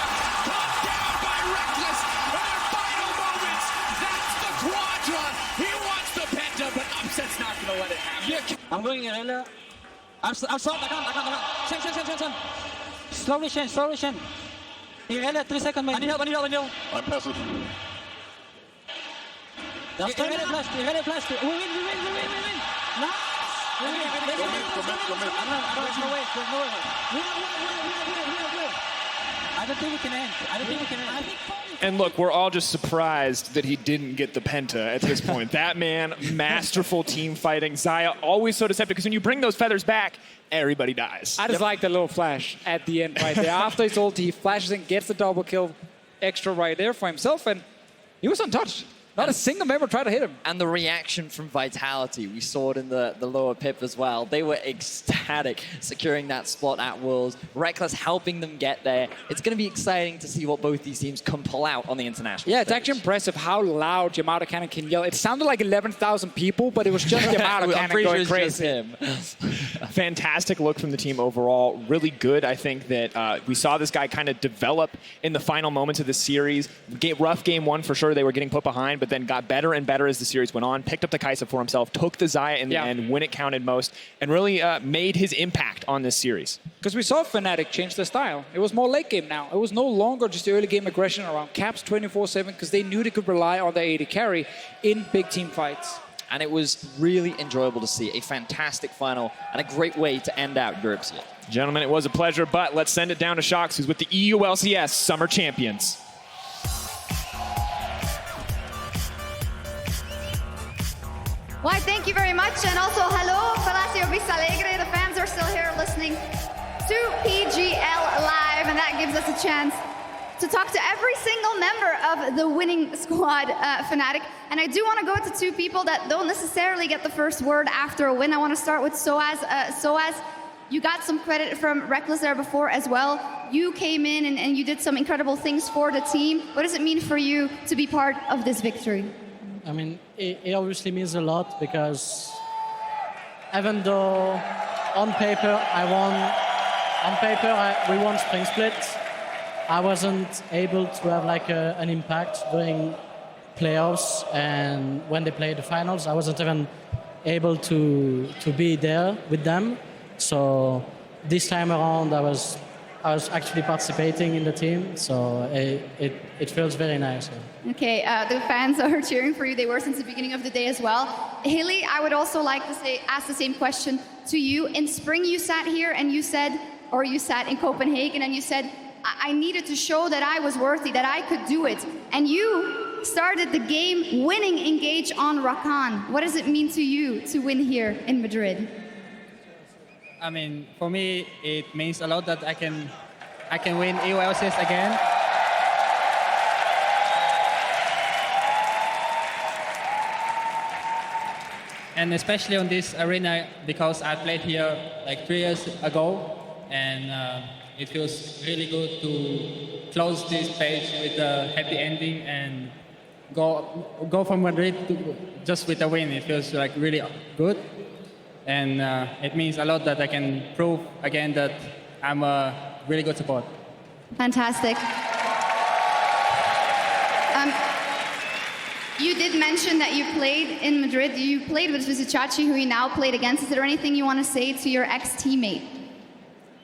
S5: caught down by Reckless. In their final moments, that's the Quadra. He wants the Penta, but Upset's not going to let it happen.
S15: I'm going in earlier. I'm stopped. I can't. Shen. Slowly, Shen. Irelia, 3 seconds, mate. I need help. I'm passive. Irelia flashed. We win. No. Commit. No way. I don't think we can end.
S9: And look, we're all just surprised that he didn't get the Penta at this point. That man, masterful team fighting. Xayah, always so deceptive, because when you bring those feathers back, everybody dies.
S11: I just like the little flash at the end right there. After his ulti, he flashes and gets the double kill extra right there for himself, and he was untouched. Not a single member tried to hit him.
S10: And the reaction from Vitality, we saw it in the lower pip as well. They were ecstatic securing that spot at Worlds. Reckless helping them get there. It's going to be exciting to see what both these teams can pull out on the international
S11: Yeah, it's
S10: stage.
S11: actually impressive how loud Yamato Cannon can yell. It sounded like 11,000 people, but it was just Yamato Cannon going crazy.
S10: Him.
S9: Fantastic look from the team overall. Really good. I think that we saw this guy kind of develop in the final moments of the series. Rough game one for sure. They were getting put behind, but then got better and better as the series went on. Picked up the Kaisa for himself, took the Xayah in the end when it counted most, and really made his impact on this series.
S11: Because we saw Fnatic change their style. It was more late game now. It was no longer just the early game aggression around caps 24/7 because they knew they could rely on their AD carry in big team fights.
S10: And it was really enjoyable to see. A fantastic final and a great way to end out Europe's year.
S9: Gentlemen, it was a pleasure, but let's send it down to Shox, who's with the EU LCS Summer Champions.
S1: Why, thank you very much. And also, hello, Palacio Vista Alegre. The fans are still here listening to PGL Live, and that gives us a chance to talk to every single member of the winning squad, Fnatic. And I do want to go to two people that don't necessarily get the first word after a win. I want to start with Soaz. Soaz, you got some credit from Reckless there before as well. You came in and you did some incredible things for the team. What does it mean for you to be part of this victory?
S19: I mean, it obviously means a lot because even though on paper we won Spring Split, I wasn't able to have like an impact during playoffs, and when they played the finals, I wasn't even able to be there with them. So this time around, I was actually participating in the team, so it feels very nice. Yeah.
S1: Okay, the fans are cheering for you. They were since the beginning of the day as well. Haley, I would also like to ask the same question to you. In spring, you sat here and you said, or you sat in Copenhagen and you said, I needed to show that I was worthy, that I could do it. And you started the game winning Engage on Rakan. What does it mean to you to win here in Madrid?
S20: I mean, for me, it means a lot that I can win EU LCS again. And especially on this arena, because I played here like 3 years ago, and it feels really good to close this page with a happy ending and go from Madrid to just with a win. It feels like really good. And it means a lot that I can prove again that I'm a really good support.
S1: Fantastic. You did mention that you played in Madrid. You played with Vizicachi, who you now played against. Is there anything you want to say to your ex-teammate?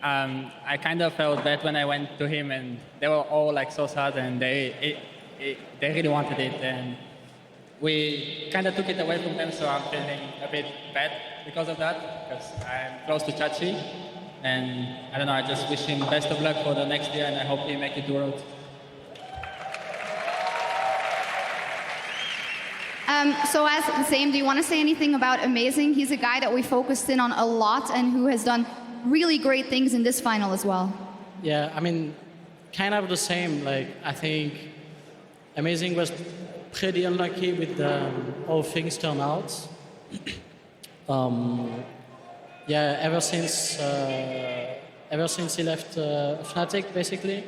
S20: I kind of felt bad when I went to him, and they were all like so sad, and they really wanted it, and we kind of took it away from them. So I'm feeling a bit bad because of that, because I'm close to Chachi, and I don't know. I just wish him best of luck for the next year, and I hope he make it to Worlds.
S1: So as the same, do you want to say anything about Amazing? He's a guy that we focused in on a lot and who has done really great things in this final as well.
S19: Yeah, I mean, kind of the same. Like, I think Amazing was pretty unlucky with how things turned out. Yeah, ever since he left Fnatic, basically,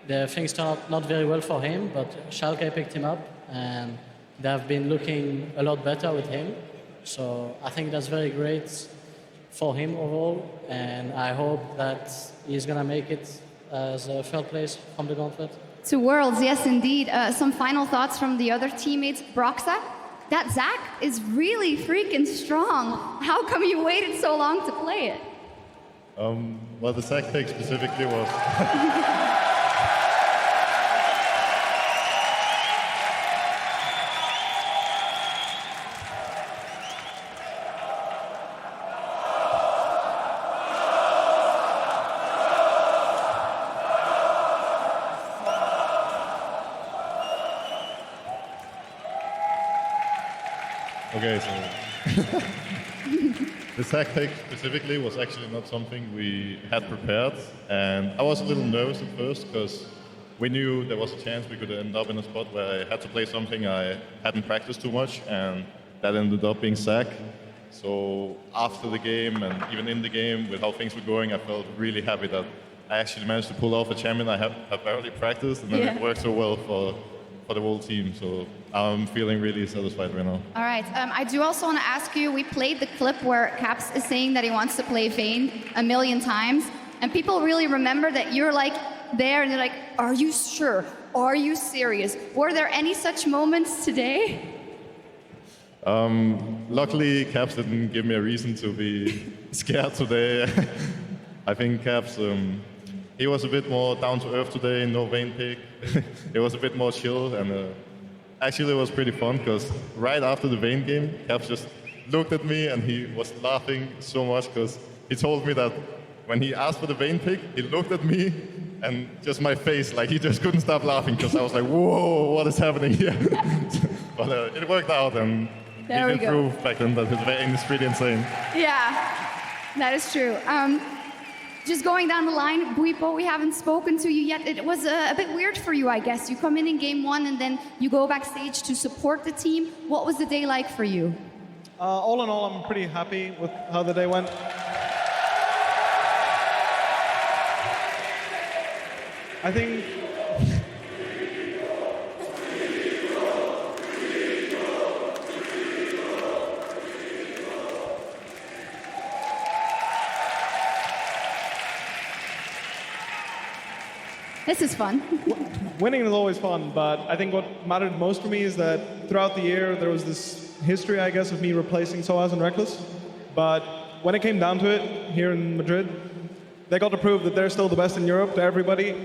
S19: the things turned out not very well for him, but Schalke picked him up, and they have been looking a lot better with him. So I think that's very great for him overall, and I hope that he's going to make it as a third place from the gauntlet.
S1: To Worlds, yes, indeed. Some final thoughts from the other teammates. Broxa, that Zach is really freaking strong. How come you waited so long to play it?
S21: Well, the Zach pick specifically was... Okay, so the sack pick specifically was actually not something we had prepared, and I was a little nervous at first because we knew there was a chance we could end up in a spot where I had to play something I hadn't practiced too much, and that ended up being sack. So after the game and even in the game with how things were going, I felt really happy that I actually managed to pull off a champion I have barely practiced, and then it worked so well for the whole team. So I'm feeling really satisfied right now.
S1: All right. I do also want to ask you, we played the clip where Caps is saying that he wants to play Vayne 1,000,000 times, and people really remember that you're like there and they're like, are you sure? Are you serious? Were there any such moments today?
S21: Luckily, Caps didn't give me a reason to be scared today. I think Caps, he was a bit more down to earth today, no Vayne pick. It was a bit more chill, and actually it was pretty fun because right after the Vayne game, Caps just looked at me and he was laughing so much because he told me that when he asked for the Vayne pick, he looked at me and just my face, like he just couldn't stop laughing because I was like, whoa, what is happening here? But it worked out, and he did prove back then that his Vayne is pretty insane.
S1: Yeah, that is true. Just going down the line, Buipo, we haven't spoken to you yet. It was a bit weird for you, I guess. You come in game 1 and then you go backstage to support the team. What was the day like for you?
S6: All in all, I'm pretty happy with how the day went. I think
S1: this is fun.
S6: winning is always fun, but I think what mattered most for me is that throughout the year there was this history, I guess, of me replacing Soaz and Reckless. But when it came down to it, here in Madrid, they got to prove that they're still the best in Europe to everybody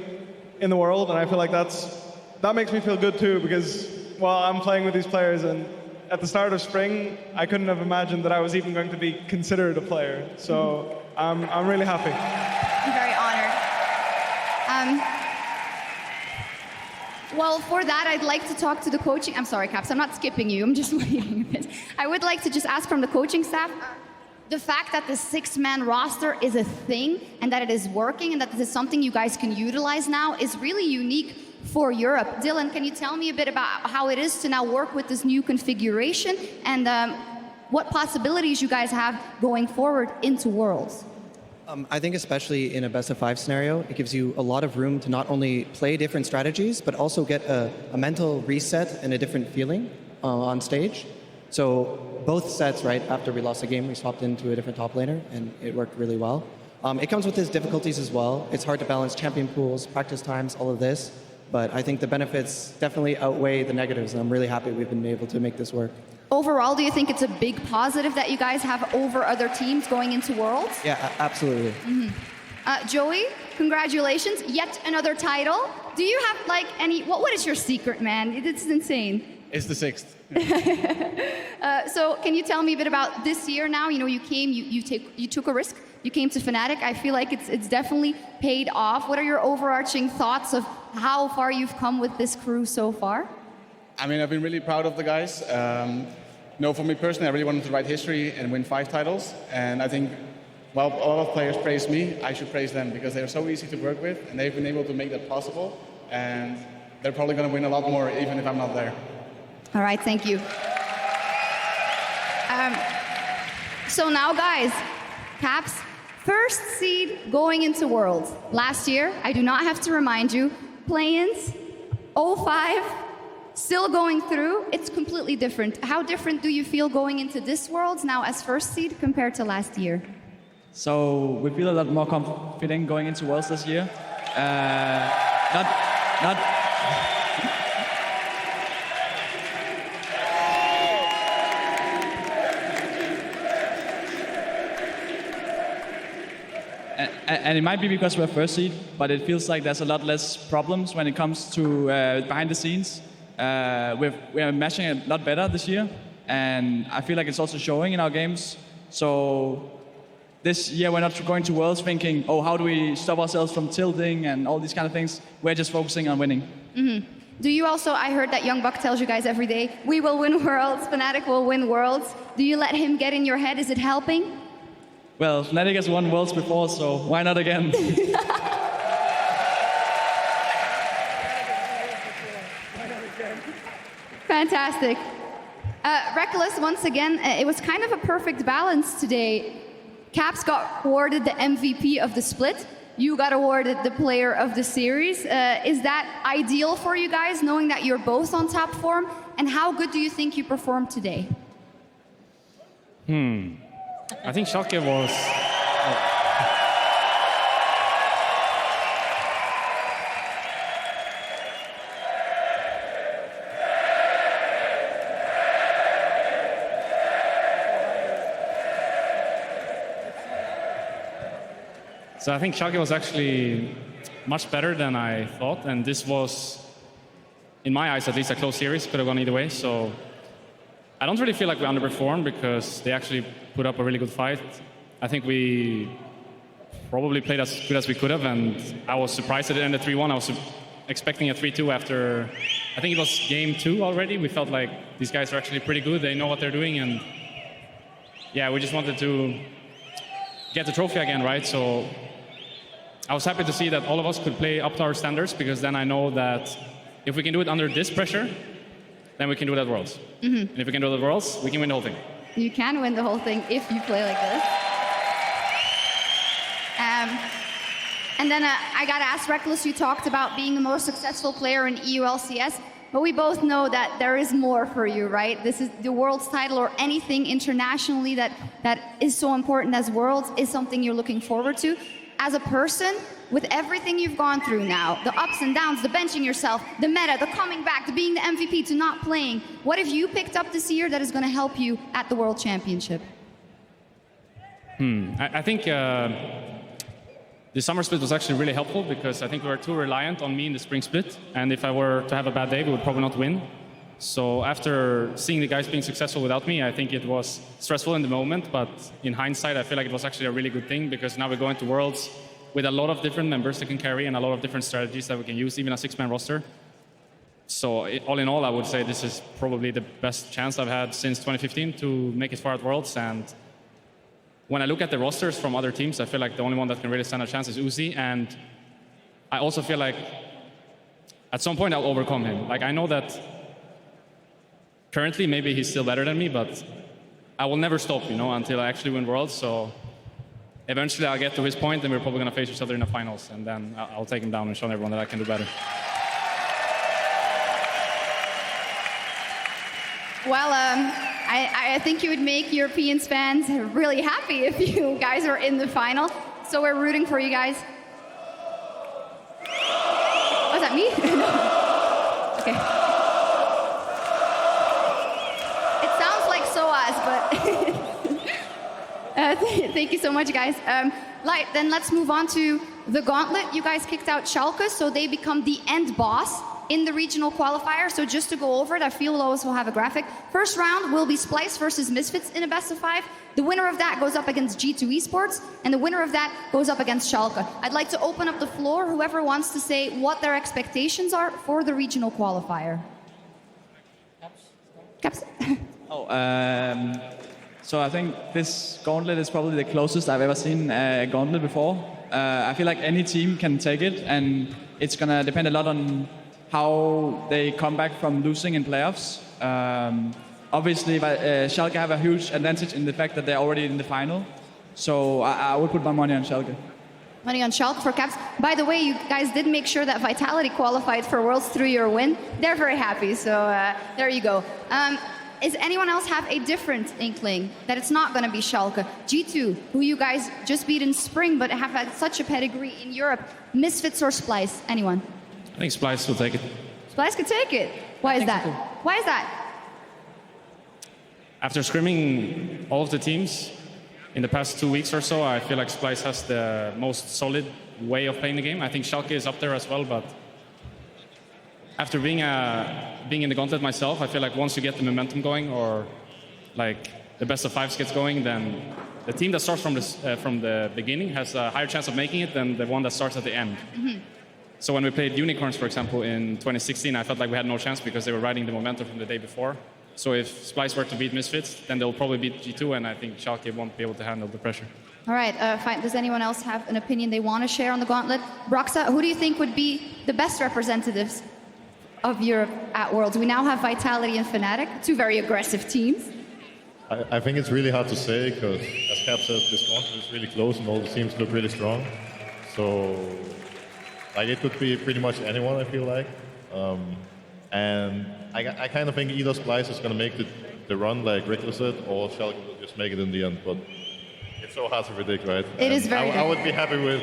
S6: in the world, and I feel like that makes me feel good too, because while I'm playing with these players, and at the start of spring, I couldn't have imagined that I was even going to be considered a player. So I'm really happy.
S1: I'm very honored. Well, for that, I'd like to talk to the coaching. I'm sorry, Caps, I'm not skipping you. I'm just waiting a bit. I would like to just ask from the coaching staff, the fact that the 6-man roster is a thing and that it is working and that this is something you guys can utilize now is really unique for Europe. Dylan, can you tell me a bit about how it is to now work with this new configuration and what possibilities you guys have going forward into Worlds?
S22: I think especially in a best-of-5 scenario, it gives you a lot of room to not only play different strategies, but also get a mental reset and a different feeling on stage. So both sets, right, after we lost the game, we swapped into a different top laner, and it worked really well. It comes with its difficulties as well. It's hard to balance champion pools, practice times, all of this. But I think the benefits definitely outweigh the negatives, and I'm really happy we've been able to make this work.
S1: Overall, do you think it's a big positive that you guys have over other teams going into Worlds?
S22: Yeah, absolutely.
S1: Joey, congratulations, yet another title. Do you have like any, what is your secret, man? It's insane.
S23: It's the 6th.
S1: So can you tell me a bit about this year now? You know, you came, you took a risk. You came to Fnatic. I feel like it's definitely paid off. What are your overarching thoughts of how far you've come with this crew so far?
S23: I mean, I've been really proud of the guys. For me personally, I really wanted to write history and win 5 titles. And I think, while a lot of players praise me, I should praise them because they're so easy to work with and they've been able to make that possible. And they're probably going to win a lot more even if I'm not there.
S1: All right, thank you. So now, guys, Caps, first seed going into Worlds. Last year, I do not have to remind you, play-ins, 0-5, still going through. It's completely different. How different do you feel going into this Worlds now as first seed compared to last year?
S17: So we feel a lot more confident going into Worlds this year. And it might be because we're first seed, but it feels like there's a lot less problems when it comes to behind the scenes. We're meshing a lot better this year, and I feel like it's also showing in our games. So this year we're not going to Worlds thinking, oh, how do we stop ourselves from tilting and all these kind of things. We're just focusing on winning.
S1: Mm-hmm. Do you also, I heard that Young Buck tells you guys every day, we will win Worlds, Fnatic will win Worlds. Do you let him get in your head? Is it helping?
S17: Well, Fnatic has won Worlds before, so why not again?
S1: Fantastic. Reckless, once again, it was kind of a perfect balance today. Caps got awarded the MVP of the split. You got awarded the player of the series. Is that ideal for you guys, knowing that you're both on top form? And how good do you think you performed today?
S18: I think Schalke was... So I think Schalke was actually much better than I thought, and this was, in my eyes at least, a close series. Could have gone either way. So I don't really feel like we underperformed because they actually put up a really good fight. I think we probably played as good as we could have, and I was surprised that it ended 3-1. I was expecting a 3-2 after, I think it was game 2 already. We felt like these guys are actually pretty good. They know what they're doing, and yeah, we just wanted to get the trophy again, right? So I was happy to see that all of us could play up to our standards, because then I know that if we can do it under this pressure, then we can do it at Worlds. And if we can do it at Worlds, we can win the whole thing.
S1: You can win the whole thing if you play like this. And then I got to ask Reckless, you talked about being the most successful player in EU LCS, but we both know that there is more for you, right? This is the Worlds title, or anything internationally that is so important as Worlds is something you're looking forward to. As a person, with everything you've gone through now, the ups and downs, the benching yourself, the meta, the coming back, to being the MVP, to not playing, what have you picked up this year that is going to help you at the World Championship?
S18: I think the summer split was actually really helpful, because I think we were too reliant on me in the spring split, and if I were to have a bad day, we would probably not win. So after seeing the guys being successful without me, I think it was stressful in the moment, but in hindsight, I feel like it was actually a really good thing, because now we're going to Worlds with a lot of different members that can carry and a lot of different strategies that we can use, even a 6-man roster. So all in all, I would say this is probably the best chance I've had since 2015 to make it far at Worlds. And when I look at the rosters from other teams, I feel like the only one that can really stand a chance is Uzi. And I also feel like at some point I'll overcome him. Like, I know that currently maybe he's still better than me, but I will never stop, until I actually win Worlds. So eventually I'll get to his point, and we're probably going to face each other in the finals, and then I'll take him down and show everyone that I can do better.
S1: Well, I think you would make European fans really happy if you guys are in the final. So we're rooting for you guys. Was that me? Okay. It sounds like SOAS, but thank you so much, guys. Then let's move on to the Gauntlet. You guys kicked out Schalke, so they become the end boss in the regional qualifier. So just to go over it, I feel we'll also have a graphic. First round will be Splice versus Misfits in a best of 5. The winner of that goes up against G2 Esports, and the winner of that goes up against Schalke. I'd like to open up the floor, whoever wants to say what their expectations are for the regional qualifier. Caps?
S7: So I think this Gauntlet is probably the closest I've ever seen a Gauntlet before. I feel like any team can take it, and it's going to depend a lot on how they come back from losing in playoffs. Obviously, Schalke have a huge advantage in the fact that they're already in the final. So I would put my money on Schalke.
S1: Money on Schalke for Caps. By the way, you guys did make sure that Vitality qualified for Worlds through your win. They're very happy, so there you go. Is anyone else have a different inkling that it's not going to be Schalke? G2, who you guys just beat in spring but have had such a pedigree in Europe. Misfits or Splice? Anyone?
S18: I think Splice will take it.
S1: Splice could take it. Why is that? Why is that?
S18: After scrimming all of the teams in the past 2 weeks or so, I feel like Splice has the most solid way of playing the game. I think Schalke is up there as well, but after being in the Gauntlet myself, I feel like once you get the momentum going, or like the best of 5s gets going, then the team that starts from the beginning has a higher chance of making it than the one that starts at the end.
S1: Mm-hmm.
S18: So when we played Unicorns, for example, in 2016, I felt like we had no chance because they were riding the momentum from the day before. So if Splice were to beat Misfits, then they'll probably beat G2, and I think Schalke won't be able to handle the pressure.
S1: All right, fine. Does anyone else have an opinion they want to share on the Gauntlet? Broxa, who do you think would be the best representatives of Europe at Worlds? We now have Vitality and Fnatic, 2 very aggressive teams.
S21: I think it's really hard to say, because as Cap said, this Gauntlet is really close and all the teams look really strong. So like, it could be pretty much anyone, I feel like. And I kind of think either Splice is going to make the run, like Rick said, or Schalke will just make it in the end. But it's so hard to predict, right?
S1: It is very
S21: I would be happy with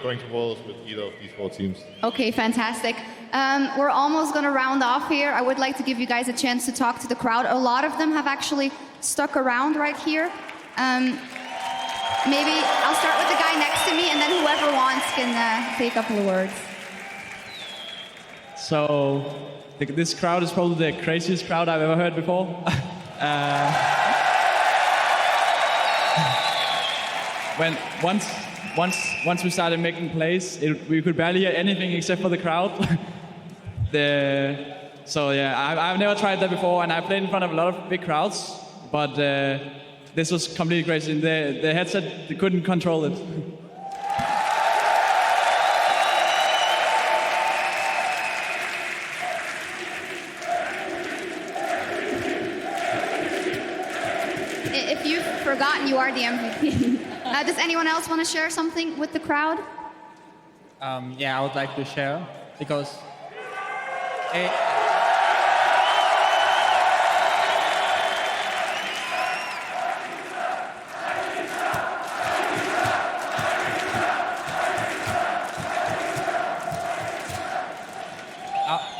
S21: going to Worlds with either of these 4 teams.
S1: Okay, fantastic. We're almost going to round off here. I would like to give you guys a chance to talk to the crowd. A lot of them have actually stuck around right here. Maybe I'll start with the guy next to me, and then whoever wants can say a couple of words.
S7: So this crowd is probably the craziest crowd I've ever heard before. Once we started making plays, we could barely hear anything except for the crowd. So yeah, I've never tried that before, and I played in front of a lot of big crowds, but this was completely crazy. The headset, they couldn't control it.
S1: forgotten you are the MVP. Does anyone else want to share something with the crowd?
S20: Yeah, I would like to share because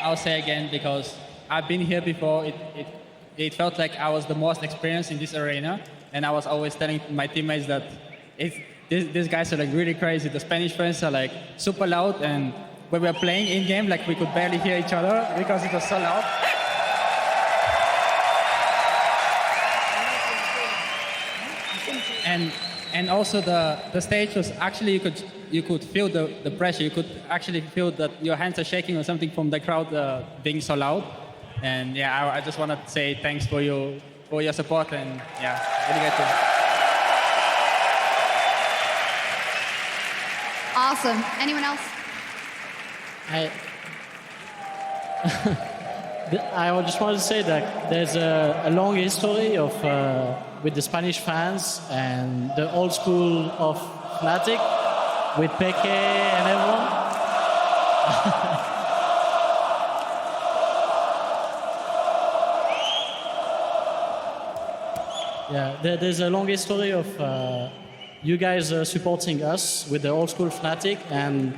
S20: I'll say again because I've been here before. It felt like I was the most experienced in this arena, and I was always telling my teammates that these guys are like really crazy. The Spanish fans are like super loud, and when we were playing in game, like we could barely hear each other because it was so loud. And also the stage was actually you could feel the pressure. You could actually feel that your hands are shaking or something from the crowd being so loud. And yeah, I just want to say thanks for your support, and yeah, really good to.
S1: Awesome. Anyone else?
S19: I just wanted to say that there's a long history of with the Spanish fans and the old school of Fnatic with Peke and everyone. Yeah, there's a long history of you guys supporting us with the old school Fnatic, and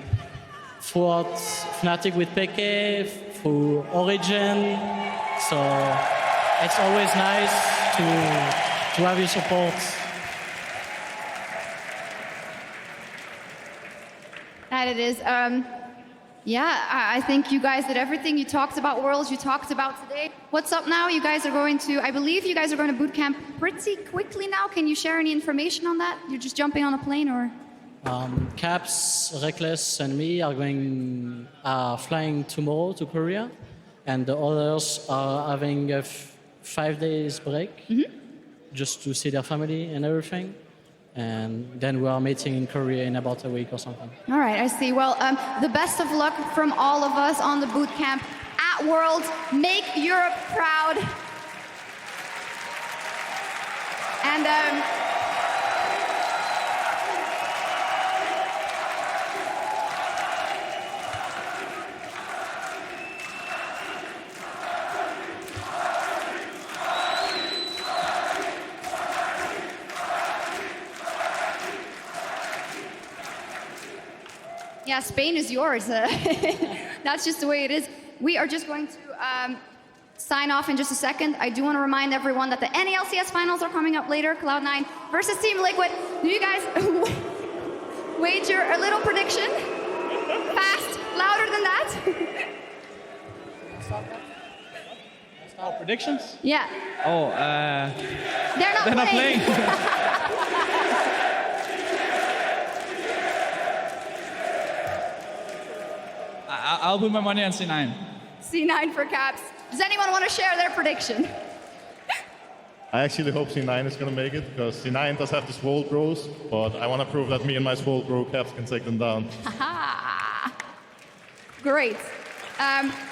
S19: throughout Fnatic with Peke, through Origin. So it's always nice to have your support.
S1: That it is. Yeah, I think you guys did everything. You talked about Worlds, you talked about today. What's up now? You guys are going to, I believe you guys are going to boot camp pretty quickly now. Can you share any information on that? You're just jumping on a plane, or?
S19: Caps, Reckless, and me are flying tomorrow to Korea, and the others are having a 5 days break just to see their family and everything. And then we are meeting in Korea in about a week or something.
S1: All right, I see. Well, the best of luck from all of us on the boot camp at Worlds. Make Europe proud. And yeah, Spain is yours. That's just the way it is. We are just going to sign off in just a second. I do want to remind everyone that the NALCS finals are coming up later. Cloud9 versus Team Liquid. Do you guys wager a little prediction? Fast, louder than that?
S7: Oh, predictions?
S1: Yeah.
S7: Oh,
S1: They're not playing.
S7: I'll put my money on C9.
S1: C9 for Caps. Does anyone want to share their prediction?
S21: I actually hope C9 is going to make it, because C9 does have the Swole Bros, but I want to prove that me and my Swole Bro Caps can take them down.
S1: Great.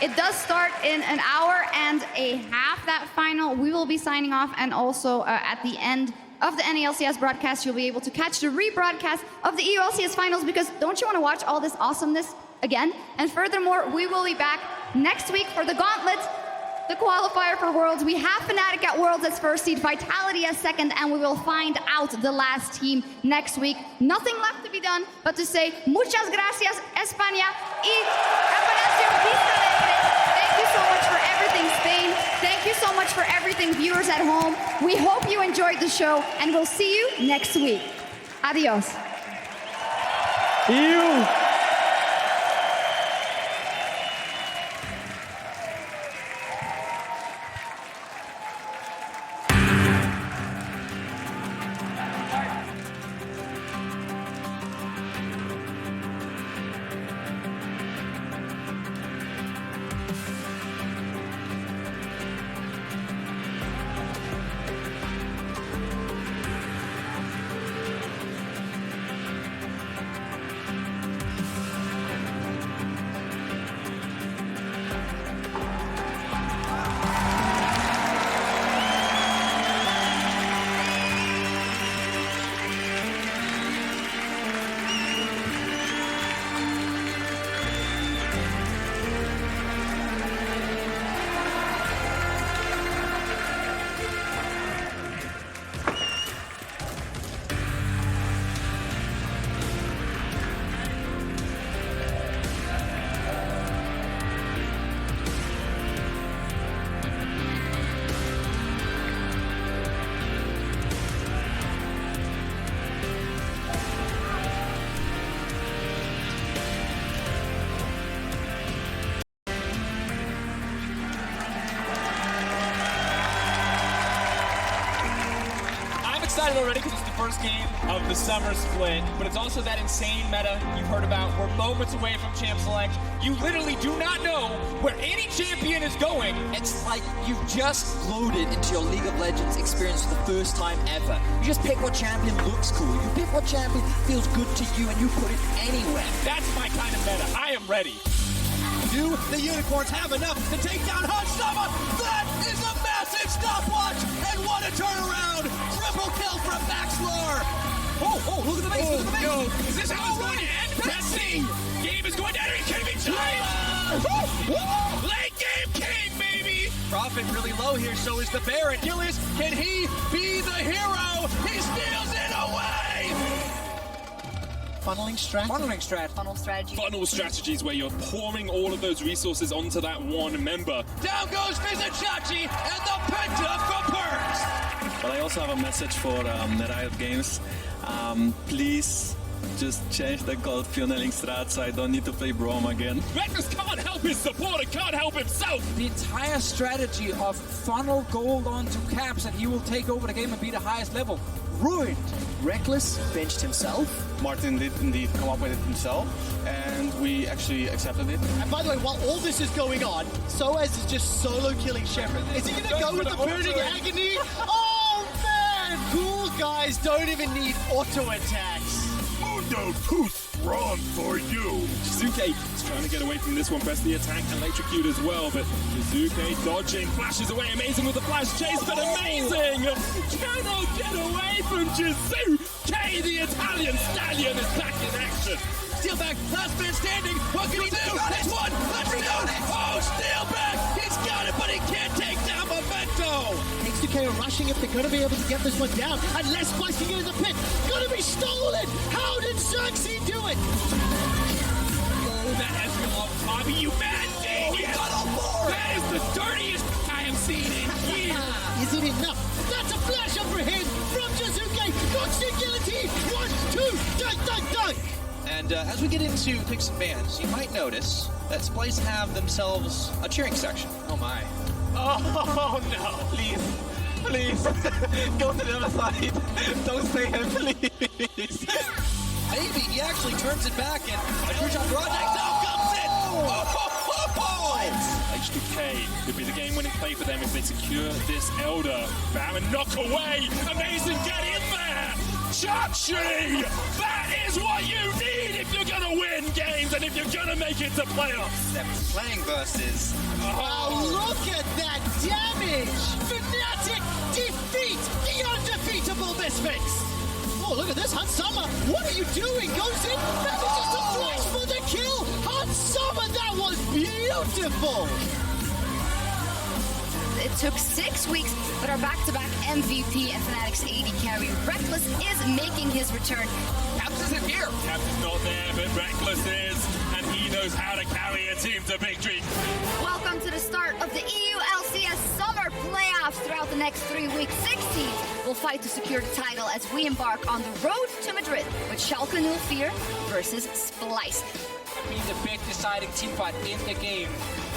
S1: It does start in an hour and a half, that final. We will be signing off, and also at the end of the NALCS broadcast, you'll be able to catch the rebroadcast of the EU LCS finals, because don't you want to watch all this awesomeness again? And furthermore, we will be back next week for the Gauntlet, the qualifier for Worlds. We have Fnatic at Worlds as first seed, Vitality as second, and we will find out the last team next week. Nothing left to be done but to say muchas gracias, España, y Apelación Vista. Thank you so much for everything, Spain. Thank you so much for everything, viewers at home. We hope you enjoyed the show, and we'll see you next week. Adios.
S7: Ew.
S5: excited already because it's the first game of the summer split, but it's also that insane meta you've heard about. We're moments away from Champ Select. You literally do not know where any champion is going.
S3: It's like you've just loaded into your League of Legends experience for the first time ever. You just pick what champion looks cool. You pick what champion feels good to you, and you put it anywhere.
S5: That's my kind of meta. I am ready.
S8: Do the Unicorns have enough to take down Hansama? That is a massive stopwatch! And what a turnaround! Triple kill from Baxlor! Oh, look at the base, look at the base!
S5: No. Is this how it's going to end? Pepsi! Game is going to end. It can be giant! Late game king, baby!
S8: Profit really low here, so is the Baron. Gillius, can he be the hero? He steals it away!
S12: Funneling strat?
S8: Funneling strat.
S1: Funnel strategy.
S5: Funnel strategies where you're pouring all of those resources onto that one member.
S8: Down goes Vizichachi and the Penta for Perks!
S16: But I also have a message for Riot Games. Please just change the code Funneling Strat so I don't need to play Braum again.
S5: Reckless can't help his support and can't help himself!
S11: The entire strategy of funnel gold onto Caps and he will take over the game and be the highest level. Ruined.
S8: Reckless benched himself.
S23: Martin did indeed come up with it himself, and we actually accepted it.
S12: And by the way, while all this is going on, Soaz is just solo killing Shepard. Is he going to go with the burning agony? Oh man! Cool guys don't even need auto attacks.
S5: Mundo too strong for you. Shizuke is trying to get away from this one. Press the attack, electrocute as well, but Shizuke dodging, flashes away, amazing with the flash chase, but amazing! Cannot get away from Shizuke! The Italian stallion is back in action!
S8: Steelback, last man standing, what can he do? That's one, let's go! Oh, Steelback, he's got it, but he can't take down Memento!
S12: X2K are rushing if they're going to be able to get this one down, unless splicing it in the pit. Gonna be stolen! How did Xerxes do it?
S5: Oh, that Escalon Bobby, you mad thing!
S8: He got on board!
S5: That is the dirtiest I have seen in years!
S12: Is it enough? That's a flash up for him from Shizuke! Constant guillotine! 1, 2, dunk, dunk, dunk!
S8: And as we get into picks and bans, you might notice that Splice have themselves a cheering section. Oh my.
S5: Oh no!
S16: Please, go to the other side. Don't stay here, please.
S8: Maybe he actually turns it back and a true shot project now comes in!
S5: H2K could be the game-winning play for them if they secure this Elder. Bam and knock away! Amazing, get in there! Chachi! That is what you need if you're gonna win games and if you're gonna make it to playoffs!
S8: Playing versus...
S12: Wow, look at that damage! Fnatic defeat the undefeatable Misfits! Oh, look at this, Hansama! What are you doing? Goes in, manages to flash for the kill! Hansama, that was beautiful!
S1: It took 6 weeks, but our back-to-back MVP and Fnatic's AD carry, Reckless, is making his return.
S5: Caps isn't here! Caps is not there, but Reckless is, and he knows how to carry a team to victory.
S1: Welcome to the start of the EU LCS Summer Playoffs. Throughout the next 3 weeks, 6 teams will fight to secure the title as we embark on the road to Madrid with Schalke 04 versus Splice.
S8: That means a big deciding team fight in the game.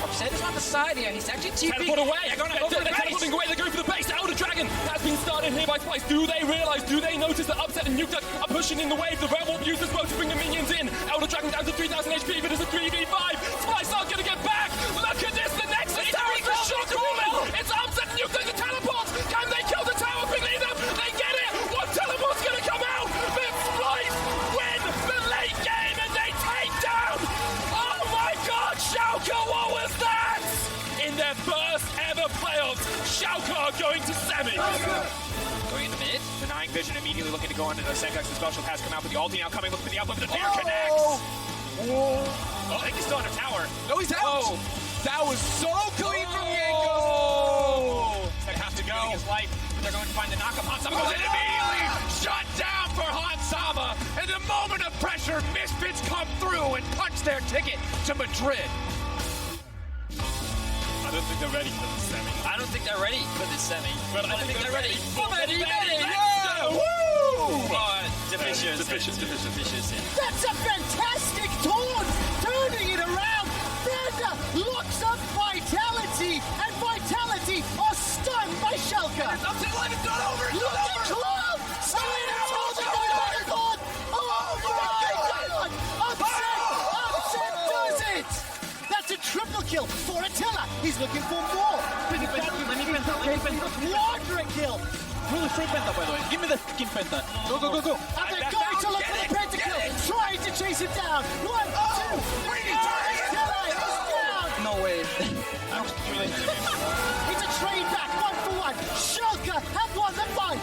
S8: Upset is on the side here. He's actually TPing.
S5: Teleport away!
S8: They're going to go for the base.
S5: Teleporting away, they're going for the base. Elder Dragon has been started here by Splice. Do they realize, do they notice that Upset and Nuke are pushing in the wave? The Red Wolf used as well to bring the minions in. Elder Dragon down to 3,000 HP, but it's a 3v5. Splice aren't going to get back. Look at this, the next tower is the shot calling. It's Upset and Nuke the teleports. Can they kill the tower? Believe them. They get it. One teleport's going to come out. But Splice win the late game and they take down. Oh my God, Schalke, what was that? In their first ever playoffs, Schalke are going to semi.
S8: Going in the mid.
S5: Denying vision, immediately looking to go into the Senkax. The special has come out with the ulti now coming. Look for the uplift. The fear connects. Oh, I think he's still on a tower. No, he's out. Oh, that was so clean from Yanko. That has to go. His life, but they're going to find the knockup. Hansama goes in immediately. Shut down for Hansama. And the moment of pressure, Misfits come through and punch their ticket to Madrid. I don't think they're ready for the semi.
S10: I don't think they're ready for this semi.
S5: But I think they're ready.
S10: Woo! Deficious, yeah.
S12: That's a fantastic taunt! Turning it around! Fender locks up Vitality, and Vitality are stunned by Schalke!
S8: It's up to 11, it's not over!
S12: Look at Club!
S8: looking for more. Quadra kill.
S3: Really straight penta, by the way. Give me the fucking penta. Go, go, go, go.
S8: And they're going to look for the pentakill. Trying to chase him down. 1, 2, 3. Tele is down.
S3: No way.
S8: It's a trade back, 1 for 1. Schalke have won the fight.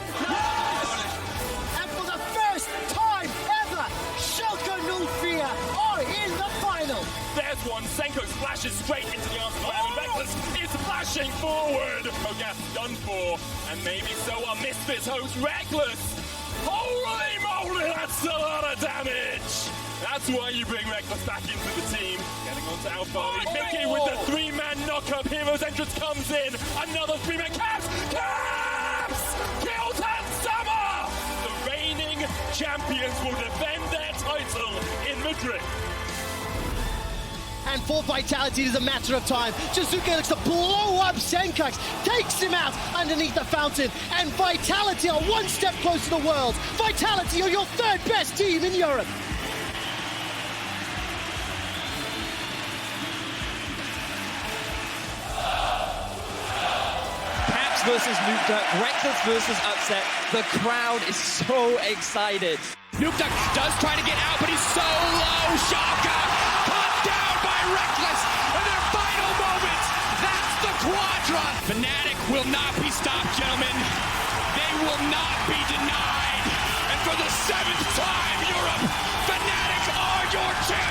S8: And for the first time ever, Schalke 04 are in the final.
S5: There's one. Senko splashes straight into the arms of Ram, and Reckless is flashing forward. Mogas done for, and maybe so are Misfits host Reckless. Holy moly, that's a lot of damage. That's why you bring Reckless back into the team. Getting onto Alpha. Mickey with the 3-man knockup. Heroes entrance comes in. Another 3-man Caps! Caps! Kills and Summer! The reigning champions will defend their title in Madrid.
S12: And for Vitality, it is a matter of time. Jizuke looks to blow up Senkax, takes him out underneath the fountain, and Vitality are one step closer to the world. Vitality are your third best team in Europe.
S10: Caps versus Nuke, Reckless versus Upset. The crowd is so excited.
S5: Nuke does try to get out, but he's so low. Schalke cut down by Reckless in their final moments. That's the Quadra. Fnatic will not be stopped, gentlemen. They will not be denied. And for the 7th time, Europe, Fnatic are your champions.